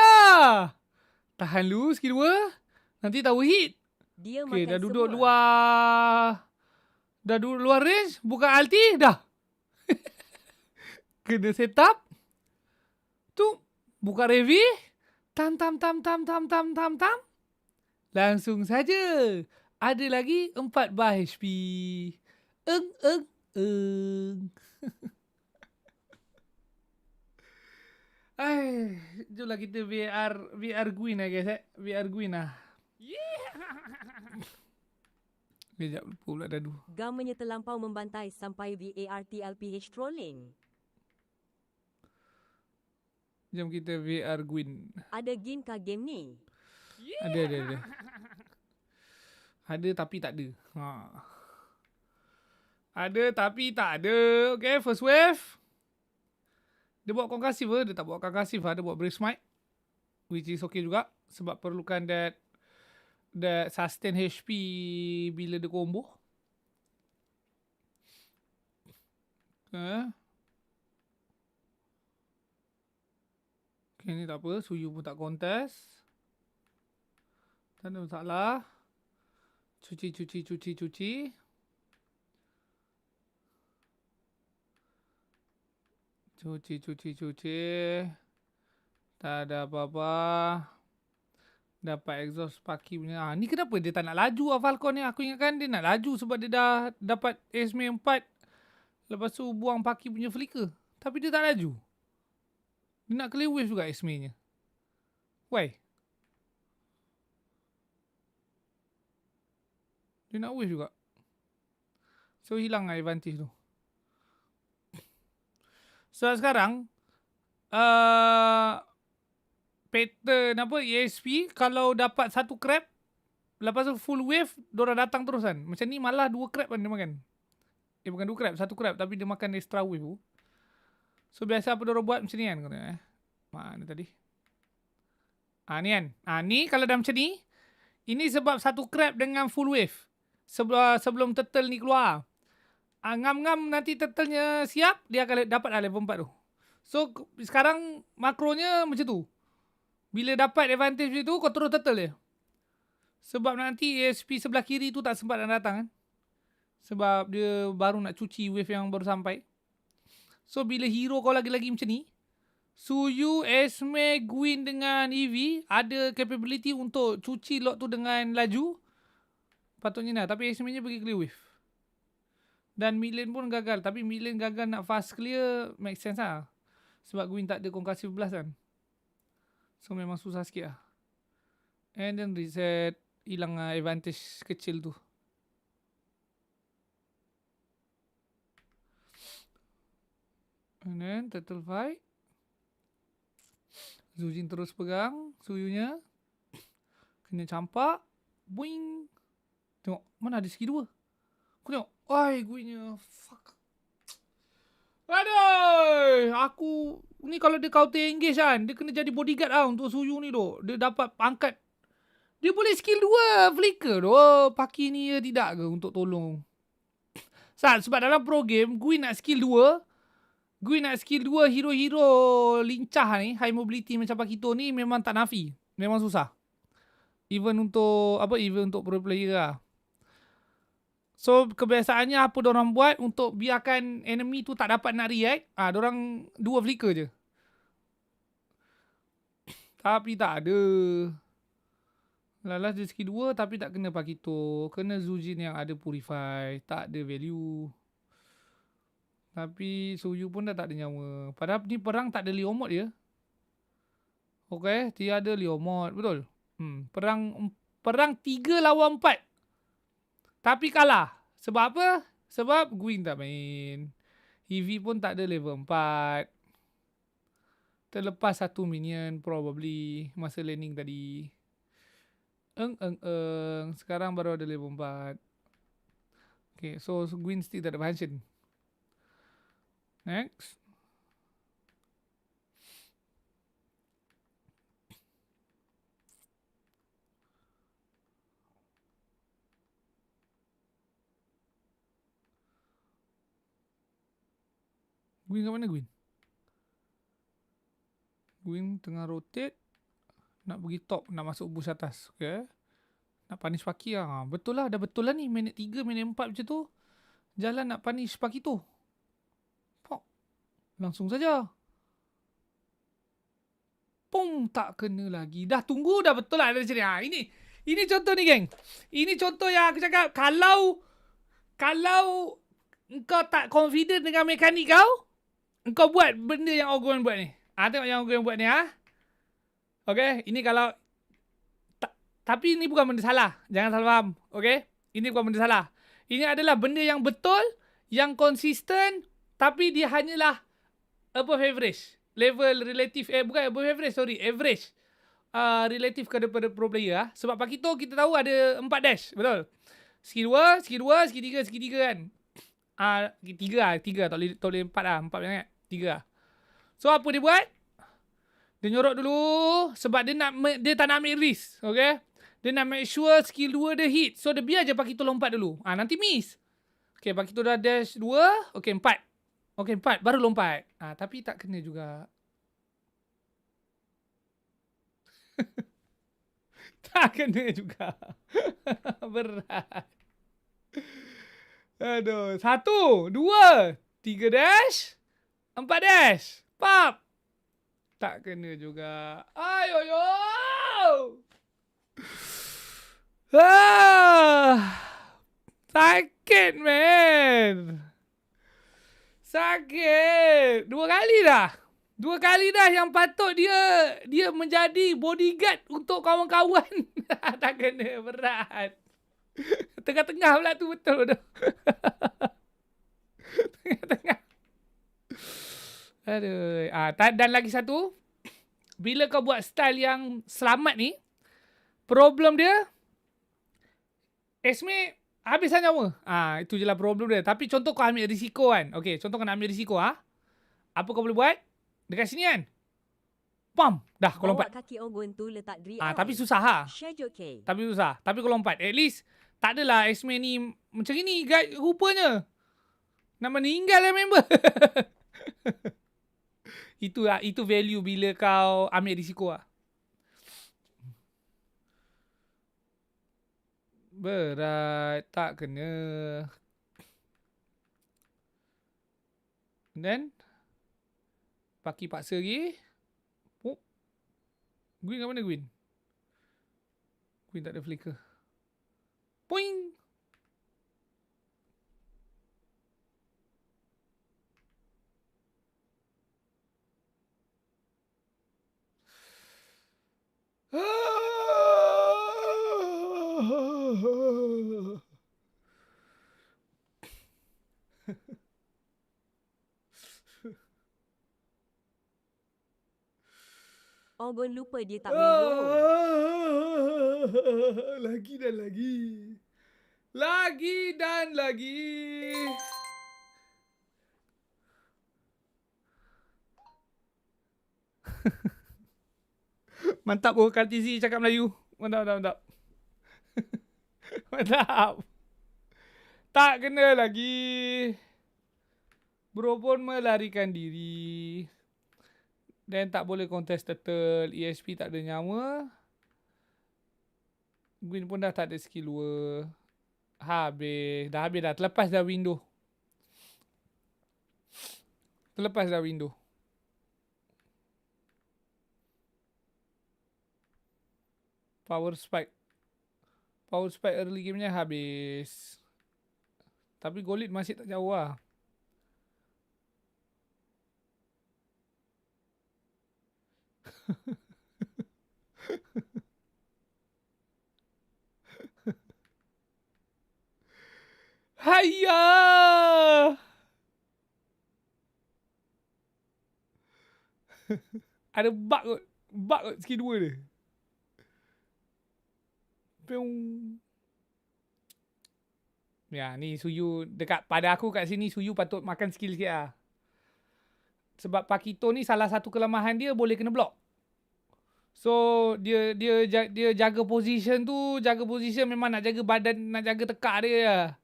B: Tahan dulu skill 2. Nanti tahu hit.
G: Dia
B: okay,
G: makan
B: dah duduk
G: semua.
B: luar. Dah duduk luar range. Buka ulti. Dah. Kena set up. Tu. Buka revi. Tam. Langsung saja. Ada lagi 4 bar HP. Eng. Ay, jomlah kita VR Gwyn lah guys VR Gwyn lah. Kejap lupa pula dadu.
G: Gamenya terlampau membantai sampai VARTLPH trolling.
B: Jom kita VR Gwyn.
G: Ada game kah game ni?
B: Ada. Ada tapi tak ada. Ada tapi tak ada. Okay, first wave. Dia buat konkasif ke? Dia tak buat konkasif. Dia buat brave smite. Which is okay juga. Sebab perlukan that sustain HP bila dia combo. Okay, ni tak apa. Suyu pun tak contest. Tak ada masalah. Cuci. Cuci. Tak ada apa-apa. Dapat exhaust Sparky punya. Ni kenapa dia tak nak laju Falcon ni? Aku ingatkan dia nak laju sebab dia dah dapat Esme 4. Lepas tu buang Sparky punya flicker. Tapi dia tak laju. Dia nak clear wave juga Esme nya. Why? Dia nak wave juga. So hilang advantage tu. So sekarang pattern apa ESP kalau dapat satu crab lepas tu full wave diorang datang terus kan. Macam ni malah 2 crab kan dia makan. Bukan 2 crab, 1 crab tapi dia makan extra wave tu. So biasa apa diorang buat macam ni kan katanya. Mana tadi? Ni kan. Ni kalau dah macam ni, ini sebab 1 crab dengan full wave. Sebelum turtle ni keluar. Ngam-ngam nanti turtle-nya siap, dia akan dapat level 4 tu. So sekarang makronya macam tu. Bila dapat advantage macam tu, kau terus turtle dia. Sebab nanti ASP sebelah kiri tu tak sempat nak datang kan. Sebab dia baru nak cuci wave yang baru sampai. So bila hero kau lagi-lagi macam ni, Suyu, Esme, Gwyn dengan Eevee ada capability untuk cuci lot tu dengan laju. Patutnya nak. Tapi Esme nya pergi clear wave. Dan Milen pun gagal. Tapi Milen gagal nak fast clear, make sense lah. Sebab Gwyn tak ada concursive blast kan. So memang susah sikit lah. And then reset. Hilang advantage kecil tu. And then turtle fight. Zujin terus pegang Suyunya. Kena campak. Boing. Tengok. Mana ada segi 2. Aku tengok. Oi, Gwynnya. Fuck. Aduh. Aku. Ni kalau dia counter engage kan. Dia kena jadi bodyguard lah untuk Suyu ni tu. Dia dapat pangkat. Dia boleh skill 2 flicker tu. Paki ni ya tidak ke untuk tolong. Sebab dalam pro game. Gwyn nak skill 2. Hero-hero lincah ni. High mobility macam Pakito ni. Memang tak nafi. Memang susah. Even untuk pro player lah. So kebiasaannya apa diorang buat untuk biarkan enemy tu tak dapat nak react. Diorang 2 flicker je. Tapi tak ada. Lalas dia skill 2 tapi tak kena Pakito. Kena Zujin yang ada purify. Tak ada value. Tapi Suyu pun dah tak ada nyawa. Padahal ni perang tak ada Leo mode ya. Okay, tiada Leo mode. Betul? Perang 3 lawan 4. Tapi kalah. Sebab apa? Sebab Gwyn tak main. Eevee pun tak ada level 4. Terlepas 1 minion probably. Masa landing tadi. Sekarang baru ada level 4. Okay, so Gwyn still tak ada function. Next. Gwyn kat mana Gwyn? Gwyn tengah rotate. Nak pergi top. Nak masuk bush atas. Okay. Nak punish Paki lah. Betul lah. Dah betul lah ni. Minit 3, minit 4 macam tu. Jalan nak punish Paki tu. Pok. Langsung saja. Pum. Tak kena lagi. Dah tunggu dah betul lah. Ini contoh ni geng. Ini contoh yang aku cakap. Kalau engkau tak confident dengan mekanik kau. Engkau buat benda yang Ogon buat ni. Tengok yang Ogon buat ni Okay. Ini kalau tapi ini bukan benda salah. Jangan salah faham. Okay. Ini bukan benda salah. Ini adalah benda yang betul, yang konsisten, tapi dia hanyalah above average. Level relatif, bukan above average, sorry, average. Relatif kepada pro player. Sebab Pakito kita tahu ada 4 dash, betul? Skill 2, skill 3 kan. 3 tak boleh 4 lah. 4 banyak. 3 lah. So apa dia buat? Dia nyorok dulu sebab dia tak nak ambil risk. Okay? Dia nak make sure skill 2 dia hit. So dia biar je Pakito lompat dulu. Nanti miss. Okay, Pakito dah dash 2. Okay, 4. Okay, 4. Baru lompat. Tapi tak kena juga. Tak kena juga. Berat. Aduh. 1, 2, 3 dash. 4 dash. Pop. Tak kena juga. Ayoyo. Sakit, man. Sakit. 2 kali dah. 2 kali dah yang patut dia menjadi bodyguard untuk kawan-kawan. Tak kena, berat. Tengah-tengah pula tu betul. Tengah-tengah. Aduh. Dan lagi satu. Bila kau buat style yang selamat ni, problem dia, Esme habiskan nyawa. Itu je lah problem dia. Tapi contoh kau ambil risiko kan. Okay, contoh kau nak ambil risiko. Apa kau boleh buat? Dekat sini kan. Pam. Dah kau lompat.
G: Bawa kaki Ogun tu letak dri.
B: Tapi susah
G: Schedule K.
B: Tapi susah. Tapi kau lompat. At least tak adalah Esme ni macam ni rupanya. Nak meninggal lah member. Itu value bila kau ambil risiko lah. Berat. Tak kena. Then Paki paksa lagi. Gwyn kat mana Gwyn? Gwyn tak ada flicker. Poing.
G: Ogun lupa dia tak boleh roll.
B: Lagi dan lagi. Lagi dan lagi. Mantap oh Kartizi cakap Melayu. Mantap. Mantap. Tak kena lagi. Bro pun melarikan diri. Dan tak boleh contest turtle. ESP tak ada nyawa. Gwyn pun dah tak ada skill 2. Habis. Dah habis dah. Terlepas dah window. Power spike early gamenya habis. Tapi goal lead masih tak jauh lah. Hayya! Ada bug kot. Skill 2 dia. Peung. Ya, ni Suyu dekat pada aku kat sini Suyu patut makan skill sikit lah. Sebab Pakito ni salah satu kelemahan dia boleh kena block. So dia jaga position tu, memang nak jaga badan, nak jaga tekak dia lah.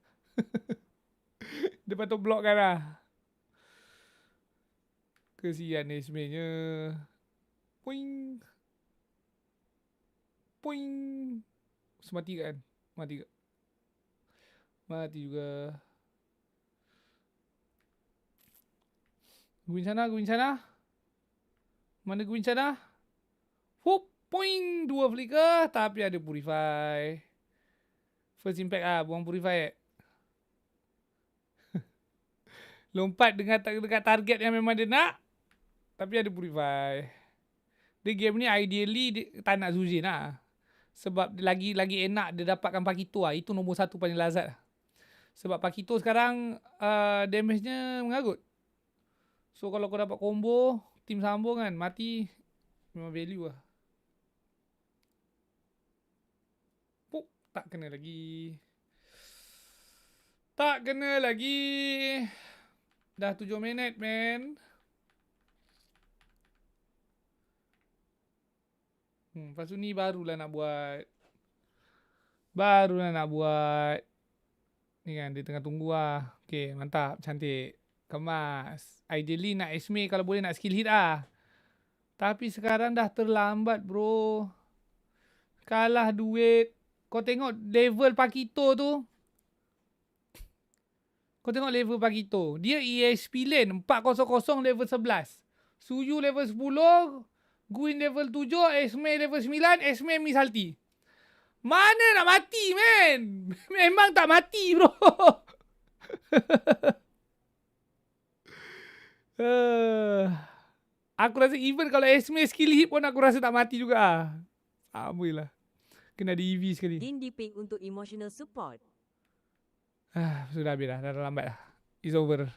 B: Dia patut blockkan lah. Kesian ni sebenarnya. Poing. Mati kan? Mati juga. Gwyn sana. Mana Gwyn sana? Hup, poing 2 flicker tapi ada purify. First impact buang purify. Lompat dengan dekat target yang memang dia nak. Tapi ada purify. Dia game ni ideally tak nak Zuzin lah. Sebab lagi enak dia dapatkan Pakito lah. Itu nombor 1 paling lazat lah. Sebab Pakito sekarang damage-nya mengarut. So kalau kau dapat combo, tim sambung kan, mati memang value lah. Pup, tak kena lagi. Dah 7 minit, man. Lepas tu ni barulah nak buat. Ni kan, dia tengah tunggu lah. Okay, mantap. Cantik. Kemas. Ideally nak Esme kalau boleh nak skill hit lah. Tapi sekarang dah terlambat, bro. Kalah duit. Kau tengok level Pakito tu. Kau tengok level Pakito. Dia ESP lane 400 level 11. Suyu level 10. Guin level 7. Esme level 9. Esme miss ulti. Mana nak mati, man? Memang tak mati, bro. Aku rasa even kalau Esme skill hit pun aku rasa tak mati juga. Sama lah. Kena di EV sekali.
G: Dindi Pink untuk emotional support.
B: Sudah habis dah. Dah lambat dah. It's over.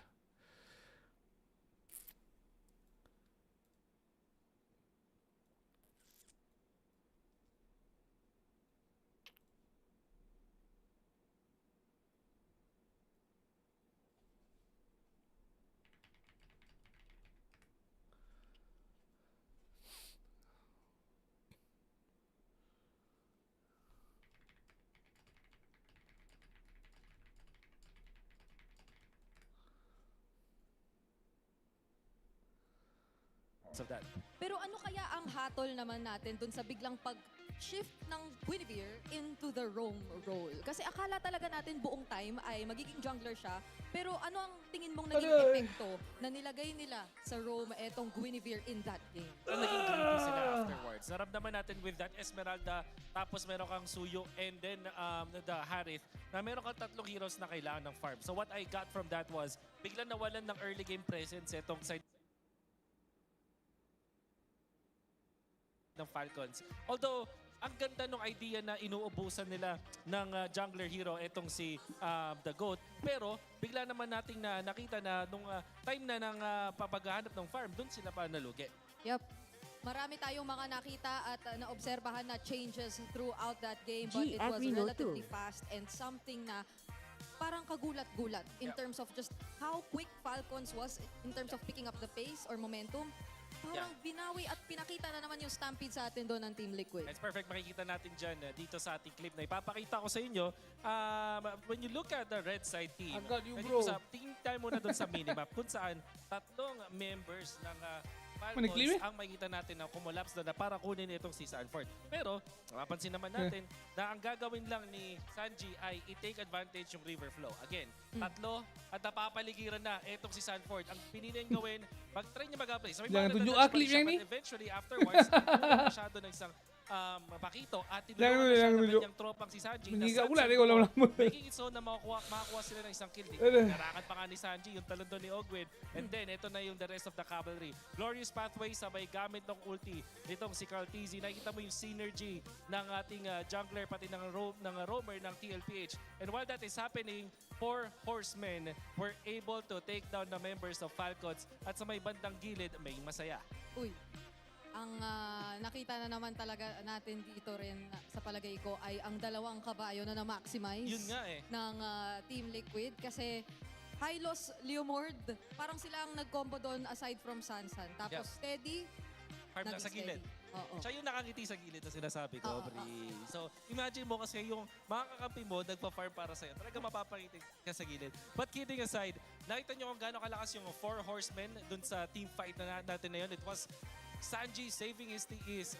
F: Of that.
E: Pero ano kaya ang hatol naman natin dun sa biglang pag-shift ng Guinevere into the roam role? Kasi akala talaga natin buong time ay magiging jungler siya. Pero ano ang tingin mong naging epekto na nilagay nila sa roam etong Guinevere in that game?
F: Naging greedy sila afterwards. Naramdaman natin with that Esmeralda, tapos meron kang Suyo, and then the Harith, na meron kang 3 heroes na kailangan ng farm. So what I got from that was, biglang nawalan ng early game presence etong side ng Falcons. Although, ang ganda ng idea na inuubusan nila ng jungler hero etong si The Goat. Pero, bigla naman nating nakita na nung time na ng papaghahanap ng farm, dun sila pa nalugi.
E: Yep. Marami tayong mga nakita at naobserbahan na changes throughout that game. But it was relatively fast and something na parang kagulat-gulat in terms of just how quick Falcons was in terms of picking up the pace or momentum. Parang binawi at pinakita na naman yung stampede sa atin doon ng Team Liquid.
F: It's perfect. Makikita natin dyan dito sa ating clip na ipapakita ko sa inyo. When you look at the red side team, tingin tayo muna doon sa minimap kung saan 3 members ng Falcons ang makikita natin na kumulaps na para kunin itong si Sanford. Pero, mapapansin naman natin na ang gagawin lang ni Sanji ay i-take advantage yung river flow. Again, 3 at napapaligiran na itong si Sanford. Ang pinili niyang gawin, mag-try niya mag-apply. So,
B: Jangan tunjuk clip yang ni.
F: Eventually, afterwards, masyado ng isang Pakito at tinulungan na siya ng kanyang tropang si Sanji.
B: Mengikat pula dia kalau lama.
F: Making it so na makakuha sila ng isang kill. Narangan pa nga ni Sanji yung talon doon ni Ogwin. And then, ito na yung the rest of the cavalry. Glorious pathway sabay gamit ng ulti nitong si Carl TZ. Nakikita mo yung synergy ng ating jungler pati ng roamer ng TLPH. And while that is happening, 4 horsemen were able to take down the members of Falcons. At sa may bandang gilid, may masaya.
E: Uy. Ang nakita na naman talaga natin dito rin sa palagay ko ay ang 2 kabayo na na-maximize ng Team Liquid. Kasi Hylos, Leomord, parang sila ang nag-combo doon aside from Sansan. Tapos Steady,
F: farm na sa gilid. Siya yung nakangiti sa gilid na sinasabi ko, Bri. So, imagine mo kasi yung mga kakampi mo nagpa-farm para sa'yo. Talaga mapapangiti ka sa gilid. But kidding aside, nakita nyo kung gaano kalakas yung 4 horsemen dun sa team fight na natin na yun. It was Sanji saving his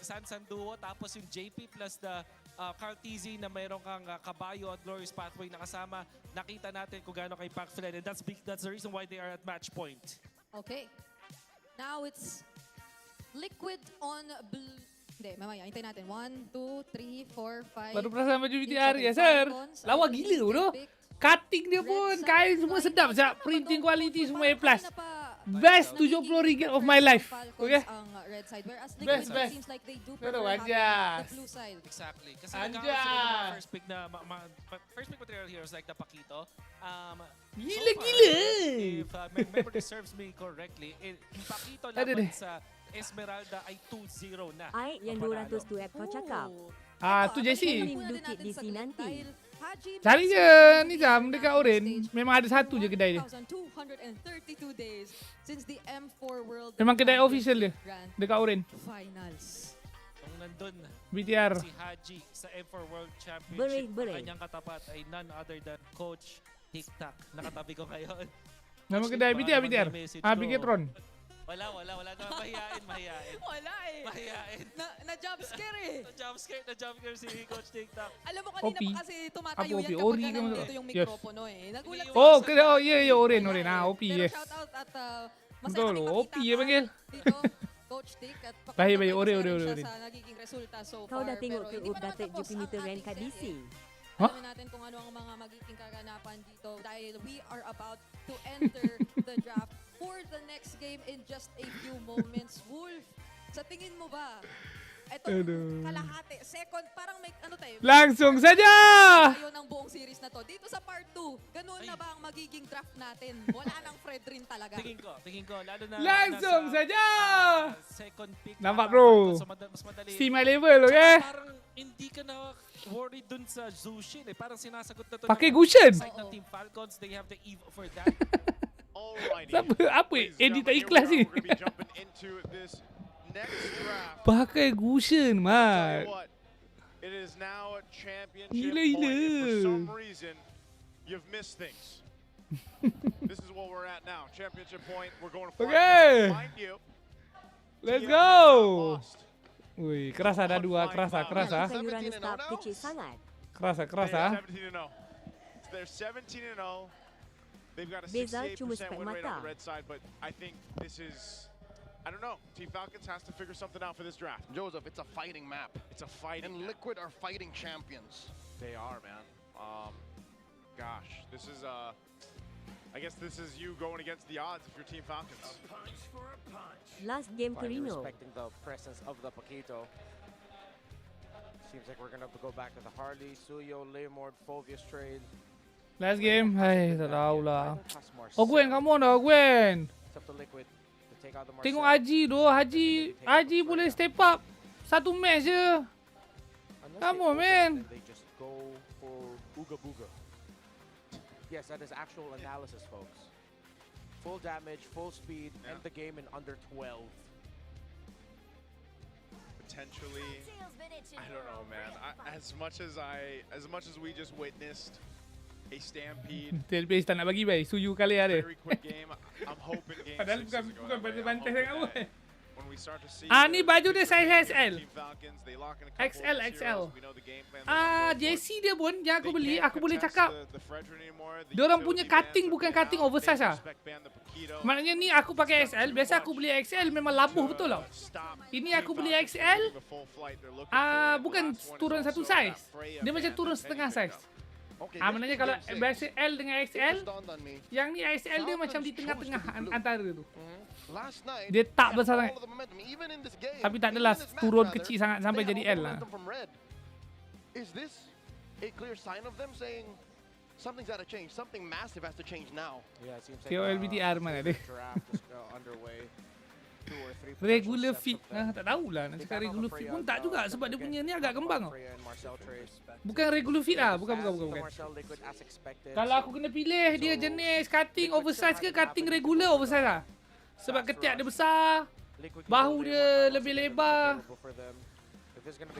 F: Sansan duo, tapos yung JP plus the Carl TZ na mayroon kang kabayo at Glorious Pathway na kasama. Nakita natin kung gaano kay impactful, and that's the reason why they are at match point.
E: Okay. Now it's Liquid on blue. Hindi, mamaya. Hintayin natin. 1, 2, 3, 4, 5.
B: Baru pernah sama VTR ya, sir. Lawa gila, bro. Cutting dia pun, kain semua sedap. Printing quality semua A+. Best RM70 of my life. Okay? Best. Pero wajar.
F: Exactly. Kasi nagkakaroon sila ng mga first pick material heroes like the Pakito.
B: Gila-gila.
F: If memory serves me correctly, Pakito laban sa Esmeralda ay 2-0 na.
G: Ay, yang 200 duet kau cakap.
B: Tu Jessie.
G: Dukit di sini nanti.
B: Cari je Nizam dekat Oren. Memang ada satu je kedai dia.
E: 232 days since the M4 World.
B: Memang kedai official dia dekat Oren.
E: Finals.
F: Nung nandun
B: BTR.
F: si Haji sa M4 World Championship, ang kanyang katapat ay none other than Coach TikTok. Nakatabi ko ngayon.
B: Memang kedai BTR. Biketron.
K: Wala naman. Mahihain.
E: Wala eh.
K: Mahihain.
E: Na-jump scare eh.
K: Na-jump scare si Coach TikTok.
E: Alam mo kanina
B: Opi.
E: pa kasi tumatayo
B: Opi.
E: yan
B: Ori
E: kapag
B: ka mo.
E: nandito yung
B: Yes.
E: mikropono eh. Nagulat
B: Oh,
E: ako.
B: kaya yeah, orin. OP,
E: Pero
B: yes.
E: shout out at masaya
B: Betul,
E: kami
B: OP
E: makita
B: ya panggil.
E: dito, Coach Tick, at
B: Bahay,
E: pakiramdam
B: ori,
E: masaya
B: ori,
E: rin siya
B: ori.
E: sa nagiging resulta so
G: Kau
E: far.
G: dah tengok
E: Pero
G: ke
E: hindi pa naman
G: updated
E: tapos ang
G: Jupiter
E: ating
G: KDC?
E: serye.
B: Huh?
E: Alamin natin kung ano ang mga magiging kaganapan dito dahil we are about to enter the draft for the next game in just a few moments. Wolf, sa tingin mo ba, ito kalahati, second, parang may ano tayo.
B: Langsung saja.
E: Tayo ng buong series na to. Dito sa part 2, ganun na ba ang magiging draft natin? Wala nang Fred rin talaga.
K: Tingin ko, lalo na
B: Langsung saja.
K: second pick.
B: Nampak bro.
K: So mas madali.
B: See my level, okay?
K: Parang hindi ka na worried dun sa Zushin eh. Parang sinasagot na to.
B: Pakai Gushin.
K: Side ng Team Falcons, they have the EVE for that.
B: Apa edit tak ikhlas ni? Pakai Gushin, mat.
D: It is now a championship
B: Gila,
D: point.
B: gila.
D: If for some reason you've missed things. This is what we're at now. Championship point. We're going to
B: Okay.
D: find you.
B: Let's go. Wih, keras ada dua, keras ah.
G: Sayuran start kecil sangat.
B: Keras ah.
D: They're 17-0. They've got a
G: Beza
D: 68%
G: cuma
D: win
G: spek
D: rate on
G: mata.
D: the red side, but I think this is, I don't know. Team Falcons has to figure something out for this draft.
A: Joseph, it's a fighting map.
D: It's a fighting
A: And
D: map.
A: Liquid are fighting champions.
D: They are, man. Gosh, this is I guess this is you going against the odds if you're Team Falcons.
G: Last game
H: Finally
G: Carino.
H: respecting the presence of the Paquito. Seems like we're gonna have to go back to the Harley, Suyo, Leomord, Fovius trade.
B: Last game. Hai, tak tahulah. Oh Gwen, come on oh Gwen.
H: It's up to Liquid to take out the Marcel.
B: Tengok Haji tu. Haji boleh step up. Satu match je. Come on, man.
H: They just go for Ooga Booga. Yes, that is actual analysis, folks. Full damage, full speed, end the game in under 12.
D: Potentially, I don't know, man. As much as we just witnessed a stampede.
B: Tailbase tak nak bagi bay. Suyu kali ada.
D: Very quick game. I'm hoping game
B: Padahal
D: 6
B: bukan
D: doesn't go
B: bukan
D: that way. I'm
B: bantai
D: hoping
B: sangat pun.
D: that when we start to see
B: Ni baju dia size XL.
D: Team Falcons, they lock in a couple
B: XL.
D: of zeros. We know the game plan.
B: JC dia pun yang aku beli, aku boleh
D: Contest
B: cakap
D: the Fredrin anymore. The
B: diorang
D: utility
B: punya
D: bans
B: cutting
D: are
B: bukan
D: down.
B: cutting oversize
D: They
B: ah.
D: respect ban the Paquito.
B: Maknanya ni aku pakai XL, biasa aku beli XL memang labuh betul tau. Ini aku beli XL, bukan turun satu size. Dia macam turun setengah size. Maknanya kalau biasa L dengan XL, yang ni XL dia macam di tengah-tengah antara tu. Dia tak besar sangat. Tapi tak adalah turun kecil sangat sampai jadi L lah.
A: Is this a clear sign of them saying something's got to change, something massive has to change now?
H: Yeah, it seems like
B: KOLBTR mana dia?
H: draft is underway. 2 or 3
B: Regular fit, tak tahulah nak cakap regular fit pun tak juga sebab dia punya ni agak kembang tau. Bukan regular fit lah, bukan. Kalau aku kena pilih dia jenis cutting oversize ke cutting regular oversize lah. Sebab ketiak dia besar, bahu dia lebih lebar.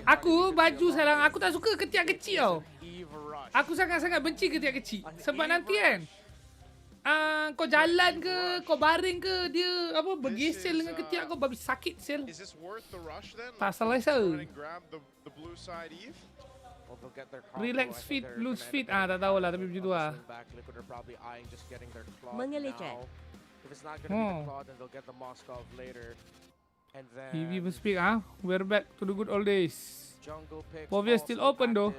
B: Aku baju sekarang aku tak suka ketiak kecil tau. Aku sangat-sangat benci ketiak kecil. Sebab nanti kan kau jalan ke, kau baring ke, dia apa bergesel dengan ketiak kau babi sakit sel. Tak selesa. Relax fit, loose fit tak tahulah tapi macam tu lah.
G: Mengelecek.
B: EV will speak we're back to the good old days. Obvious still open though.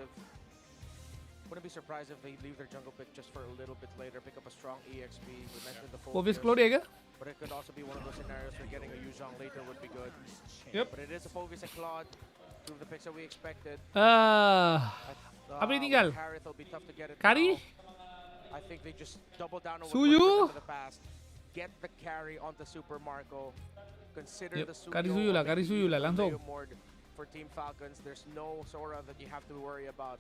H: Wouldn't be surprised if they leave their jungle pick just for a little bit later, pick up a strong EXP. We mentioned the full
B: Obvious
H: twist,
B: keluar dia ke?
H: but it could also be one of those scenarios where getting a Yuzhong later would be good.
B: Yep.
H: But it is a focus at Claude. Two of the picks that we expected.
B: Apa yang tinggal?
H: Karith will be tough to get it
B: Kari?
H: now. I think they just double down on what
B: Suyu?
H: worked for them in the past. Get the carry onto Super Marco. Consider
B: Yep,
H: the Suyo.
B: Kari Suyu lah, Kari Suyu lah, langsung.
H: Leomord for Team Falcons. There's no Sora that you have to worry about.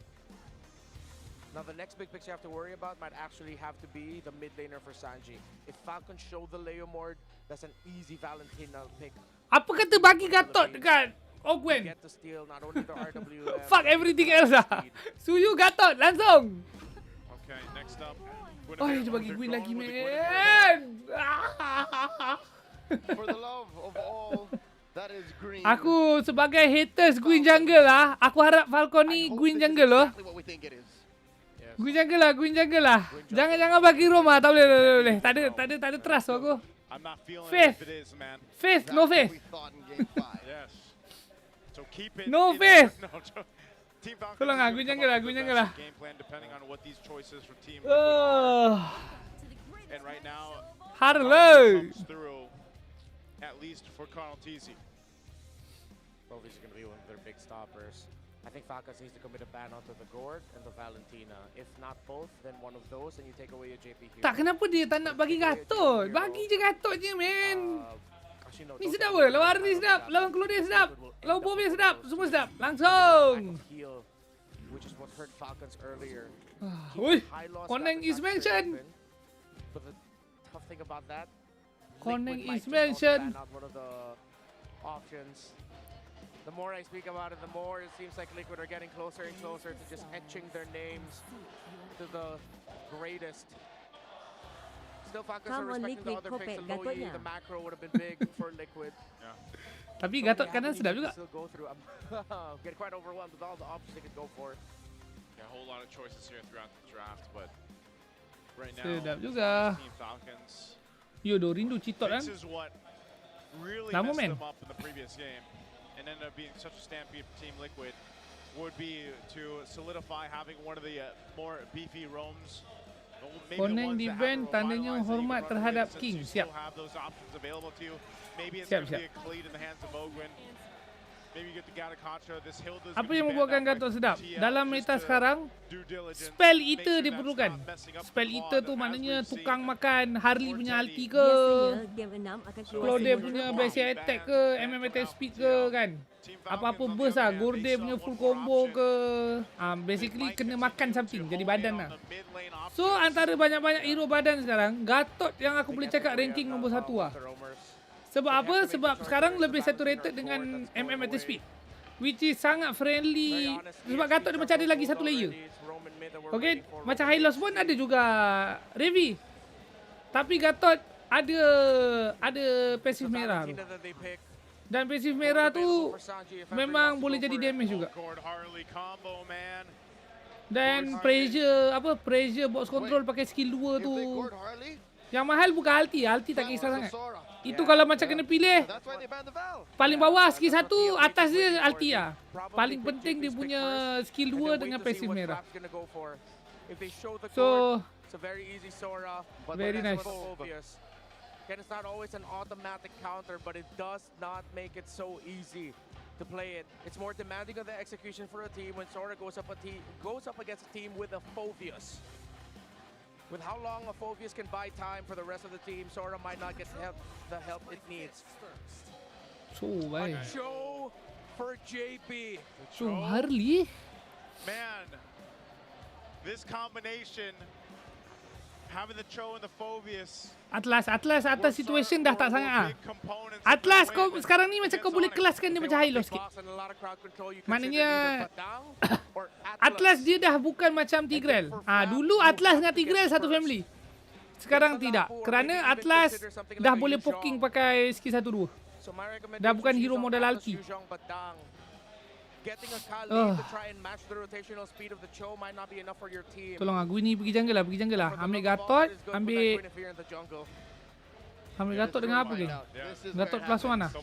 H: Now the next big picks you have to worry about might actually have to be the mid laner for Sanji. If Falcons show the Leomord, that's an easy Valentina pick.
B: Apa kata bagi Gatot dekat Ogwen?
H: Get to steal not only the RWM.
B: Fuck everything else lah. Suyu Gatot langsung.
D: Okay, next up.
B: Oh, dia bagi Gwyn lagi man.
A: For the love of all that is green.
B: Aku sebagai haters Green Jungle lah. Aku harap Falcon ni Green Jungle loh.
A: Exactly what we think it is.
B: Green Jungle lah, Green Jungle lah. Jangan bagi Roma, tak boleh. Tak ada trust aku.
D: I'm not feeling
B: Faith.
D: it if it is, man.
B: Faith, no faith.
D: Yes. So keep it.
B: No faith.
D: No, Team Falcons
B: Tolong lah, Green Jungle lah, Green Jungle lah.
D: game plan depending on what these choices from Team and right now
B: Harlow
D: comes through at least for Carl TZ.
H: Bovies are going to be one of their big stoppers. I think Falcons needs to commit a ban onto the Gord and the Valentina. If not both, then one of those, and you take away your JP here.
B: Tak, kenapa dia tak nak bagi Gatot? Bagi je Gatot je, man. Ni sedap ke? Lawan Harley sedap. Lawan Claudia sedap. Lawan Bobby sedap. Semua sedap. Langsung.
H: Which is what hurt Falcons earlier.
B: Ui, Koneng is mentioned.
H: But the tough thing about that,
B: Koneng
H: Liquid
B: is
H: might just also
B: mentioned.
H: ban out one of the options. The more I speak about it, the more it seems like Liquid are getting closer and closer to just etching their names to the greatest. Still, Falcons are respecting the other picks. The Loyi, the macro would have been big for Liquid.
B: Tapi Gatot kanan sedap juga.
H: Still go through. Get quite overwhelmed with all the options they could go for.
D: Yeah, a whole lot of choices here throughout the draft, but right now,
B: Sedap juga.
D: Team Falcons.
B: Yo, rindu Citot kan.
D: This is what really
B: Lama,
D: messed
B: man.
D: them up in the previous game and ended up being such a stampede for Team Liquid would be to solidify having one of the more beefy roams.
B: Koneng di ban tandanya hormat terhadap King. Siap. Siap. Apa yang membuatkan Gatot sedap? Dalam meta sekarang, spell eater diperlukan. Spell eater tu maknanya tukang makan Harley punya ulti ke, Claudia punya basic attack ke, MM attack speed ke kan. Apa-apa burst lah, Gorde punya full combo ke. Basically kena makan something, jadi badan lah. So antara banyak-banyak hero badan sekarang, Gatot yang aku boleh cakap ranking nombor 1 lah. Sebab apa? Sebab sekarang lebih saturated dengan MM attack speed, which is sangat friendly. Sebab Gatot dia macam ada lagi satu layer. Okay, macam Hylos pun ada juga Revi. Tapi Gatot ada pasif merah tu. Dan pasif merah tu memang boleh jadi damage juga. Dan pressure box control pakai skill 2 tu. Yang mahal bukan ulti tak kisah sangat. Itu kalau macam kena pilih, paling bawah skill 1, atas dia ulti lah. Paling penting dia punya skill 2 dengan pasif merah. So, very nice.
H: Again, it's not always an automatic counter, but it does not make it so easy to play it. It's more demanding of the execution for a team when Sora goes up against a team with a Phoveus. With how long a Phoveus can buy time for the rest of the team, Sora might not get the help it needs.
B: So baik.
H: Show for JP.
B: So Harley.
D: Man, this combination, having the Cho and the Phoveus.
B: Atlas situation dah tak sangat ah. Atlas kau sekarang ni macam kau boleh kelaskan dia macam Hylos sikit. Maknanya Atlas dia dah bukan macam Tigreal. Dulu Atlas dengan Tigreal satu family. Sekarang tidak. Kerana Atlas dah boleh poking pakai skill 1-2. Dah bukan hero modal alki. Tolong aku ni pergi jungle lah. Ambil Gatot, ambil Gatot dengan apa ke? Gatot plus 1 lah.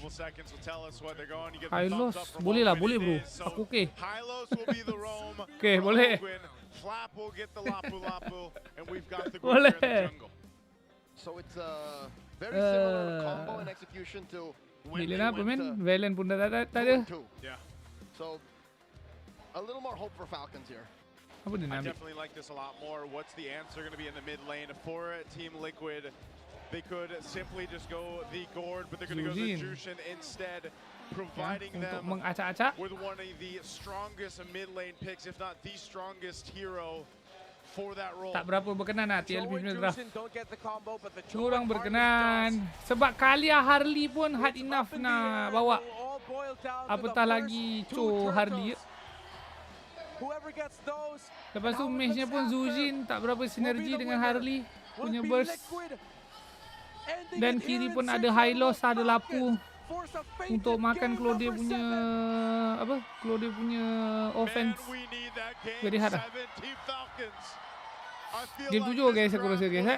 B: Hylos, boleh lah, boleh bro. Aku okey. Okay, boleh. Boleh.
A: So it's very similar combo and execution to
B: Valen apa men? Valen pun dah ada.
A: So, a little more hope for Falcons here.
B: Apa dia
D: I
B: nak ambil?
D: definitely like this a lot more. What's the answer going to be in the mid lane for Team Liquid? They could simply just go the Gord, but they're going to go the Jushin instead, providing them with one of the strongest mid lane picks, if not the strongest hero for that role.
B: Tak berapa berkenan lah TLP draft. Kurang berkenan. Sebab Kalia Harley pun hard enough nak bawa. Apatah lagi Cho Harley. Lepas tu matchnya pun Zujin tak berapa sinergi dengan Harley punya burst. Dan kiri pun ada high loss, ada lapu untuk makan Claude punya apa? Claude punya offense. Very hard lah. Game 7 guys aku rasa guys.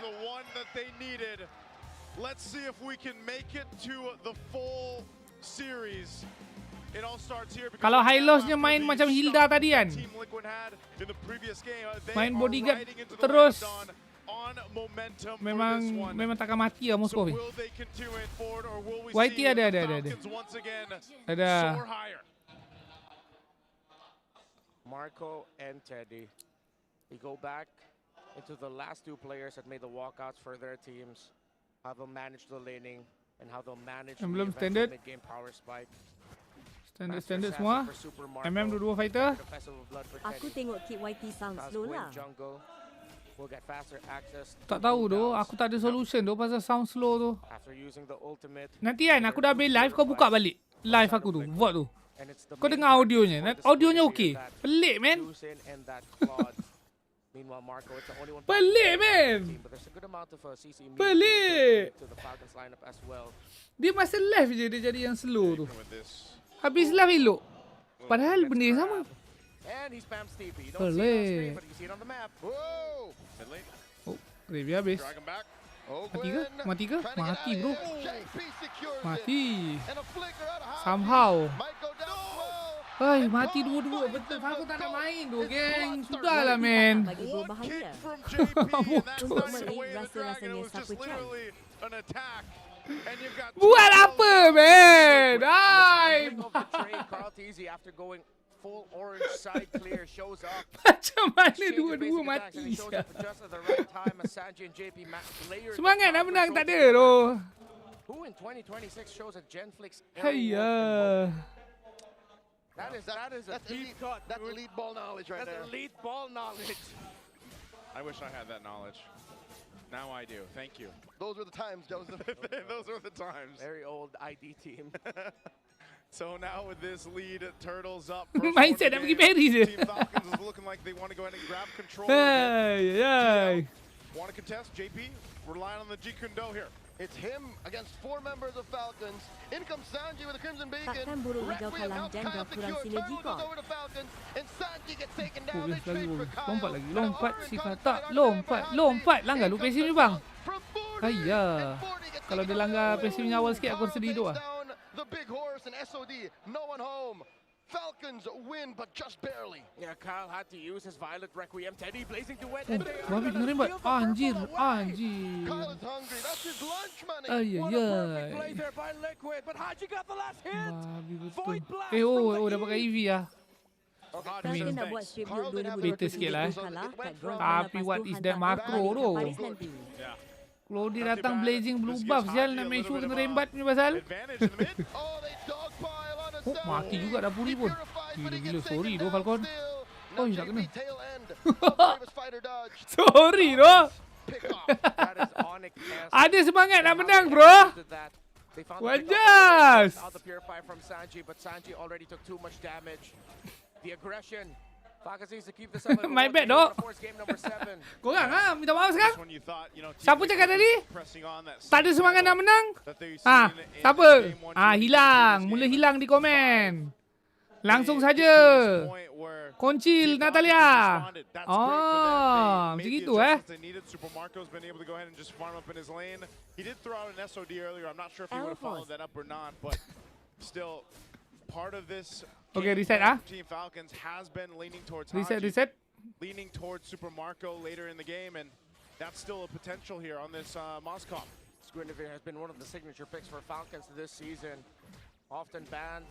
D: Let's see if we can make it to the full series. It all starts here.
B: Kalau high loss-nya main macam Hilda tadi kan. Main bodyguard terus. Memang takkan mati lah Moskov ni. YT ada. Ada.
H: Marco and Teddy. We go back into the last two players that made the walkouts for their teams. How they'll manage the laning and how they'll manage the
B: standard.
H: mid-game power spike.
B: Standard semua. dua fighter.
G: Aku tengok Kid YT sound slow lah.
B: Tak tahu tu, aku tak ada solution tu pasal sound slow tu. Nanti kan aku dah habis live, kau buka balik live aku tu, VOD tu. Kau dengar audionya, audionya okey. Pelik man. Pelik man. Pelik. Dia masa live je dia jadi yang slow tu. Habis live elok. Padahal benda yang sama. Pelik. Oh, Revi habis. Mati ke? Mati bro. Mati. Somehow. Hai, mati dua-dua. Betul, aku tak nak main tu, geng. Sudahlah, men. Buat apa, men? Hai. Macam mana dua-dua mati? Semangat nak menang tak ada tu. Hayya.
A: That's elite ball knowledge right there.
H: That's elite ball knowledge.
D: I wish I had that knowledge. Now I do. Thank you.
A: Those were the times, Joseph.
D: Those were the times.
H: Very old ID team.
D: So now with this lead, Turtles up.
B: Mindset nak pergi parry je.
D: Team Falcons is looking like they want to go ahead and grab control.
B: Hey.
D: Want to contest? JP relying on the Jikundo here.
A: It's him against 4 members of Falcons. In comes Sanji with a Crimson Beacon.
G: Takkan buruk hijau kalah Gengar kurang sinergi kau.
B: Lompat lagi. Lompat si kata. Lompat. Langgar lu passive ni bang. Hayya. Kalau dia langgar passive-nya awal sikit aku sedih tu lah.
A: The big horse and SOD. No one home. Falcons win, but just barely.
H: Yeah, Kyle had to use his Violet Requiem. Teddy blazing to wet.
B: Babi kena rembat. Anjir.
A: Kyle is hungry. That's his lunch money.
B: Ayayay.
H: Play there by Liquid, but Haji got the last hit.
B: Babi betul. Oh, dah pakai EV lah.
G: Kita nak buat strip build 2020
B: better sikit lah. Tapi what is that macro tu? Kalau dia datang blazing blue buff, sial nak make sure kena rembat punya pasal. Oh, mati juga dah puri pun. Gila-gila, sorry tu Falcon. Oh, tak kena. Sorry tu. Ada semangat nak menang bro. Wajas. My bad dok. Korang lah minta maaf sekarang. Siapa cakap tadi? Tak ada semangat nak menang? Siapa? Hilang. Mula hilang di komen. Langsung saja. Koncil Natalia. Oh, macam gitu
D: Part of this
B: okay, reset
D: Team Falcons has been leaning towards
B: reset.
D: Leaning towards Super Marco later in the game, and that's still a potential here on this Moscow.
H: Squinevere has been one of the signature picks for Falcons this season. Often banned.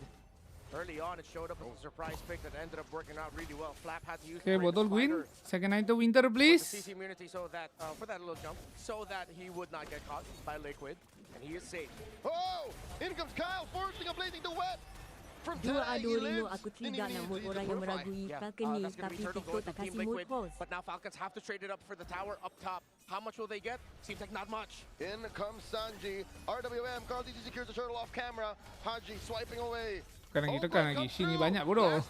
H: Early on, it showed up as a surprise pick that ended up working out really well. Flap had to use
B: okay, bottle win. Second item winter, please.
H: CC immunity so that for that little jump, so that he would not get caught by Liquid, and he is safe.
A: Oh! In comes Kyle, forcing a blazing duet.
G: Dua adu rindu aku tidak nak mood orang yang meragui Falcon ni, tapi Tiko tak kasih mood pause.
H: But now Falcons have to trade it up for the tower up top. How much will they get? Seems like not much.
A: In comes Sanji. RWM, Carl DG secures the turtle off camera. Haji swiping away.
B: Tekan lagi. Sini banyak bodoh.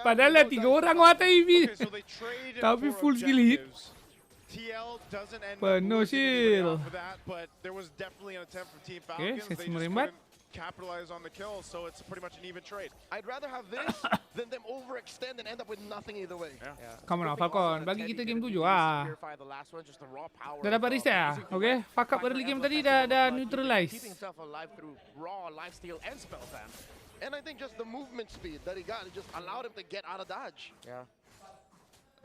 B: Padahal 3 orang water EV. Tapi full skill hit.
D: TL doesn't end up
B: Penuh
D: losing anybody
B: shield.
D: off of that, but there was definitely an attempt from Team
B: Okay,
D: Falcons. They
B: sesi
D: just
B: merimbat.
D: couldn't capitalize on the kill, so it's pretty much an even trade.
A: I'd rather have this than them overextend and end up with nothing either way.
B: Come on, Falcon. Bagi kita game 7 ah. Dah dapat reset ah. Okay, fuck up early game tadi dah neutralize.
H: Keeping himself alive through raw, lifesteal, and spell fan.
A: And I think just the movement speed that he got, it just allowed him to get out of dodge.
H: Yeah.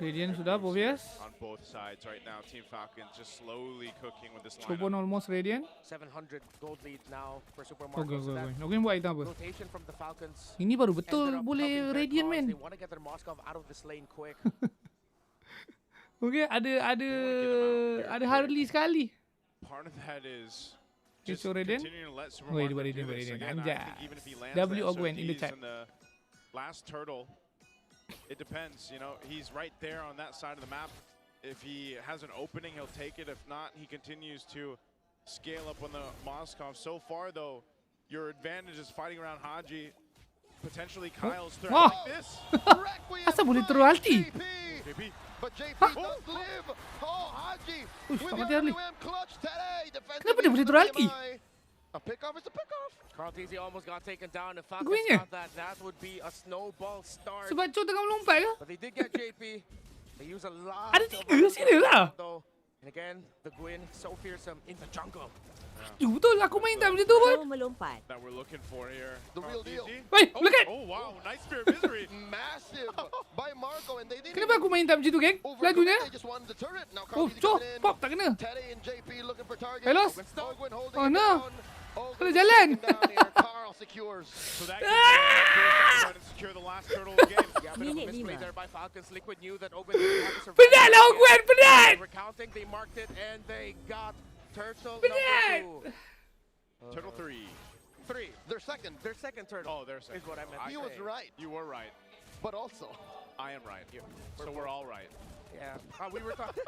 B: Radiant sudah obvious.
D: On both sides right now, Team Falcons just slowly cooking with this
B: Chopon
D: lineup.
B: almost Radiant.
H: 700 gold lead now for Super
B: Okay,
H: Marco. So
B: okay,
H: that
B: okay. Okay, buat item apa?
H: rotation from the Falcons.
B: Ini baru
H: ended
B: betul
H: up
B: boleh
H: helping their
B: Radiant,
H: cause.
B: man.
H: They want to get their Moskov out of this lane quick.
B: Okay, ada Harley sekali.
D: Part of that is
B: Okay,
D: just
B: so Radiant.
D: continuing to let Super
B: Wait,
D: Marco
B: Radiant,
D: do this.
B: Radiant.
D: Again, I
B: Anjas.
D: think even if he lands
B: W
D: that, so
B: Ogwen in the
D: he's
B: chat.
D: in the last turtle, it depends. You know, he's right there on that side of the map. If he has an opening, he'll take it. If not, he continues to scale up on the Moskov. So far, though, your advantage is fighting around Haji. Potentially Kyle's threat
B: Oh.
D: like this.
B: Asal boleh terus ulti?
D: JP.
A: But JP does live. Oh, Haji.
B: Uish,
A: With
B: tak
A: the
B: mati Harley.
A: RWM clutch today.
B: Kenapa dia boleh terus ulti?
A: A pick-off is a pick-off.
H: Carl TZ almost got taken down. If
B: Aku
H: Falcons
B: ingat.
H: thought that would be a snowball start.
B: Sebab Cho tengah melompat ke?
H: But they did get JP. They use a lot
B: Ada
H: of
B: 3, serius lah.
H: though. And again, the Gwyn so fearsome in the jungle.
B: Betul, aku main tak macam tu pun.
G: Kau melompat.
D: That we're looking for here.
A: The real deal.
B: Wait, look at.
D: Oh wow, nice Spirit Misery.
A: Massive by Marco, and they didn't
B: Kenapa aku main tak macam tu, geng? Lajunya.
A: They just wanted the turret. Now
B: Oh,
A: Carl
B: Cho,
A: coming in.
B: pop, tak kena.
A: Teddy and JP looking for targets.
B: Hello?
A: Ogwen holding
B: Oh
A: it
B: no.
A: down. Ogwen
B: Kena jalan.
A: taken down here. Carl secures.
D: So that gives them try to secure the last turtle of the game.
H: Yeah, bit of a
G: Minute
H: misplay
G: 5.
H: there by Falcons. Liquid knew that Ogwen didn't have to survive.
B: Penat lah Ogwen, penat.
H: They were counting, they marked it, and they got turtle
B: Penat.
H: number 2.
D: Turtle 3.
H: 3.
A: Their second.
H: Their second turtle.
D: Oh, there's
H: is what I meant.
A: He
H: to
A: was
H: say.
A: right,
D: You were right.
A: but also
D: I am right. So we're all right.
H: Yeah. We were talking.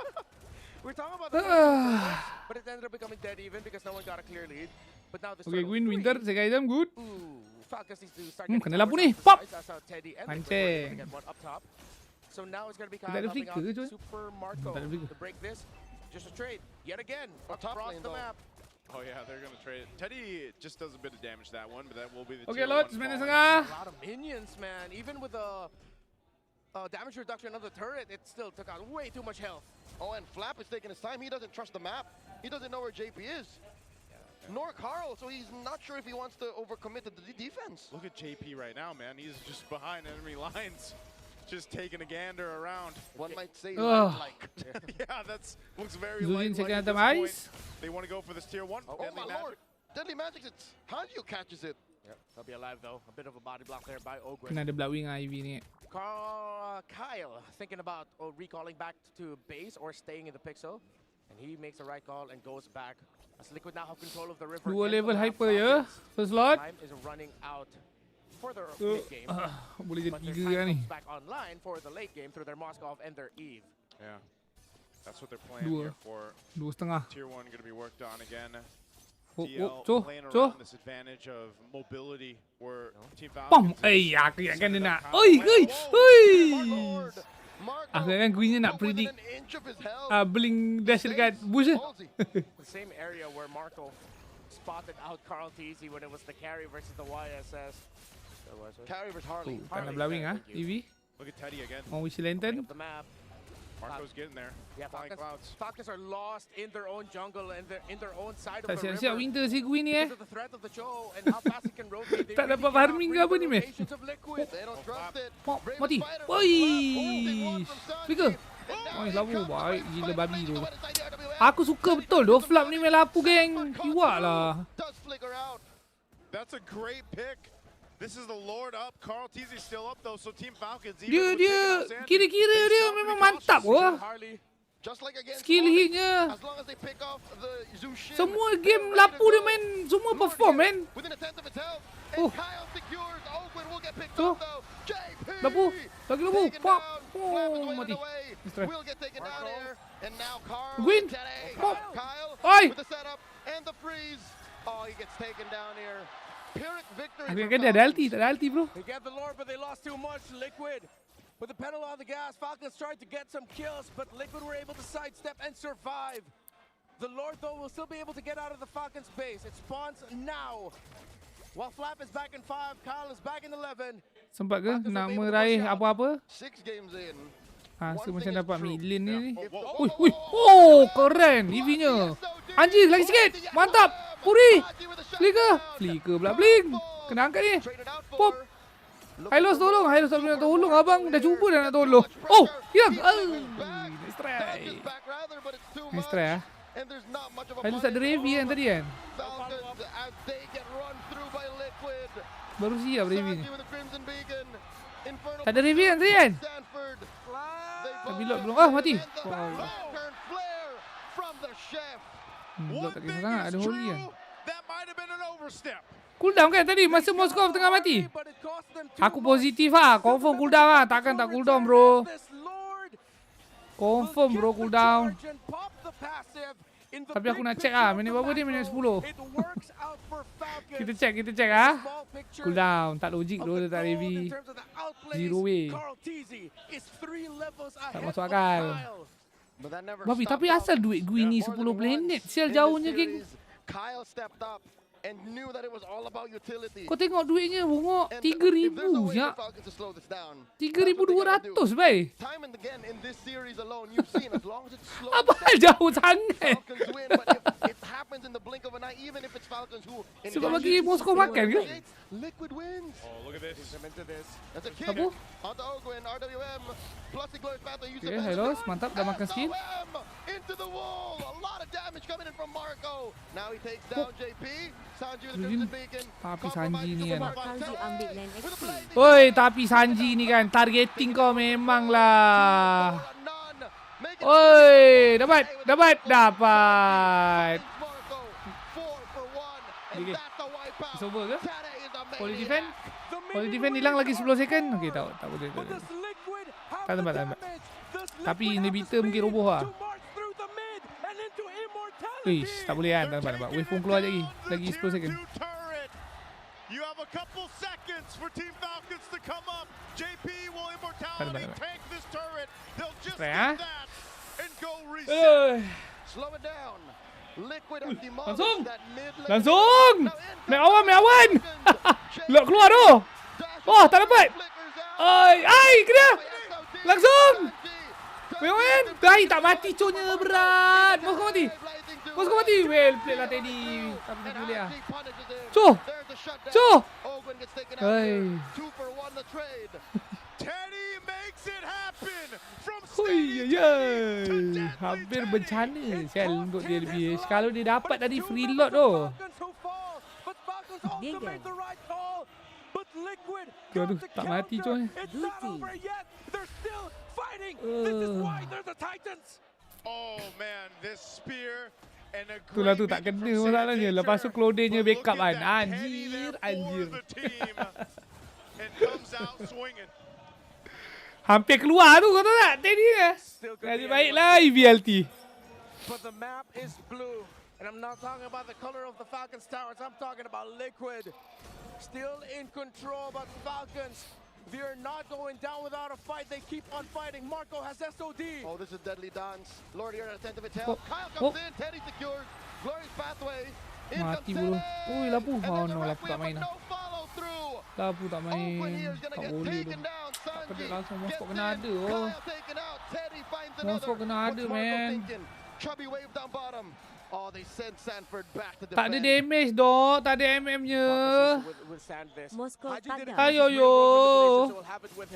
H: We were talking about the first two turtles, but it ended up becoming dead even because no one got a clear lead. But now this
B: Okay,
H: turtle
B: Gwyn
H: 3,
B: Winter, second item, good.
H: Ooh, Falcons needs to start
B: Hmm,
H: getting
B: kena lampu
H: towers
B: ni.
H: off the
B: Pop.
H: sides. That's how Teddy and
B: Mancing.
H: Liquid were able to get one up top. So now it's going to be Kyle
B: Tak ada
H: helping out
B: flicker, Joy.
H: Super Marco
B: Tak ada flicker.
H: to break this. Just a trade yet again
A: top
H: across
A: lane,
H: the
A: though.
H: map.
D: Oh yeah, they're gonna trade it. Teddy just does a bit of damage to that one, but that will be the
B: Okay,
D: tier
B: Lodge,
D: 1
B: minit
D: fall.
B: setengah.
H: A lot of minions, man. Even with the damage reduction of the turret, it still took out way too much health.
A: Oh, and Flap is taking his time. He doesn't trust the map. He doesn't know where JP is. Nor Carl, so he's not sure if he wants to overcommit to the defense.
D: Look at JP right now, man. He's just behind enemy lines, just taking a gander around.
A: One might say
B: Ugh.
A: like.
D: Yeah, that's looks very
B: Losing
D: light
B: second
D: at
B: item
D: this point.
B: ice.
D: They want to go for this tier 1.
A: Oh
D: Deadly
A: my
D: Magic.
A: lord! Deadly Magic, it's Hanjo catches it.
H: Yep, he'll be alive though. A bit of a body block there by Ogwen.
B: Kena ada blowing Ivy ni.
H: Kyle thinking about recalling back to base or staying in the pixel. And he makes the right call and goes back. As Liquid now have control of the river.
B: 2
H: and the
B: level
H: map.
B: hyper ya.
H: Falcons.
B: First lot.
H: Time is running out for their mid-game.
B: Boleh jadi
H: But their
B: 3
H: time
B: kan ni.
H: comes back online for the late game through their Moskov and their Eve.
D: Yeah, that's what they're playing
B: Dua.
D: here for.
B: 2,5.
D: Tier 1 going to be worked on again.
B: Oh,
D: TL
B: oh, Cho,
D: playing
B: Cho.
D: around this advantage of mobility where Team
B: Pam.
D: Falcons
B: Eh, aku ingatkan dia nak.
D: Kyle
B: Oi,
D: went-
B: oi,
D: Whoa.
B: oi.
A: Marco,
B: Aku ingatkan Gwynnya nak
A: within
B: predict
A: an inch of his health.
B: blink dash dekat bush je.
A: Ballsy.
H: The same area where Marco spotted out Carl TZ when it was the carry versus the YSS.
A: Carry versus Harley.
B: Tak nak blowing ah, Evie.
D: Look at Teddy again.
B: Mau wisi lantern.
H: The map.
D: Marco's getting there.
H: Yeah,
D: Flying clouds.
H: Falcons are lost in their own jungle and in their own side of
B: Tak
H: the
B: siap-siap
H: river.
B: winter si Gwyn ni eh.
H: Because of the threat of the Cho and how fast it can rotate. They
B: Tak
H: really
B: dapat
H: cannot
B: farming ke
H: read
B: apa
H: the
B: ni, meh?
H: rotations of Liquid.
A: They don't trust it.
B: Pop,
A: Brave
B: mati.
A: fighter.
B: Oi.
A: Holding one from Sanji.
B: Speaker.
A: And now
B: Oi,
A: here
B: labu
A: comes
B: baik
A: the
B: gila
A: fight
B: babi
A: between
B: tu.
A: Gwyn inside the RWM.
B: Aku suka betul do flap ni main lapu geng. Kiwak lah.
A: Does flicker out.
D: That's a great pick. This is the Lord up. Carl TZ still up though, so Team Falcons even
B: Dia
D: with
B: dia
D: taking out Sandy,
B: kira-kira
D: they
B: dia
D: still
B: memang
D: pretty
B: mantap
D: cautious.
B: wah.
H: Harley.
A: Just like against
B: Skill
A: Onyx,
B: hitnya.
A: as long as they pick off the Zushin,
B: Semua
A: they're
B: game
A: ready to
B: lapu dia
A: go.
B: main semua
A: Mark
B: perform
A: here,
B: man.
A: Within a tenth of its health.
B: Oh.
A: And Kyle secures. Ogwen will get picked
B: So.
A: off though. JP.
B: Lapu. Lagi lapu.
A: Taken
B: Pop.
A: down. Flap is
B: Oh,
A: waving
B: mati.
A: away.
B: Destroy.
A: Will get taken down here. And now Carl.
B: Gwyn.
A: and Teddy.
B: Pop.
A: Kyle
B: Oi.
A: with the setup and the freeze. Oh, he gets taken down here. Pyrrhic victory.
B: Aku
A: for
B: ingatkan dia ada
A: Falcons.
B: ulti, tak ada ulti bro.
H: They get the Lord, but they lost too much. Liquid
C: With the pedal on the gas, Falcons tried to get some kills, but Liquid were able to sidestep and survive. The Lord, though, will still be able to get out of the Falcons' base. It spawns now. While Flap is back in 5, Kyle is back in 11.
B: Sempat ke nak meraih apa-apa?
A: 6 games in.
B: So macam dapat million ni. Ui. Oh, keren EV-nya. Anjir, lagi sikit. Mantap. Puri. Flicker pula bling. Kena angkat ni. Pop. Hylos tolong. Hylos tak boleh nak tolong. Abang dah cuba dah nak tolong. Oh, hilang. Nice try. Nice try ah. Hylos tak ada Revi kan tadi kan? Baru siap Revi ni. Tak ada Revi kan tadi kan? Tak bilot belum. Mati. Bilot tak kisah sangat. Ada holy kan? Cooldown kan tadi masa Moskov tengah mati? Aku positif lah. Confirm cooldown lah. Takkan tak cooldown bro. Confirm bro cooldown. Tapi aku nak check lah. Minit berapa dia? Minit 10. Kita check ah. Cooldown. Tak logik tu dia tak heavy. Zero way. Tak masuk akal. Tapi asal duit gue ni 10 planet. Sial jauhnya geng.
A: Kyle stepped up and knew that it was all about utility.
B: Kau tengok duitnya bungok 3,000 ya. 3,200 bay.
A: Time and again in this series alone you've seen as long as it's slow.
B: Apa jauh sangat.
A: Falcons win, but if it happens in the blink of an eye, even if it's Falcons who
B: sebab bagi Moskov makan ke?
A: Liquid wins.
D: Oh, look at this.
A: That's a kick. Onto Ogwin, RWM, plus the glorious path they use.
B: Okay, Hylos, mantap dah makan skin.
A: Into the wall. A lot of damage coming in from Marco. Now he takes down JP. Sanji with the Crimson Beacon.
B: Tapi Sanji ni kan.
G: Sanji ambil lane XP.
B: Oi, tapi Sanji ni kan targeting kau memang lah. Oi, dapat. Okay. It's over ke? Poly defend hilang lagi 10 second. Okay, tak boleh. Tak tempat. Tapi inhibitor mungkin roboh lah. Ish, tak boleh kan. Tak tempat. Wave pun keluar lagi. Lagi 10 second.
D: You have a couple seconds for Team Falcons to come up. JP will immortality tank this turret. They'll just get that and go reset.
A: Slow it down. Liquid have demolished that mid lane.
B: Langsung. Main awan. Lock keluar tu. Oh, tak dapat. Ai, kena. Langsung. Main. Tak mati conya berat. Moskov mati. Well played lah Teddy. Tapi tak boleh lah. Cuh. Hai.
D: Teddy makes it happen from
B: hampir bencana Sel untuk dia lebih. Kalau dia dapat tadi free load tu. Aduh, tak mati coy.
D: Oh man, this spear and a
B: itulah tu tak kena masalahnya. Lepas tu Claude-nya backup kan. Anjir. Hampir keluar tu kau tahu tak? Tadi ya. Jadi baiklah EVLT.
C: But the map is blue. And I'm not talking about the color of the Falcons towers. I'm talking about Liquid. Still in control, but Falcons, they're not going down without a fight. They keep on fighting. Marco has SOD.
A: Oh, this is a deadly dance. Lord here at attentive attack. Kyle comes in. Teddy secures. Glorious pathway.
B: Mati bro. Ui, Lapu. Oh no, Lapu tak main lah. Lapu tak main. Tak boleh tu. Tak kena langsung. Moskov kena ada. Oh. Moskov kena ada, man.
A: Chubby wave down bottom. Oh, they send Sanford back to defend.
B: Tak ada damage dok. Tak ada MM-nya.
G: Moskov tak ada.
B: Ayo yo.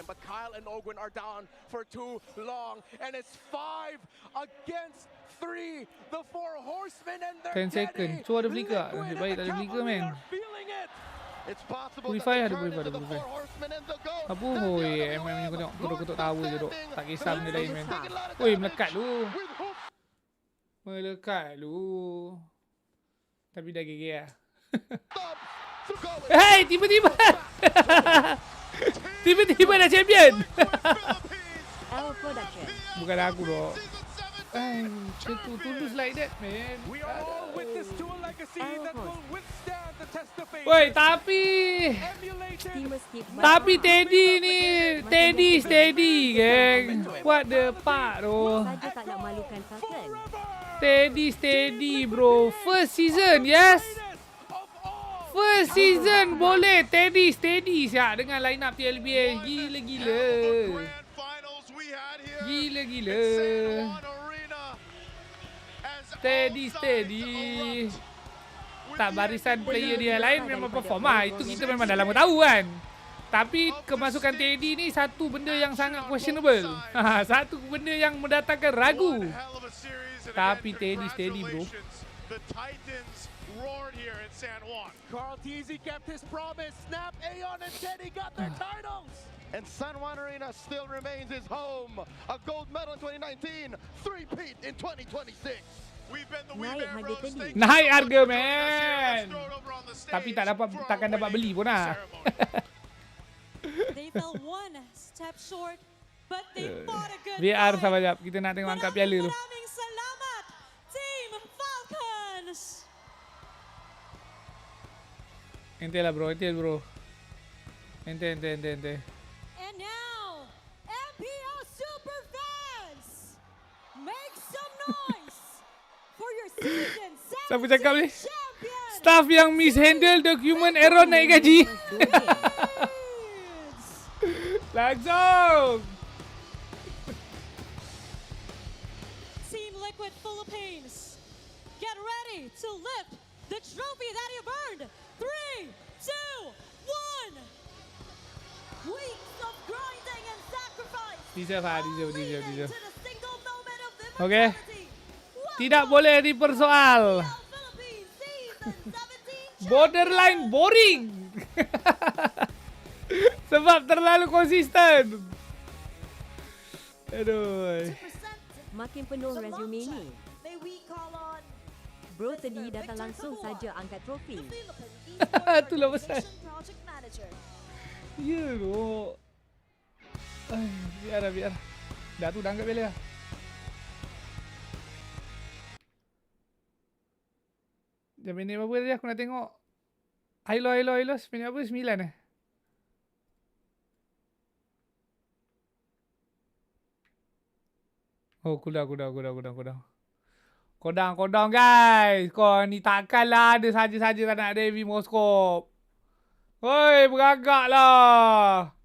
C: But Kyle and Ogwin are down for too long. And it's 5 against 3. The 4 horsemen and their
B: 10 second. So ada flicker. Nasib baik tak ada flicker, man. Purify ada purify. Apa hoi MM-nya kau tengok. Kutuk-kutuk tower je dok. Tak kisah benda lain, man. Oi, melekat lu. Tapi dah GG lah. Hey, tiba-tiba. Tiba-tiba dah champion.
G: Our production.
B: Bukan aku dok. Tulus like that, man.
C: We are all witness to a legacy that will withstand the test of fate.
B: Woi, tapi Teddy ni, Teddy steady, geng. What the fuck, bro?
G: Saja tak nak malukan Falcon.
B: Teddy steady, bro. First season, yes. First season boleh Teddy steady siap dengan line up PLBS. Gila-gila. Gila-gila. Steady. Tak, barisan player dia lain memang perform lah. Itu kita memang dah lama tahu kan. Tapi kemasukan Teddy ni satu benda yang sangat questionable. Satu benda yang mendatangkan ragu. Tapi Teddy steady, bro.
C: Carl Teasy kept his promise. Snap, Aeon, and Teddy got their titles.
A: And San Juan Arena still remains his home. A gold medal in 2019, three-peat in 2026.
B: Naik harga, man. Tapi takkan dapat beli pun lah.
M: They fell one step short, but they fought a good
B: VR
M: fight.
B: sabar jap. Kita nak tengok angkat piala tu.
M: Maraming salamat, Team Falcons.
B: Ente lah, bro. Ente.
M: And now, MPL Super Fans, make some noise for your season 17
B: Siapa cakap ni?
M: champion.
B: Staff yang mishandle document error naik gaji. Langsung.
M: Team Liquid Philippines, get ready to lift the trophy that you earned. 3, 2, 1. Weeks of grinding and sacrifice.
B: Deserve.
M: To the single moment of
B: Okay.
M: immortality.
B: Tidak boleh dipersoal. Borderline boring. Sebab terlalu konsisten. Aduh.
G: Makin penuh resume ni. Bro tadi datang langsung saja angkat trofi.
B: Itulah pasal. Ya, bro. Biar. Dah tu dah angkat bela. Jam minit berapa tadi aku nak tengok. Hello. Minit apa? 9 eh? Oh, cooldown. Kodang guys. Kau ni takkanlah ada saja-saja tak nak ada heavy moskop. Hoi, beragak lah.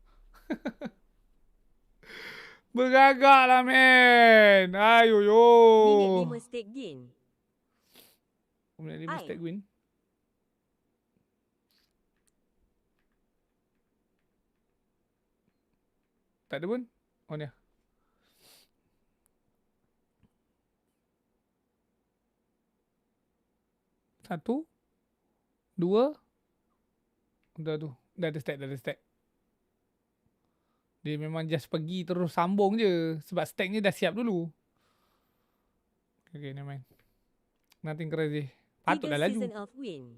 B: Beragak lah, man. Ayo.
G: Minit 5 stake gain.
B: Minit 5 stake win. Tak ada pun. Oh, ni. Satu. Dua. Dah tu. Dah ada stack. Dia memang just pergi terus sambung je. Sebab stacknya dah siap dulu. Okay, never mind. Nothing crazy. Patut dah laju.
G: Season of win.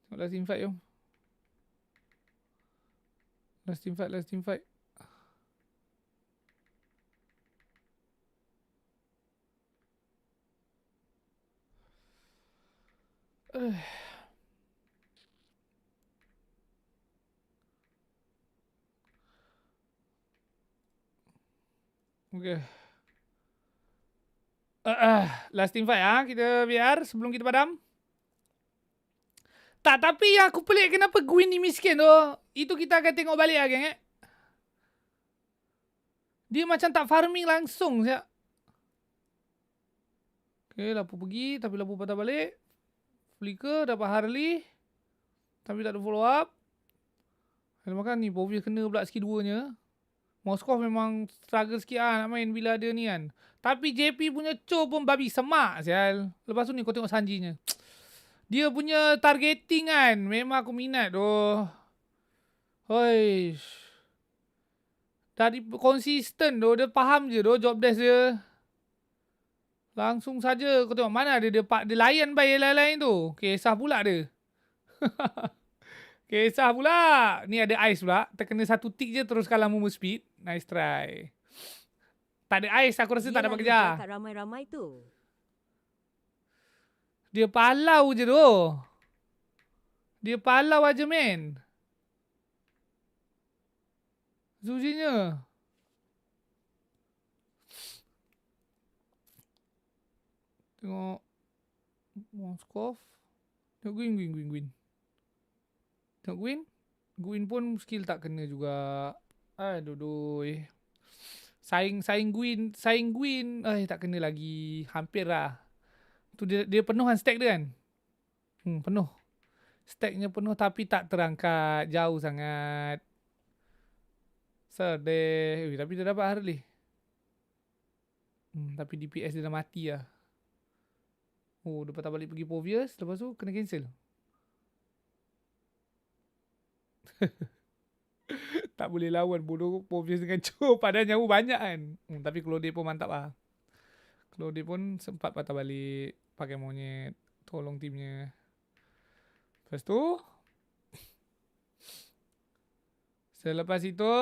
B: Tengok last team fight, jom. Last team fight. Okay. Last team fight kita biar sebelum kita padam. Tak, tapi yang aku pelik kenapa Gwyn ni miskin tu. Itu kita akan tengok balik geng Dia macam tak farming langsung siap. Okay, Lapu pergi tapi Lapu patah balik. Flicker dapat Harley. Tapi tak ada follow up. Ada makan ni, Povia kena pula skill 2-nya. Moskov memang struggle sikit nak main bila ada ni kan. Tapi JP punya Cho pun babi semak sial. Lepas tu ni kau tengok Sanjinya. Dia punya targeting kan, memang aku minat doh. Hoi. Dari konsisten doh, dia faham je doh job desk dia. Langsung saja kau tengok mana dia layan by lain-lain tu. Kisah pula dia. Kisah pula. Ni ada ice pula. Terkena satu tick je terus kalah move speed. Nice try. Tak ada ice, aku rasa
G: Dia
B: tak dapat
G: lalu
B: kejar.
G: kat ramai-ramai tu.
B: Dia palau je tu. Dia palau aja, men. Zujinya. Tengok. Moskov. Tengok Gwyn. Tengok Gwyn. Gwyn pun skill tak kena juga. Aduh. Saing Gwyn. Tak kena lagi. Hampir lah. Tu dia penuhan stack dia kan. Penuh. Stacknya penuh tapi tak terangkat. Jauh sangat. Sedih. Tapi dia dapat Harley. Tapi DPS dia dah mati lah. Oh, dia patah balik pergi Povius. Lepas tu kena cancel. Tak boleh lawan bodoh Povius dengan Cho. Padahal nyawa banyak kan. Tapi Claude pun mantap lah. Claude pun sempat patah balik. Pakai monyet. Tolong timnya. Lepas tu. Selepas itu.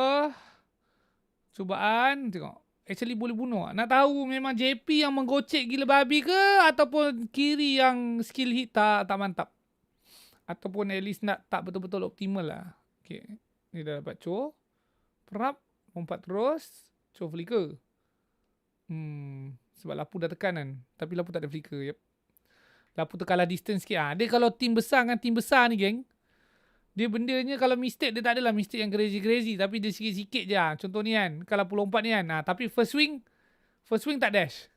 B: Cubaan. Tengok. Actually boleh bunuh. Nak tahu memang JP yang menggocek gila babi ke? Ataupun kiri yang skill hit tak mantap? Ataupun at least nak tak betul-betul optimal lah. Okay. Ni dah dapat Cho. Perap. Lompat terus. Cho flicker. Sebab Lapu dah tekan kan. Tapi Lapu tak ada flicker. Yep. Lapu tu kalah distance sikit. Dia kalau tim besar dengan tim besar ni geng. Dia bendanya kalau mistake dia tak adalah mistake yang crazy-crazy. Tapi dia sikit-sikit je. Contoh ni kan. Kalau Lapu lompat ni kan. Tapi first swing tak dash.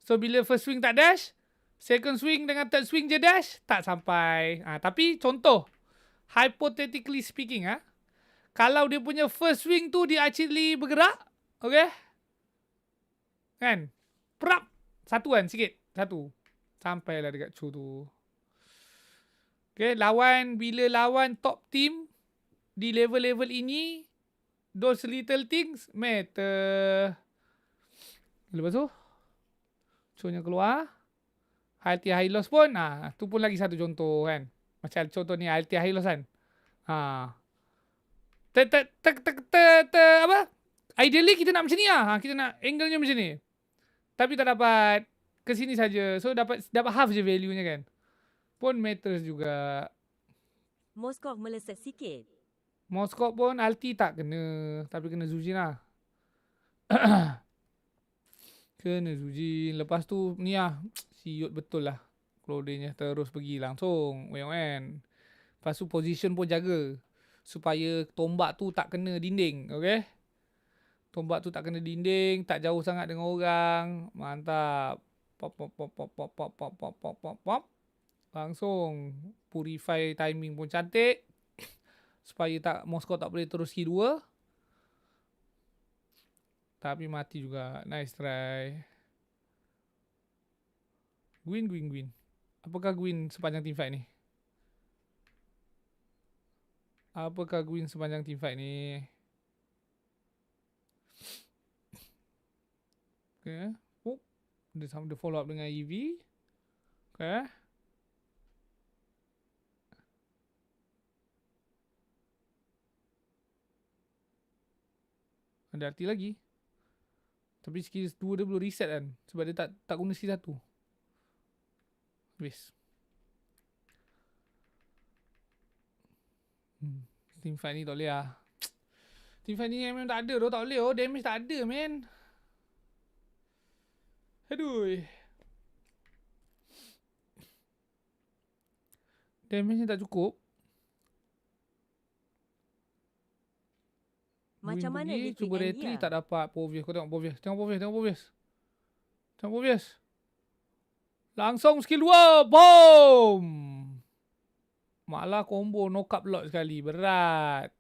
B: So bila first swing tak dash. Second swing dengan third swing je dash. Tak sampai. Tapi contoh. Hypothetically speaking. Kalau dia punya first swing tu dia actually bergerak. Okay. Kan. Prap. Satu kan sikit. Satu. Sampailah dekat Chu tu. Okay, bila lawan top team di level-level ini, those little things matter. Lepas tu, Cho-nya keluar. Alti high loss pun, tu pun lagi satu contoh kan. Macam contoh ni, Alti high loss kan. Apa? Ideally kita nak macam ni lah. Kita nak angle-nya macam ni. Tapi tak dapat ke sini saja. So dapat half je value-nya kan. Pun matters juga.
G: Moskov meleset sikit.
B: Moskov pun ulti tak kena. Tapi kena Zujin lah. Kena Zujin. Lepas tu ni lah. Siut betul lah. Claude-nya terus pergi langsung. Wen. Lepas tu position pun jaga. Supaya tombak tu tak kena dinding. Okay. Tombak tu tak kena dinding. Tak jauh sangat dengan orang. Mantap. Pop. Langsung purify timing pun cantik. Supaya Moskov tak boleh terus Q2. Tapi mati juga. Nice try. Gwyn. Apakah Gwyn sepanjang teamfight ni? Okay. Dia follow up dengan EV. Okay. Ada arti lagi. Tapi skill 2 dia belum reset kan. Sebab dia tak guna skill 1. Habis. Team fight ni tak boleh lah. Team fight ni memang tak ada tu. Tak boleh. Damage tak ada man. Aduh. Damage ni tak cukup.
G: Macam mana dia
B: cuba retry tak dapat Povius. Kau tengok Povius. Tengok Povius. Langsung skill 2. Boom. Malah combo knock up lot sekali. Berat.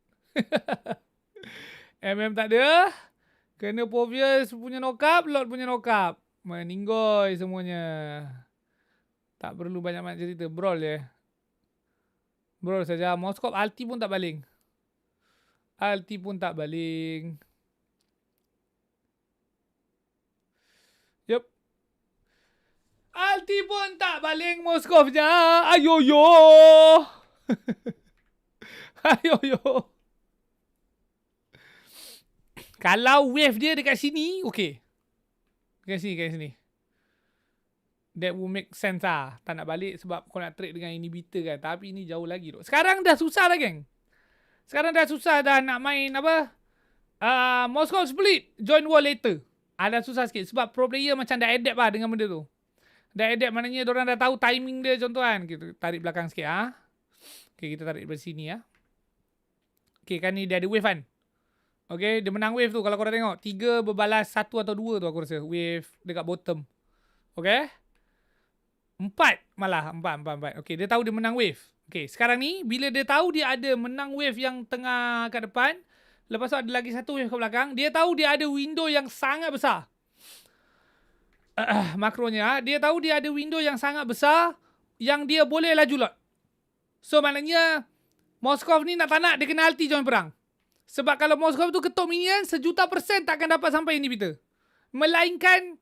B: MM tak ada. Kena Povius punya knock up. Lot punya knock up. Meninggoy semuanya. Tak perlu banyak-banyak cerita. Brawl je. Brawl saja. Moskov ulti pun tak baling. Yup. Ulti pun tak baling Moskovnya. Ayo yo. Kalau wave dia dekat sini, okay. Dekat sini. That will make sense lah. Tak nak balik sebab kau nak trade dengan inhibitor kan. Tapi ini jauh lagi tu. Sekarang dah susah dah, geng. Sekarang dah susah dah nak main apa? Moscow split. Join war later. Dah susah sikit. Sebab pro player macam dah adapt lah dengan benda tu. Dah adapt maknanya diorang dah tahu timing dia contoh kan. Kita tarik belakang sikit ah. Okay, kita tarik dari sini ah. Okay, kan ni dia ada wave kan. Okay, dia menang wave tu kalau korang tengok. 3 berbalas 1 atau 2 tu aku rasa. Wave dekat bottom. Okay. 4 malah. 4. Okay, dia tahu dia menang wave. Okay, sekarang ni bila dia tahu dia ada menang wave yang tengah kat depan. Lepas tu ada lagi satu wave kat belakang. Dia tahu dia ada window yang sangat besar. Makronya. Dia tahu dia ada window yang sangat besar. Yang dia boleh laju lot. So maknanya Moskov ni tak nak dia kena ulti join perang. Sebab kalau Moskov tu ketuk minion 1,000,000% takkan dapat sampai inhibitor. Melainkan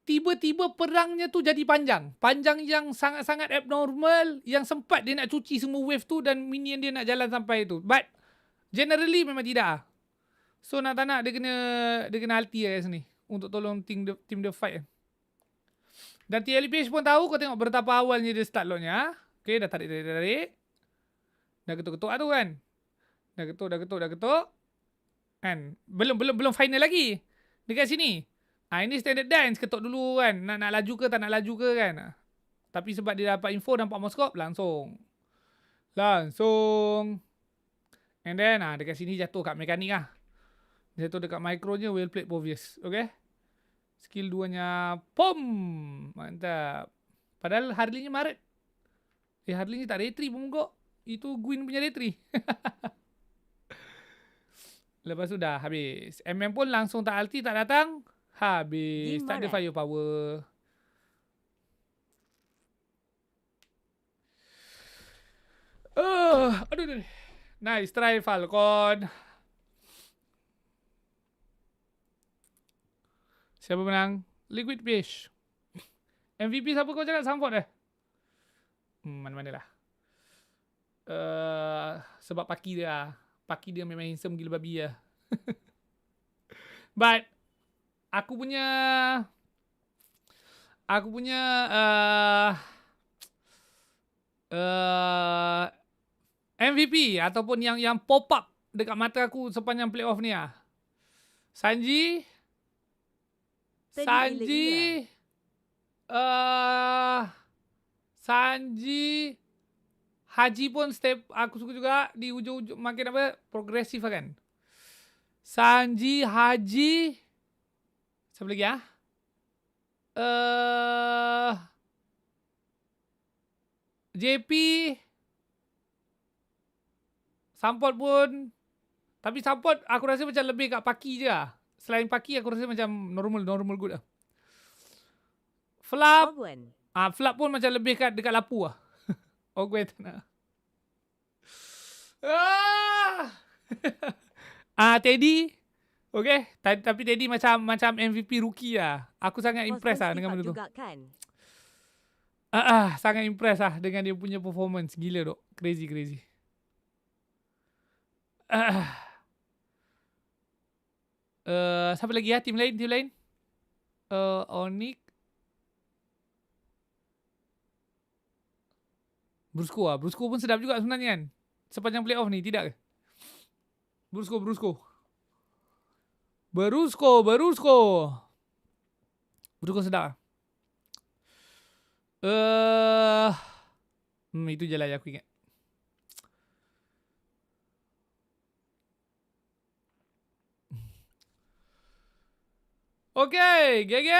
B: tiba-tiba perangnya tu jadi panjang. Panjang yang sangat-sangat abnormal. Yang sempat dia nak cuci semua wave tu. Dan minion dia nak jalan sampai tu. But generally memang tidak lah. So nak tak nak dia kena ulti lah kat sini. Untuk tolong team dia fight. Dan MLBB pun tahu. Kau tengok betapa awalnya dia start lotnya. Okay, dah tarik. Dah ketuk-ketuk lah tu kan. Dah ketuk. Kan? Belum final lagi. Dekat sini. Ini standard dance. Ketuk dulu kan. Nak laju ke tak nak laju ke kan. Tapi sebab dia dapat info nampak Moskop. Langsung. And then dekat sini jatuh kat mekanik lah. Jatuh dekat micronya. Well played Povius. Okay. Skill 2-nya. Pom. Mantap. Padahal Harley-nya Maret. Harley-nya tak retry pun kok. Itu Gwyn punya retry. Lepas tu dah habis. MM pun langsung tak ulti, tak datang. Habis. Tak ada firepower. Aduh. Nice try Falcon. Siapa menang? Liquid Fish. MVP siapa kau cakap? Sanford mana-mana lah. Sebab Paki dia lah. Paki dia memang handsome gila babi lah. But Aku punya MVP ataupun yang pop up dekat mata aku sepanjang playoff ni lah. Sanji Haji pun step aku suka juga di ujung-ujung makin apa progresif kan. Sanji, Haji, siapa lagi ah? JP, Sampot pun. Tapi Sampot aku rasa macam lebih kat Paki je lah. Selain Paki aku rasa macam normal good lah. Flap. Flap pun macam lebih kat dekat Lapu lah. Ogwen tak nak. Teddy. Okay. Tapi Teddy macam MVP rookie lah. Aku sangat impress lah dengan benda tu.
G: Kan?
B: Sangat impress lah dengan dia punya performance. Gila dok. Crazy. Siapa lagi ya? Tim lain? Onyx. Brusco pun sedap juga sebenarnya kan. Sepanjang playoff ni, tidak ke? Brusco. Brusco sedap. Itu je lah yang aku ingat. Okay, GG.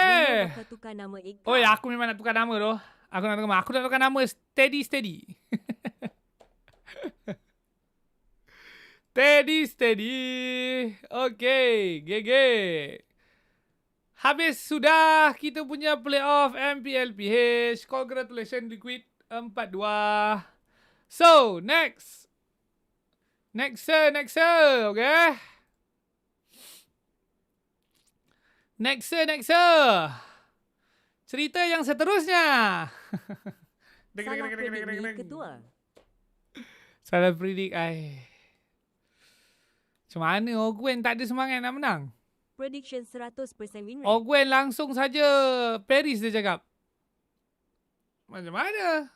B: Oh ya, aku memang nak tukar nama tu. Aku nak tukar nama Steady. Steady. Okay, GG. Habis sudah kita punya playoff MPLPH. Congratulations Liquid 4-2. So, next. Okay. Next. Cerita yang seterusnya.
G: Salah prediksi ketua.
B: Salah predict ai. Macam mana Ogwen tak ada semangat nak menang?
G: Prediction 100% win rate.
B: Ogwen langsung saja Paris dia cakap. Macam mana?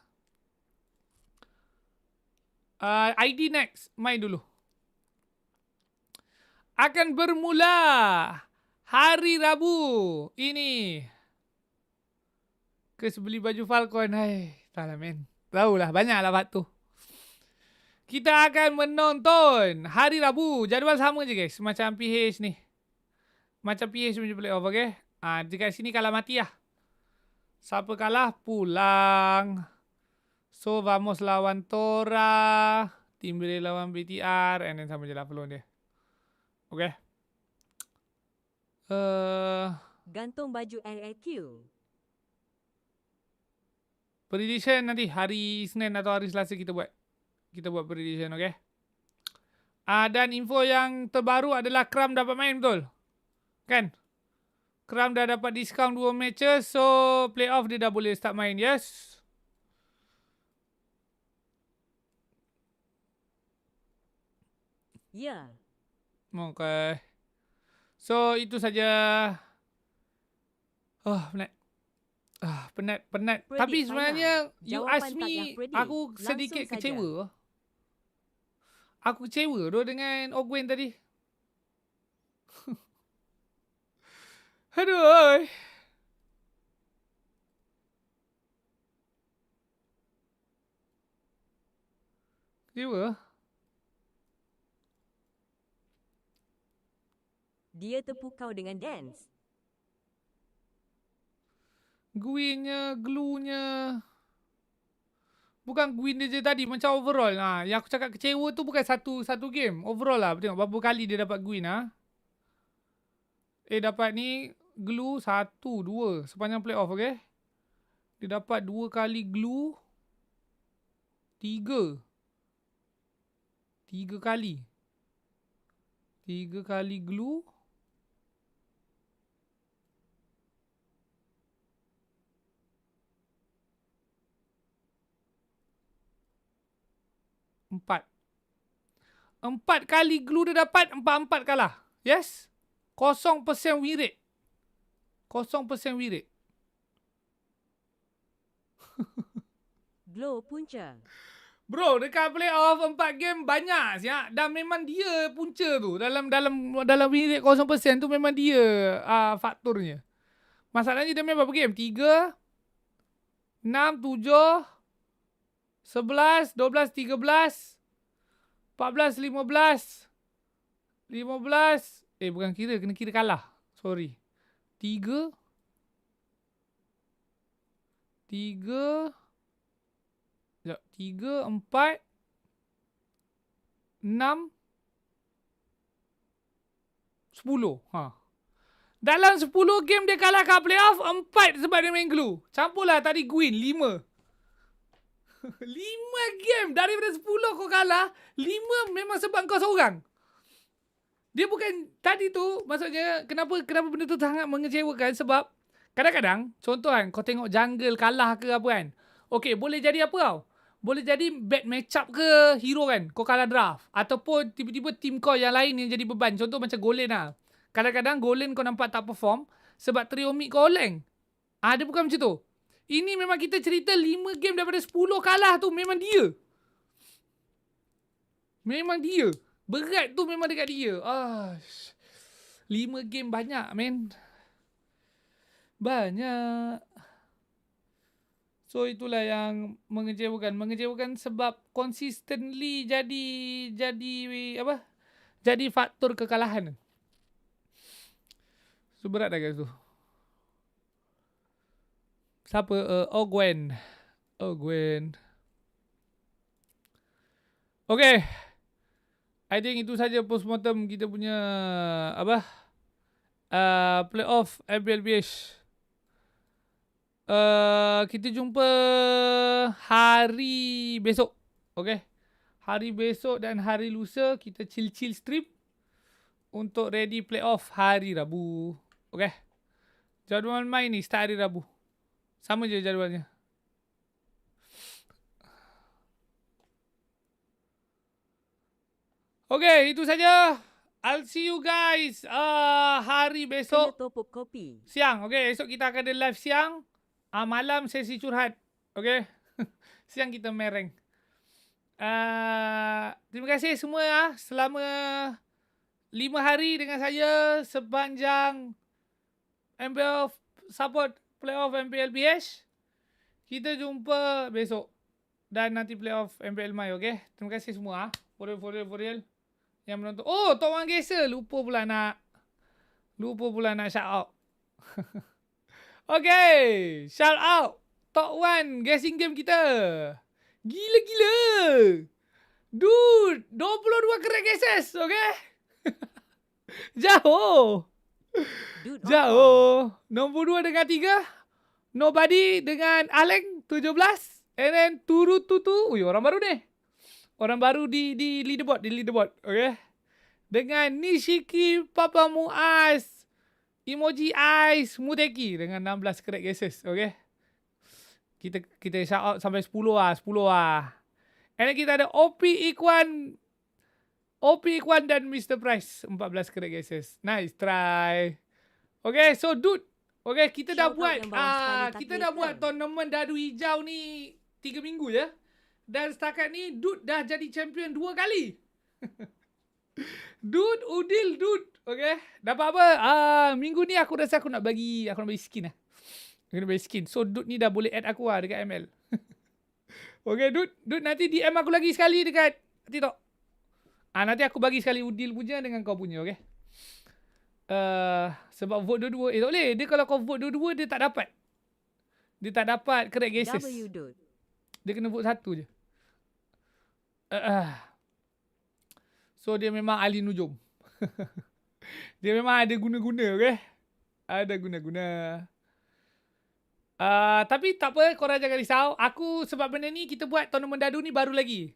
B: ID next. Main dulu. Akan bermula hari Rabu ini. Kes beli baju Falcon. Hai, tak lah men. Tahulah, banyaklah waktu. Kita akan menonton hari Rabu. Jadual sama je guys. Macam PH ni. Macam PH punya playoff, okay? Dekat sini kalah mati lah. Siapa kalah, pulang. So, vamos lawan Tora. Timbre lawan BTR. And then sama je lah peluang dia. Okay.
G: Gantung baju LLQ.
B: Prediction nanti hari Isnin atau hari Selasa kita buat. Kita buat prediction, okay? Dan info yang terbaru adalah Kram dapat main, betul? Kan? Kram dah dapat diskaun 2 matches. So, playoff dia dah boleh start main, yes?
G: Ya.
B: Okay. So, itu saja. Penat. Penat.
G: Predict
B: Tapi sebenarnya,
G: final.
B: you
G: Jawapan
B: ask
G: tak
B: me,
G: payah predict.
B: aku sedikit
G: Langsung saja.
B: kecewa. Aku kecewa tu dengan Ogwen tadi. Aduh. Kecewa.
G: Dia terpukau dengan dance.
B: Gwynnya, glue-nya. Bukan Gwyn dia je tadi, macam overall. Yang aku cakap kecewa tu bukan satu game. Overall lah, tengok berapa kali dia dapat Gwyn. Dapat ni, glue 1, 2 sepanjang playoff, okay? Dia dapat 2 kali glue. 3 kali. 3 kali glue. Empat kali glue dia dapat, 4 kalah. Yes? 0% win rate. 0% win rate.
G: Blow punca.
B: Bro, dekat playoff 4 game banyak siap. Dan memang dia punca tu. Dalam win rate 0% tu memang dia faktornya. Masalahnya dia main berapa game? 3, 6, 7, 11, 12, 13, 14, 15. Bukan kira. Kena kira kalah. Sorry. 3, 4, 6, 10. Dalam 10 game dia kalah kat playoff, 4 sebab dia main glue. Campurlah tadi Gwyn, 5. 5 game daripada 10 kau kalah, 5 memang sebab kau seorang. Dia bukan tadi tu, maksudnya kenapa benda tu sangat mengecewakan sebab kadang-kadang contoh kan kau tengok jungle kalah ke apa kan. Okey, boleh jadi apa tau? Boleh jadi bad match up ke hero kan. Kau kalah draft ataupun tiba-tiba team kau yang lain yang jadi beban. Contoh macam Golen lah. Kadang-kadang Golen kau nampak tak perform sebab trio mid kau oleng. Dia bukan macam tu. Ini memang kita cerita 5 game daripada 10 kalah tu memang dia. Memang dia. Berat tu memang dekat dia. 5 game banyak, men. Banyak. So itulah yang mengecewakan. Mengecewakan sebab consistently jadi faktor kekalahan. So berat dah guys tu. Siapa? Ogwen. Okay. I think itu saja postmortem kita punya playoff MPLPH. Kita jumpa hari besok. Okay. Hari besok dan hari lusa kita chill strip untuk ready playoff hari Rabu. Okay. Jadual main ni start hari Rabu. Sama je jadualnya. Okay, itu saja. I'll see you guys hari besok.
G: Topok kopi.
B: Siang, okay. Esok kita akan ada live siang. Malam sesi curhat. Okay. Siang kita mereng. Terima kasih semua selama 5 hari dengan saya sepanjang MPL support playoff MPLPH. Kita jumpa besok. Dan nanti playoff MPL Mai, okay? Terima kasih semua. For real. Yang menonton. Oh, Top 1 Gaser. Lupa pula nak shout out. Okay. Shout out. Top 1 guessing game kita. Gila. Dude. 22 correct guesses. Okay. Jauh. Nombor 2 dengan 3. Nobody dengan Aleng 17. And then Tutu. Ui, orang baru ni. Orang baru di leaderboard. Okay. Dengan Nishiki Papa Muaz. Emoji Ice Muteki dengan 16 correct guesses. Okay. Kita shout out sampai 10 lah. And then kita ada OP Ikhwan dan Mr. Price 14 correct guesses. Nice try. Okay, so dude. Okay, kita dah buat tournament dadu hijau ni 3 minggu je. Dan setakat ni dude dah jadi champion 2 kali. Dude. Okay. Dapat apa? Minggu ni aku rasa aku nak bagi skin lah. Aku nak bagi skin. So dude ni dah boleh add aku lah dekat ML. Okay, dude nanti DM aku lagi sekali dekat TikTok. Nanti aku bagi sekali Udil punya dengan kau punya, okay? Sebab vote dua-dua. Tak boleh. Dia kalau kau vote dua-dua, dia tak dapat. Dia tak dapat correct guesses. Dia kena vote satu je. So dia memang ahli nujum. Dia memang ada guna-guna, okay? Ada guna-guna. Tapi tak apa, korang jangan risau. Aku sebab benda ni kita buat tournament dadu ni baru lagi.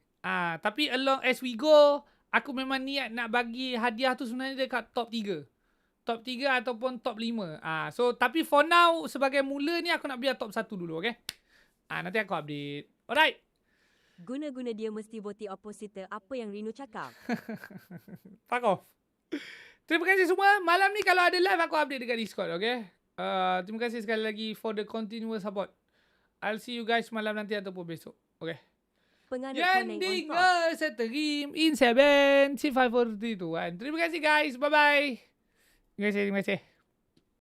B: Tapi along as we go, aku memang niat nak bagi hadiah tu sebenarnya dekat top 3. Top 3 ataupun top 5. So tapi for now sebagai mula ni aku nak biar top 1 dulu, okay? Nanti aku update. Alright.
G: Guna-guna dia mesti voti oppositor apa yang Rino cakap.
B: Fuck off. Terima kasih semua. Malam ni kalau ada live aku update dekat Discord, okay? Terima kasih sekali lagi for the continuous support. I'll see you guys malam nanti ataupun besok. Okay. Yanding seterim in 7 6 5 4 3 2 1. Terima kasih guys. Bye bye. Terima kasih.